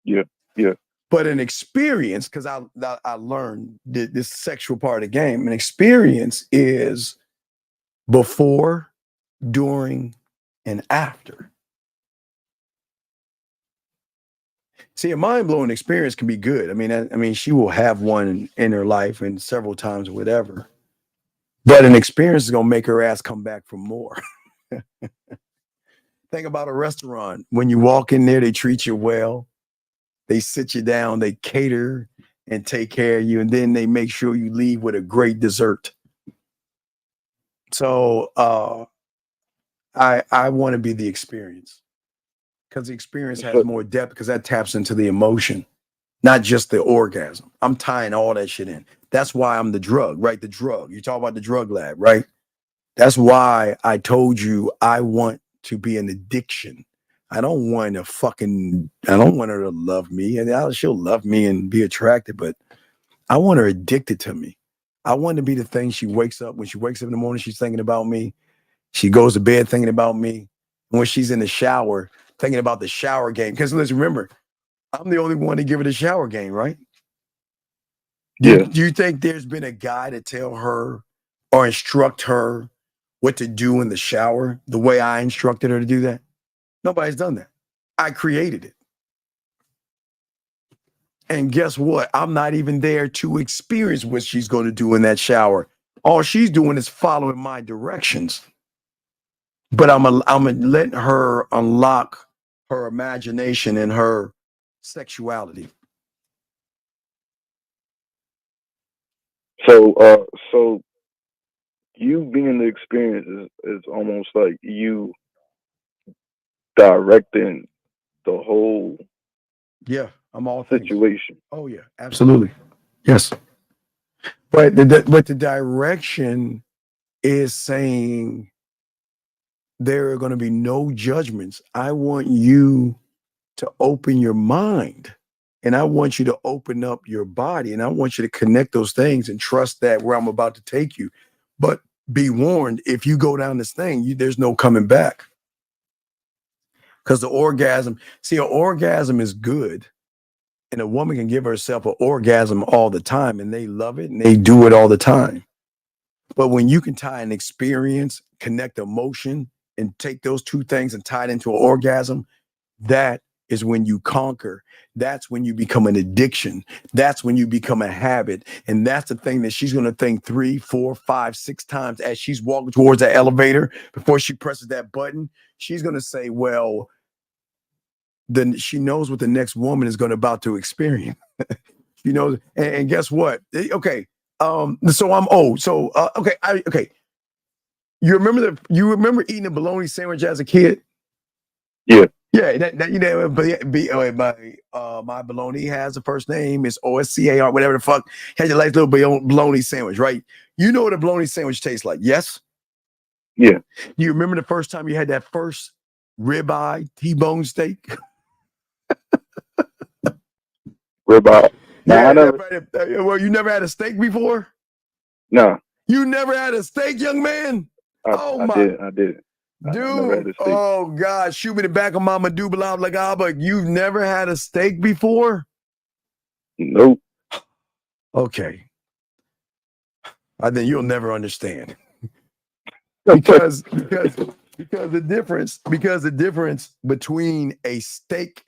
Yeah, yeah. But an experience, because I learned this sexual part of the game. An experience is before, during, and after. See, a mind-blowing experience can be good. I mean, she will have one in her life and several times, whatever. But an experience is gonna make her ass come back for more. Think about a restaurant. When you walk in there, they treat you well. They sit you down, they cater and take care of you, and then they make sure you leave with a great dessert. So I want to be the experience, because the experience has more depth, because that taps into the emotion, not just the orgasm. I'm tying all that shit in. That's why I'm the drug, right? The drug. You talk about the drug lab, right? That's why I told you I want to be an addiction. I don't want her to love me. And she'll love me and be attracted, but I want her addicted to me. I want to be the thing she wakes up. When she wakes up in the morning, she's thinking about me. She goes to bed thinking about me. And when she's in the shower, thinking about the shower game. Because let's remember, I'm the only one to give her the shower game, right? Do you think there's been a guy to tell her or instruct her what to do in the shower the way I instructed her to do that? Nobody's done that. I created it. And guess what? I'm not even there to experience what she's going to do in that shower. All she's doing is following my directions. But I'm letting her unlock her imagination and her sexuality. So you being the experience is almost like you directing the whole I'm all situation. Oh yeah, absolutely. Yes. But the direction is saying there are going to be no judgments. I want you to open your mind, and I want you to open up your body, and I want you to connect those things and trust that where I'm about to take you. But be warned, if you go down this thing, there's no coming back. Because the orgasm, an orgasm is good. And a woman can give herself an orgasm all the time, and they love it and they do it all the time. But when you can tie an experience, connect emotion, and take those two things and tie it into an orgasm, that is when you conquer. That's when you become an addiction. That's when you become a habit. And that's the thing that she's going to think 3, 4, 5, 6 times as she's walking towards that elevator before she presses that button. She's going to say, well, then she knows what the next woman is about to experience. She knows. And guess what? Okay. So I'm old. So, okay. You remember eating a bologna sandwich as a kid? Yeah. Yeah, my bologna has a first name. It's OSCAR, whatever the fuck. Has your nice little bologna sandwich, right? You know what a bologna sandwich tastes like, yes? Yeah. You remember the first time you had that first ribeye T-bone steak? Ribeye. Well, you never had a steak before? No. You never had a steak, young man? I did. I never had Dude, a steak. oh God, shoot me the back of my medulla oblongata. You've never had a steak before? Nope. Okay. I think you'll never understand. because the difference between a steak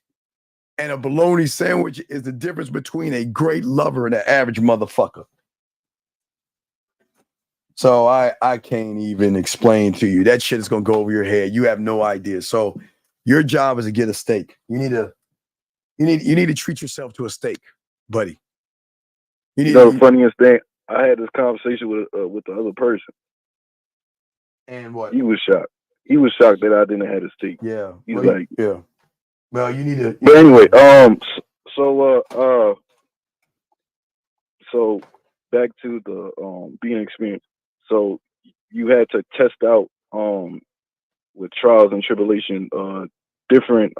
and a bologna sandwich is the difference between a great lover and an average motherfucker. So I can't even explain to you. That shit is gonna go over your head. You have no idea. So your job is to get a steak. You need to treat yourself to a steak, buddy. The funniest thing, I had this conversation with the other person. And what? He was shocked. He was shocked that I didn't have a steak. Yeah. He's well, like, yeah. Well, you need to. But anyway, so back to the being experience. So you had to test out with trials and tribulation different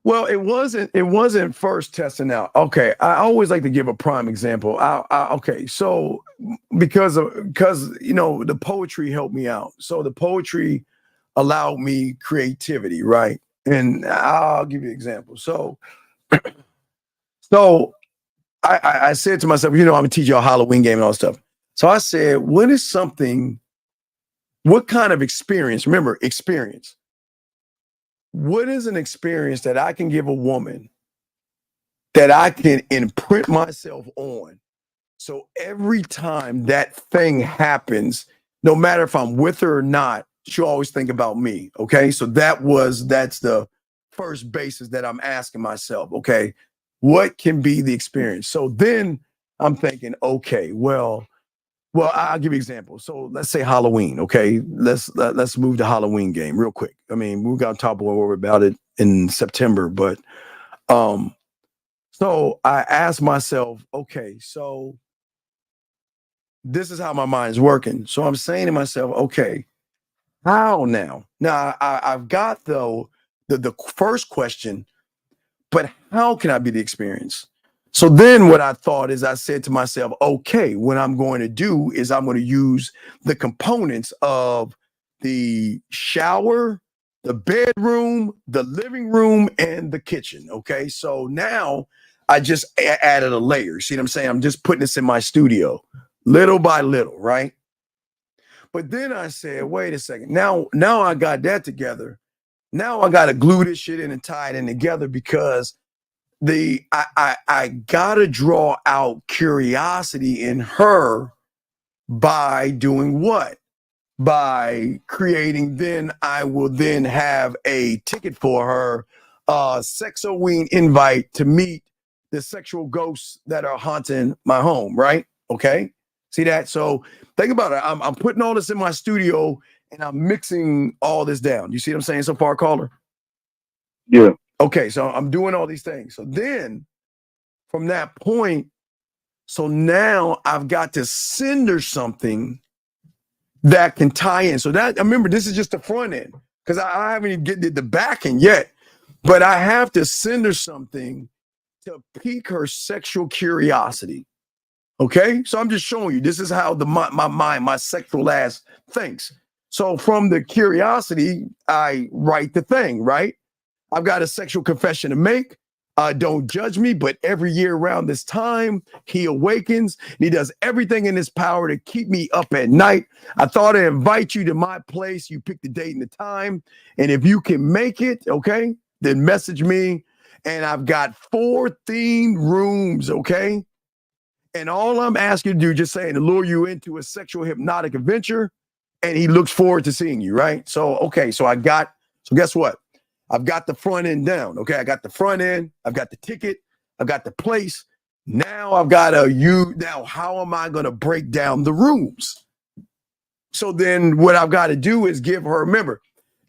Well, it wasn't first testing out. Okay, I always like to give a prime example. Okay, so because the poetry helped me out. So the poetry allowed me creativity, right? And I'll give you an example. So I said to myself, I'm gonna teach you a Halloween game and all that stuff. So I said, what kind of experience? Remember, experience. What is an experience that I can give a woman that I can imprint myself on? So every time that thing happens, no matter if I'm with her or not, she'll always think about me. Okay. So that's the first basis that I'm asking myself. Okay. What can be the experience? So then I'm thinking, okay, well, I'll give you an example. So let's say Halloween, okay? Let's move the Halloween game real quick. I mean, we're gonna talk more about it in September, but so I asked myself, okay, so this is how my mind's working. So I'm saying to myself, okay, how now? Now I've got the first question, but how can I be the experience? So then what I thought is I said to myself, okay, what I'm going to do is I'm going to use the components of the shower, the bedroom, the living room, and the kitchen. Okay. So now I just added a layer. See what I'm saying? I'm just putting this in my studio little by little, right? But then I said, wait a second. Now I got that together. Now I got to glue this shit in and tie it in together because I gotta draw out curiosity in her by doing what? By creating, then I will then have a ticket for her, Sexoween invite to meet the sexual ghosts that are haunting my home, right? Okay. See that? So think about it. I'm putting all this in my studio and I'm mixing all this down. You see what I'm saying so far, caller? Yeah. Okay, so I'm doing all these things. So then from that point, so now I've got to send her something that can tie in. So that, remember, this is just the front end because I haven't even get the back end yet, but I have to send her something to pique her sexual curiosity. Okay, so I'm just showing you, this is how my mind, my sexual ass thinks. So from the curiosity, I write the thing, right? I've got a sexual confession to make. Don't judge me, but every year around this time, he awakens. And he does everything in his power to keep me up at night. I thought I'd invite you to my place. You pick the date and the time. And if you can make it, okay, then message me. And I've got 4 themed rooms, okay? And all I'm asking you to do, just saying, to lure you into a sexual hypnotic adventure. And he looks forward to seeing you, right? So, okay, so guess what? I've got the front end down. Okay, I got the front end. I've got the ticket. I've got the place. Now I've got now how am I going to break down the rooms? So then what I've got to do is give her, remember,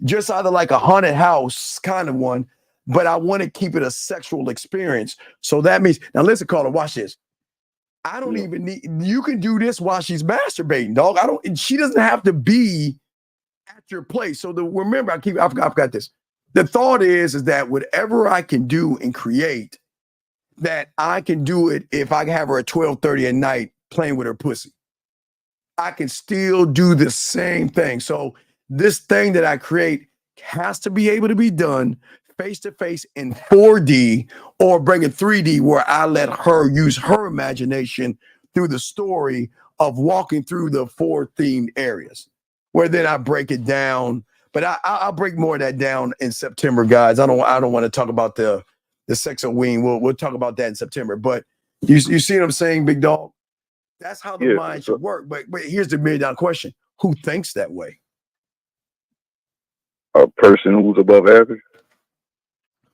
just either like a haunted house kind of one, but I want to keep it a sexual experience. So that means, now listen, caller, watch this. I don't even need, you can do this while she's masturbating, dog. She doesn't have to be at your place. So remember, I've got this. The thought is that whatever I can do and create, that I can do it if I have her at 12:30 at night playing with her pussy. I can still do the same thing. So this thing that I create has to be able to be done face to face in 4D or bring it 3D where I let her use her imagination through the story of walking through the 4 themed areas, where then I break it down. But I'll break more of that down in September, guys. I don't want to talk about the sex and wing. We'll talk about that in September. But you see what I'm saying, big dog? That's how the mind should work. But here's the $1 million question: who thinks that way? A person who's above average,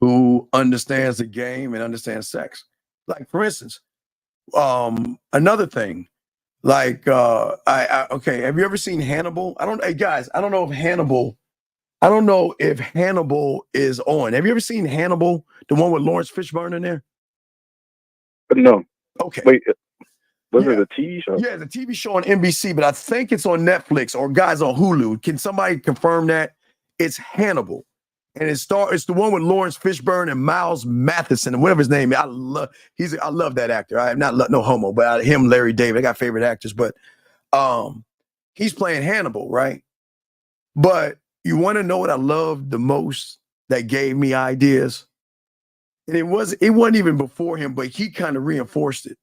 who understands the game and understands sex. Like, for instance, another thing. Like, okay, have you ever seen Hannibal? Hey guys, I don't know if Hannibal is on. Have you ever seen Hannibal, the one with Lawrence Fishburne in there? No. Okay. Wait, was it a TV show? Yeah, it's a TV show on NBC, but I think it's on Netflix or guys on Hulu. Can somebody confirm that? It's Hannibal. And it's the one with Lawrence Fishburne and Miles Matheson and whatever his name is. I love that actor. I am not no homo, but him, Larry David. I got favorite actors, but he's playing Hannibal, right? But you want to know what I loved the most that gave me ideas? And it wasn't even before him, but he kind of reinforced it.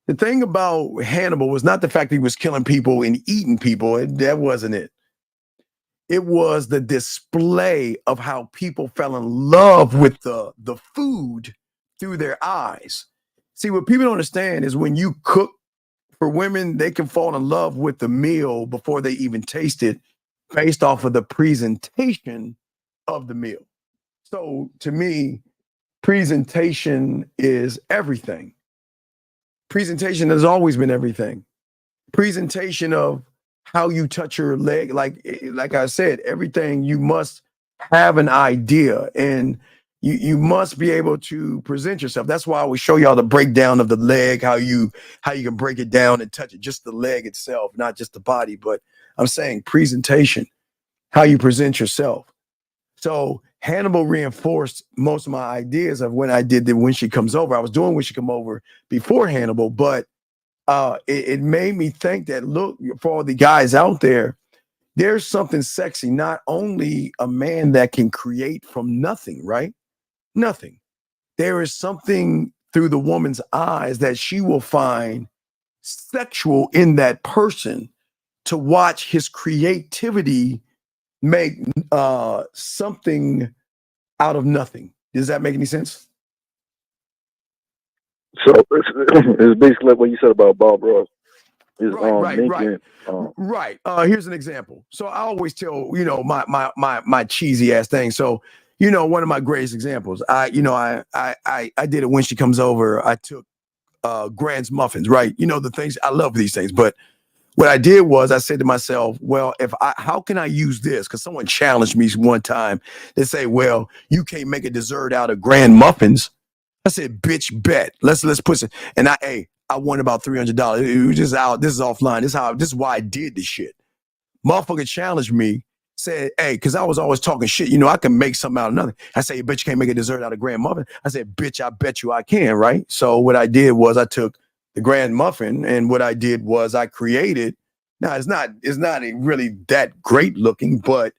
The thing about Hannibal was not the fact that he was killing people and eating people. That wasn't it. It was the display of how people fell in love with the food through their eyes. See, what people don't understand is when you cook for women, they can fall in love with the meal before they even taste it based off of the presentation of the meal. So to me, presentation is everything. Presentation has always been everything. Presentation of how you touch your leg, like I said, everything. You must have an idea, and you must be able to present yourself. That's why I always show y'all the breakdown of the leg, how you can break it down and touch it, just the leg itself, not just the body. But I'm saying presentation, how you present yourself. So Hannibal reinforced most of my ideas of when I did the When She Comes Over. I was doing When She Come Over before Hannibal, but it made me think that, look, for all the guys out there, there's something sexy, not only a man that can create from nothing, right? Nothing. There is something through the woman's eyes that she will find sexual in that person, to watch his creativity make something out of nothing. Does that make any sense? So it's basically like what you said about Bob Ross. Right. Here's an example. So I always tell, my cheesy ass thing. So, one of my greatest examples, I did it When She Comes Over. I took Grand's muffins, right? The things, I love these things, but what I did was I said to myself, well, how can I use this? Because someone challenged me one time. They say, well, you can't make a dessert out of Grand muffins. I said, bitch, bet. Let's push it. And I won about $300. It was just out. This is offline. This is why I did this shit. Motherfucker challenged me, said, hey, because I was always talking shit. I can make something out of nothing. I said, bitch, you can't make a dessert out of Grand muffin. I said, bitch, I bet you I can, right? So what I did was I took the Grand muffin, and what I did was I created. Now it's not really that great looking, but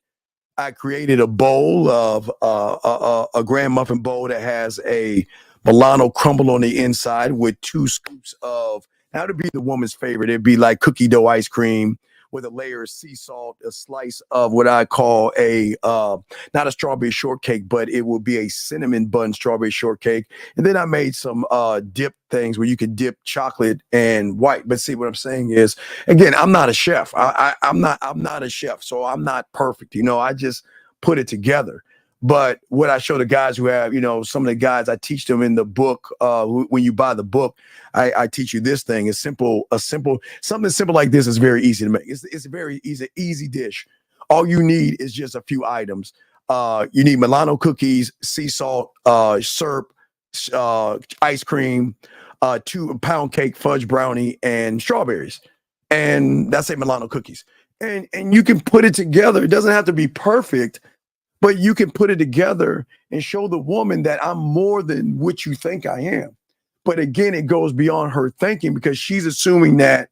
I created a bowl of a Grand muffin bowl that has a Milano crumble on the inside with 2 scoops of, now to be the woman's favorite, it'd be like cookie dough ice cream with a layer of sea salt, a slice of what I call not a strawberry shortcake, but it will be a cinnamon bun strawberry shortcake. And then I made some dip things where you can dip chocolate and white. But see, what I'm saying is, again, I'm not a chef. I'm not a chef, so I'm not perfect. I just put it together. But what I show the guys who have, some of the guys, I teach them in the book. When you buy the book, I teach you this thing. It's something simple like this is very easy to make. It's a very easy dish. All you need is just a few items. You need Milano cookies, sea salt, syrup, ice cream, 2 pound cake, fudge brownie, and strawberries. And that's Milano cookies. And you can put it together. It doesn't have to be perfect, but you can put it together and show the woman that I'm more than what you think I am. But again, it goes beyond her thinking, because she's assuming that,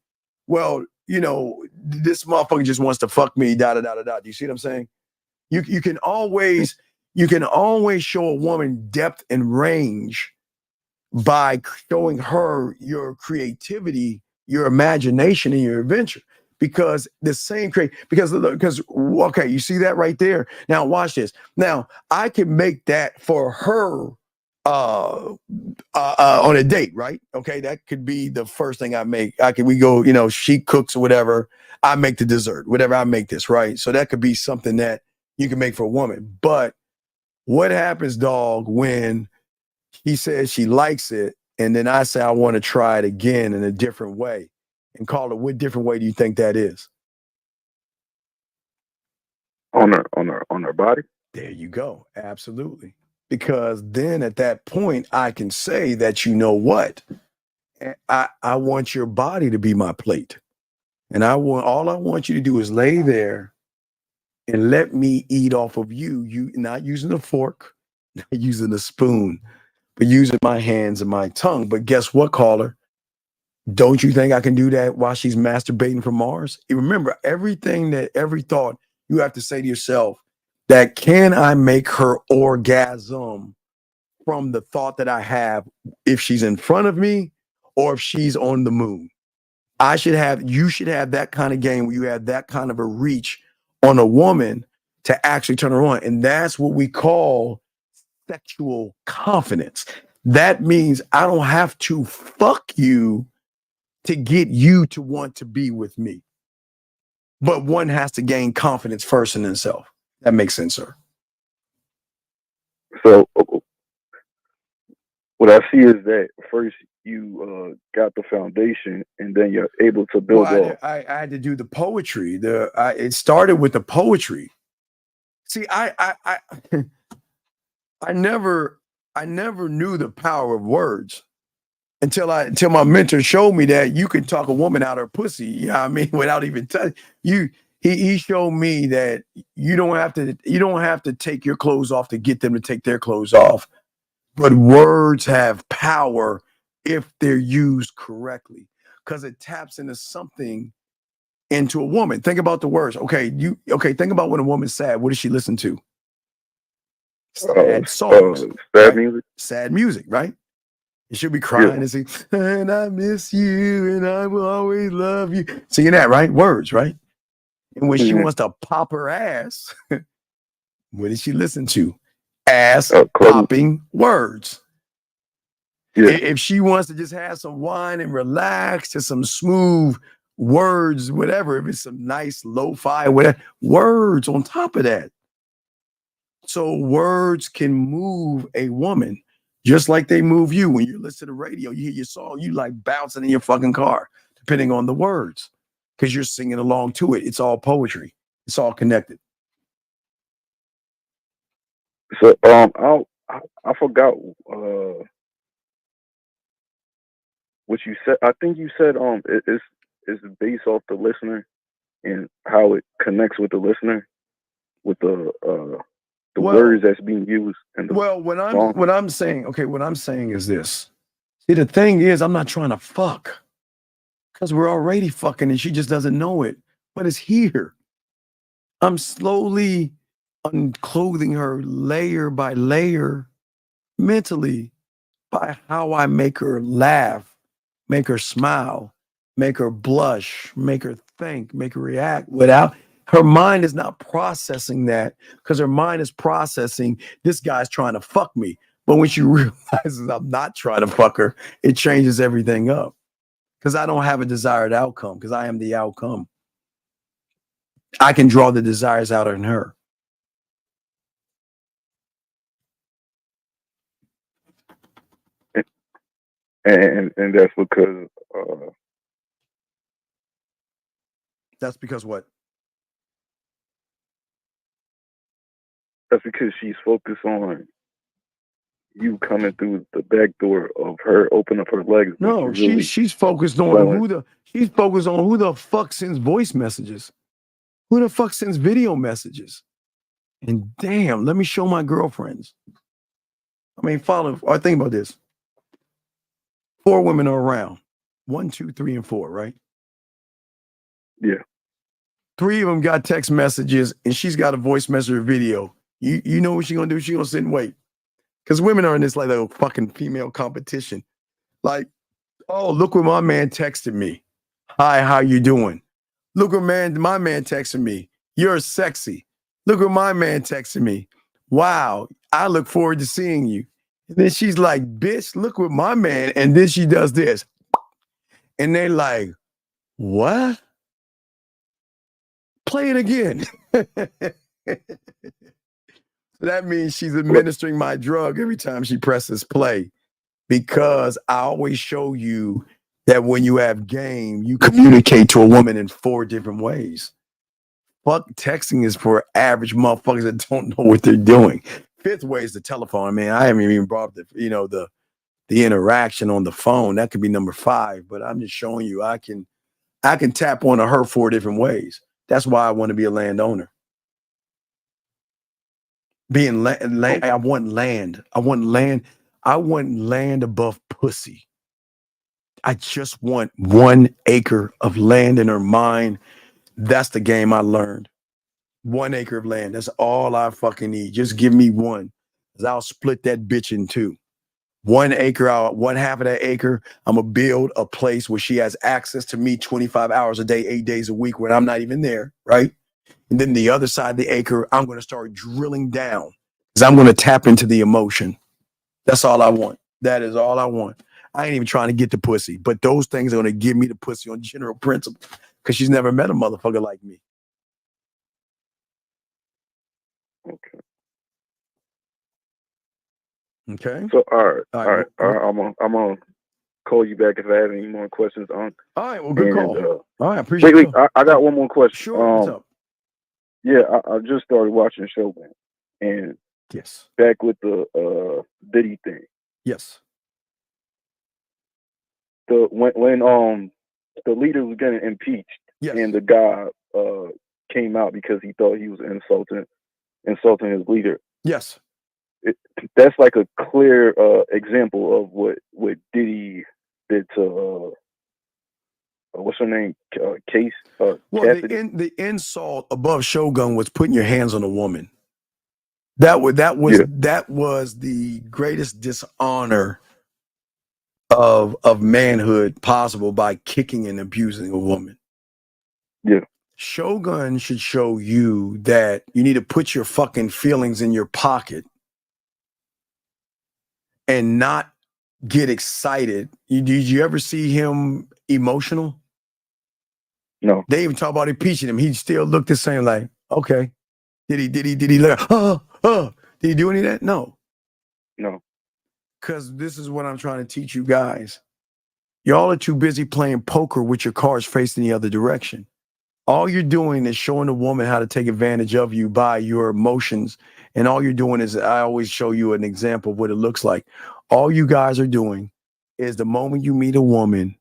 well, this motherfucker just wants to fuck me, da da da da da. Do you see what I'm saying? You can always show a woman depth and range by showing her your creativity, your imagination, and your adventure. Because the same because okay, you see that right there. Now watch this. Now I can make that for her on a date, right? Okay, that could be the first thing I make. We go, she cooks or whatever. I make the dessert, whatever. I make this, right? So that could be something that you can make for a woman. But what happens, dog, when he says she likes it, and then I say I want to try it again in a different way, and call it, what different way do you think that is? On her body? There you go. Absolutely. Because then at that point, I can say that, you know what? I want your body to be my plate. And all I want you to do is lay there and let me eat off of you not using a fork, not using a spoon, but using my hands and my tongue. But guess what, caller? Don't you think I can do that while she's masturbating from Mars? Remember, every thought you have to say to yourself, that can I make her orgasm from the thought that I have if she's in front of me or if she's on the moon? You should have that kind of game where you have that kind of a reach on a woman to actually turn her on. And that's what we call sexual confidence. That means I don't have to fuck you to get you to want to be with me. But one has to gain confidence first in himself. That makes sense, sir. So what I see is that first you got the foundation, and then you're able to build off. I had to do the poetry. It started with the poetry. See, I never knew the power of words until my mentor showed me that you can talk a woman out of her pussy. You know what I mean? Without even touching you. He showed me that you don't have to take your clothes off to get them to take their clothes off. But words have power if they're used correctly, because it taps into something, into a woman. Think about the words. Think about when a woman's sad. What does she listen to? Sad songs. Sad music. Sad music, right? You should be crying and say, and I miss you and I will always love you. Singing that, right? Words, right? And when she wants to pop her ass, what does she listen to? Ass popping words. Yeah. If she wants to just have some wine and relax to some smooth words, whatever, if it's some nice lo-fi, whatever, words on top of that. So words can move a woman just like they move you. When you listen to the radio, you hear your song, you like bouncing in your fucking car, depending on the words, because you're singing along to it. It's all poetry. It's all connected. So I forgot what you said. I think you said it's based off the listener and how it connects with the listener, with the words that's being used. And what I'm saying is this. See, the thing is, I'm not trying to fuck, because we're already fucking and she just doesn't know it, but it's here. I'm slowly unclothing her layer by layer mentally by how I make her laugh, make her smile, make her blush, make her think, make her react. Without her mind is not processing that, because her mind is processing, this guy's trying to fuck me. But when she realizes I'm not trying to fuck her, it changes everything up, because I don't have a desired outcome, because I am the outcome. I can draw the desires out in her. And that's because what? That's because she's focused on you coming through the back door of her opening up her legs. No, she's focused on who the fuck sends voice messages, who the fuck sends video messages. And damn, let me show my girlfriends. I mean, think about this. 4 women are around. 1, 2, 3, and 4, right? Yeah. 3 of them got text messages, and she's got a voice message or video. You know what she's gonna do? She's gonna sit and wait. Because women are in this like little fucking female competition. Like, oh, look what my man texted me. Hi, how you doing? Look what my man texted me. You're sexy. Look what my man texted me. Wow, I look forward to seeing you. And then she's like, bitch, look what my man. And then she does this. And they're like, what? Play it again. That means she's administering my drug every time she presses play, because I always show you that when you have game, you communicate to a woman in 4 different ways. Fuck, texting is for average motherfuckers that don't know what they're doing. 5th way is the telephone. I mean, I haven't even brought up the interaction on the phone. That could be number 5, but I'm just showing you I can tap onto her 4 different ways. That's why I want to be a landowner. Being land, I want land. I want land. I want land above pussy. I just want 1 acre of land in her mind. That's the game I learned. 1 acre of land. That's all I fucking need. Just give me 1. 'Cause I'll split that bitch in 2. 1 acre out, 1/2 of that acre, I'm gonna build a place where she has access to me 25 hours a day, 8 days a week when I'm not even there, right? And then the other side of the acre, I'm gonna start drilling down because I'm gonna tap into the emotion. That's all I want. That is all I want. I ain't even trying to get the pussy, but those things are gonna give me the pussy on general principle because she's never met a motherfucker like me. Okay. So all right. I'm gonna call you back if I have any more questions on. All right. Well, good call. All right. Appreciate wait. it. I got one more question. Sure. What's up? Yeah, I just started watching Shogun, and yes, back with the Diddy thing. Yes. When the leader was getting impeached, and the guy came out because he thought he was insulting his leader. Yes. That's like a clear example of what Diddy did to what's her name? Case. Well, Cassidy. the insult above Shogun was putting your hands on a woman. That was the greatest dishonor of manhood possible by kicking and abusing a woman. Yeah. Shogun should show you that you need to put your fucking feelings in your pocket and not get excited. Did you ever see him emotional? No. They even talk about impeaching him. He still looked the same, like, okay. Did he look, did he do any of that? No. No. Because this is what I'm trying to teach you guys. Y'all are too busy playing poker with your cards facing the other direction. All you're doing is showing a woman how to take advantage of you by your emotions. And all you're doing is, I always show you an example of what it looks like. All you guys are doing is the moment you meet a woman,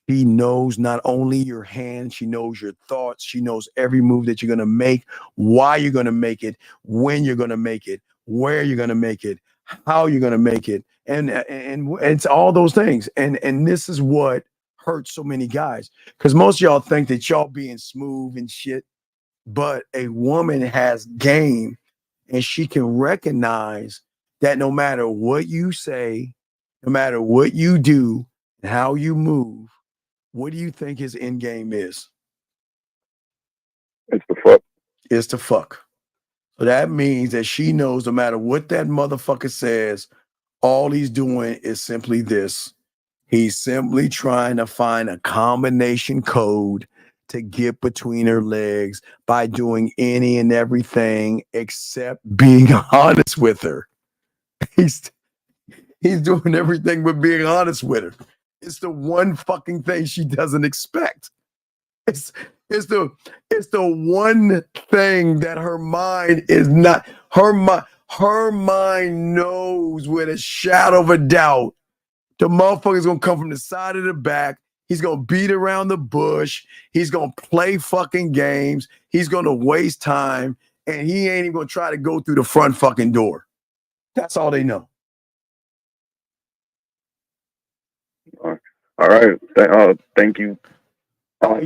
she knows not only your hand, she knows your thoughts, she knows every move that you're going to make, why you're going to make it, when you're going to make it, where you're going to make it, how you're going to make it. And it's all those things. And this is what hurts so many guys, because most of y'all think that y'all being smooth and shit, but a woman has game, and she can recognize that no matter what you say, no matter what you do, and how you move, what do you think his end game is? It's the fuck. It's the fuck. So that means that she knows no matter what that motherfucker says, all he's doing is simply this. He's simply trying to find a combination code to get between her legs by doing any and everything except being honest with her. He's doing everything but being honest with her. It's the one fucking thing she doesn't expect. It's the one thing that her mind is not. Her mind knows with a shadow of a doubt the motherfucker's gonna come from the side of the back. He's gonna beat around the bush. He's gonna play fucking games. He's gonna waste time, and he ain't even gonna try to go through the front fucking door. That's all they know. All right. Thank you. All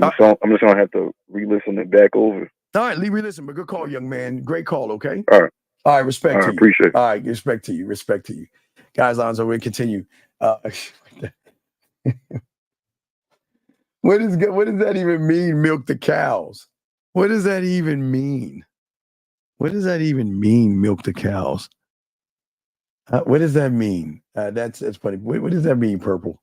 I'm just gonna have to re-listen it back over. All right, re-listen, but good call, young man. Great call, okay? All right. All right, respect to you. Appreciate it. All right, respect to you. Respect to you. Guys, Lonzo, we'll continue. What does that even mean, milk the cows? What does that even mean? What does that even mean, milk the cows? What does that mean? That's funny. What does that mean, Purple?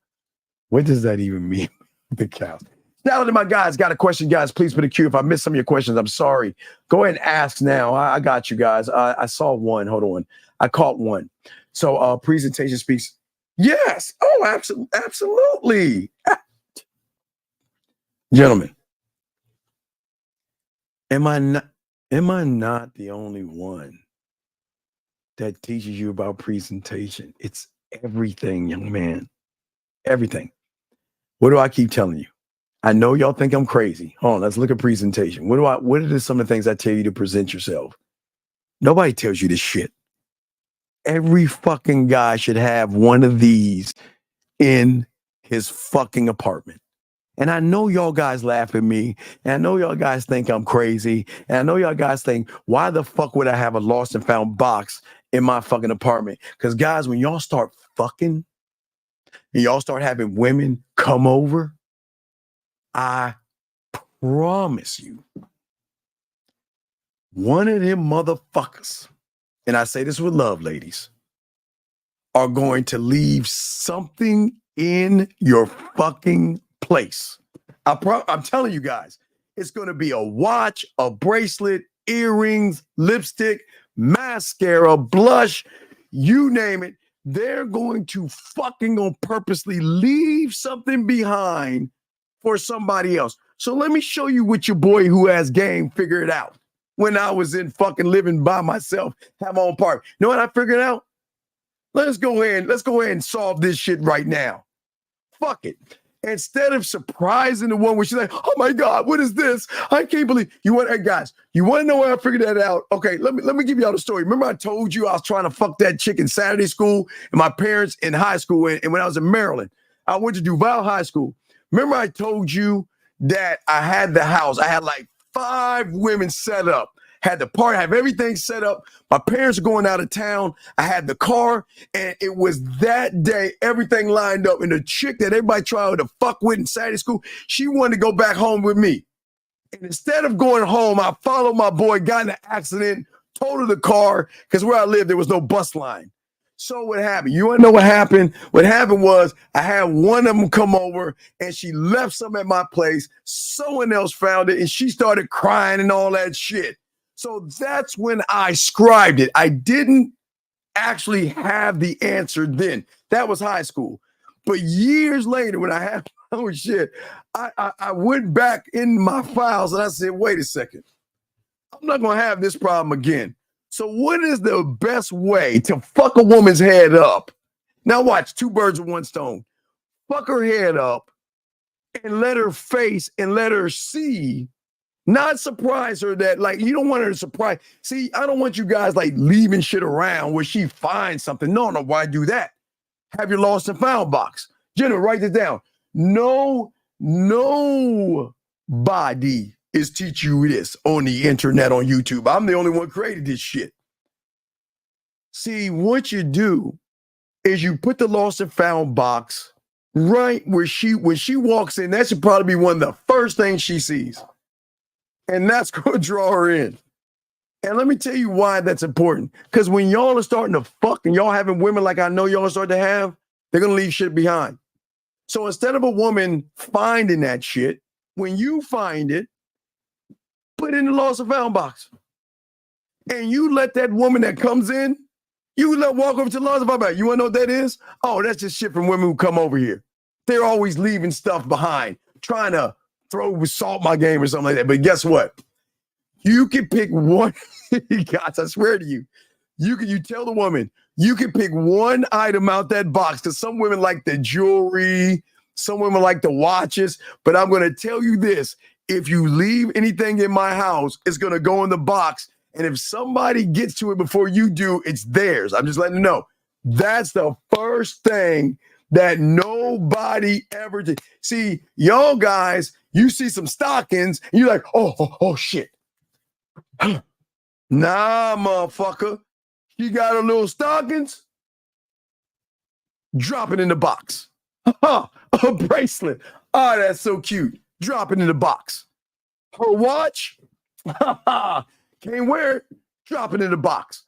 What does that even mean, the cows? Now to my guys, got a question, guys. Please put a queue. If I missed some of your questions, I'm sorry. Go ahead and ask now. I got you guys. I saw one. Hold on. I caught one. So presentation speaks. Yes. Oh, absolutely. Gentlemen, am I not the only one that teaches you about presentation? It's everything, young man. Everything. What do I keep telling you? I know y'all think I'm crazy. Hold on, let's look at presentation. What are some of the things I tell you to present yourself? Nobody tells you this shit. Every fucking guy should have one of these in his fucking apartment. And I know y'all guys laugh at me. And I know y'all guys think I'm crazy. And I know y'all guys think, why the fuck would I have a lost and found box in my fucking apartment? Because guys, when y'all start fucking and y'all start having women come over, I promise you, one of them motherfuckers, and I say this with love, ladies, are going to leave something in your fucking place. I'm telling you guys, it's going to be a watch, a bracelet, earrings, lipstick, mascara, blush, you name it. They're going to fucking on purposely leave something behind for somebody else. So let me show you what your boy who has game figured out. When I was in fucking living by myself, have my own part. You know what I figured out? Let's go ahead and solve this shit right now. Fuck it. Instead of surprising the one where she's like, oh my God, what is this? I can't believe hey guys, you want to know where I figured that out? Okay, let me give y'all the story. Remember I told you I was trying to fuck that chick in Saturday school and my parents in high school, and when I was in Maryland, I went to Duval High School. Remember I told you that I had the house. I had like 5 women set up. Had the party, have everything set up. My parents are going out of town. I had the car, and it was that day, everything lined up. And the chick that everybody tried to fuck with in Saturday school, she wanted to go back home with me. And instead of going home, I followed my boy, got in an accident, totaled the car, because where I lived, there was no bus line. So what happened? You want to know what happened? What happened was I had one of them come over, and she left some at my place. Someone else found it, and she started crying and all that shit. So that's when I scribed it. I didn't actually have the answer then. That was high school. But years later, when I had my own shit, I went back in my files and I said, wait a second. I'm not going to have this problem again. So what is the best way to fuck a woman's head up? Now watch, 2 birds with 1 stone. Fuck her head up and let her face and let her see. Not surprise her that, like, you don't want her to surprise. See, I don't want you guys like leaving shit around where she finds something. No, why do that? Have your lost and found box. Jenna, write this down. Nobody is teaching you this on the internet, on YouTube. I'm the only one created this shit. See, what you do is you put the lost and found box right where when she walks in, that should probably be one of the first things she sees. And that's going to draw her in. And let me tell you why that's important. Because when y'all are starting to fuck and y'all having women like I know y'all are starting to have, they're going to leave shit behind. So instead of a woman finding that shit, when you find it, put it in the lost and found box. And you let that woman that comes in, walk over to the lost and found box. You want to know what that is? Oh, that's just shit from women who come over here. They're always leaving stuff behind, trying to throw salt my game or something like that. But guess what? You can pick one. Guys, I swear to you, you tell the woman, you can pick one item out that box, because some women like the jewelry, some women like the watches. But I'm going to tell you this. If you leave anything in my house, it's going to go in the box. And if somebody gets to it before you do, it's theirs. I'm just letting you know. That's the first thing that nobody ever did. See, y'all guys, You see some stockings, and you're like, oh shit. Nah, motherfucker. She got her little stockings. Drop it in the box. A bracelet. Oh, that's so cute. Drop it in the box. Her watch. Can't wear it. Drop it in the box.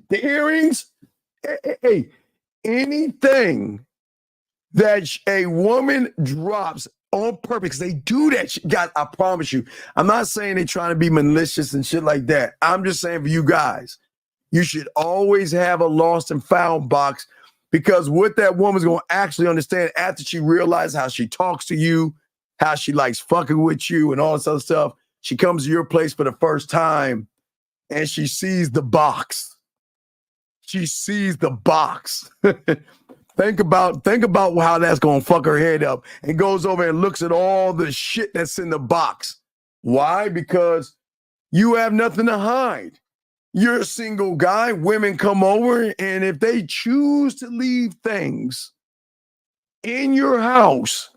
The earrings. Hey, anything that a woman drops on purpose, they do that shit. God, I promise you. I'm not saying they're trying to be malicious and shit like that. I'm just saying for you guys, you should always have a lost and found box, because what that woman's going to actually understand after she realizes how she talks to you, how she likes fucking with you and all this other stuff, she comes to your place for the first time and she sees the box. She sees the box. Think about how that's going to fuck her head up, and goes over and looks at all the shit that's in the box. Why? Because you have nothing to hide. You're a single guy. Women come over, and if they choose to leave things in your house,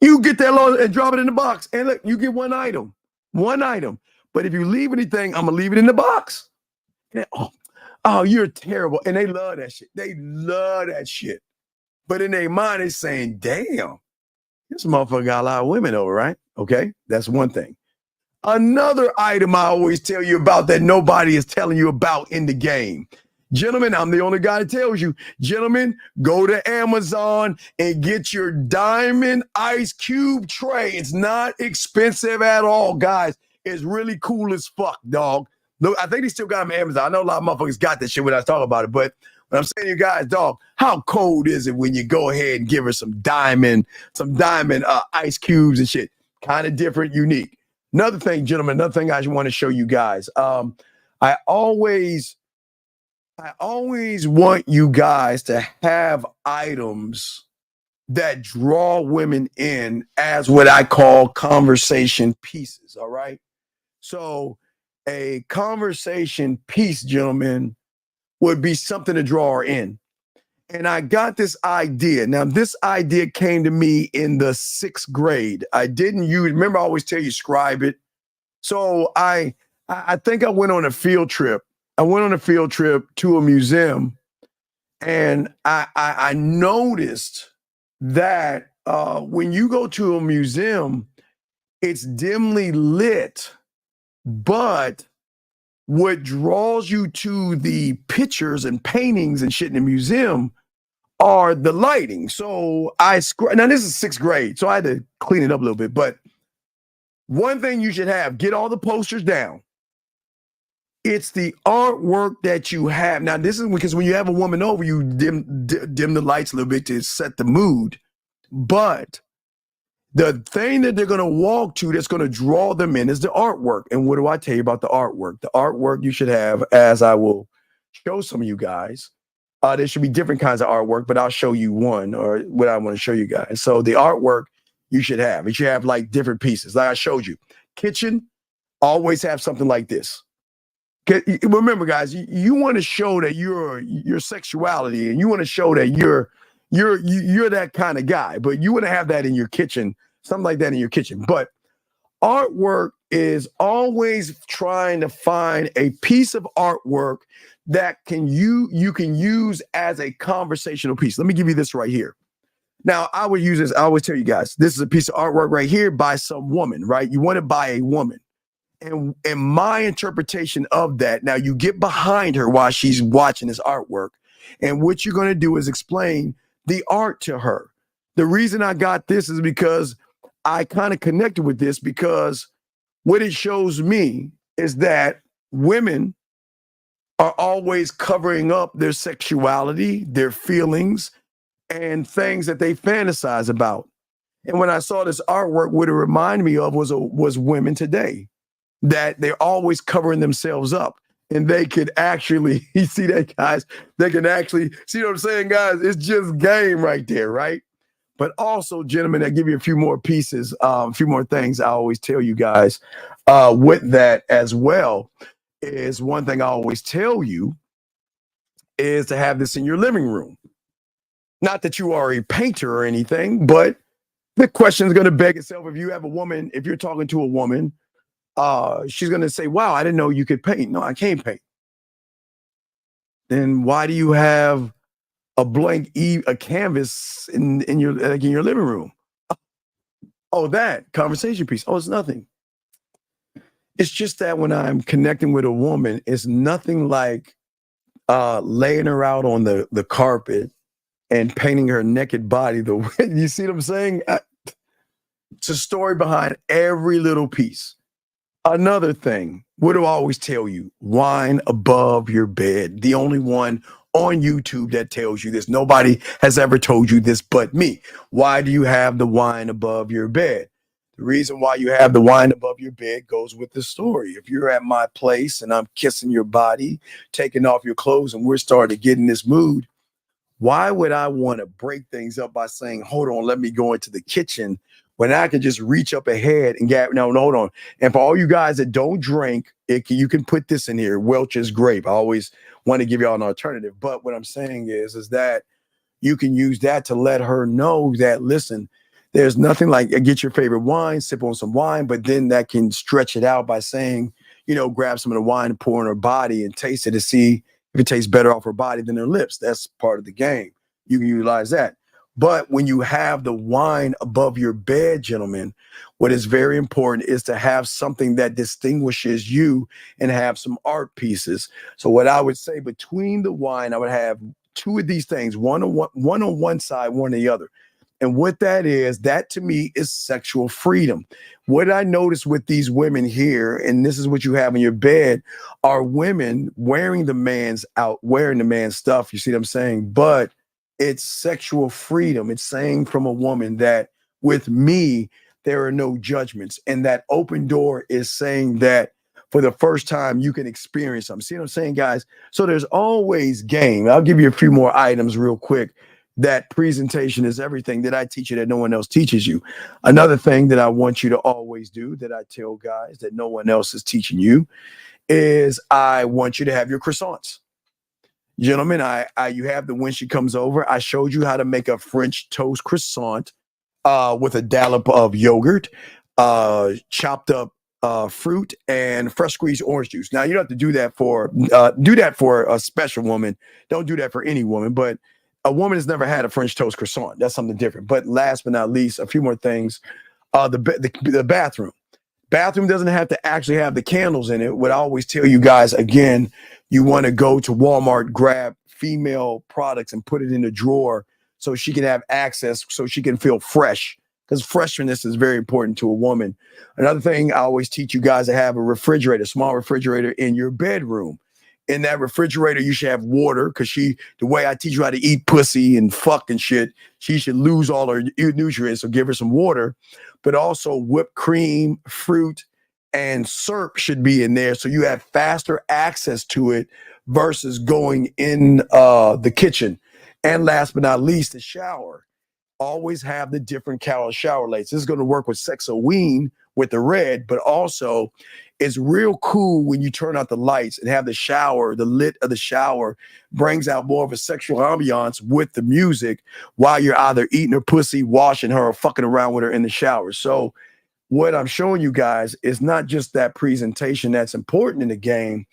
you get that law and drop it in the box. And look, you get one item. But if you leave anything, I'm going to leave it in the box. And, oh, you're terrible. And they love that shit. They love that shit. But in their mind, they're saying, damn, this motherfucker got a lot of women over, right? Okay, that's one thing. Another item I always tell you about that nobody is telling you about in the game. Gentlemen, I'm the only guy that tells you. Gentlemen, go to Amazon and get your diamond ice cube tray. It's not expensive at all, guys. It's really cool as fuck, dog. Look, I think they still got them on Amazon. I know a lot of motherfuckers got that shit when I talk about it, but what I'm saying to you guys, dog, how cold is it when you go ahead and give her some diamond ice cubes and shit? Kind of different, unique. Another thing, gentlemen, I want to show you guys. I always want you guys to have items that draw women in as what I call conversation pieces, all right? So a conversation piece, gentlemen, would be something to draw her in. And I got this idea. Now, this idea came to me in the 6th grade. I didn't use, remember I always tell you, scribe it. So I think I went on a field trip. I went on a field trip to a museum, and I noticed that when you go to a museum, it's dimly lit, but what draws you to the pictures and paintings and shit in the museum are the lighting. So now this is 6th grade, so I had to clean it up a little bit. But one thing you should have, get all the posters down. It's the artwork that you have. Now, this is because when you have a woman over, you dim the lights a little bit to set the mood. But the thing that they're going to walk to that's going to draw them in is the artwork. And what do I tell you about the artwork? The artwork you should have, as I will show some of you guys. There should be different kinds of artwork, but I'll show you one, or what I want to show you guys. So the artwork you should have, like different pieces. Like I showed you. Kitchen, always have something like this. Remember, guys, you want to show that your sexuality, and you want to show that you're that kind of guy, but you want to have that in your kitchen, something like that in your kitchen. But artwork is always trying to find a piece of artwork that you can use as a conversational piece. Let me give you this right here. Now, I would use this. I always tell you guys, this is a piece of artwork right here by some woman, right? You want it by a woman. And my interpretation of that, now you get behind her while she's watching this artwork. And what you're going to do is explain the art to her. The reason I got this is because I kind of connected with this, because what it shows me is that women are always covering up their sexuality, their feelings, and things that they fantasize about. And when I saw this artwork, what it reminded me of was women today, that they're always covering themselves up. And they could actually, you see that, guys? They can actually, see what I'm saying, guys? It's just game right there, right? But also, gentlemen, I give you a few more pieces, a few more things I always tell you guys with that as well. Is one thing I always tell you is to have this in your living room. Not that you are a painter or anything, but the question is going to beg itself. If you have a woman, if you're talking to a woman, she's going to say, wow, I didn't know you could paint. No, I can't paint. Then why do you have a blank a canvas in your living room? Oh, that conversation piece. Oh, it's nothing. It's just that when I'm connecting with a woman, it's nothing like laying her out on the carpet and painting her naked body. You see what I'm saying? It's a story behind every little piece. Another thing, what do I always tell you? Wine above your bed. The only one on YouTube that tells you this. Nobody has ever told you this but me. Why do you have the wine above your bed? The reason why you have the wine above your bed goes with the story. If you're at my place and I'm kissing your body, taking off your clothes, and we're starting to get in this mood, why would I want to break things up by saying, hold on, let me go into the kitchen, when I can just reach up ahead and get, no, hold on. And for all you guys that don't drink, you can put this in here, Welch's grape. I always want to give y'all an alternative. But what I'm saying is that you can use that to let her know that, listen, there's nothing like get your favorite wine, sip on some wine, but then that can stretch it out by saying, grab some of the wine and pour in her body and taste it to see if it tastes better off her body than her lips. That's part of the game. You can utilize that. But when you have the wine above your bed, gentlemen, what is very important is to have something that distinguishes you and have some art pieces. So what I would say between the wine, I would have two of these things, one on one side, one on the other. And what that is, that to me is sexual freedom. What I notice with these women here, and this is what you have in your bed, are women wearing the man's stuff. You see what I'm saying? But it's sexual freedom. It's saying from a woman that with me, there are no judgments. And that open door is saying that for the first time, you can experience something. See what I'm saying, guys? So there's always game. I'll give you a few more items real quick. That presentation is everything that I teach you that no one else teaches you. Another thing that I want you to always do that I tell guys that no one else is teaching you is I want you to have your croissants. Gentlemen, you have when she comes over, I showed you how to make a French toast croissant with a dollop of yogurt, chopped up fruit, and fresh squeezed orange juice. Now, you don't have to do that for a special woman. Don't do that for any woman, but a woman has never had a French toast croissant. That's something different. But last but not least, a few more things. The bathroom. Bathroom doesn't have to actually have the candles in it. What I always tell you guys, again, you want to go to Walmart, grab female products and put it in a drawer so she can have access, so she can feel fresh, because freshness is very important to a woman. Another thing I always teach you guys to have a refrigerator, small refrigerator in your bedroom. In that refrigerator, you should have water, because the way I teach you how to eat pussy and fuck and shit, she should lose all her nutrients, so give her some water. But also whipped cream, fruit, and syrup should be in there, so you have faster access to it versus going in the kitchen. And last but not least, the shower. Always have the different color shower lights. This is going to work with Sexoween with the red, but also it's real cool when you turn out the lights and have the shower, the lit of the shower brings out more of a sexual ambiance with the music while you're either eating her pussy, washing her, or fucking around with her in the shower. So what I'm showing you guys is not just that presentation that's important in the game,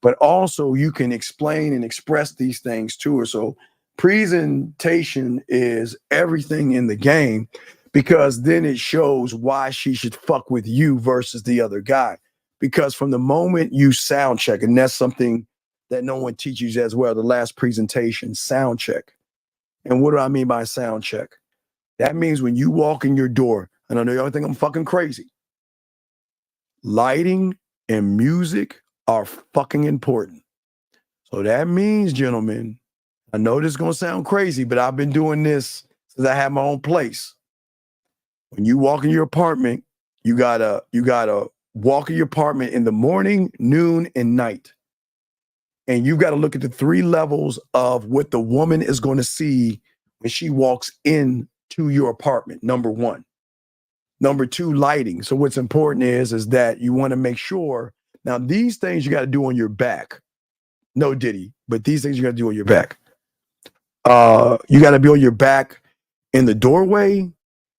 but also you can explain and express these things to her. So presentation is everything in the game, because then it shows why she should fuck with you versus the other guy. Because from the moment you sound check, and that's something that no one teaches you as well, the last presentation, sound check. And what do I mean by sound check? That means when you walk in your door, and I know y'all think I'm fucking crazy, lighting and music are fucking important. So that means, gentlemen, I know this is going to sound crazy, but I've been doing this since I had my own place. When you walk in your apartment, you gotta walk in your apartment in the morning, noon, and night. And you got to look at the 3 levels of what the woman is going to see when she walks into your apartment. Number 1. Number 2, lighting. So what's important is that you want to make sure, now these things you got to do on your back. No Diddy, but these things you got to do on your back. You got to be on your back in the doorway,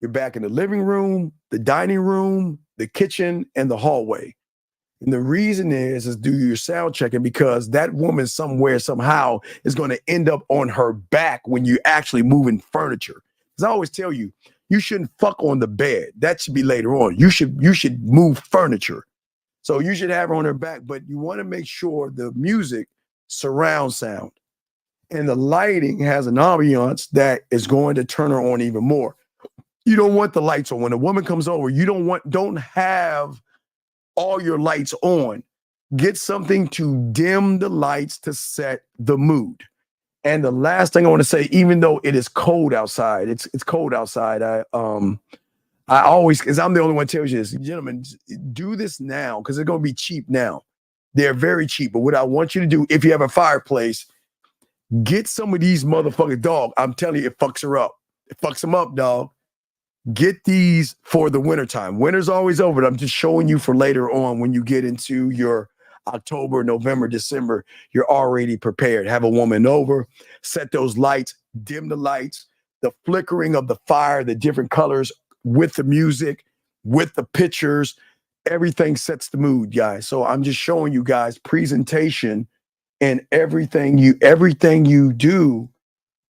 You're back in the living room, the dining room, the kitchen, and the hallway. And the reason is do your sound checking because that woman somewhere, somehow is going to end up on her back when you're actually moving furniture. As I always tell you, you shouldn't fuck on the bed. That should be later on. You should move furniture. So you should have her on her back, but you want to make sure the music surround sound and the lighting has an ambiance that is going to turn her on even more. You don't want the lights on. When a woman comes over, you don't have all your lights on. Get something to dim the lights to set the mood. And the last thing I want to say, even though it is cold outside, it's cold outside. I always, because I'm the only one who tells you this, gentlemen, do this now because they're going to be cheap now. They're very cheap. But what I want you to do, if you have a fireplace, get some of these motherfucking dog. I'm telling you, it fucks her up. It fucks them up, dog. Get these for the wintertime. Winter's always over. But I'm just showing you for later on when you get into your October, November, December, you're already prepared. Have a woman over, set those lights, dim the lights, the flickering of the fire, the different colors with the music, with the pictures, everything sets the mood, guys. So I'm just showing you guys presentation and everything you do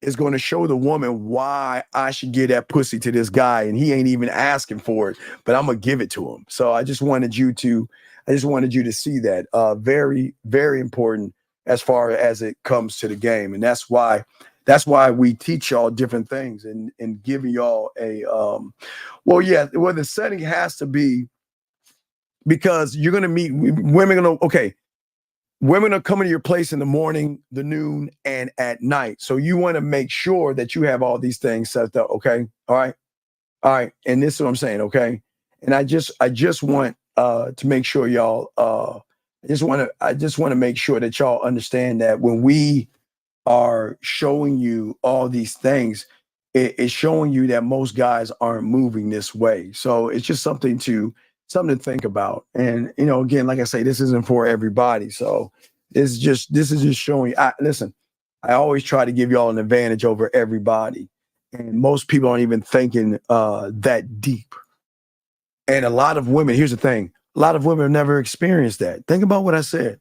is going to show the woman why I should give that pussy to this guy. And he ain't even asking for it, but I'm going to give it to him. So I just wanted you to see that. Very, very important as far as it comes to the game. And that's why we teach y'all different things and giving y'all a, the setting has to be because you're going to meet women. Women are coming to your place in the morning, the noon, and at night. So you want to make sure that you have all these things set up. Okay. All right. And this is what I'm saying. Okay. And I just want to make sure y'all, I just want to make sure that y'all understand that when we are showing you all these things, it's showing you that most guys aren't moving this way. So it's just something to think about. And, again, like I say, this isn't for everybody. So this is just showing you. I always try to give y'all an advantage over everybody. And most people aren't even thinking that deep. And a lot of women, here's the thing. A lot of women have never experienced that. Think about what I said.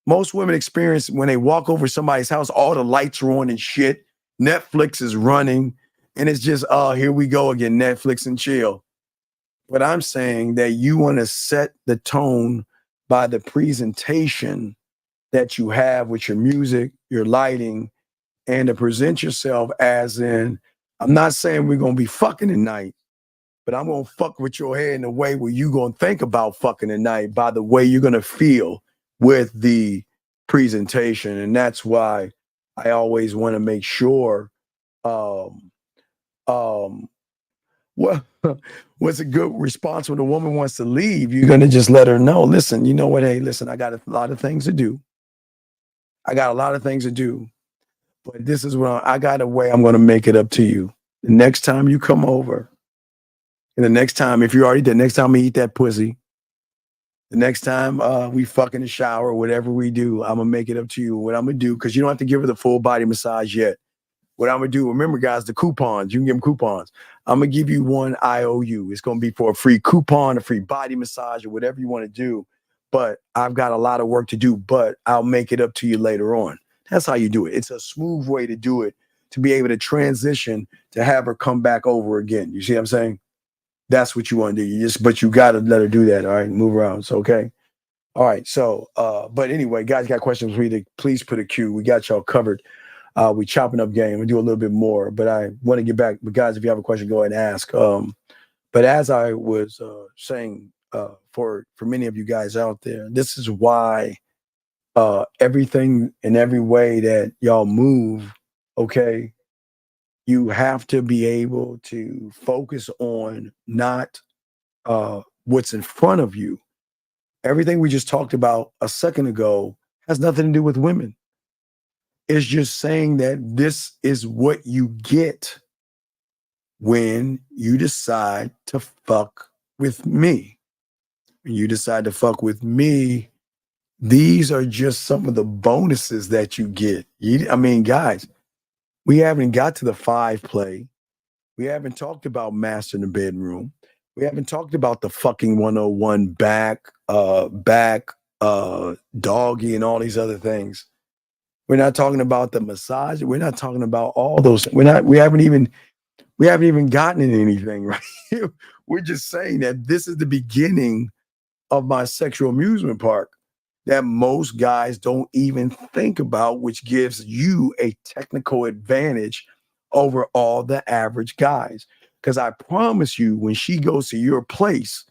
Most women experience when they walk over somebody's house, all the lights are on and shit. Netflix is running. And it's just, here we go again, Netflix and chill. But I'm saying that you want to set the tone by the presentation that you have with your music, your lighting, and to present yourself as in, I'm not saying we're going to be fucking tonight, but I'm going to fuck with your head in a way where you're going to think about fucking tonight by the way you're going to feel with the presentation. And that's why I always want to make sure, what's a good response when a woman wants to leave? You're going to just let her know, listen, you know what? Hey, listen, I got a lot of things to do. But this is what I got a way I'm going to make it up to you. The next time you come over, and the next time, if you already did, next time we eat that pussy, the next time we fuck in the shower, whatever we do, I'm going to make it up to you. What I'm going to do, because you don't have to give her the full body massage yet. What I'm going to do, remember, guys, the coupons, you can give them coupons. I'm going to give you one IOU. It's going to be for a free coupon, a free body massage, or whatever you want to do. But I've got a lot of work to do, but I'll make it up to you later on. That's how you do it. It's a smooth way to do it, to be able to transition, to have her come back over again. You see what I'm saying? That's what you want to do. But you got to let her do that. All right, move around. It's okay. All right. So, but anyway, guys, got questions for you? Please put a Q. We got y'all covered. We chopping up game. We do a little bit more, but I want to get back. But guys, if you have a question, go ahead and ask. But as I was saying, for many of you guys out there, this is why everything in every way that y'all move, okay, you have to be able to focus on not what's in front of you. Everything we just talked about a second ago has nothing to do with women. It's just saying that this is what you get when you decide to fuck with me. When you decide to fuck with me, these are just some of the bonuses that you get. Guys, we haven't got to the 5 play. We haven't talked about master in the bedroom. We haven't talked about the fucking 101 back, doggy and all these other things. We're not talking about the massage. We're not talking about all those. We haven't even gotten into anything, right? We're just saying that this is the beginning of my sexual amusement park that most guys don't even think about, which gives you a technical advantage over all the average guys. Because I promise you, when she goes to your place,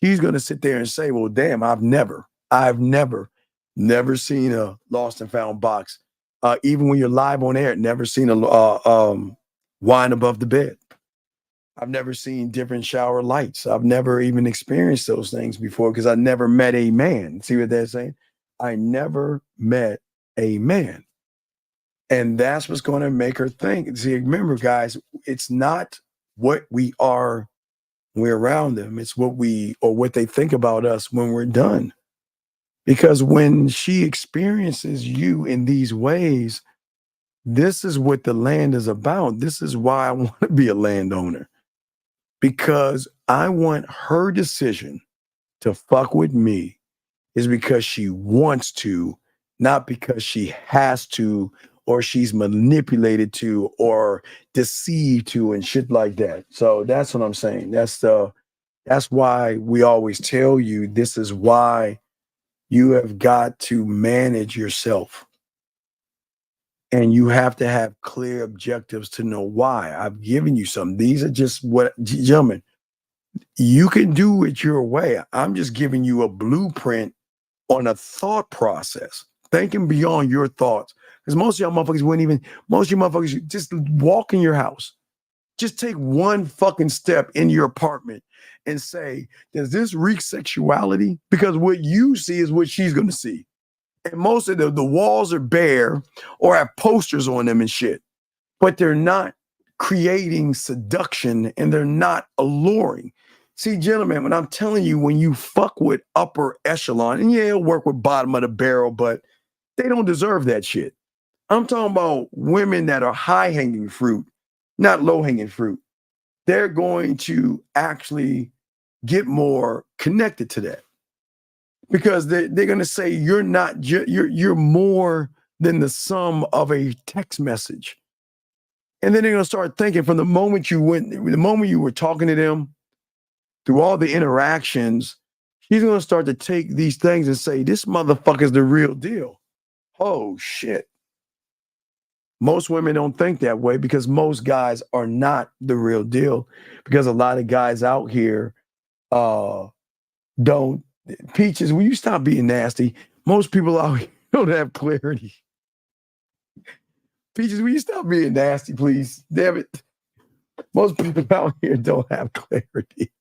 she's going to sit there and say, well, damn, I've never seen a lost and found box. Even when you're live on air, never seen a wine above the bed. I've never seen different shower lights. I've never even experienced those things before because I never met a man. See what they're saying? I never met a man. And that's what's going to make her think. See, remember, guys, it's not what we are when we're around them. It's what they think about us when we're done. Because when she experiences you in these ways, this is what the land is about. This is why I want to be a landowner. Because I want her decision to fuck with me is because she wants to, not because she has to, or she's manipulated to, or deceived to, and shit like that. So that's what I'm saying. That's why we always tell you, this is why you have got to manage yourself. And you have to have clear objectives to know why. I've given you some. These are just what, gentlemen, you can do it your way. I'm just giving you a blueprint on a thought process, thinking beyond your thoughts. Because most of y'all motherfuckers just walk in your house. Just take one fucking step in your apartment and say, does this reek sexuality? Because what you see is what she's going to see. And most of the walls are bare or have posters on them and shit. But they're not creating seduction and they're not alluring. See, gentlemen, when I'm telling you, when you fuck with upper echelon, and yeah, it'll work with bottom of the barrel, but they don't deserve that shit. I'm talking about women that are high-hanging fruit, not low-hanging fruit. They're going to actually get more connected to that. Because they're going to say you're more than the sum of a text message. And then they're going to start thinking from the moment you were talking to them, through all the interactions, she's going to start to take these things and say, this motherfucker's the real deal. Oh, shit. Most women don't think that way because most guys are not the real deal. Because a lot of guys out here don't. Peaches, will you stop being nasty? Most people out here don't have clarity. Peaches, will you stop being nasty, please? Damn it. Most people out here don't have clarity.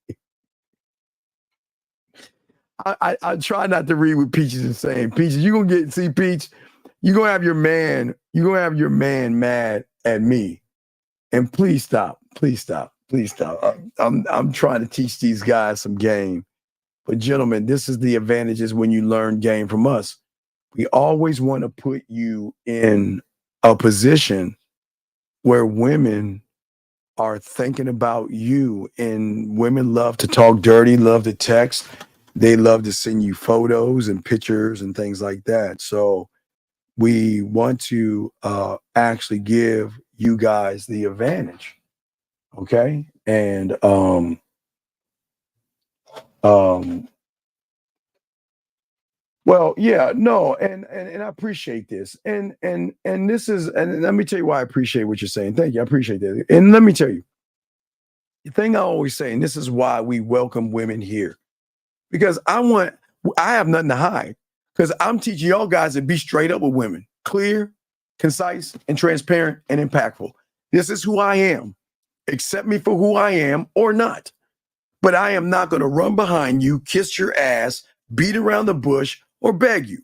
I try not to read what Peaches is saying. Peaches, Peach, you're gonna have your man mad at me. And please stop. Please stop. Please stop. I'm trying to teach these guys some game. But gentlemen, this is the advantages when you learn game from us. We always want to put you in a position where women are thinking about you, and women love to talk dirty, love to text. They love to send you photos and pictures and things like that. So we want to actually give you guys the advantage. Okay. And well, yeah, no, and I appreciate this. And this is, and let me tell you why I appreciate what you're saying. Thank you. I appreciate that. And let me tell you, the thing I always say, and this is why we welcome women here. Because I have nothing to hide. Because I'm teaching y'all guys to be straight up with women. Clear, concise, and transparent, and impactful. This is who I am. Accept me for who I am or not. But I am not going to run behind you, kiss your ass, beat around the bush, or beg you.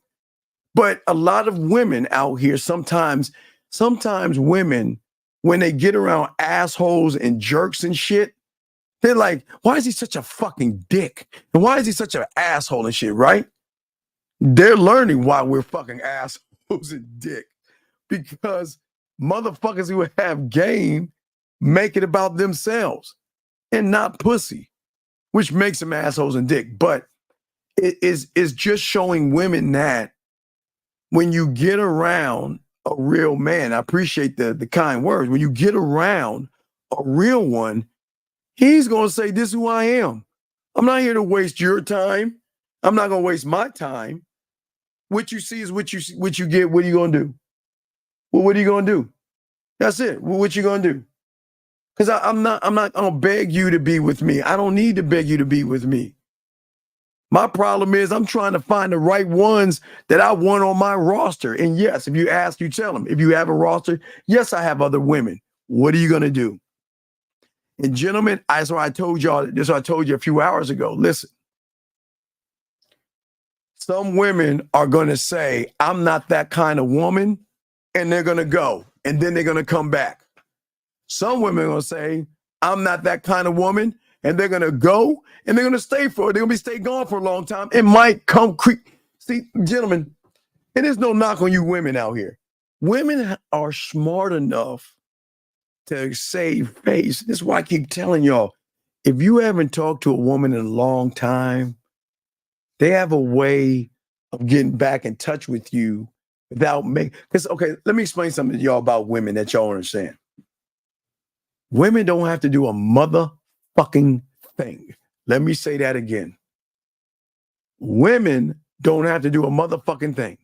But a lot of women out here, sometimes women, when they get around assholes and jerks and shit, they're like, why is he such a fucking dick? And why is he such an asshole and shit, right? They're learning why we're fucking assholes and dick. Because motherfuckers who have game make it about themselves and not pussy, which makes them assholes and dick. But it's just showing women that when you get around a real man, I appreciate the kind words. When you get around a real one, he's going to say, this is who I am. I'm not here to waste your time. I'm not going to waste my time. What you see is what you get. What are you going to do? Well, what are you going to do? That's it. Well, what you going to do? Because I'm not going to beg you to be with me. I don't need to beg you to be with me. My problem is I'm trying to find the right ones that I want on my roster. And yes, if you ask, you tell them. If you have a roster, yes, I have other women. What are you going to do? And gentlemen, that's what I told y'all. This is what I told you a few hours ago. Listen, some women are going to say, I'm not that kind of woman, and they're going to go, and then they're going to come back. Some women are going to say, I'm not that kind of woman, and they're going to go, and they're going to stay for it. They're going to stay gone for a long time. It might come creep. See, gentlemen, and there's no knock on you women out here. Women are smart enough to save face. This is why I keep telling y'all, if you haven't talked to a woman in a long time, they have a way of getting back in touch with you without making, because, okay, let me explain something to y'all about women that y'all understand. Women don't have to do a motherfucking thing. Let me say that again. Women don't have to do a motherfucking thing.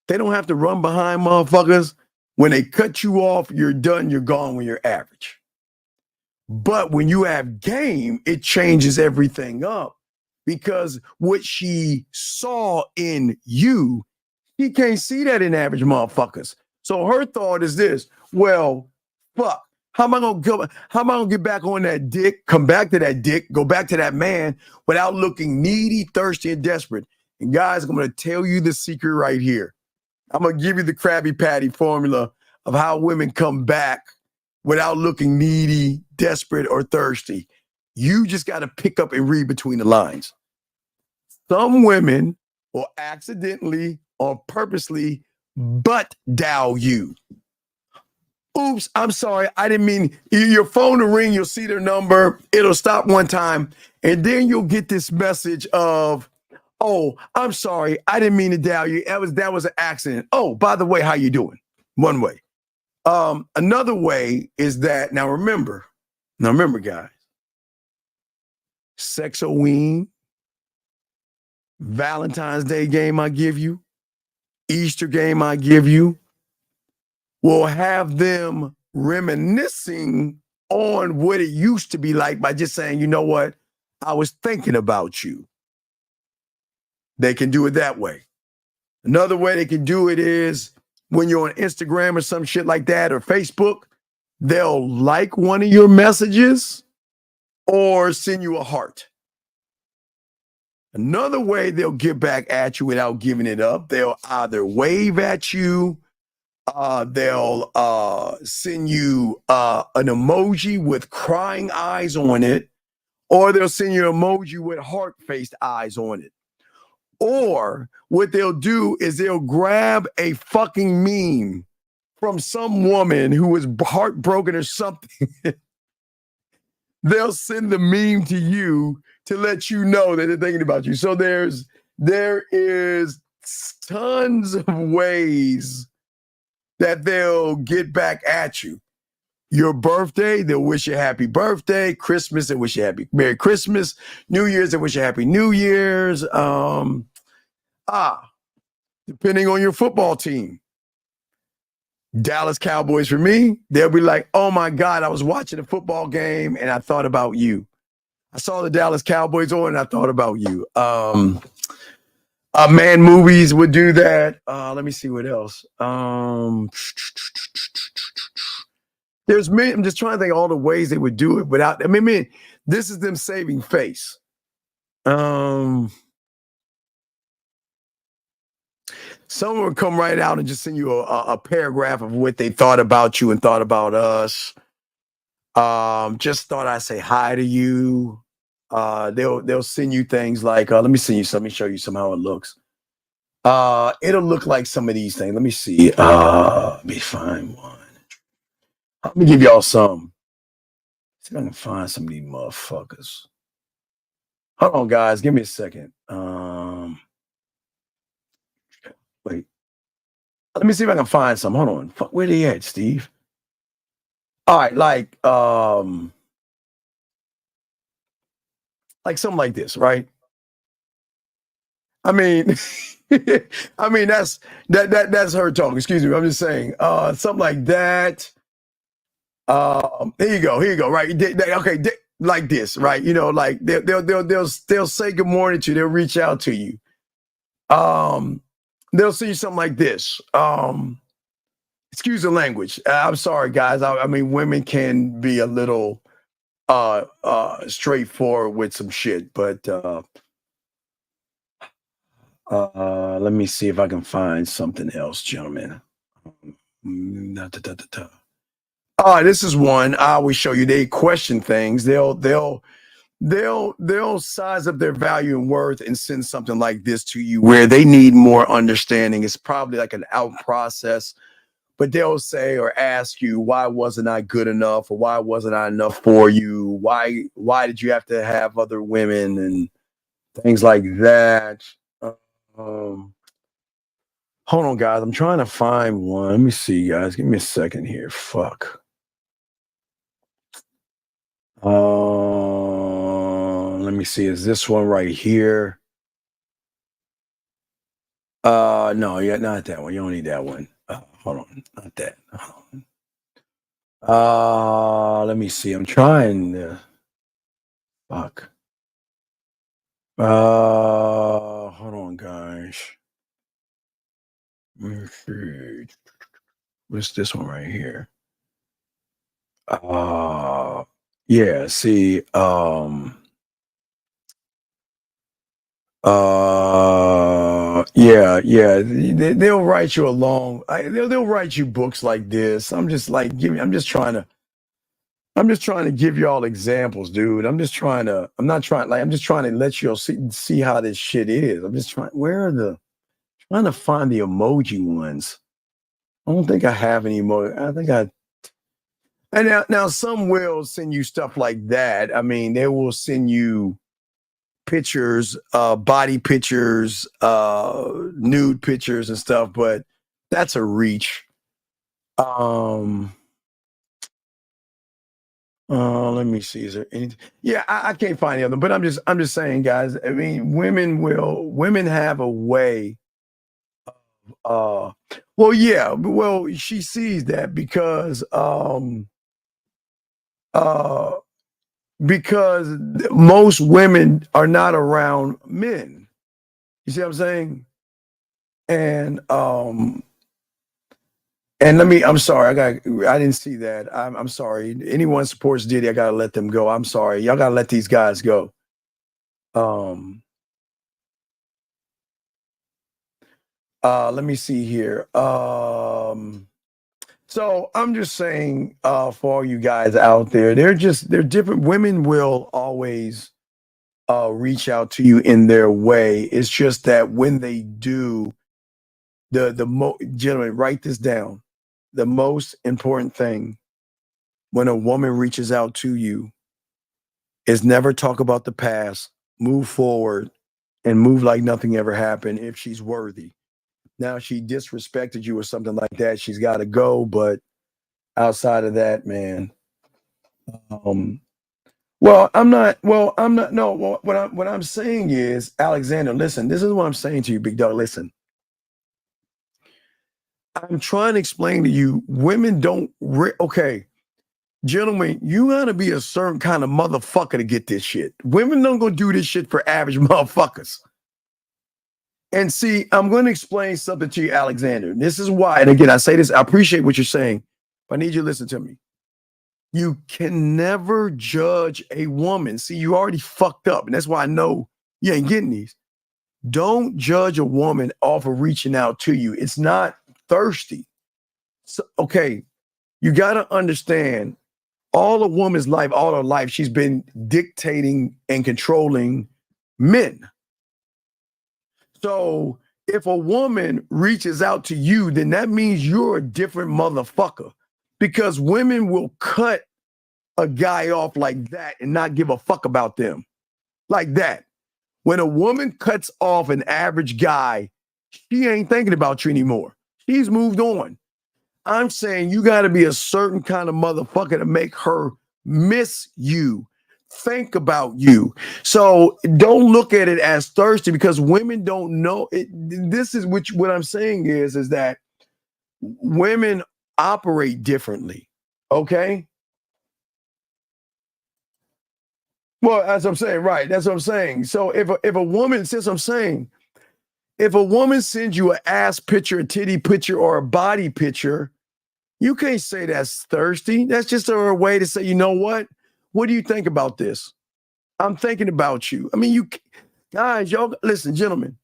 They don't have to run behind motherfuckers. When they cut you off, you're done, you're gone when you're average. But when you have game, it changes everything up because what she saw in you, she can't see that in average motherfuckers. So her thought is this, well, fuck, how am I gonna get back on that dick, come back to that dick, go back to that man without looking needy, thirsty, and desperate? And guys, I'm gonna tell you the secret right here. I'm going to give you the Krabby Patty formula of how women come back without looking needy, desperate, or thirsty. You just got to pick up and read between the lines. Some women will accidentally or purposely butt dial you. Oops, I'm sorry. I didn't mean. Your phone will ring. You'll see their number. It'll stop one time. And then you'll get this message of, oh, I'm sorry. I didn't mean to dial you. That was an accident. Oh, by the way, how you doing? One way. Another way is that, now remember, guys, Sexoween, Valentine's Day game I give you, Easter game I give you, will have them reminiscing on what it used to be like by just saying, you know what? I was thinking about you. They can do it that way. Another way they can do it is when you're on Instagram or some shit like that or Facebook, they'll like one of your messages or send you a heart. Another way they'll get back at you without giving it up, they'll either wave at you, they'll send you an emoji with crying eyes on it, or they'll send you an emoji with heart-faced eyes on it. Or what they'll do is they'll grab a fucking meme from some woman who was heartbroken or something. They'll send the meme to you to let you know that they're thinking about you. So there is tons of ways that they'll get back at you. Your birthday, they'll wish you happy birthday. Christmas, they wish you happy Merry Christmas. New Year's, they wish you happy New Year's. Depending on your football team. Dallas Cowboys for me, they'll be like, oh my God, I was watching a football game and I thought about you. I saw the Dallas Cowboys on and I thought about you. Man movies would do that. Let me see what else. There's many, I'm just trying to think of all the ways they would do it without, this is them saving face. Someone would come right out and just send you a paragraph of what they thought about you and thought about us. Just thought I'd say hi to you. They'll send you things like, let me show you how it looks. It'll look like some of these things. Let me see. Let me find one. Let me give y'all some. See if I can find some of these motherfuckers. Hold on, guys. Give me a second. Wait. Let me see if I can find some. Hold on. Fuck, where they at, Steve? All right, like something like this, right? I mean, I mean that's her talking. Excuse me. I'm just saying, something like that. Here you go. Right. Okay. Like this, right? You know, like they'll say good morning to you. They'll reach out to you. They'll see something like this. Excuse the language. I'm sorry, guys. I mean, women can be a little straightforward with some shit, but let me see if I can find something else, gentlemen. All right, this is one I always show you. They question things. They'll size up their value and worth and send something like this to you where they need more understanding. It's probably like an out process, but they'll say or ask you, why wasn't I good enough? Or why wasn't I enough for you? Why did you have to have other women and things like that? Hold on, guys. I'm trying to find one. Let me see, guys. Give me a second here. Fuck. Let me see. Is this one right here? No, yeah, not that one. You don't need that one. Hold on, not that. Hold on. Let me see. I'm trying to. Fuck. Hold on, guys. Let me see. What's this one right here? Yeah. See. Yeah. They'll write you along. They'll write you books like this. I'm just trying to give y'all examples, dude. I'm just trying to let you all see how this shit is. I'm just trying to find the emoji ones. I don't think I have any more. I think and now some will send you stuff like that. I mean, they will send you pictures, body pictures, nude pictures and stuff, but that's a reach. Let me see. Is there anything? Yeah, I can't find the other, but I'm just saying, guys. I mean, women have a way. Well, she sees that because most women are not around men. You see what I'm saying? And I'm sorry, I didn't see that. I'm sorry. Anyone supports Diddy, I gotta let them go. I'm sorry. Y'all gotta let these guys go. Let me see here. So I'm just saying, for all you guys out there, they're different. Women will always reach out to you in their way. It's just that when they do, gentlemen, write this down. The most important thing when a woman reaches out to you is never talk about the past, move forward, and move like nothing ever happened if she's worthy. Now, she disrespected you or something like that, she's got to go. But outside of that, man, what I'm saying is, Alexander, listen, this is what I'm saying to you, big dog. Listen, I'm trying to explain to you, women don't, okay, gentlemen, you gotta be a certain kind of motherfucker to get this shit. Women don't go do this shit for average motherfuckers. And see, I'm going to explain something to you, Alexander. This is why, and again, I say this, I appreciate what you're saying, but I need you to listen to me. You can never judge a woman. See, you already fucked up, and that's why I know you ain't getting these. Don't judge a woman off of reaching out to you. It's not thirsty. So, okay, you got to understand, all a woman's life, all her life, she's been dictating and controlling men. So if a woman reaches out to you, then that means you're a different motherfucker, because women will cut a guy off like that and not give a fuck about them. Like that. When a woman cuts off an average guy, she ain't thinking about you anymore. She's moved on. I'm saying you got to be a certain kind of motherfucker to make her miss you, think about you. So don't look at it as thirsty because women don't know it. This is what I'm saying is that women operate differently. Okay. Well, as I'm saying, right. That's what I'm saying. So if a woman, since I'm saying, if a woman sends you an ass picture, a titty picture, or a body picture, you can't say that's thirsty. That's just a way to say, you know what? What do you think about this? I'm thinking about you. I mean, you guys, y'all, listen, gentlemen,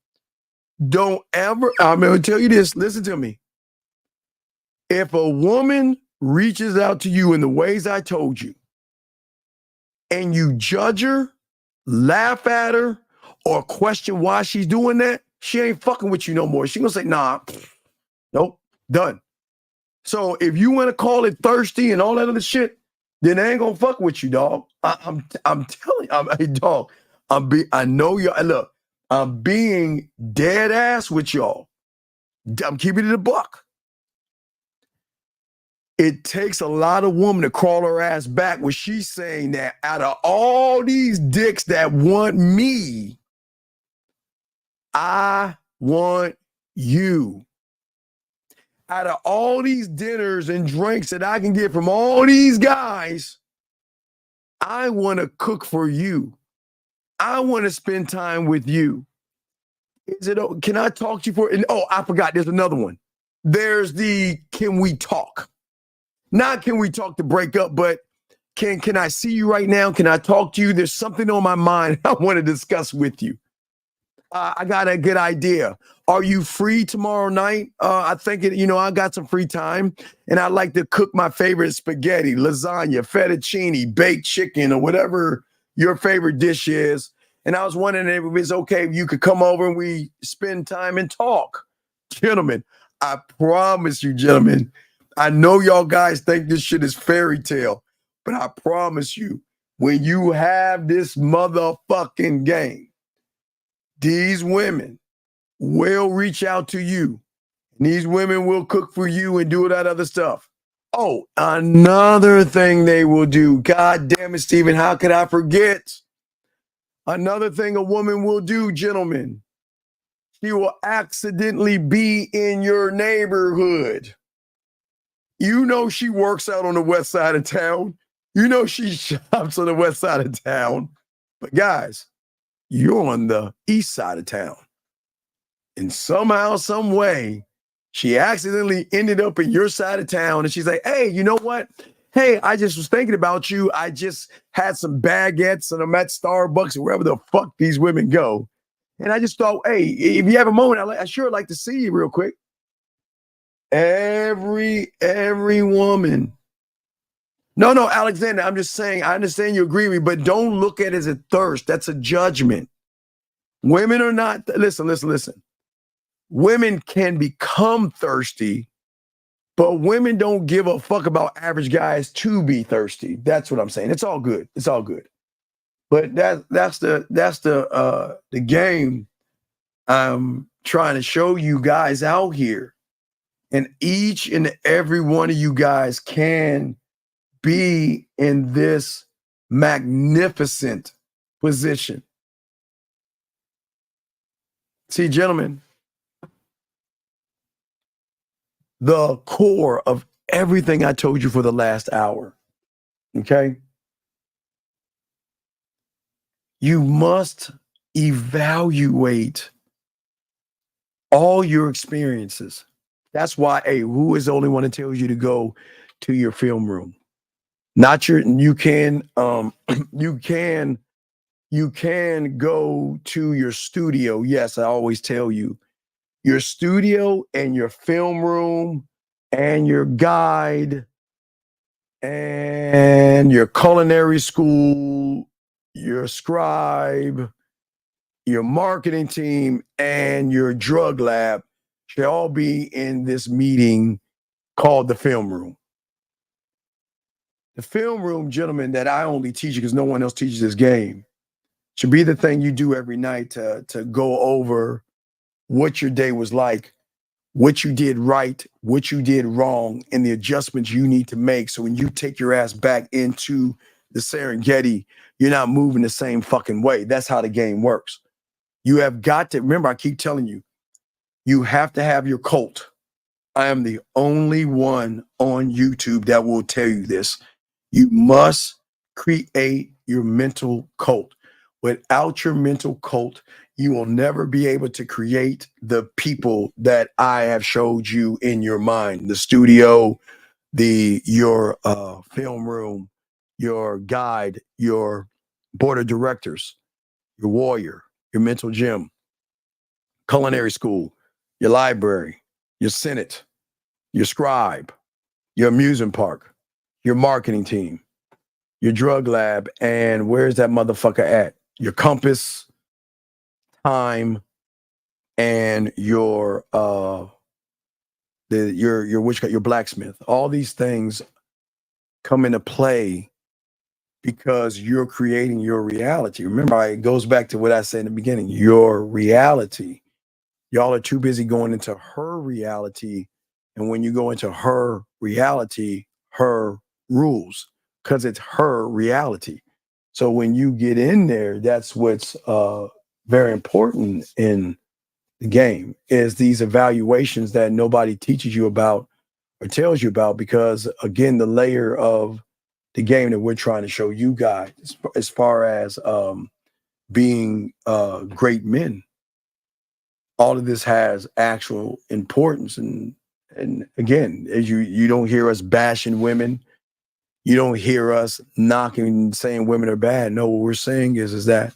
don't ever, I'm going to tell you this, listen to me. If a woman reaches out to you in the ways I told you, and you judge her, laugh at her, or question why she's doing that, she ain't fucking with you no more. She gonna say, nah, nope, done. So if you want to call it thirsty and all that other shit, then I ain't gonna fuck with you, dog. I'm telling you, hey, dog. I know you. Look, I'm being dead ass with y'all. I'm keeping it a buck. It takes a lot of women to crawl her ass back when she's saying that out of all these dicks that want me, I want you. Out of all these dinners and drinks that I can get from all these guys, I want to cook for you. I want to spend time with you. Can I talk to you for? Oh, I forgot. There's another one. There's the can we talk? Not can we talk to break up, but can I see you right now? Can I talk to you? There's something on my mind I want to discuss with you. I got a good idea. Are you free tomorrow night? I think I got some free time, and I'd like to cook my favorite spaghetti, lasagna, fettuccine, baked chicken, or whatever your favorite dish is. And I was wondering if it was okay if you could come over and we spend time and talk. Gentlemen, I promise you, gentlemen, I know y'all guys think this shit is fairy tale, but I promise you, when you have this motherfucking game, these women will reach out to you. And these women will cook for you and do all that other stuff. Oh, another thing they will do. God damn it, Stephen, how could I forget? Another thing a woman will do, gentlemen, she will accidentally be in your neighborhood. You know she works out on the west side of town. You know she shops on the west side of town. But guys, you're on the east side of town. And somehow, some way, she accidentally ended up in your side of town. And she's like, hey, you know what? Hey, I just was thinking about you. I just had some baguettes and I'm at Starbucks or wherever the fuck these women go. And I just thought, hey, if you have a moment, I sure like to see you real quick. Every woman. No, Alexander, I'm just saying, I understand you agree with me, but don't look at it as a thirst. That's a judgment. Women are not, listen. Women can become thirsty, but women don't give a fuck about average guys to be thirsty. That's what I'm saying. It's all good. It's all good. But that's the game I'm trying to show you guys out here. And each and every one of you guys can be in this magnificent position. See, gentlemen, the core of everything I told you for the last hour, okay? You must evaluate all your experiences. That's why, who is the only one that tells you to go to your film room? Not your, you can go to your studio. Yes, I always tell you, your studio and your film room and your guide and your culinary school, your scribe, your marketing team, and your drug lab should all be in this meeting called the film room. The film room, gentlemen, that I only teach because no one else teaches this game, should be the thing you do every night to go over what your day was like, what you did right, what you did wrong, and the adjustments you need to make. So when you take your ass back into the Serengeti, you're not moving the same fucking way. That's how the game works. You have got to remember, I keep telling you, you have to have your cult. I am the only one on YouTube that will tell you this. You must create your mental cult. Without your mental cult, you will never be able to create the people that I have showed you in your mind. The studio, your film room, your guide, your board of directors, your warrior, your mental gym, culinary school, your library, your senate, your scribe, your amusement park, your marketing team, your drug lab, and where's that motherfucker at? Your compass, time, and your your blacksmith. All these things come into play because you're creating your reality. Remember, it goes back to what I said in the beginning, your reality. Y'all are too busy going into her reality. And when you go into her reality, her rules, because it's her reality. So when you get in there, that's what's very important in the game is these evaluations that nobody teaches you about or tells you about, because again, the layer of the game that we're trying to show you guys as far as being great men, all of this has actual importance. And again, as you don't hear us bashing women, you don't hear us knocking and saying women are bad. No, what we're saying is that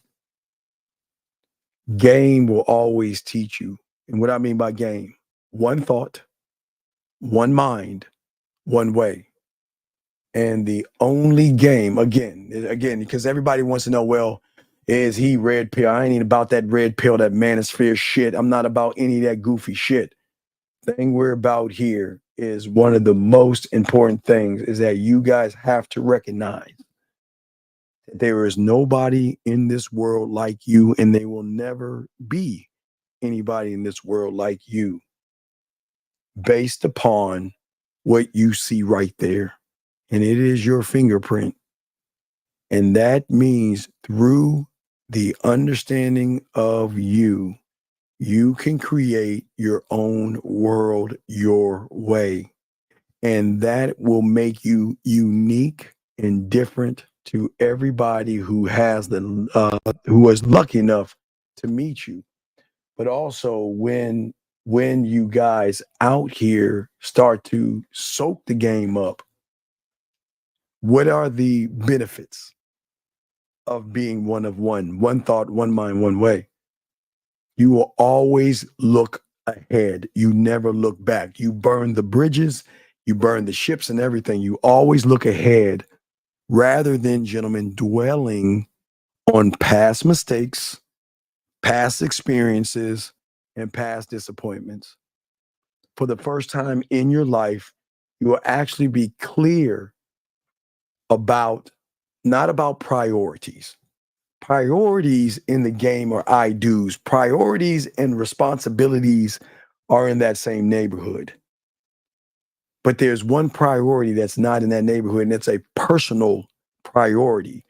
game will always teach you. And what I mean by game, one thought, one mind, one way. And the only game, again, because everybody wants to know, well, is he red pill? I ain't even about that red pill, that manosphere shit. I'm not about any of that goofy shit. The thing we're about here is one of the most important things is that you guys have to recognize that there is nobody in this world like you, and there will never be anybody in this world like you based upon what you see right there. And it is your fingerprint. And that means through the understanding of you, you can create your own world your way. And that will make you unique and different to everybody who has who is lucky enough to meet you. But also when you guys out here start to soak the game up, what are the benefits of being one of one thought, one mind, one way? You will always look ahead. You never look back. You burn the bridges, you burn the ships and everything. You always look ahead rather than, gentlemen, dwelling on past mistakes, past experiences, and past disappointments. For the first time in your life, you will actually be clear about, not about priorities. Priorities in the game are I do's. Priorities and responsibilities are in that same neighborhood. But there's one priority that's not in that neighborhood, and it's a personal priority.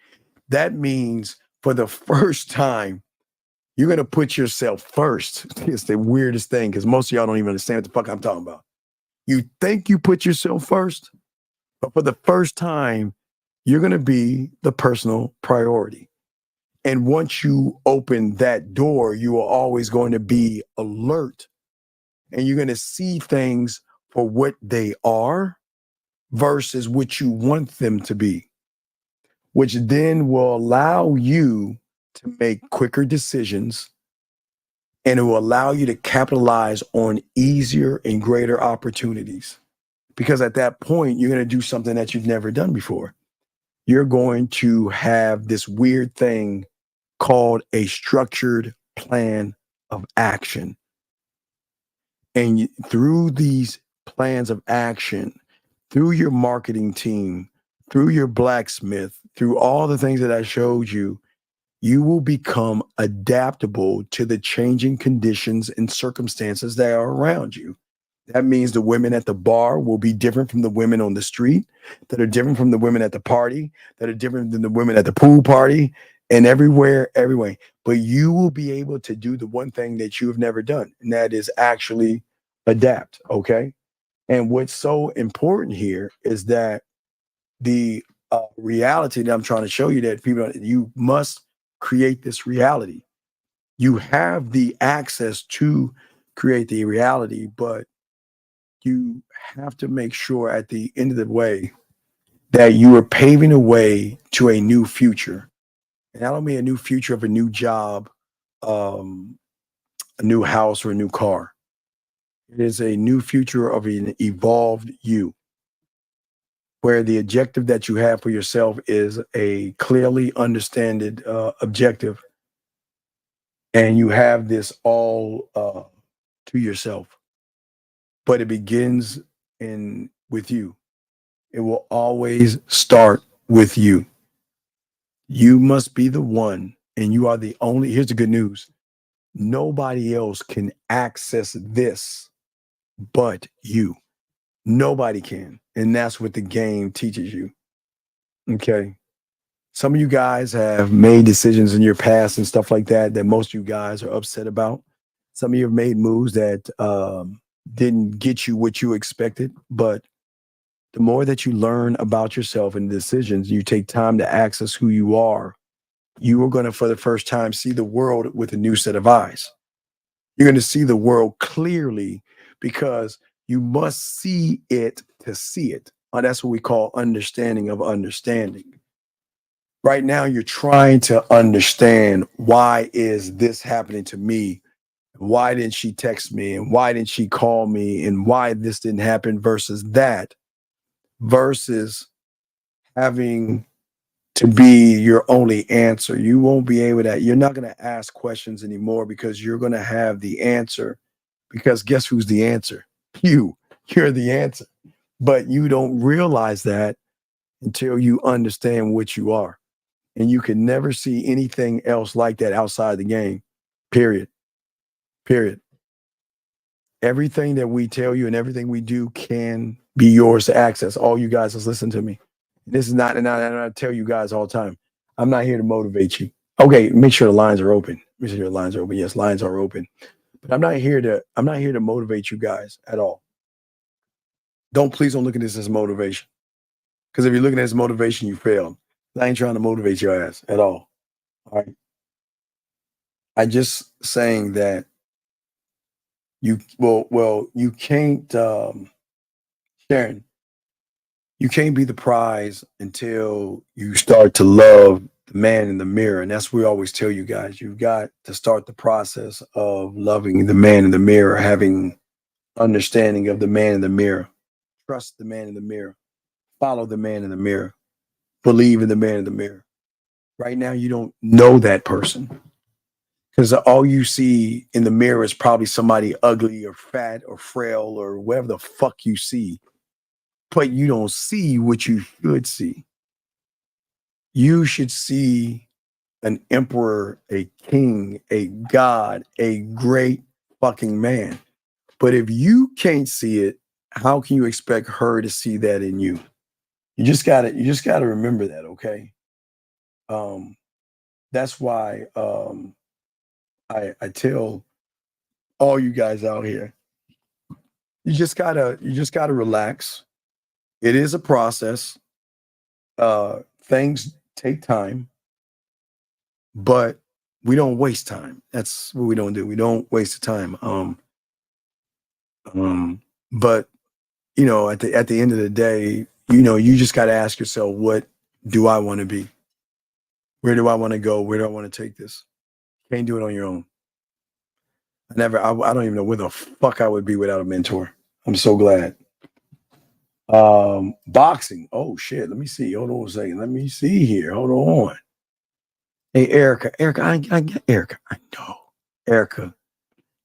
That means for the first time, you're going to put yourself first. It's the weirdest thing because most of y'all don't even understand what the fuck I'm talking about. You think you put yourself first, but for the first time, you're going to be the personal priority. And once you open that door, you are always going to be alert, and you're going to see things for what they are versus what you want them to be, which then will allow you to make quicker decisions, and it will allow you to capitalize on easier and greater opportunities. Because at that point, you're going to do something that you've never done before. You're going to have this weird thing called a structured plan of action. And through these plans of action, through your marketing team, through your blacksmith, through all the things that I showed you, you will become adaptable to the changing conditions and circumstances that are around you. That means the women at the bar will be different from the women on the street, that are different from the women at the party, that are different than the women at the pool party, and everywhere. But you will be able to do the one thing that you have never done, and that is actually adapt. Okay. And what's so important here is that the reality that I'm trying to show you, that you must create this reality. You have the access to create the reality, but you have to make sure at the end of the way that you are paving a way to a new future. And I don't mean a new future of a new job, a new house, or a new car. It is a new future of an evolved you, where the objective that you have for yourself is a clearly understood objective. And you have this all to yourself. But it begins with you. It will always start with you. You must be the one, and you are the only. Here's the good news. Nobody else can access this but you. Nobody can. And that's what the game teaches you. Okay. Some of you guys have made decisions in your past and stuff like that most of you guys are upset about. Some of you have made moves that didn't get you what you expected. But the more that you learn about yourself and decisions, you take time to access who you are going to, for the first time, see the world with a new set of eyes. You're going to see the world clearly because you must see it to see it. That's what we call understanding of understanding. Right now, you're trying to understand, why is this happening to me? Why didn't she text me? And why didn't she call me? And why this didn't happen versus that, versus having to be your only answer. You won't be able to, you're not going to ask questions anymore because you're going to have the answer. Because guess who's the answer? You're the answer. But you don't realize that until you understand what you are. And you can never see anything else like that outside the game. Period. Everything that we tell you and everything we do can be yours to access. All you guys just listen to me. This is not, and I tell you guys all the time, I'm not here to motivate you. Okay, make sure the lines are open. Make sure the lines are open. Yes, lines are open. But I'm not here to motivate you guys at all. Please don't look at this as motivation. Because if you're looking at it as motivation, you failed. I ain't trying to motivate your ass at all. All right. I just saying that you can't, Sharon, you can't be the prize until you start to love the man in the mirror. And that's what we always tell you guys. You've got to start the process of loving the man in the mirror, having understanding of the man in the mirror. Trust the man in the mirror. Follow the man in the mirror. Believe in the man in the mirror. Right now, you don't know that person. Because all you see in the mirror is probably somebody ugly or fat or frail or whatever the fuck you see. But you don't see what you should see. You should see an emperor, a king, a god, a great fucking man. But if you can't see it, how can you expect her to see that in you? You just gotta remember that, okay? That's why I tell all you guys out here, you just gotta relax. It is a process. Things take time, but we don't waste time. That's what we don't do. We don't waste the time. But at the end of the day, you just got to ask yourself, what do I want to be? Where do I want to go? Where do I want to take this? Can't do it on your own. I don't even know where the fuck I would be without a mentor. I'm so glad. Boxing. Oh shit. Let me see. Hold on a second. Let me see here. Hold on. Hey, Erica, I know. Erica,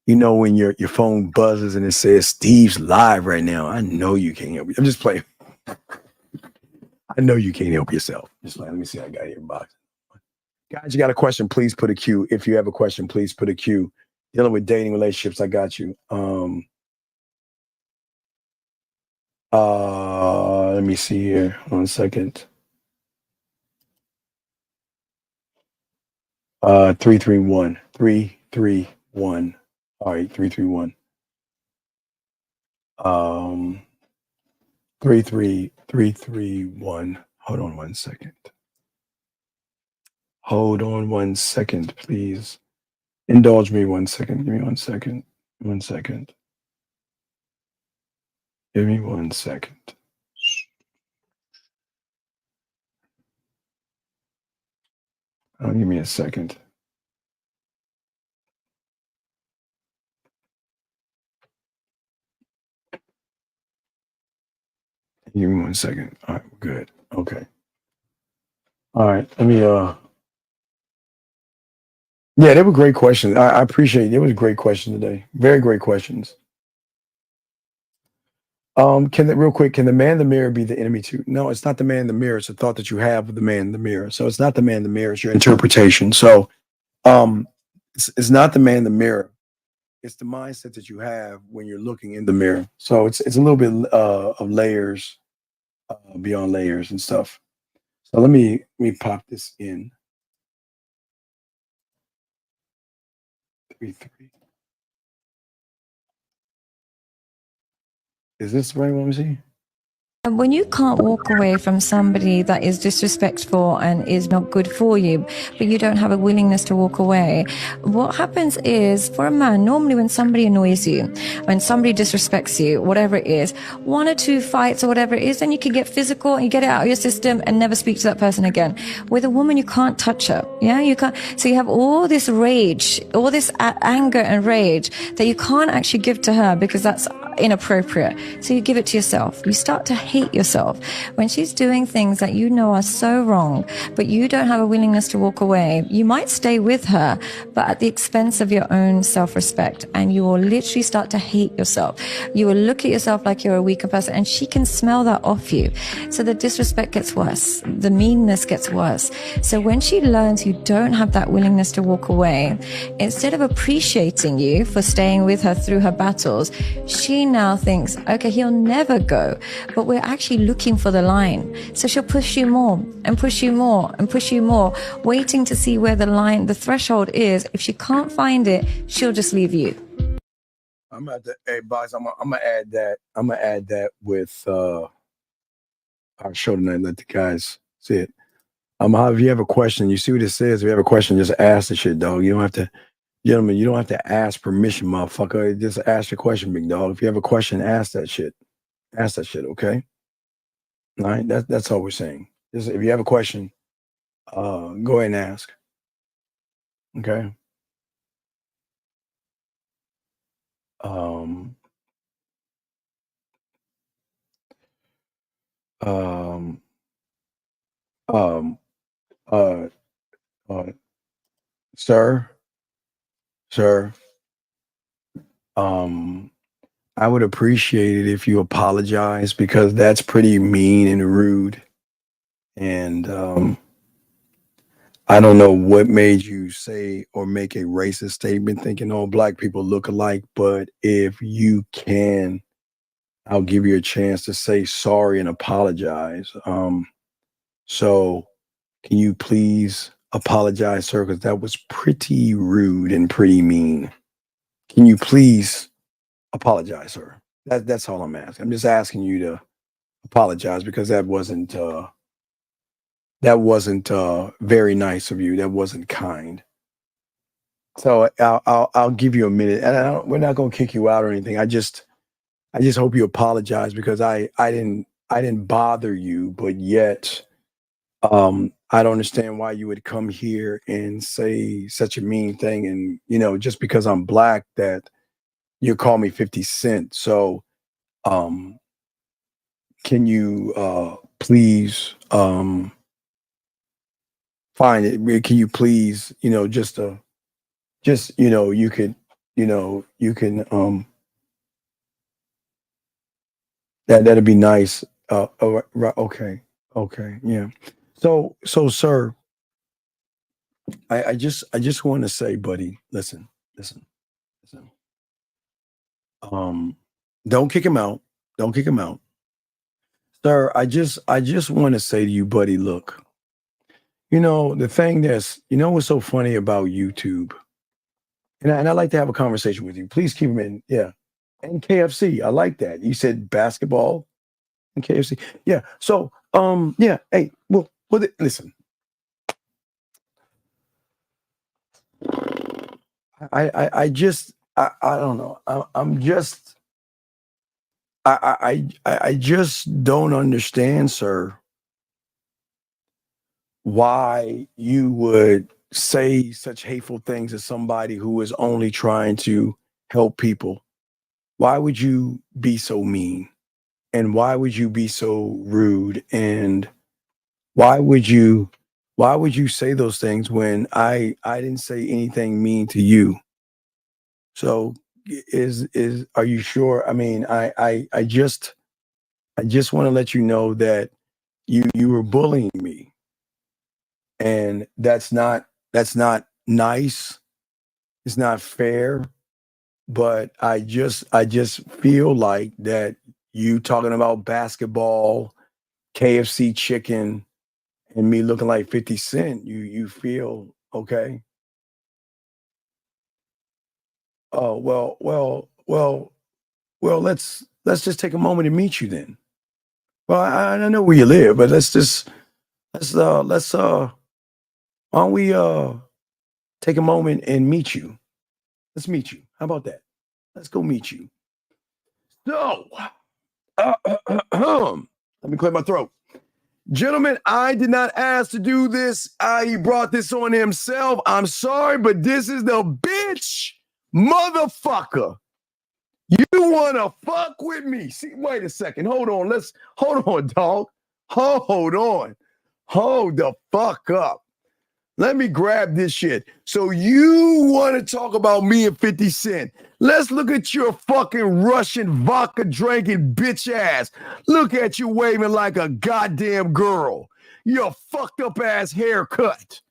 when your phone buzzes and it says Steve's live right now, I know you can't help me. I'm just playing. I know you can't help yourself. Just let me see. I got here box. Guys, you got a question? Please put a Q. If you have a question, please put a Q. Dealing with dating relationships, I got you. Let me see here. 1 second. 331. 331. All right, 331. 331. Hold on 1 second. Hold on 1 second, please. Indulge me 1 second. Give me 1 second. 1 second. Give me 1 second. Give me a second. Give me 1 second. All right, good. Okay. All right. Let me yeah, they were great questions. I appreciate it. It was a great question today. Very great questions. Real quick, can the man in the mirror be the enemy too? No, it's not the man in the mirror. It's a thought that you have of the man in the mirror. So it's not the man in the mirror, it's your interpretation. So it's not the man in the mirror. It's the mindset that you have when you're looking in the mirror. So it's a little bit of layers beyond layers and stuff. So let me pop this in. 3. Is this the right one? Let me see. When you can't walk away from somebody that is disrespectful and is not good for you, but you don't have a willingness to walk away, what happens is, for a man, normally when somebody annoys you, when somebody disrespects you, whatever it is, 1 or 2 fights or whatever it is, then you can get physical and you get it out of your system and never speak to that person again. With a woman, you can't touch her. Yeah, you can't. So you have all this rage, all this anger and rage that you can't actually give to her because that's inappropriate. So you give it to yourself. You start to hate yourself. When she's doing things that you know are so wrong, but you don't have a willingness to walk away, you might stay with her, but at the expense of your own self-respect. And you will literally start to hate yourself. You will look at yourself like you're a weaker person, and she can smell that off you. So the disrespect gets worse. The meanness gets worse. So when she learns you don't have that willingness to walk away, instead of appreciating you for staying with her through her battles, she now thinks, okay, he'll never go, but we're actually looking for the line. So she'll push you more and push you more and push you more, waiting to see where the line, the threshold is. If she can't find it, she'll just leave you. I'm at the hey boss. I'm gonna add that. I'm gonna add that with our show tonight. Let the guys see it. If you have a question, you see what it says. If you have a question, just ask the shit, dog. You don't have to. Gentlemen, you don't have to ask permission, motherfucker. Just ask your question, big dog. If you have a question, ask that shit. Ask that shit, okay? All right, that's all we're saying. Just, if you have a question, go ahead and ask. Okay. Sir, I would appreciate it if you apologize, because that's pretty mean and rude. And I don't know what made you say or make a racist statement thinking all black people look alike, but if you can, I'll give you a chance to say sorry and apologize. So can you please apologize, sir? Because that was pretty rude and pretty mean. Can you please apologize, sir? That's all I'm asking. I'm just asking you to apologize, because that wasn't very nice of you. That wasn't kind. So I'll give you a minute, and we're not gonna kick you out or anything. I just hope you apologize, because I didn't bother you, but yet I don't understand why you would come here and say such a mean thing, and just because I'm black that you call me 50 Cent. So can you please find it? Can you please, you can that'd be nice. Right, okay. Okay, yeah. So, sir, I just want to say, buddy, listen. Don't kick him out. Don't kick him out, sir. I just want to say to you, buddy. Look, the thing what's so funny about YouTube, and I like to have a conversation with you. Please keep him in, yeah. And KFC, I like that. You said basketball and KFC, yeah. So, yeah. Hey, well, listen. I don't know. I just don't understand, sir, why you would say such hateful things to somebody who is only trying to help people. Why would you be so mean? And why would you be so rude? And why would you say those things when I didn't say anything mean to you? So are you sure? I mean, I just want to let you know that you were bullying me, and that's not nice. It's not fair. But I just feel like that you talking about basketball, KFC chicken, and me looking like 50 Cent, you feel okay? Oh, well, let's just take a moment to meet you then. Well, I know where you live, but let's why don't we take a moment and meet you? Let's meet you. How about that? Let's go meet you. So, let me clear my throat. Gentlemen, I did not ask to do this. He brought this on himself. I'm sorry, but this is the bitch motherfucker. You want to fuck with me? See, wait a second. Hold on, dog. Hold on. Hold the fuck up. Let me grab this shit. So you want to talk about me and 50 Cent? Let's look at your fucking Russian vodka drinking bitch ass. Look at you waving like a goddamn girl. Your fucked up ass haircut.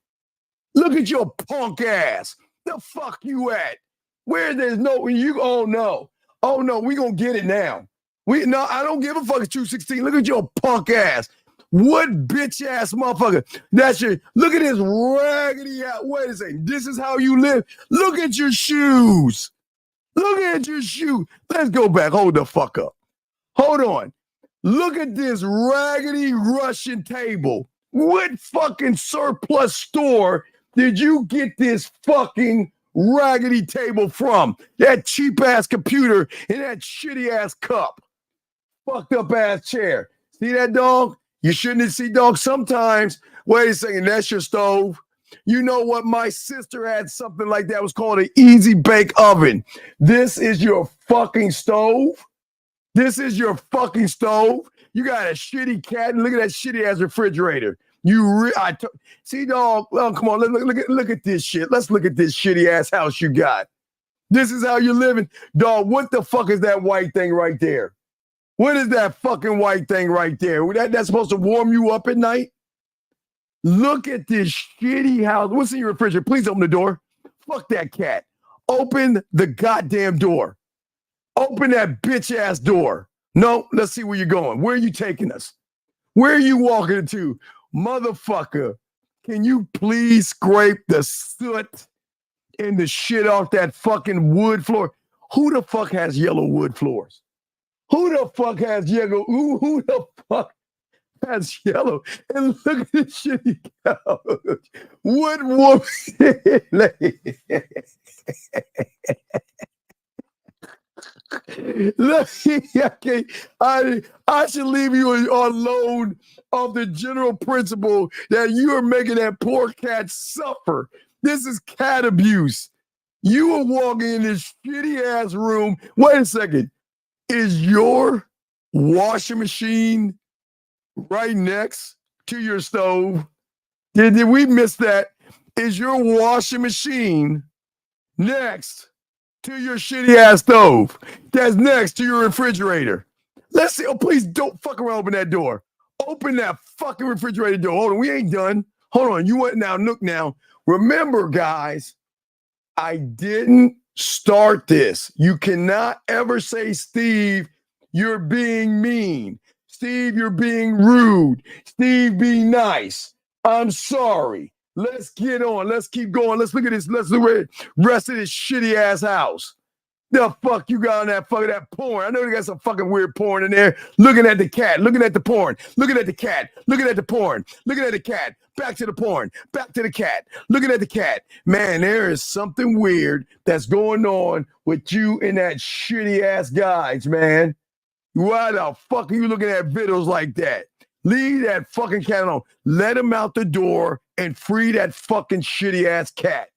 Look at your punk ass. The fuck you at? Where there's no you? Oh no, we gonna get it now. I don't give a fuck at 216. Look at your punk ass. What bitch ass motherfucker? That's your look at this raggedy ass. Wait a second. This is how you live. Look at your shoes. Look at your shoes. Let's go back. Hold the fuck up. Hold on. Look at this raggedy Russian table. What fucking surplus store did you get this fucking raggedy table from? That cheap ass computer and that shitty ass cup. Fucked up ass chair. See that, dog? You shouldn't see, dog. Sometimes, wait a second, that's your stove. You know what? My sister had something like that. It was called an easy bake oven. This is your fucking stove. This is your fucking stove. You got a shitty cat, and look at that shitty ass refrigerator. See, dog. Well, come on, look at this shit. Let's look at this shitty ass house you got. This is how you're living, dog. What the fuck is that white thing right there? What is that fucking white thing right there? That's supposed to warm you up at night? Look at this shitty house. What's in your refrigerator? Please open the door. Fuck that cat. Open the goddamn door. Open that bitch ass door. No, let's see where you're going. Where are you taking us? Where are you walking to? Motherfucker, can you please scrape the soot and the shit off that fucking wood floor? Who the fuck has yellow wood floors? Who the fuck has yellow? Who the fuck has yellow? And look at this shitty couch. What woman? I should leave you on loan of the general principle that you are making that poor cat suffer. This is cat abuse. You are walking in this shitty ass room. Wait a second. Is your washing machine right next to your stove? Did we miss that? Is your washing machine next to your shitty ass stove? That's next to your refrigerator. Let's see. Oh, please don't fuck around. Open that door. Open that fucking refrigerator door. Hold on, we ain't done. Hold on, you went now, look now. Remember, guys, I didn't start this. You cannot ever say, Steve, you're being mean. Steve, you're being rude. Steve, be nice. I'm sorry. Let's get on. Let's keep going. Let's look at this. Let's look at the rest of this shitty ass house. The fuck you got on that porn? I know you got some fucking weird porn in there. Looking at the cat, looking at the porn, looking at the cat, looking at the porn, looking at the cat, back to the porn, back to the cat, looking at the cat. Man, there is something weird that's going on with you and that shitty ass guys, man. Why the fuck are you looking at videos like that? Leave that fucking cat alone. Let him out the door and free that fucking shitty ass cat.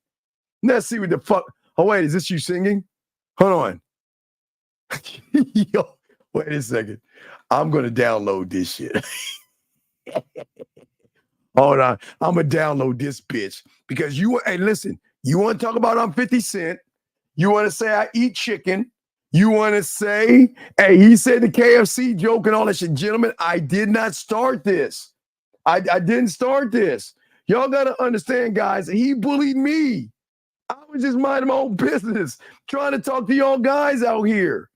Let's see what the fuck. Oh, wait, is this you singing? Hold on. Yo, wait a second. I'm going to download this shit. Hold on. I'm going to download this bitch. Because hey, listen, you want to talk about I'm 50 Cent. You want to say I eat chicken. You want to say, hey, he said the KFC joke and all that shit. Gentlemen, I did not start this. I didn't start this. Y'all got to understand, guys, he bullied me. I was just minding my own business, trying to talk to y'all guys out here,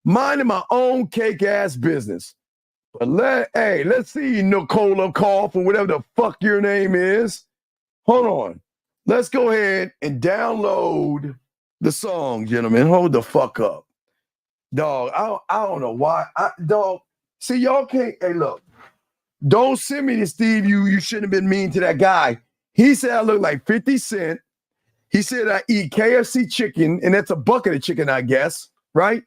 minding my own cake-ass business. But let's see, Nicola Cough or whatever the fuck your name is. Hold on. Let's go ahead and download the song, gentlemen. Hold the fuck up. Dog, I don't know why. Dog, see, y'all can't, hey, look. Don't send me to Steve, you shouldn't have been mean to that guy. He said I look like 50 Cent. He said I eat KFC chicken, and that's a bucket of chicken, I guess, right?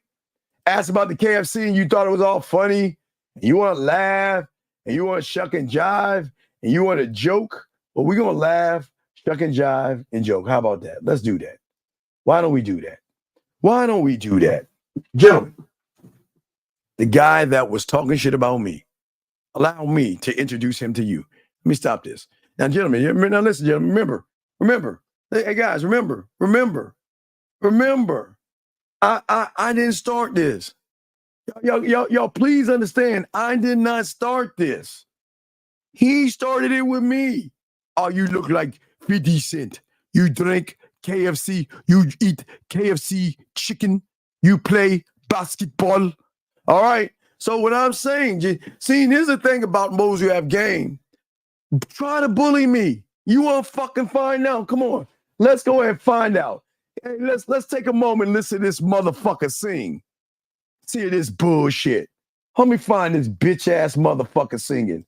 Asked about the KFC, and you thought it was all funny, and you want to laugh, and you want to shuck and jive, and you want to joke. Well, we're going to laugh, shuck and jive, and joke. How about that? Let's do that. Why don't we do that? Why don't we do that? Gentlemen, the guy that was talking shit about me, allow me to introduce him to you. Let me stop this. Now, gentlemen, now listen, gentlemen, remember. Hey guys, remember. I didn't start this. Y'all, please understand. I did not start this. He started it with me. Oh, you look like 50 Cent. You drink KFC. You eat KFC chicken. You play basketball. All right. So what I'm saying, see, here's the thing about those who have game. Try to bully me. You want to fucking find out? Come on. Let's go ahead and find out. Hey, let's take a moment and listen to this motherfucker sing. See this bullshit. Let me find this bitch ass motherfucker singing.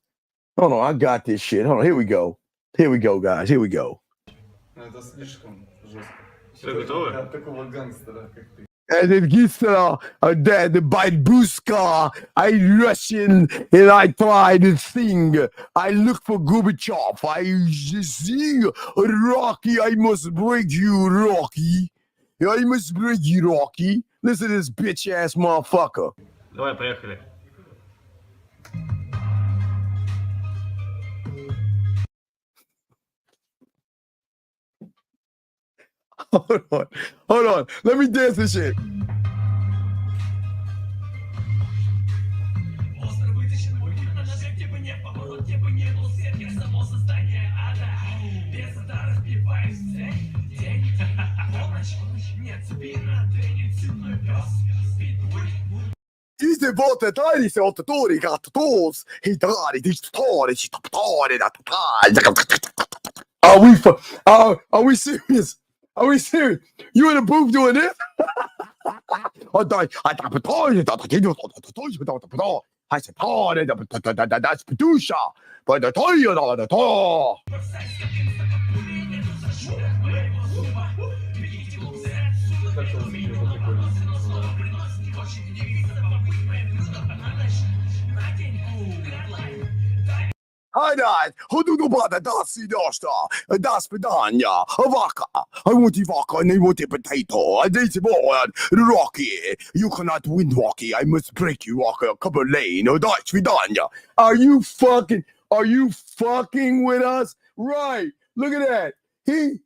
Hold on, I got this shit. Hold on, here we go. Here we go, guys. Here we go. And it gets the Baibuska, I Russian, and I try to sing. I look for Gorbachev. I sing, Rocky, I must break you, Rocky. I must break you, Rocky. Listen to this bitch ass motherfucker. Давай, поехали. Hold on. Let me dance this shit. Diese Worte, diese Autotori, Gatos, Hidari, Are we serious? Are we serious? You in the booth doing this? That's Pedusha. But the toy. Hi, Hodubada, Dasi Dosta, Das Pedania, Avaka. I want the Vaka and I want the potato. I did the board, Rocky. You cannot win, Rocky. I must break you, Walker, a couple lane, or Dutch Vidania. Are you fucking with us? Right. Look at that. Hey,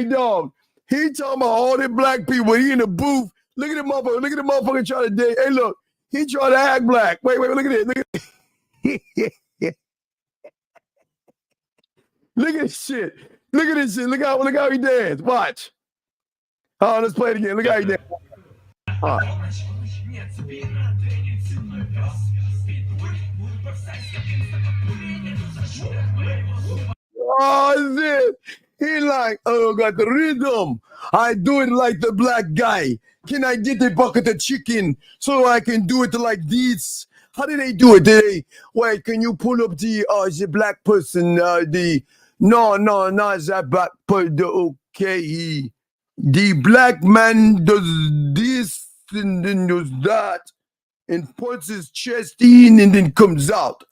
dog. He talking about all the black people. He in the booth. Look at the motherfucker trying to date. Hey, look. He trying to act black. Wait, look at it. Look at it. Look at this shit. Look at this shit. Look how he dance. Watch. Oh, let's play it again. Look how he dance. Oh, shit. He like, oh, got the rhythm. I do it like the black guy. Can I get a bucket of chicken so I can do it like this? How did they do it? Wait, can you pull up the black person? No, not that black person. Okay, the black man does this and then does that and puts his chest in and then comes out.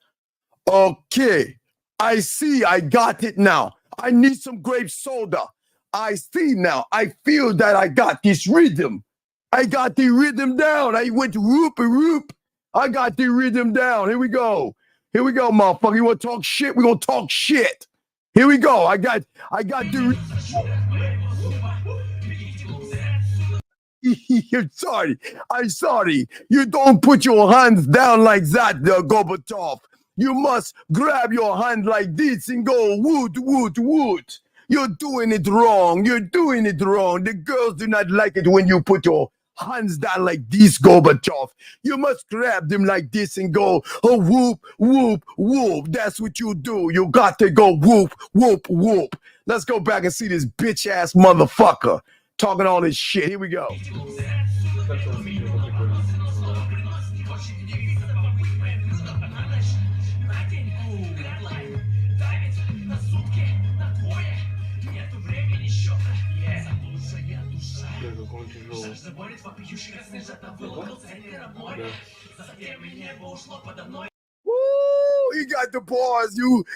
Okay, I see. I got it now. I need some grape soda. I see now. I feel that I got this rhythm. I got the rhythm down. I went whoop. I got the rhythm down. Here we go, motherfucker. You want to talk shit? We're going to talk shit. Here we go. I got the... I'm sorry. You don't put your hands down like that, Gorbachev. You must grab your hand like this and go woot. You're doing it wrong. The girls do not like it when you put your hands down like this, Gorbachev. You must grab them like this and go, oh, whoop. That's what you do. You got to go whoop. Let's go back and see this bitch ass motherfucker talking all this shit. Here we go. Woo! You got the bars.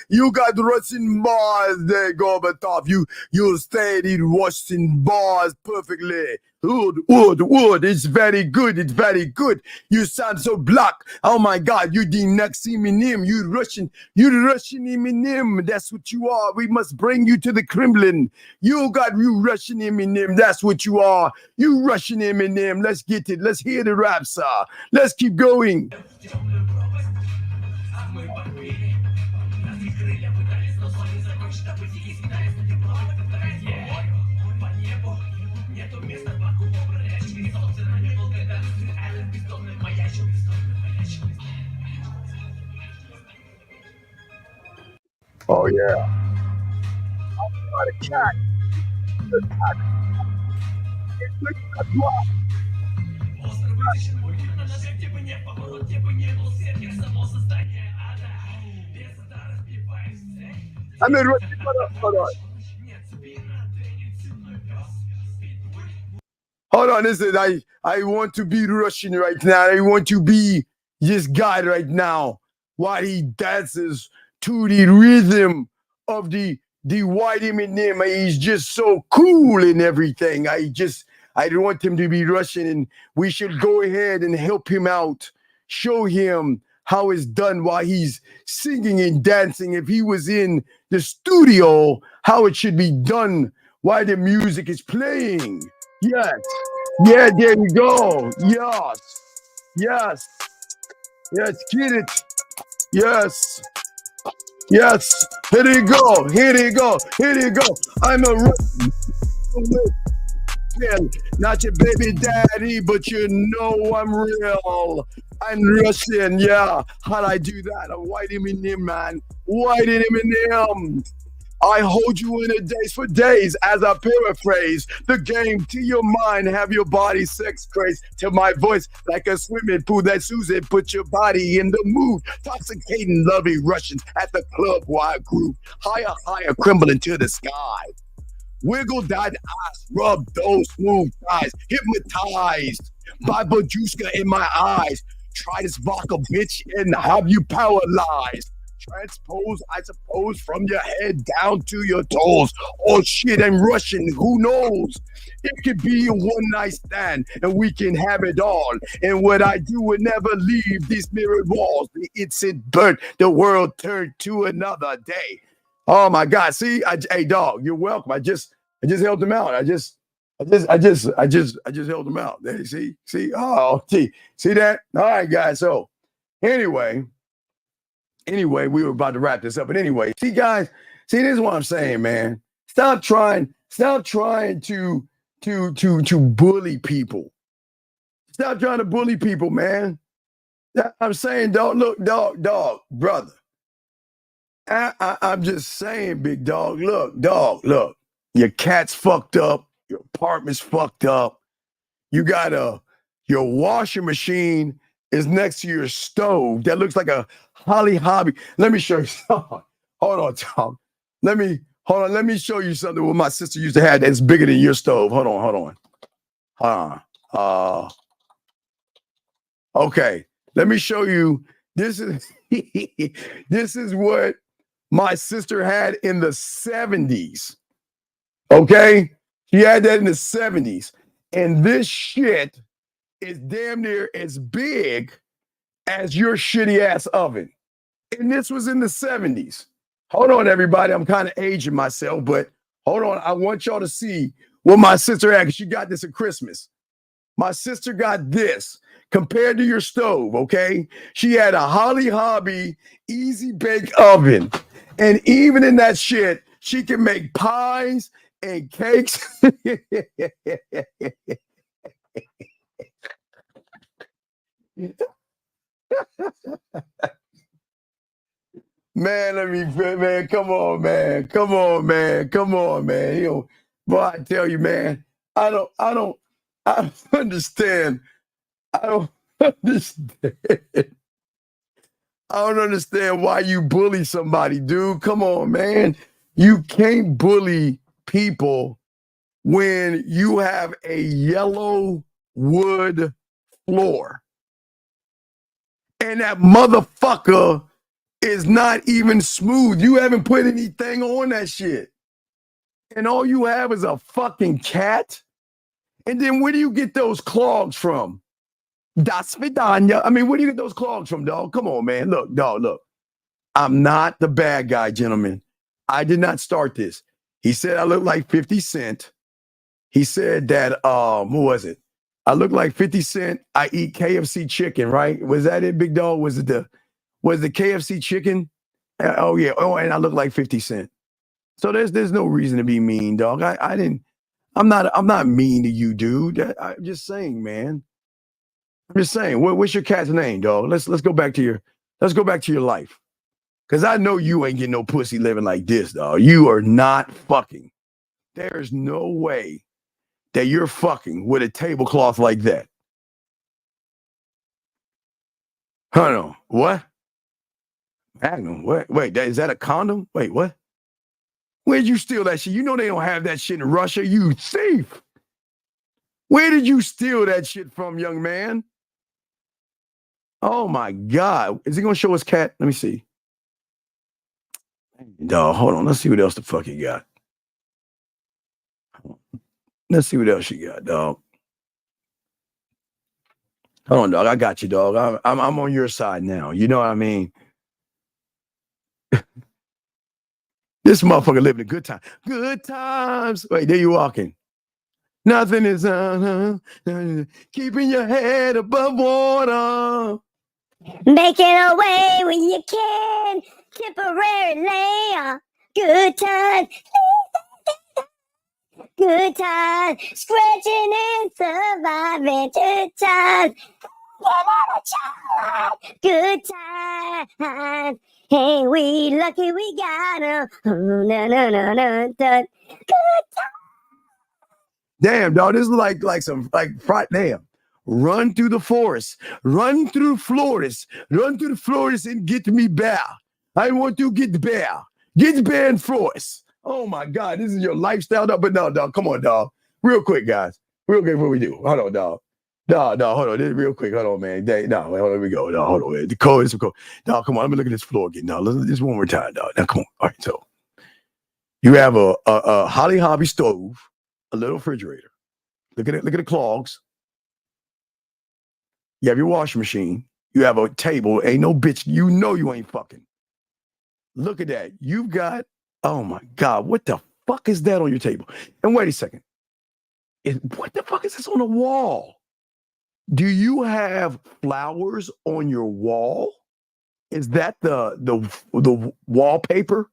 You got the Russian bars there, Gorbachev. You stayed in Russian bars perfectly. Wood. It's very good. You sound so black. Oh my God, you the next Eminem. You Russian Eminem. That's what you are. We must bring you to the Kremlin. You Russian Eminem. That's what you are. You Russian Eminem. Let's get it. Let's hear the rap, sir. Let's keep going. Oh yeah. I mean, hold on, listen. I want to be Russian right now. I want to be this guy right now while he dances to the rhythm of the white Eminem. He's just so cool and everything. I want him to be Russian, and we should go ahead and help him out. Show him how it's done while he's singing and dancing. If he was in the studio, how it should be done while the music is playing. Yes. Yeah, there you go. Yes. Get it. Yes. Here you go. I'm a Russian. Not your baby daddy, but you know I'm real. I'm Russian, yeah. How'd I do that? I'm white Eminem, man. White Eminem. I hold you in a daze for days as I paraphrase the game to your mind. Have your body sex craze to my voice like a swimming pool that Susan put your body in the mood. Toxicating lovely Russians at the club wide group. Higher, crumbling to the sky. Wiggle that ass, rub those smooth thighs, hypnotized by Bajushka in my eyes. Try this vodka, bitch, and have you paralyzed. Transpose, I suppose, from your head down to your toes. Oh shit, I'm Russian, who knows? It could be a one night stand and we can have it all. And what I do would never leave these mirrored walls. The instant burnt, the world turned to another day. Oh my God! See, hey dog, you're welcome. I just helped him out. I just helped him out. There, see, see that? All right, guys. So anyway, we were about to wrap this up. But anyway, see, guys, See, this is what I'm saying, man. Stop trying to bully people. Stop trying to bully people, man. I'm saying, dog, brother. I'm just saying, big dog. Look. Your cat's fucked up. Your apartment's fucked up. You got your washing machine is next to your stove that looks like a Holly Hobby. Let me show you something. Hold on, Tom. Let me show you something what my sister used to have that's bigger than your stove. Hold on. Okay. Let me show you. This is what my sister had in the 70s. Okay? She had that in the 70s. And this shit is damn near as big as your shitty ass oven. And this was in the 70s. Hold on, everybody. I'm kind of aging myself, but hold on. I want y'all to see what my sister had, because she got this at Christmas. My sister got this compared to your stove, okay? She had a Holly Hobby easy bake oven. And even in that shit, she can make pies and cakes. Man, come on, man. You know, boy, I tell you, man, I don't understand. I don't understand why you bully somebody, dude. Come on, man. You can't bully people when you have a yellow wood floor. And that motherfucker is not even smooth. You haven't put anything on that shit. And all you have is a fucking cat. And then where do you get those clogs from? Das Vidanya. I mean, where do you get those clogs from, dog? Come on, man. Look, dog, look. I'm not the bad guy, gentlemen. I did not start this. He said I look like 50 Cent. He said that, who was it? I look like 50 Cent. I eat KFC chicken, right? Was that it, big dog? Was the KFC chicken? Oh, yeah. Oh, and I look like 50 Cent. So there's no reason to be mean, dog. I'm not mean to you, dude. I'm just saying, man. I'm just saying. What's your cat's name, dog? Let's go back to your life. Cause I know you ain't getting no pussy living like this, dog. You are not fucking. There's no way that you're fucking with a tablecloth like that. Hold on. What? Magnum. What? Wait, is that a condom? Wait, what? Where'd you steal that shit? You know they don't have that shit in Russia, you thief. Where did you steal that shit from, young man? Oh my God. Is he gonna show us cat? Let me see. Dog, hold on. Let's see what else the fuck he got. Let's see what else you got, dog. Hold on, dog. I got you, dog. I'm on your side now. You know what I mean? This motherfucker living a good time. Good times. Wait, there you walking. Nothing is keeping your head above water. Making a way when you can. Temporarily. Good time. Good time. Scratching and surviving. Good time. Good time. Hey, we lucky we got him. Oh, no. Good time. Damn, dog. This is like damn. Run through the forest. Run through Flores. Run through the Flores and get me bear. I want to get bear. Get bear in Flores. Oh my God, this is your lifestyle, dog. But no, dog. Come on, dog. Real quick, guys. Real quick, what we do? Hold on, dog. Dog, hold on. This real quick. Hold on, man. No, wait, hold on. We go. Dog, hold on. Man. The code is cold. Dog, come on. Let me look at this floor again. Now, let's this one more time, dog. Now, come on. All right, so you have a Holly Hobby stove, a little refrigerator. Look at the clogs. You have your washing machine. You have a table. Ain't no bitch. You know you ain't fucking. Look at that. You've got, oh my God, what the fuck is that on your table? And wait a second. What the fuck is this on the wall? Do you have flowers on your wall? Is that the wallpaper?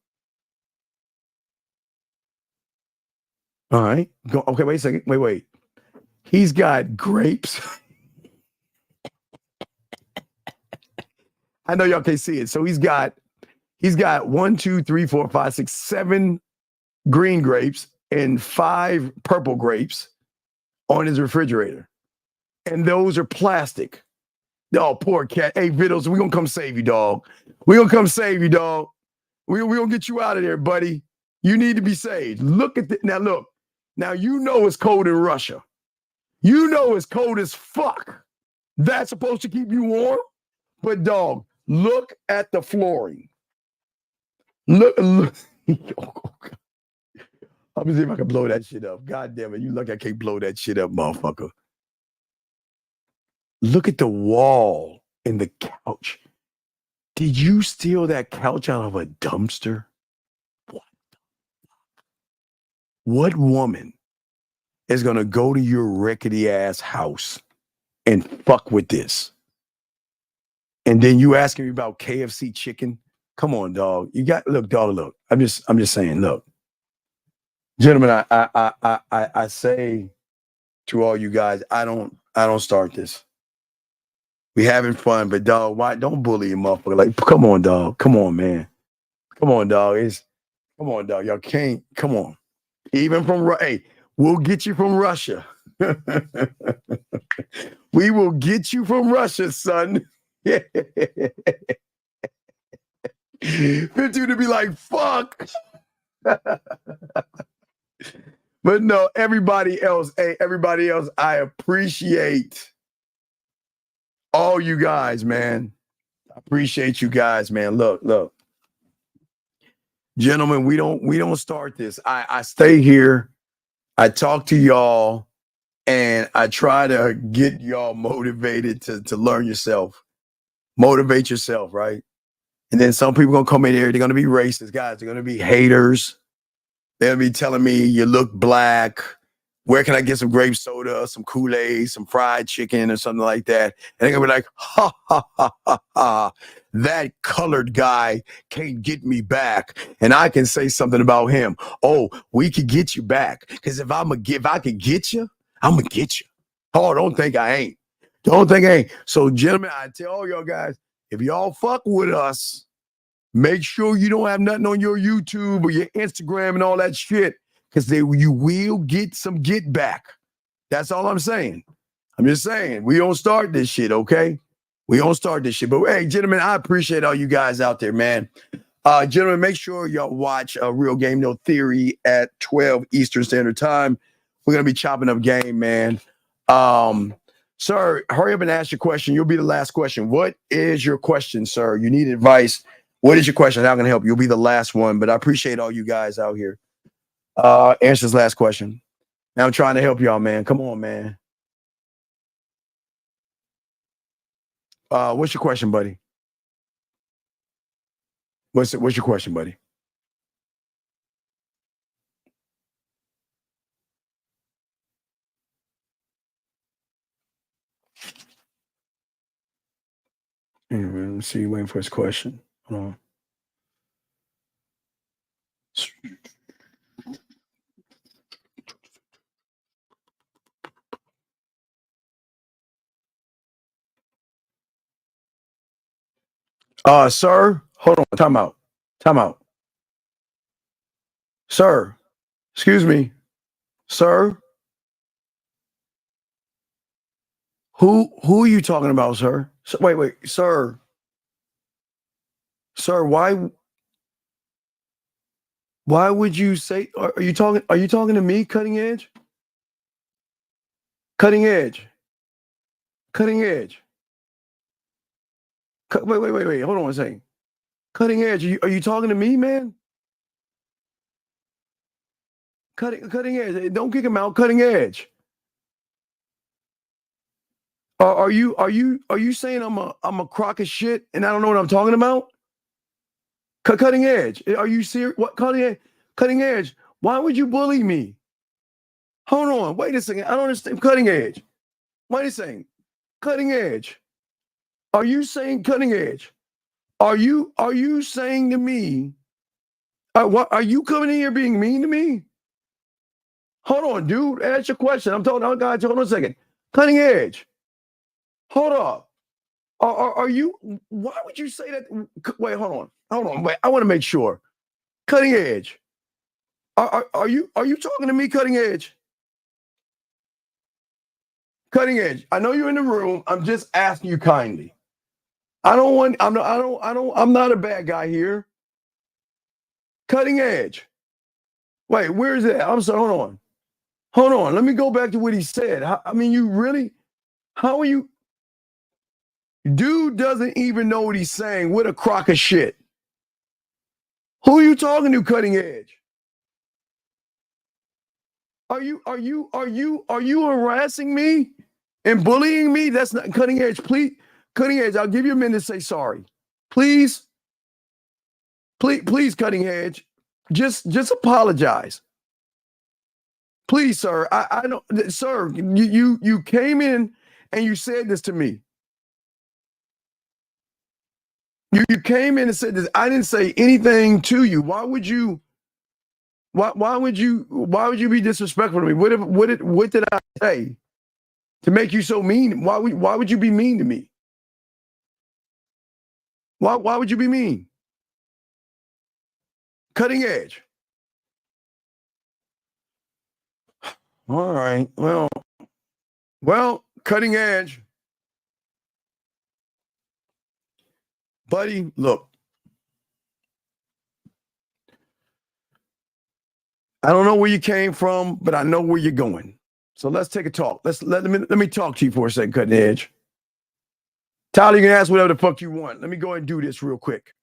All right. Okay, wait a second. Wait. He's got grapes. I know y'all can't see it. So he's got 1, 2, 3, 4, 5, 6, 7 green grapes and 5 purple grapes on his refrigerator. And those are plastic. Oh, poor cat. Hey, Vittles, we're gonna come save you, dog. We're gonna come save you, dog. We're gonna get you out of there, buddy. You need to be saved. Look at now. Look, now you know it's cold in Russia. You know it's cold as fuck. That's supposed to keep you warm. But dog, look at the flooring. Look. I'm gonna see if I can blow that shit up. God damn it. You lucky I can't blow that shit up, motherfucker. Look at the wall and the couch. Did you steal that couch out of a dumpster? What woman is going to go to your rickety ass house and fuck with this? And then you asking me about KFC chicken? Come on, dog. Look. I'm just saying, look. Gentlemen, I say to all you guys, I don't start this. We having fun, but dog, why don't bully a motherfucker? Like, come on, dog. Come on, man. Come on, dog. Come on, dog. Y'all can't. Come on. Even from we'll get you from Russia. We will get you from Russia, son. 50 to be like, fuck. But no, everybody else, I appreciate all you guys, man. I appreciate you guys, man. Look. Gentlemen, we don't start this. I stay here. I talk to y'all, and I try to get y'all motivated to learn yourself. Motivate yourself, right? And then some people gonna come in here, they're gonna be racist, guys. They're gonna be haters. They'll be telling me you look black. Where can I get some grape soda, some Kool-Aid, some fried chicken, or something like that? And they're gonna be like, ha, ha, ha, ha, ha. That colored guy can't get me back. And I can say something about him. Oh, we could get you back. Because if I could get you, I'm gonna get you. Oh, don't think I ain't. Don't think I ain't. So, gentlemen, I tell all y'all guys, if y'all fuck with us, make sure you don't have nothing on your YouTube or your Instagram and all that shit. Because you will get some get back. That's all I'm saying. I'm just saying, we don't start this shit, okay? We don't start this shit. But hey, gentlemen, I appreciate all you guys out there, man. Gentlemen, make sure y'all watch Real Game No Theory at 12 Eastern Standard Time. We're going to be chopping up game, man. Sir, hurry up and ask your question. You'll be the last question. What is your question, sir? You need advice. What is your question? How can I help? You'll be the last one. But I appreciate all you guys out here. Answer this last question. Now I'm trying to help y'all, man. Come on, man. What's your question, buddy? What's your question, buddy? Anyway, let's see. Waiting for his question. Hold on. Sir, hold on. Time out. Sir, excuse me. Sir, who are you talking about, sir? Wait, sir. Sir, why would you say? Are you talking to me? Cutting edge. Wait. Hold on a second. Cutting edge. Are you talking to me, man? Cutting edge. Don't kick him out. Cutting edge. Are you saying I'm a crock of shit and I don't know what I'm talking about? Cutting edge. Are you serious? What cutting edge? Why would you bully me? Hold on. Wait a second. I don't understand. Cutting edge. Wait a second. Cutting edge. Are you saying cutting edge? Are you saying to me? What are you coming in here being mean to me? Hold on, dude. Ask your question. I'm talking. Oh, God, hold on a second. Cutting edge. Hold up. Are you? Why would you say that? Wait, hold on. Wait, I want to make sure. Cutting edge. Are you talking to me? Cutting edge. Cutting edge. I know you're in the room. I'm just asking you kindly. I'm not a bad guy here. Cutting edge. Wait, where is that? I'm sorry. Hold on. Let me go back to what he said. You really? How are you? Dude doesn't even know what he's saying. What a crock of shit. Who are you talking to, Cutting Edge? Are you harassing me and bullying me? That's not Cutting Edge. Please, Cutting Edge, I'll give you a minute to say sorry. Please, Cutting Edge. Just apologize. Please, sir. I don't, sir, you came in and you said this to me. You came in and said this. I didn't say anything to you. Why would you be disrespectful to me? What did I say to make you so mean? Why would you be mean to me? Why would you be mean? Cutting Edge. All right. Well, Cutting Edge. Buddy, look. I don't know where you came from, but I know where you're going. So let's take a talk. Let me talk to you for a second, Cutting Edge. Tyler, you can ask whatever the fuck you want. Let me go ahead and do this real quick.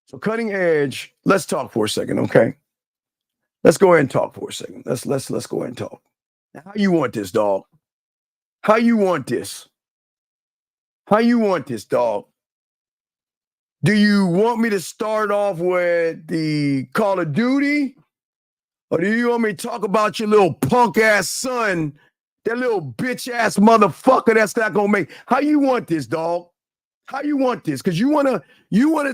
So Cutting Edge, let's talk for a second, okay? Let's go ahead and talk for a second. Let's go ahead and talk. Now, how you want this, dog? How you want this? How you want this, dog? Do you want me to start off with the Call of Duty? Or do you want me to talk about your little punk ass son, that little bitch ass motherfucker that's not gonna make? How you want this, dog? How you want this? Because you wanna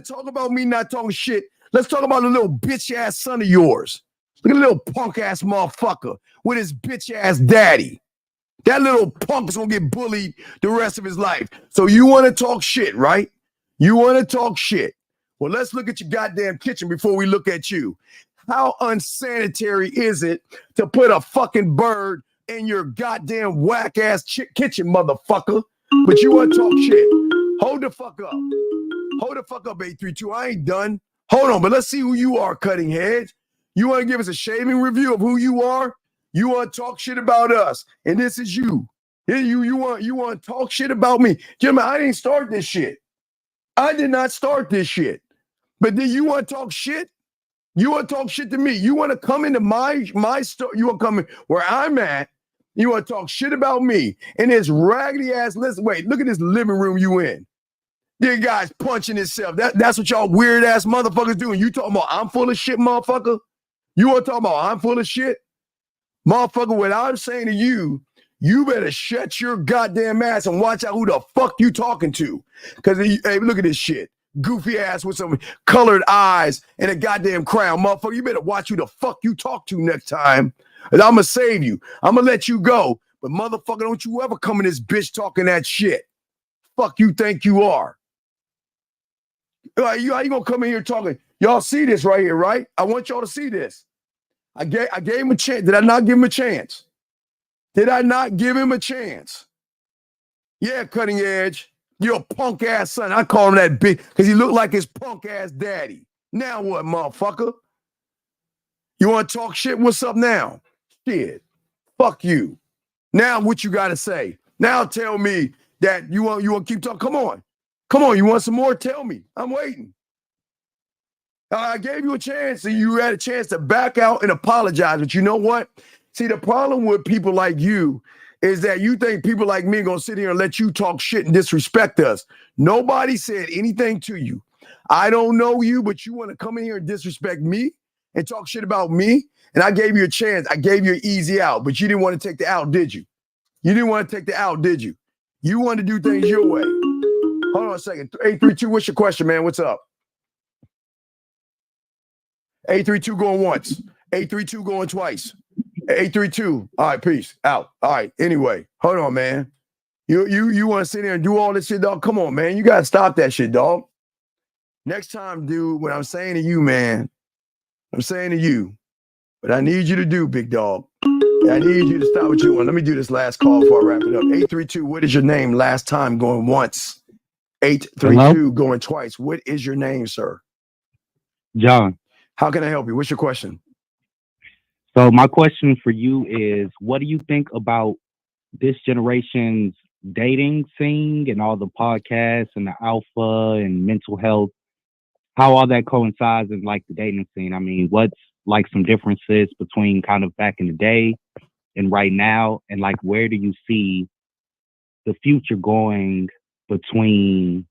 talk about me not talking shit. Let's talk about the little bitch ass son of yours. Look at the little punk ass motherfucker with his bitch ass daddy. That little punk is gonna get bullied the rest of his life. So you want to talk shit, right? You want to talk shit. Well, let's look at your goddamn kitchen before we look at you. How unsanitary is it to put a fucking bird in your goddamn whack-ass kitchen, motherfucker? But you want to talk shit. Hold the fuck up. Hold the fuck up, 832. I ain't done. Hold on, but let's see who you are, Cutting Edge. You want to give us a shaming review of who you are? You want to talk shit about us, and this is you. You want to talk shit about me. Gentlemen, I didn't start this shit. I did not start this shit. But then you want to talk shit? You want to talk shit to me? You want to come into my store? You want to come in where I'm at? You want to talk shit about me? And this raggedy ass, wait, look at this living room you in. You guys punching himself. That's what y'all weird ass motherfuckers doing. You talking about I'm full of shit, motherfucker? You want to talk about I'm full of shit? Motherfucker, what I'm saying to you, you better shut your goddamn ass and watch out who the fuck you talking to. Because, hey, look at this shit. Goofy ass with some colored eyes and a goddamn crown. Motherfucker, you better watch who the fuck you talk to next time. And I'm going to save you. I'm going to let you go. But motherfucker, don't you ever come in this bitch talking that shit. Fuck you think you are. How you going to come in here talking? Y'all see this right here, right? I want y'all to see this. I gave him a chance. Did I not give him a chance? Did I not give him a chance? Yeah, Cutting Edge. You're a punk ass son. I call him that bitch because he looked like his punk ass daddy. Now what, motherfucker? You want to talk shit? What's up now? Shit. Fuck you. Now what you got to say? Now tell me that you want to keep talking. Come on. Come on. You want some more? Tell me. I'm waiting. I gave you a chance and you had a chance to back out and apologize. But you know what? See, the problem with people like you is that you think people like me are going to sit here and let you talk shit and disrespect us. Nobody said anything to you. I don't know you, but you want to come in here and disrespect me and talk shit about me? And I gave you a chance. I gave you an easy out, but you didn't want to take the out, did you? You didn't want to take the out, did you? You wanted to do things your way. Hold on a second. 832, what's your question, man? What's up? 832 going once. 832 going twice. 832. All right, peace. Out. All right. Anyway, hold on, man. You want to sit there and do all this shit, dog? Come on, man. You gotta stop that shit, dog. Next time, dude, what I'm saying to you, man, I'm saying to you, what I need you to do, big dog. I need you to stop what you want. Let me do this last call before I wrap it up. 832, what is your name? Last time going once. 832 going twice. What is your name, sir? John. How can I help you? What's your question? So my question for you is, what do you think about this generation's dating scene and all the podcasts and the alpha and mental health, how all that coincides in like the dating scene? I mean, what's like some differences between kind of back in the day and right now, and like where do you see the future going between,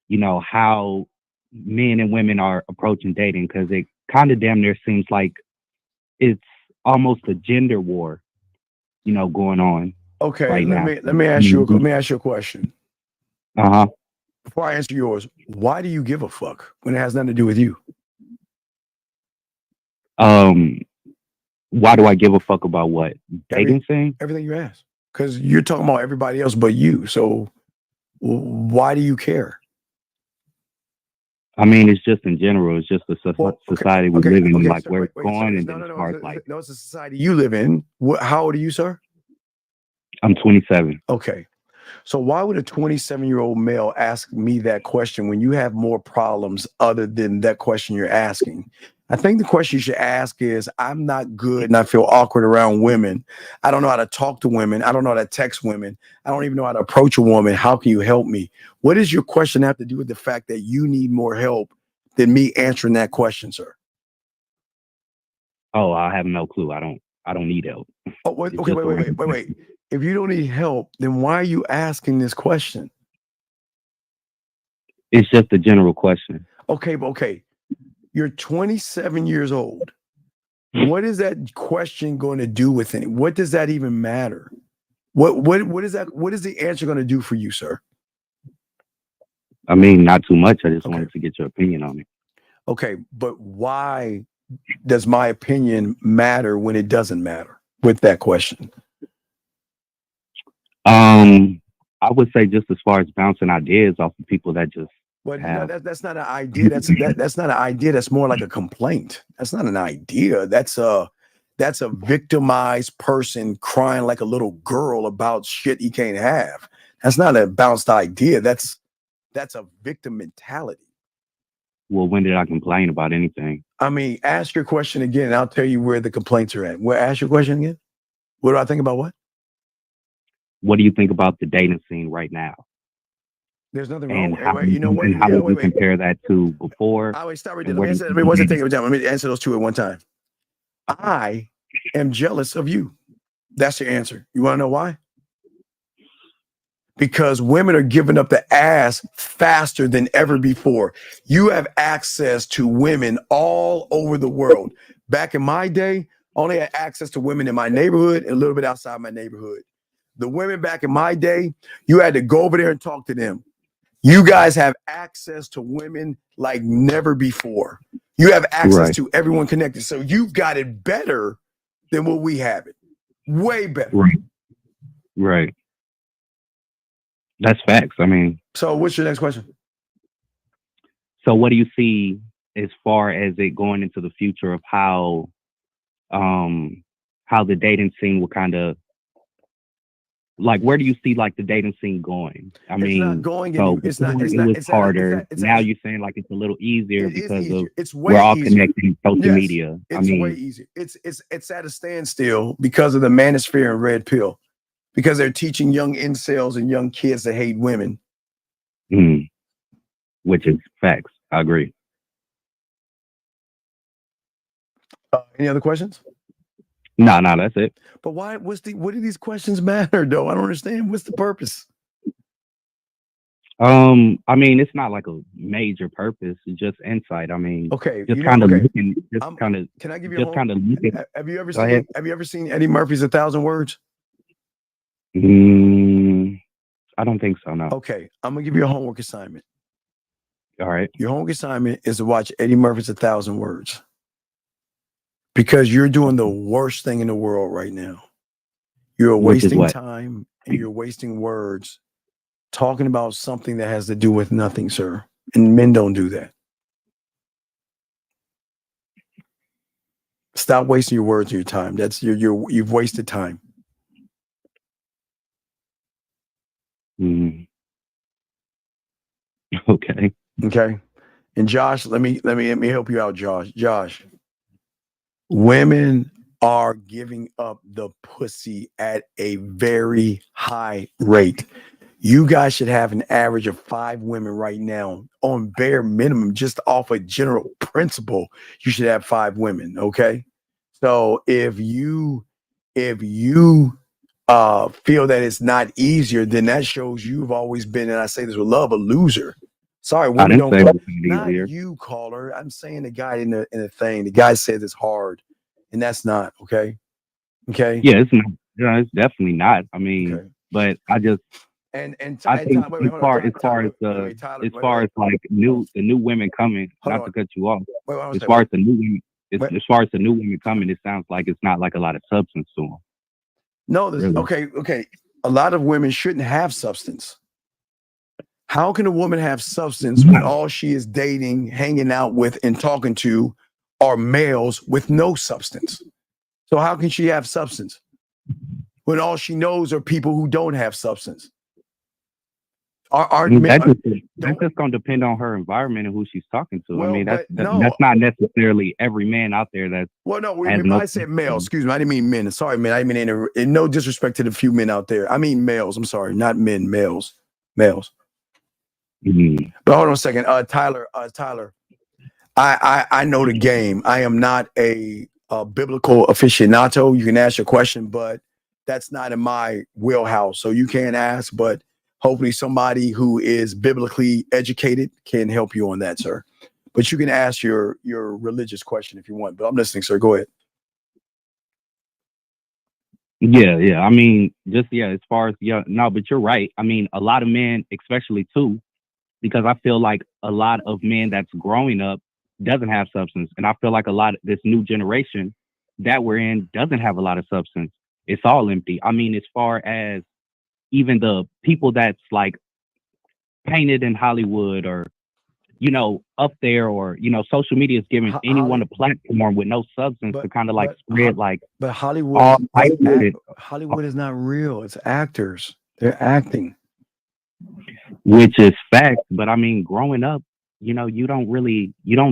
you know, how men and women are approaching dating? Because it kind of damn near seems like it's almost a gender war, you know, going on. Okay, right now. let me ask you a question. Uh-huh. Before I answer yours, why do you give a fuck when it has nothing to do with you? Why do I give a fuck about what? Dating scene? Everything you ask. Because you're talking about everybody else but you. So why do you care? I mean, it's just in general. It's just the society we live in, like where it's going, and then as far as like. No, it's the society you live in. How old are you, sir? I'm 27. Okay. So why would a 27-year-old male ask me that question when you have more problems other than that question you're asking? I think the question you should ask is, I'm not good and I feel awkward around women. I don't know how to talk to women. I don't know how to text women. I don't even know how to approach a woman. How can you help me? What does your question have to do with the fact that you need more help than me answering that question, sir? Oh, I have no clue. I don't need help. Oh, wait, okay, wait. If you don't need help, then why are you asking this question? It's just a general question. Okay. You're 27 years old. What is that question going to do with it? What does that even matter? What is that? What is the answer going to do for you, sir? I mean, not too much. I just wanted to get your opinion on it. Okay, but why does my opinion matter when it doesn't matter with that question? I would say just as far as bouncing ideas off of people that just No, that's not an idea. That's not an idea. That's more like a complaint. That's not an idea. That's a victimized person crying like a little girl about shit he can't have. That's not a bounced idea. That's a victim mentality. Well, when did I complain about anything? I mean, ask your question again, and I'll tell you where the complaints are at. Ask your question again. What do I think about what? What do you think about the dating scene right now? There's nothing wrong. And how would you compare that to before? Wait, stop right there. Let me answer those two at one time. I am jealous of you. That's your answer. You want to know why? Because women are giving up the ass faster than ever before. You have access to women all over the world. Back in my day, I only had access to women in my neighborhood and a little bit outside my neighborhood. The women back in my day, you had to go over there and talk to them. You guys have access to women like never before. You have access to everyone connected. So you've got it better than what we have it. Way better. Right. That's facts. I mean. So what's your next question? So what do you see as far as it going into the future of how the dating scene will kind of, like, where do you see like the dating scene going? I mean, not going. So it's not harder. Now you're saying like it's a little easier because it's way we're all easier. connected in social media. It's way easier. It's at a standstill because of the manosphere and red pill, because they're teaching young incels and young kids to hate women. Which is facts. I agree. Any other questions? No, that's it. But why? What do these questions matter, though? I don't understand. What's the purpose? I mean, it's not like a major purpose. It's just insight. I mean, just kind of looking. Just kind of. Can I give you just kind of looking? Have you ever seen Eddie Murphy's 1,000 Words? I don't think so. No. Okay, I'm gonna give you a homework assignment. All right. Your homework assignment is to watch Eddie Murphy's 1,000 Words. Because you're doing the worst thing in the world right now. You're Which is wasting what? time and you're wasting words talking about something that has to do with nothing, sir. And men don't do that. Stop wasting your words and your time. That's you've wasted time. Okay. Okay. And Josh, let me help you out, Josh. Josh, women are giving up the pussy at a very high rate. You guys should have an average of 5 women right now on bare minimum, just off a general principle. You should have 5 women. Okay. So if you feel that it's not easier, then that shows you've always been, and I say this with love, a loser. Sorry, I women didn't don't. say it was Not easier. you, caller. I'm saying the guy in the thing. The guy says it's hard, and that's not okay. Okay. Yeah, it's not. It's definitely not. I mean, but I just. And I think wait, hold on, Tyler, as far as like the new women coming, not to cut you off. As far as the new women, as far as the new women coming, it sounds like it's not like a lot of substance to them. No, Really. okay. A lot of women shouldn't have substance. How can a woman have substance when all she is dating, hanging out with, and talking to are males with no substance? So how can she have substance when all she knows are people who don't have substance? That's just going to depend on her environment and who she's talking to. I mean, that's not necessarily every man out there that's. Well, no, I said male. Excuse me, I didn't mean men. Sorry, man. I mean in no disrespect to the few men out there. I mean males. I'm sorry, not men. Males. Mm-hmm. But hold on a second, Tyler. I know the game. I am not a biblical aficionado. You can ask your question, but that's not in my wheelhouse. So you can't ask, but hopefully somebody who is biblically educated can help you on that, sir. But you can ask your religious question if you want. But I'm listening, sir. Go ahead. Yeah. I mean, as far as no, but you're right. I mean, a lot of men, especially too, because I feel like a lot of men that's growing up doesn't have substance, and I feel like a lot of this new generation that we're in doesn't have a lot of substance. It's all empty. I mean, as far as even the people that's like painted in Hollywood or, up there or, social media is giving anyone a platform with no substance to kind of like spread like. But Hollywood is not real. It's actors. They're acting. Which is fact. But I mean, growing up, you don't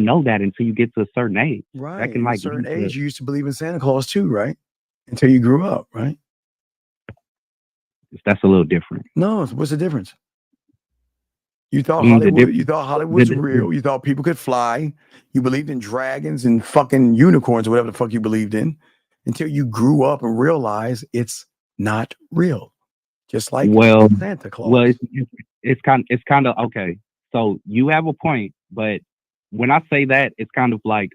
know that until you get to a certain age. Right. That can, at a certain age, you used to believe in Santa Claus too, right? Until you grew up, right? That's a little different. No, what's the difference? You thought Hollywood was real. You thought people could fly. You believed in dragons and fucking unicorns or whatever the fuck you believed in until you grew up and realized it's not real. Just like Santa Claus. Well, it's kind of okay. So you have a point, but when I say that, it's kind of like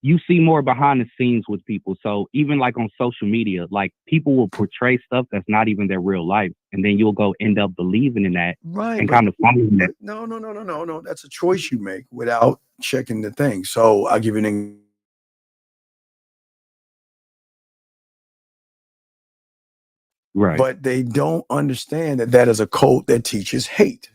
you see more behind the scenes with people. So even like on social media, like people will portray stuff that's not even their real life. And then you'll go end up believing in that and kind of following it. No. That's a choice you make without checking the thing. So I'll give you an right. But they don't understand that is a cult that teaches hate.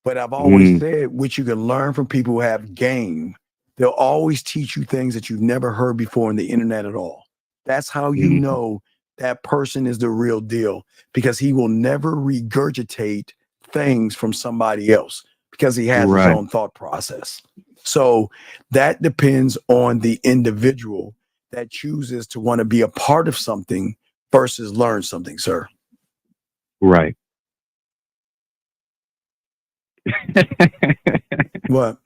But I've always said, which you can learn from people who have game. They'll always teach you things that you've never heard before on the internet at all. That's how you know that person is the real deal, because he will never regurgitate things from somebody else because he has his own thought process. So that depends on the individual that chooses to want to be a part of something versus learn something, sir. Right. What?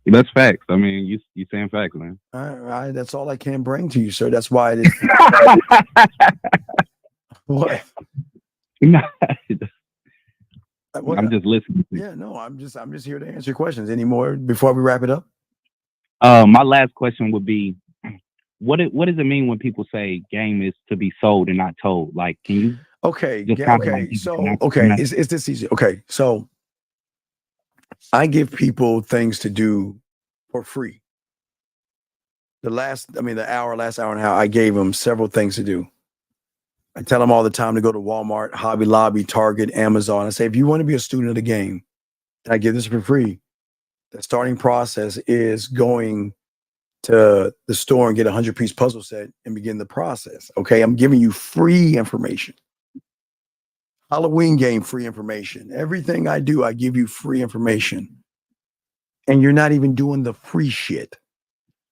That's facts. I mean, you saying facts, man. All right, that's all I can bring to you, sir. That's why it is. What? I'm just listening. Yeah, no, I'm just here to answer your questions. Any more before we wrap it up? My last question would be, what does it mean when people say game is to be sold and not told? Like, can you? Okay. It's this easy. Okay, so I give people things to do for free. last hour and a half, I gave them several things to do. I tell them all the time to go to Walmart, Hobby Lobby, Target, Amazon. I say, if you want to be a student of the game, and I give this for free, the starting process is going to the store and get a 100-piece puzzle set and begin the process. Okay, I'm giving you free information. Halloween game, free information. Everything I do, I give you free information. And you're not even doing the free shit.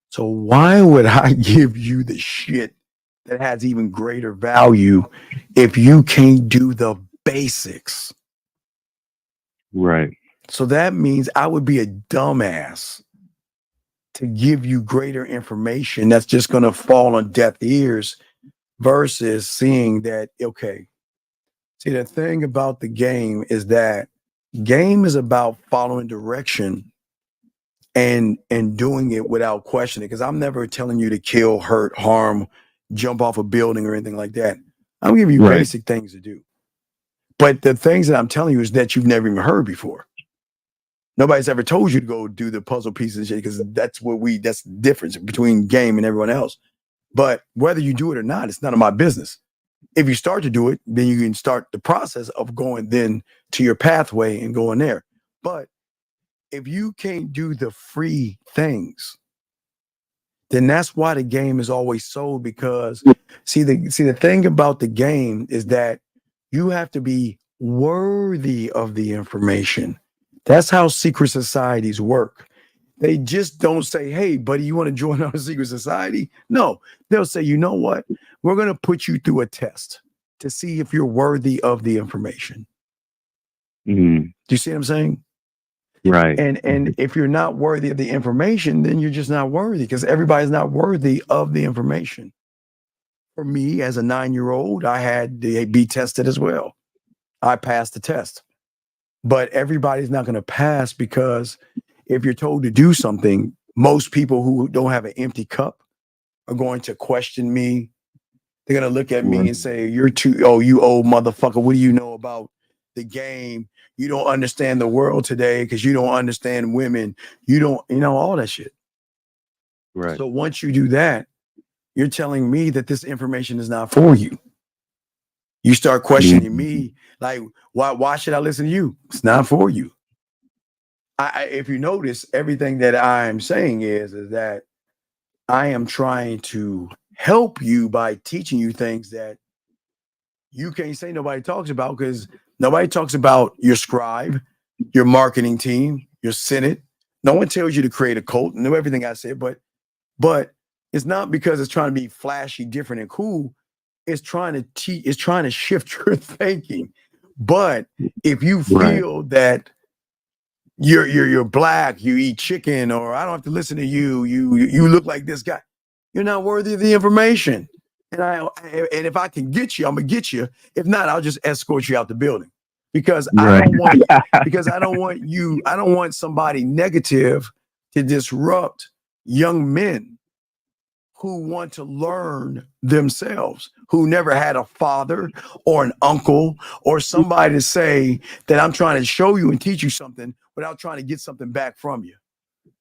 So why would I give you the shit that has even greater value if you can't do the basics? Right. So that means I would be a dumbass to give you greater information that's just going to fall on deaf ears versus seeing that, okay, see, the thing about the game is that game is about following direction and doing it without questioning. Because I'm never telling you to kill, hurt, harm, jump off a building or anything like that. I'm giving you basic things to do. But the things that I'm telling you is that you've never even heard before. Nobody's ever told you to go do the puzzle pieces and shit, because that's the difference between game and everyone else. But whether you do it or not, it's none of my business. If you start to do it, then you can start the process of going then to your pathway and going there. But if you can't do the free things, then that's why the game is always sold. Because see the thing about the game is that you have to be worthy of the information. That's how secret societies work. They just don't say, hey, buddy, you want to join our secret society? No, they'll say, you know what? We're going to put you through a test to see if you're worthy of the information. Mm. Do you see what I'm saying? Right. And if you're not worthy of the information, then you're just not worthy, because everybody's not worthy of the information. For me, as a 9-year-old, I had to be tested as well. I passed the test. But everybody's not going to pass, because if you're told to do something, most people who don't have an empty cup are going to question me. They're going to look at me and say, you old motherfucker, what do you know about the game? You don't understand the world today because you don't understand women. You don't, all that shit. Right. So once you do that, you're telling me that this information is not for you. You start questioning me, like, why should I listen to you? It's not for you. If you notice, everything that I'm saying is that I am trying to help you by teaching you things that you can't say nobody talks about, because nobody talks about your scribe, your marketing team, your Senate. No one tells you to create a cult. Know everything I said, but it's not because it's trying to be flashy, different, and cool. It's trying to teach. It's trying to shift your thinking. But if you feel that you're black, you eat chicken, or I don't have to listen to you, you look like this guy, you're not worthy of the information. And if I can get you, I'm gonna get you. If not, I'll just escort you out the building, because I don't want somebody negative to disrupt young men who want to learn themselves, who never had a father or an uncle or somebody to say that I'm trying to show you and teach you something without trying to get something back from you.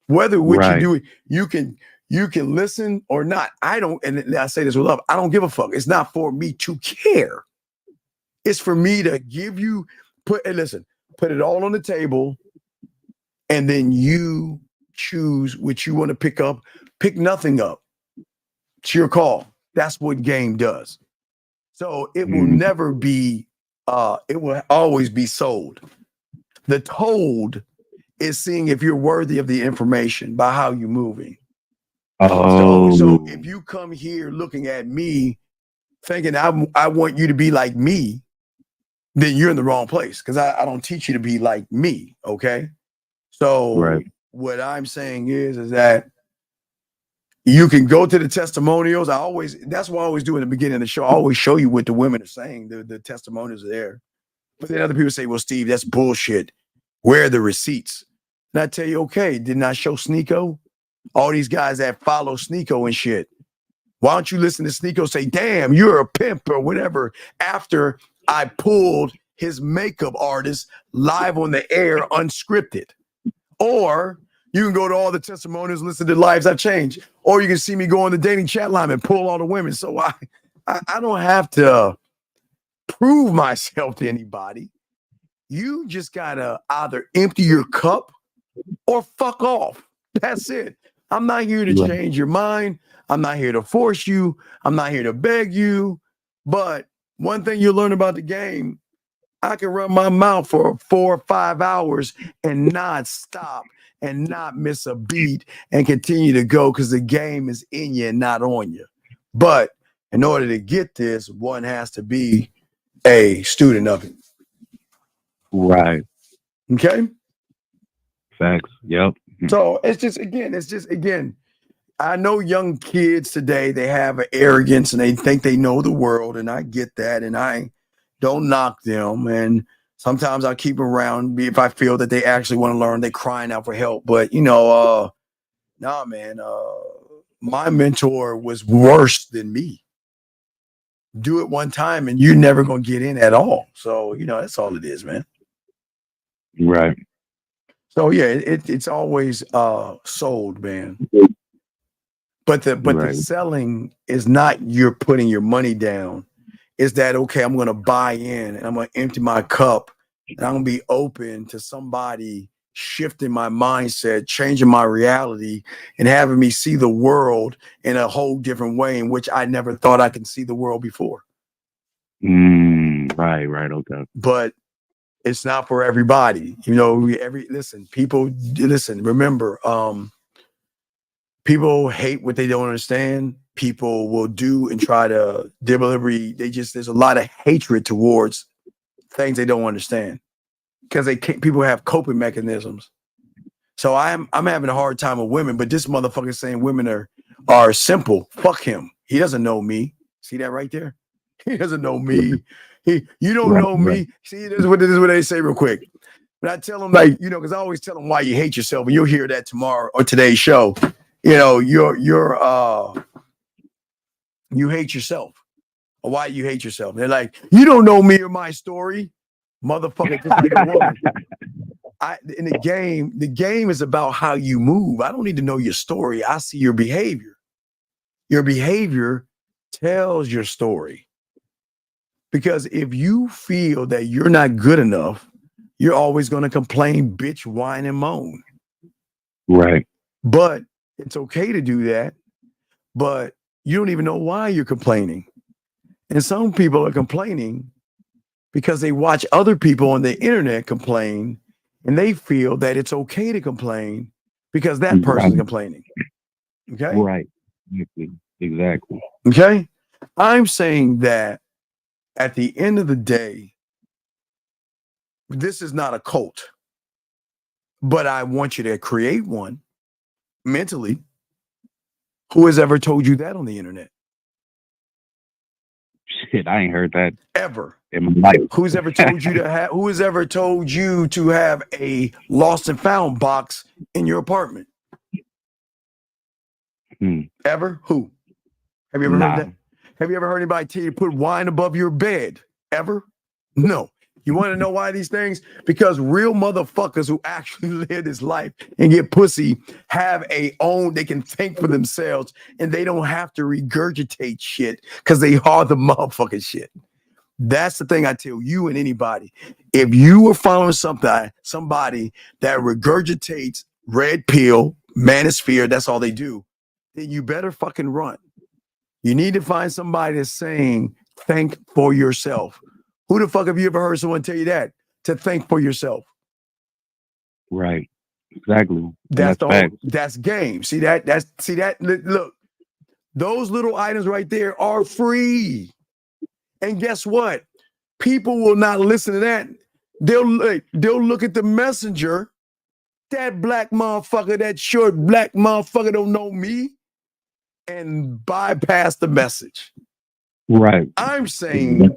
Whether what you do, you can listen or not. I don't, and I say this with love, I don't give a fuck. It's not for me to care. It's for me to give you, put it all on the table, and then you choose what you want to pick up. Pick nothing up. It's your call. That's what game does. So it will never be, it will always be sold. The told is seeing if you're worthy of the information by how you're moving. So if you come here looking at me thinking I want you to be like me, then you're in the wrong place, because I don't teach you to be like me. Okay. So what I'm saying is that you can go to the testimonials. That's what I always do in the beginning of the show. I always show you what the women are saying. The testimonials are there. But then other people say, well, Steve, that's bullshit. Where are the receipts? And I tell you, okay, didn't I show Sneeko? All these guys that follow Sneeko and shit. Why don't you listen to Sneeko say, damn, you're a pimp or whatever, after I pulled his makeup artist live on the air unscripted? Or You can go to all the testimonials, listen to lives I've changed, or you can see me go on the dating chat line and pull all the women. So I don't have to prove myself to anybody. You just gotta either empty your cup or fuck off. That's it. I'm not here to change your mind. I'm not here to force you. I'm not here to beg you. But one thing you learn about the game, I can run my mouth for 4 or 5 hours and not stop and not miss a beat and continue to go because the game is in you and not on you. But in order to get this, one has to be a student of it. Right. Okay. Facts. Yep. So it's just again, I know young kids today, they have an arrogance and they think they know the world, and I get that, and I don't knock them. And sometimes I'll keep them around if I feel that they actually want to learn, they crying out for help. But nah, man, my mentor was worse than me. Do it one time and you're never gonna get in at all. So that's all it is, man. Right. So yeah, it's always sold, man. But the selling is not you're putting your money down. Is that okay? I'm gonna buy in and I'm gonna empty my cup and I'm gonna be open to somebody shifting my mindset, changing my reality, and having me see the world in a whole different way in which I never thought I could see the world before. Right. Okay. But it's not for everybody. Remember, people hate what they don't understand. People will do and try to deliberately. There's a lot of hatred towards things they don't understand because people have coping mechanisms. So I'm having a hard time with women, but this motherfucker saying women are simple. Fuck him. He doesn't know me. See that right there? He doesn't know me. You don't know me. See, this is what they say real quick. But I tell them, because I always tell them why you hate yourself, and you'll hear that tomorrow or today's show. You hate yourself. Or why you hate yourself. They're like, you don't know me or my story, motherfucker. Just like a woman. In the game is about how you move. I don't need to know your story. I see your behavior. Your behavior tells your story. Because if you feel that you're not good enough, you're always going to complain, bitch, whine, and moan. Right. But it's okay to do that. But you don't even know why you're complaining. And some people are complaining because they watch other people on the internet complain, and they feel that it's okay to complain because that person's complaining. Okay? Right. Exactly. Okay? I'm saying that at the end of the day, this is not a cult, but I want you to create one mentally. Who has ever told you that on the internet? Shit, I ain't heard that ever in my life. Who's ever told you who has ever told you to have a lost and found box in your apartment? Ever? Who? Have you ever heard that? Have you ever heard anybody tell you to put wine above your bed? Ever? No. You want to know why these things? Because real motherfuckers who actually live this life and get pussy have they can think for themselves, and they don't have to regurgitate shit because they are the motherfucking shit. That's the thing I tell you and anybody. If you are following somebody that regurgitates red pill, manosphere, that's all they do, then you better fucking run. You need to find somebody that's saying, think for yourself. Who the fuck have you ever heard someone tell you that? To think for yourself. Right. Exactly. That's game. See that? Look, those little items right there are free. And guess what? People will not listen to that. They'll look at the messenger. That black motherfucker, that short black motherfucker don't know me, and bypass the message. Right. I'm saying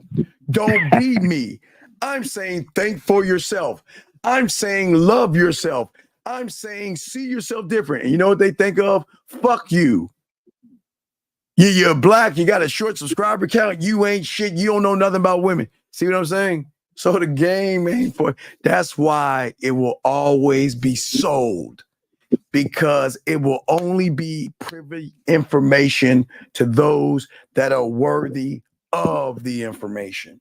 don't be me. I'm saying think for yourself. I'm saying love yourself. I'm saying see yourself different. And you know what they think of? Fuck you. You're black. You got a short subscriber count. You ain't shit. You don't know nothing about women. See what I'm saying? So the game ain't for. That's why it will always be sold. because it will only be privy information to those that are worthy of the information.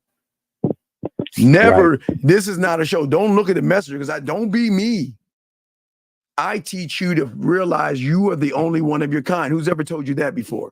Never, this is not a show. Don't look at the messenger because don't be me. I teach you to realize you are the only one of your kind. Who's ever told you that before?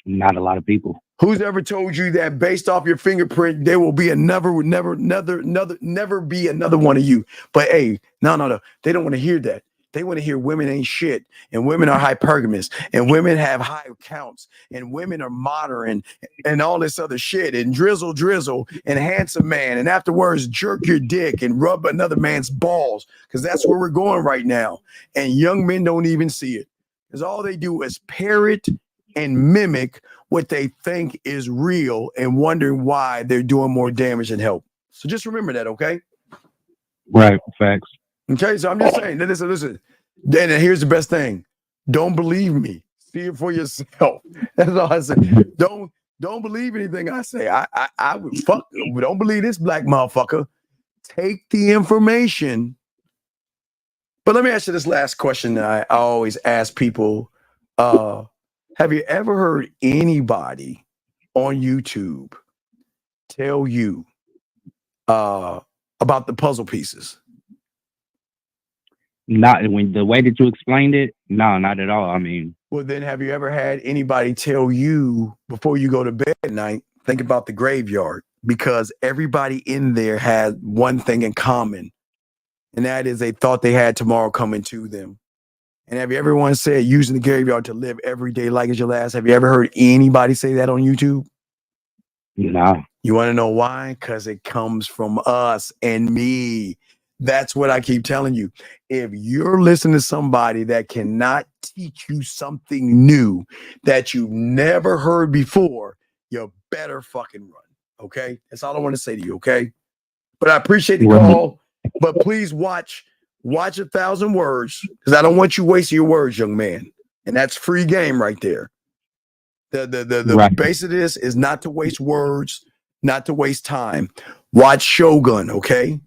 Not a lot of people. Who's ever told you that based off your fingerprint, there will be never be another one of you? But hey, no. They don't want to hear that. They want to hear women ain't shit, and women are hypergamous, and women have high counts, and women are modern, and all this other shit, and drizzle, and handsome man, and afterwards jerk your dick and rub another man's balls, because that's where we're going right now. And young men don't even see it, because all they do is parrot and mimic what they think is real and wondering why they're doing more damage than help. So just remember that, okay? Right, facts. Okay, so I'm just saying, listen. Then here's the best thing. Don't believe me. See it for yourself. That's all I say. Don't believe anything I say. I would fuck. Don't believe this black motherfucker. Take the information. But let me ask you this last question that I always ask people. Have you ever heard anybody on YouTube tell you about the puzzle pieces? Not when the way that you explained it. No, not at all. I mean, well, then have you ever had anybody tell you before you go to bed at night, think about the graveyard? Because everybody in there had one thing in common, and that is they thought they had tomorrow coming to them. And have you everyone said using the graveyard to live every day like it's your last? Have you ever heard anybody say that on YouTube? No. You want to know why? Because it comes from us and me. That's what I keep telling you. If you're listening to somebody that cannot teach you something new that you've never heard before, you better fucking run. Okay? That's all I want to say to you. Okay? But I appreciate the call. But please watch 1,000 words, because I don't want you wasting your words, young man. And that's free game right there. The base of this is not to waste words, not to waste time. Watch Shogun, okay?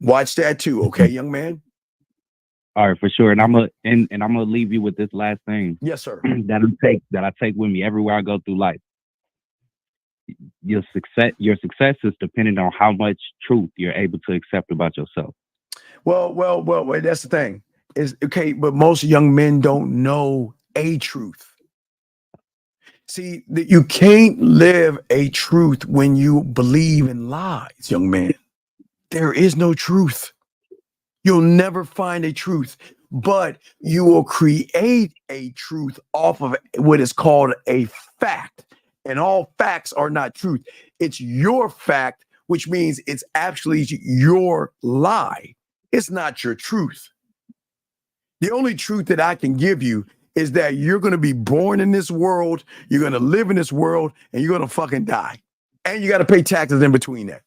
Watch that too, okay, young man? All right, for sure. And I'm gonna leave you with this last thing. Yes, sir. that I take with me everywhere I go through life. Your success is dependent on how much truth you're able to accept about yourself. Well, that's the thing. Is okay, but most young men don't know a truth. See, that you can't live a truth when you believe in lies, young man. There is no truth. You'll never find a truth, but you will create a truth off of what is called a fact. And all facts are not truth. It's your fact, which means it's actually your lie. It's not your truth. The only truth that I can give you is that you're going to be born in this world, you're going to live in this world, and you're going to fucking die. And you got to pay taxes in between that.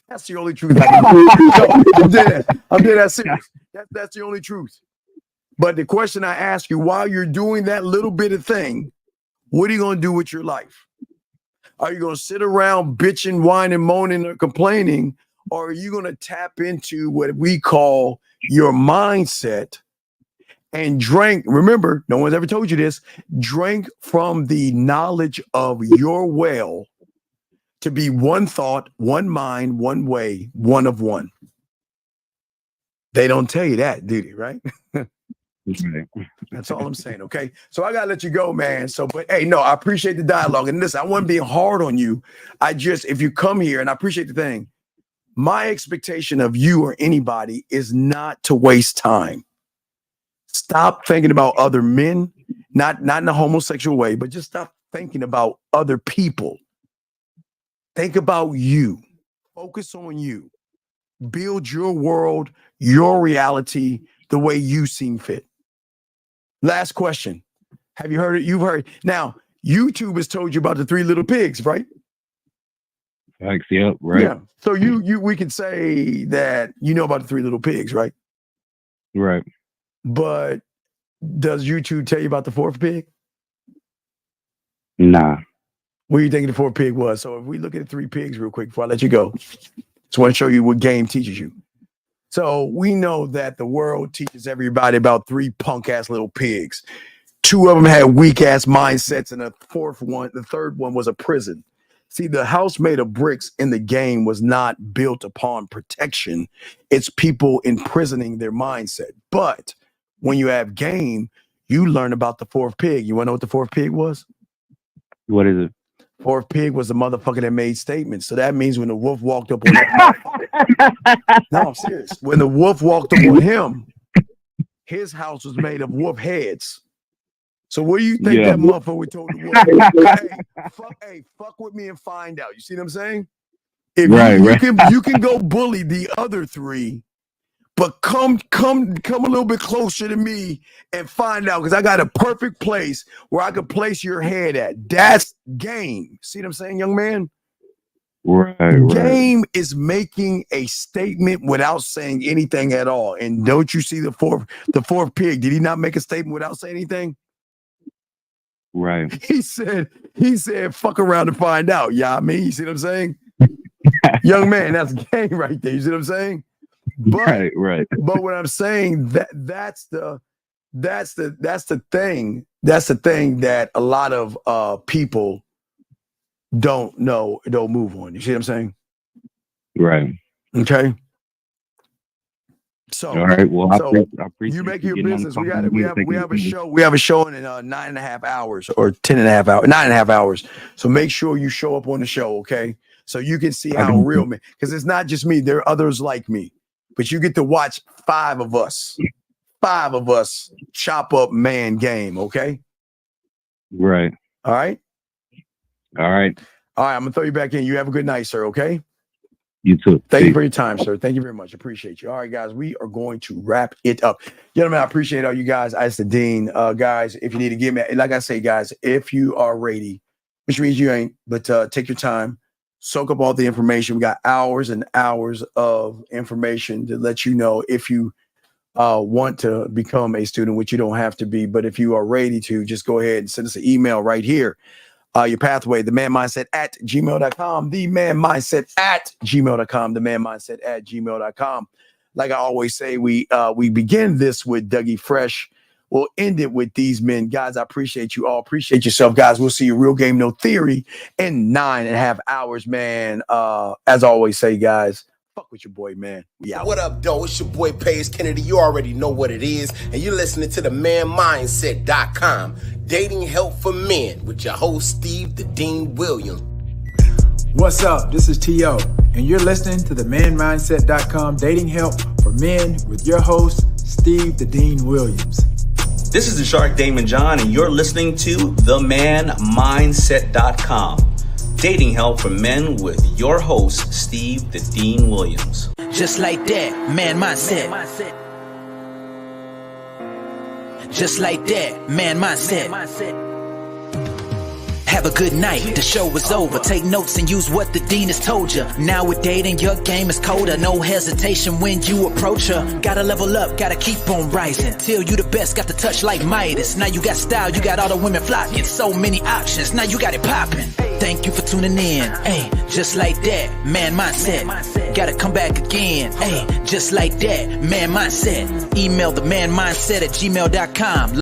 That's the only truth I can give you. I'm dead ass serious. That's the only truth. But the question I ask you, while you're doing that little bit of thing, what are you going to do with your life? Are you going to sit around bitching, whining, moaning, or complaining? Or are you going to tap into what we call your mindset and drink? Remember, no one's ever told you this. Drink from the knowledge of your well to be one thought, one mind, one way, one of one. They don't tell you that, do they? Right? That's all I'm saying. Okay. So I got to let you go, man. So, but hey, no, I appreciate the dialogue. And listen, I wasn't being hard on you. If you come here, and I appreciate the thing, my expectation of you or anybody is not to waste time. Stop thinking about other men, not in a homosexual way, but just stop thinking about other people. Think about you. Focus on you. Build your world, your reality, the way you seem fit. Last question. Have you heard it? You've heard. Now, YouTube has told you about the 3 little pigs, right? Thanks. Yep. Right. Yeah. So we could say that you know about the 3 little pigs, right? Right. But does YouTube tell you about the 4th pig? Nah. What do you think the 4th pig was? So if we look at the 3 pigs real quick before I let you go, just want to show you what game teaches you. So we know that the world teaches everybody about 3 punk-ass little pigs. 2 of them had weak-ass mindsets, and the third one was a prison. See, the house made of bricks in the game was not built upon protection. It's people imprisoning their mindset. But when you have game, you learn about the 4th pig. You want to know what the 4th pig was? What is it? 4th pig was the motherfucker that made statements. So that means when the wolf walked up on that, no, I'm serious. When the wolf walked up on him, his house was made of wolf heads. So what do you think that motherfucker told the wolf? Fuck with me and find out. You see what I'm saying? If you can go bully the other 3, but come a little bit closer to me and find out, because I got a perfect place where I can place your head at. That's game. See what I'm saying, young man? Right. Game is making a statement without saying anything at all. And don't you see the fourth pig? Did he not make a statement without saying anything? Right. He said, fuck around and find out. Yeah, I mean, you see what I'm saying? Young man, that's game right there. You see what I'm saying? But, right. But what I'm saying, that's the thing. That's the thing that a lot of people don't move on. You see what I'm saying? Right. Okay. So, all right. Well, I appreciate you make your business. We have a show. We have a show in 9.5 hours or 10.5 hours, 9.5 hours. So make sure you show up on the show, okay? So you can see how real man. Because it's not just me. There are others like me, but you get to watch 5 of us chop up man game, okay? Right. All right. All right. I'm gonna throw you back in. You have a good night, sir. Okay. You too. Thank you for your time, sir. Thank you very much. Appreciate you. All right, guys, we are going to wrap it up. Gentlemen, I appreciate all you guys. As the dean, guys, if you need to give me, like I say, guys, if you are ready, which means you ain't, but take your time, soak up all the information. We got hours and hours of information to let you know if you want to become a student, which you don't have to be, but if you are ready to, just go ahead and send us an email right here. Your pathway, themanmindset@gmail.com, themanmindset@gmail.com, themanmindset@gmail.com. Like I always say, we begin this with Dougie Fresh. We'll end it with these men. Guys, I appreciate you all. Appreciate yourself, guys. We'll see you Real Game No Theory in 9.5 hours, man. As I always say, guys, fuck with your boy, man. We out. What up, though? It's your boy, Paige Kennedy. You already know what it is. And you're listening to themanmindset.com. Dating help for men with your host, Steve the Dean Williams. What's up? This is T.O. And you're listening to themanmindset.com dating help for men with your host, Steve the Dean Williams. This is the Shark Damon John, and you're listening to themanmindset.com. Dating help for men with your host, Steve the Dean Williams. Just like that, man mindset. Just like that, man mindset. Have a good night, the show is over. Take notes and use what the dean has told you. Now with dating, your game is colder. No hesitation when you approach her. Gotta level up, gotta keep on rising. Till you the best, got the touch like Midas. Now you got style, you got all the women flocking. So many options, now you got it popping. Thank you for tuning in. Hey, just like that, man mindset. Gotta come back again. Hey, just like that, man mindset. Email themanmindset@gmail.com.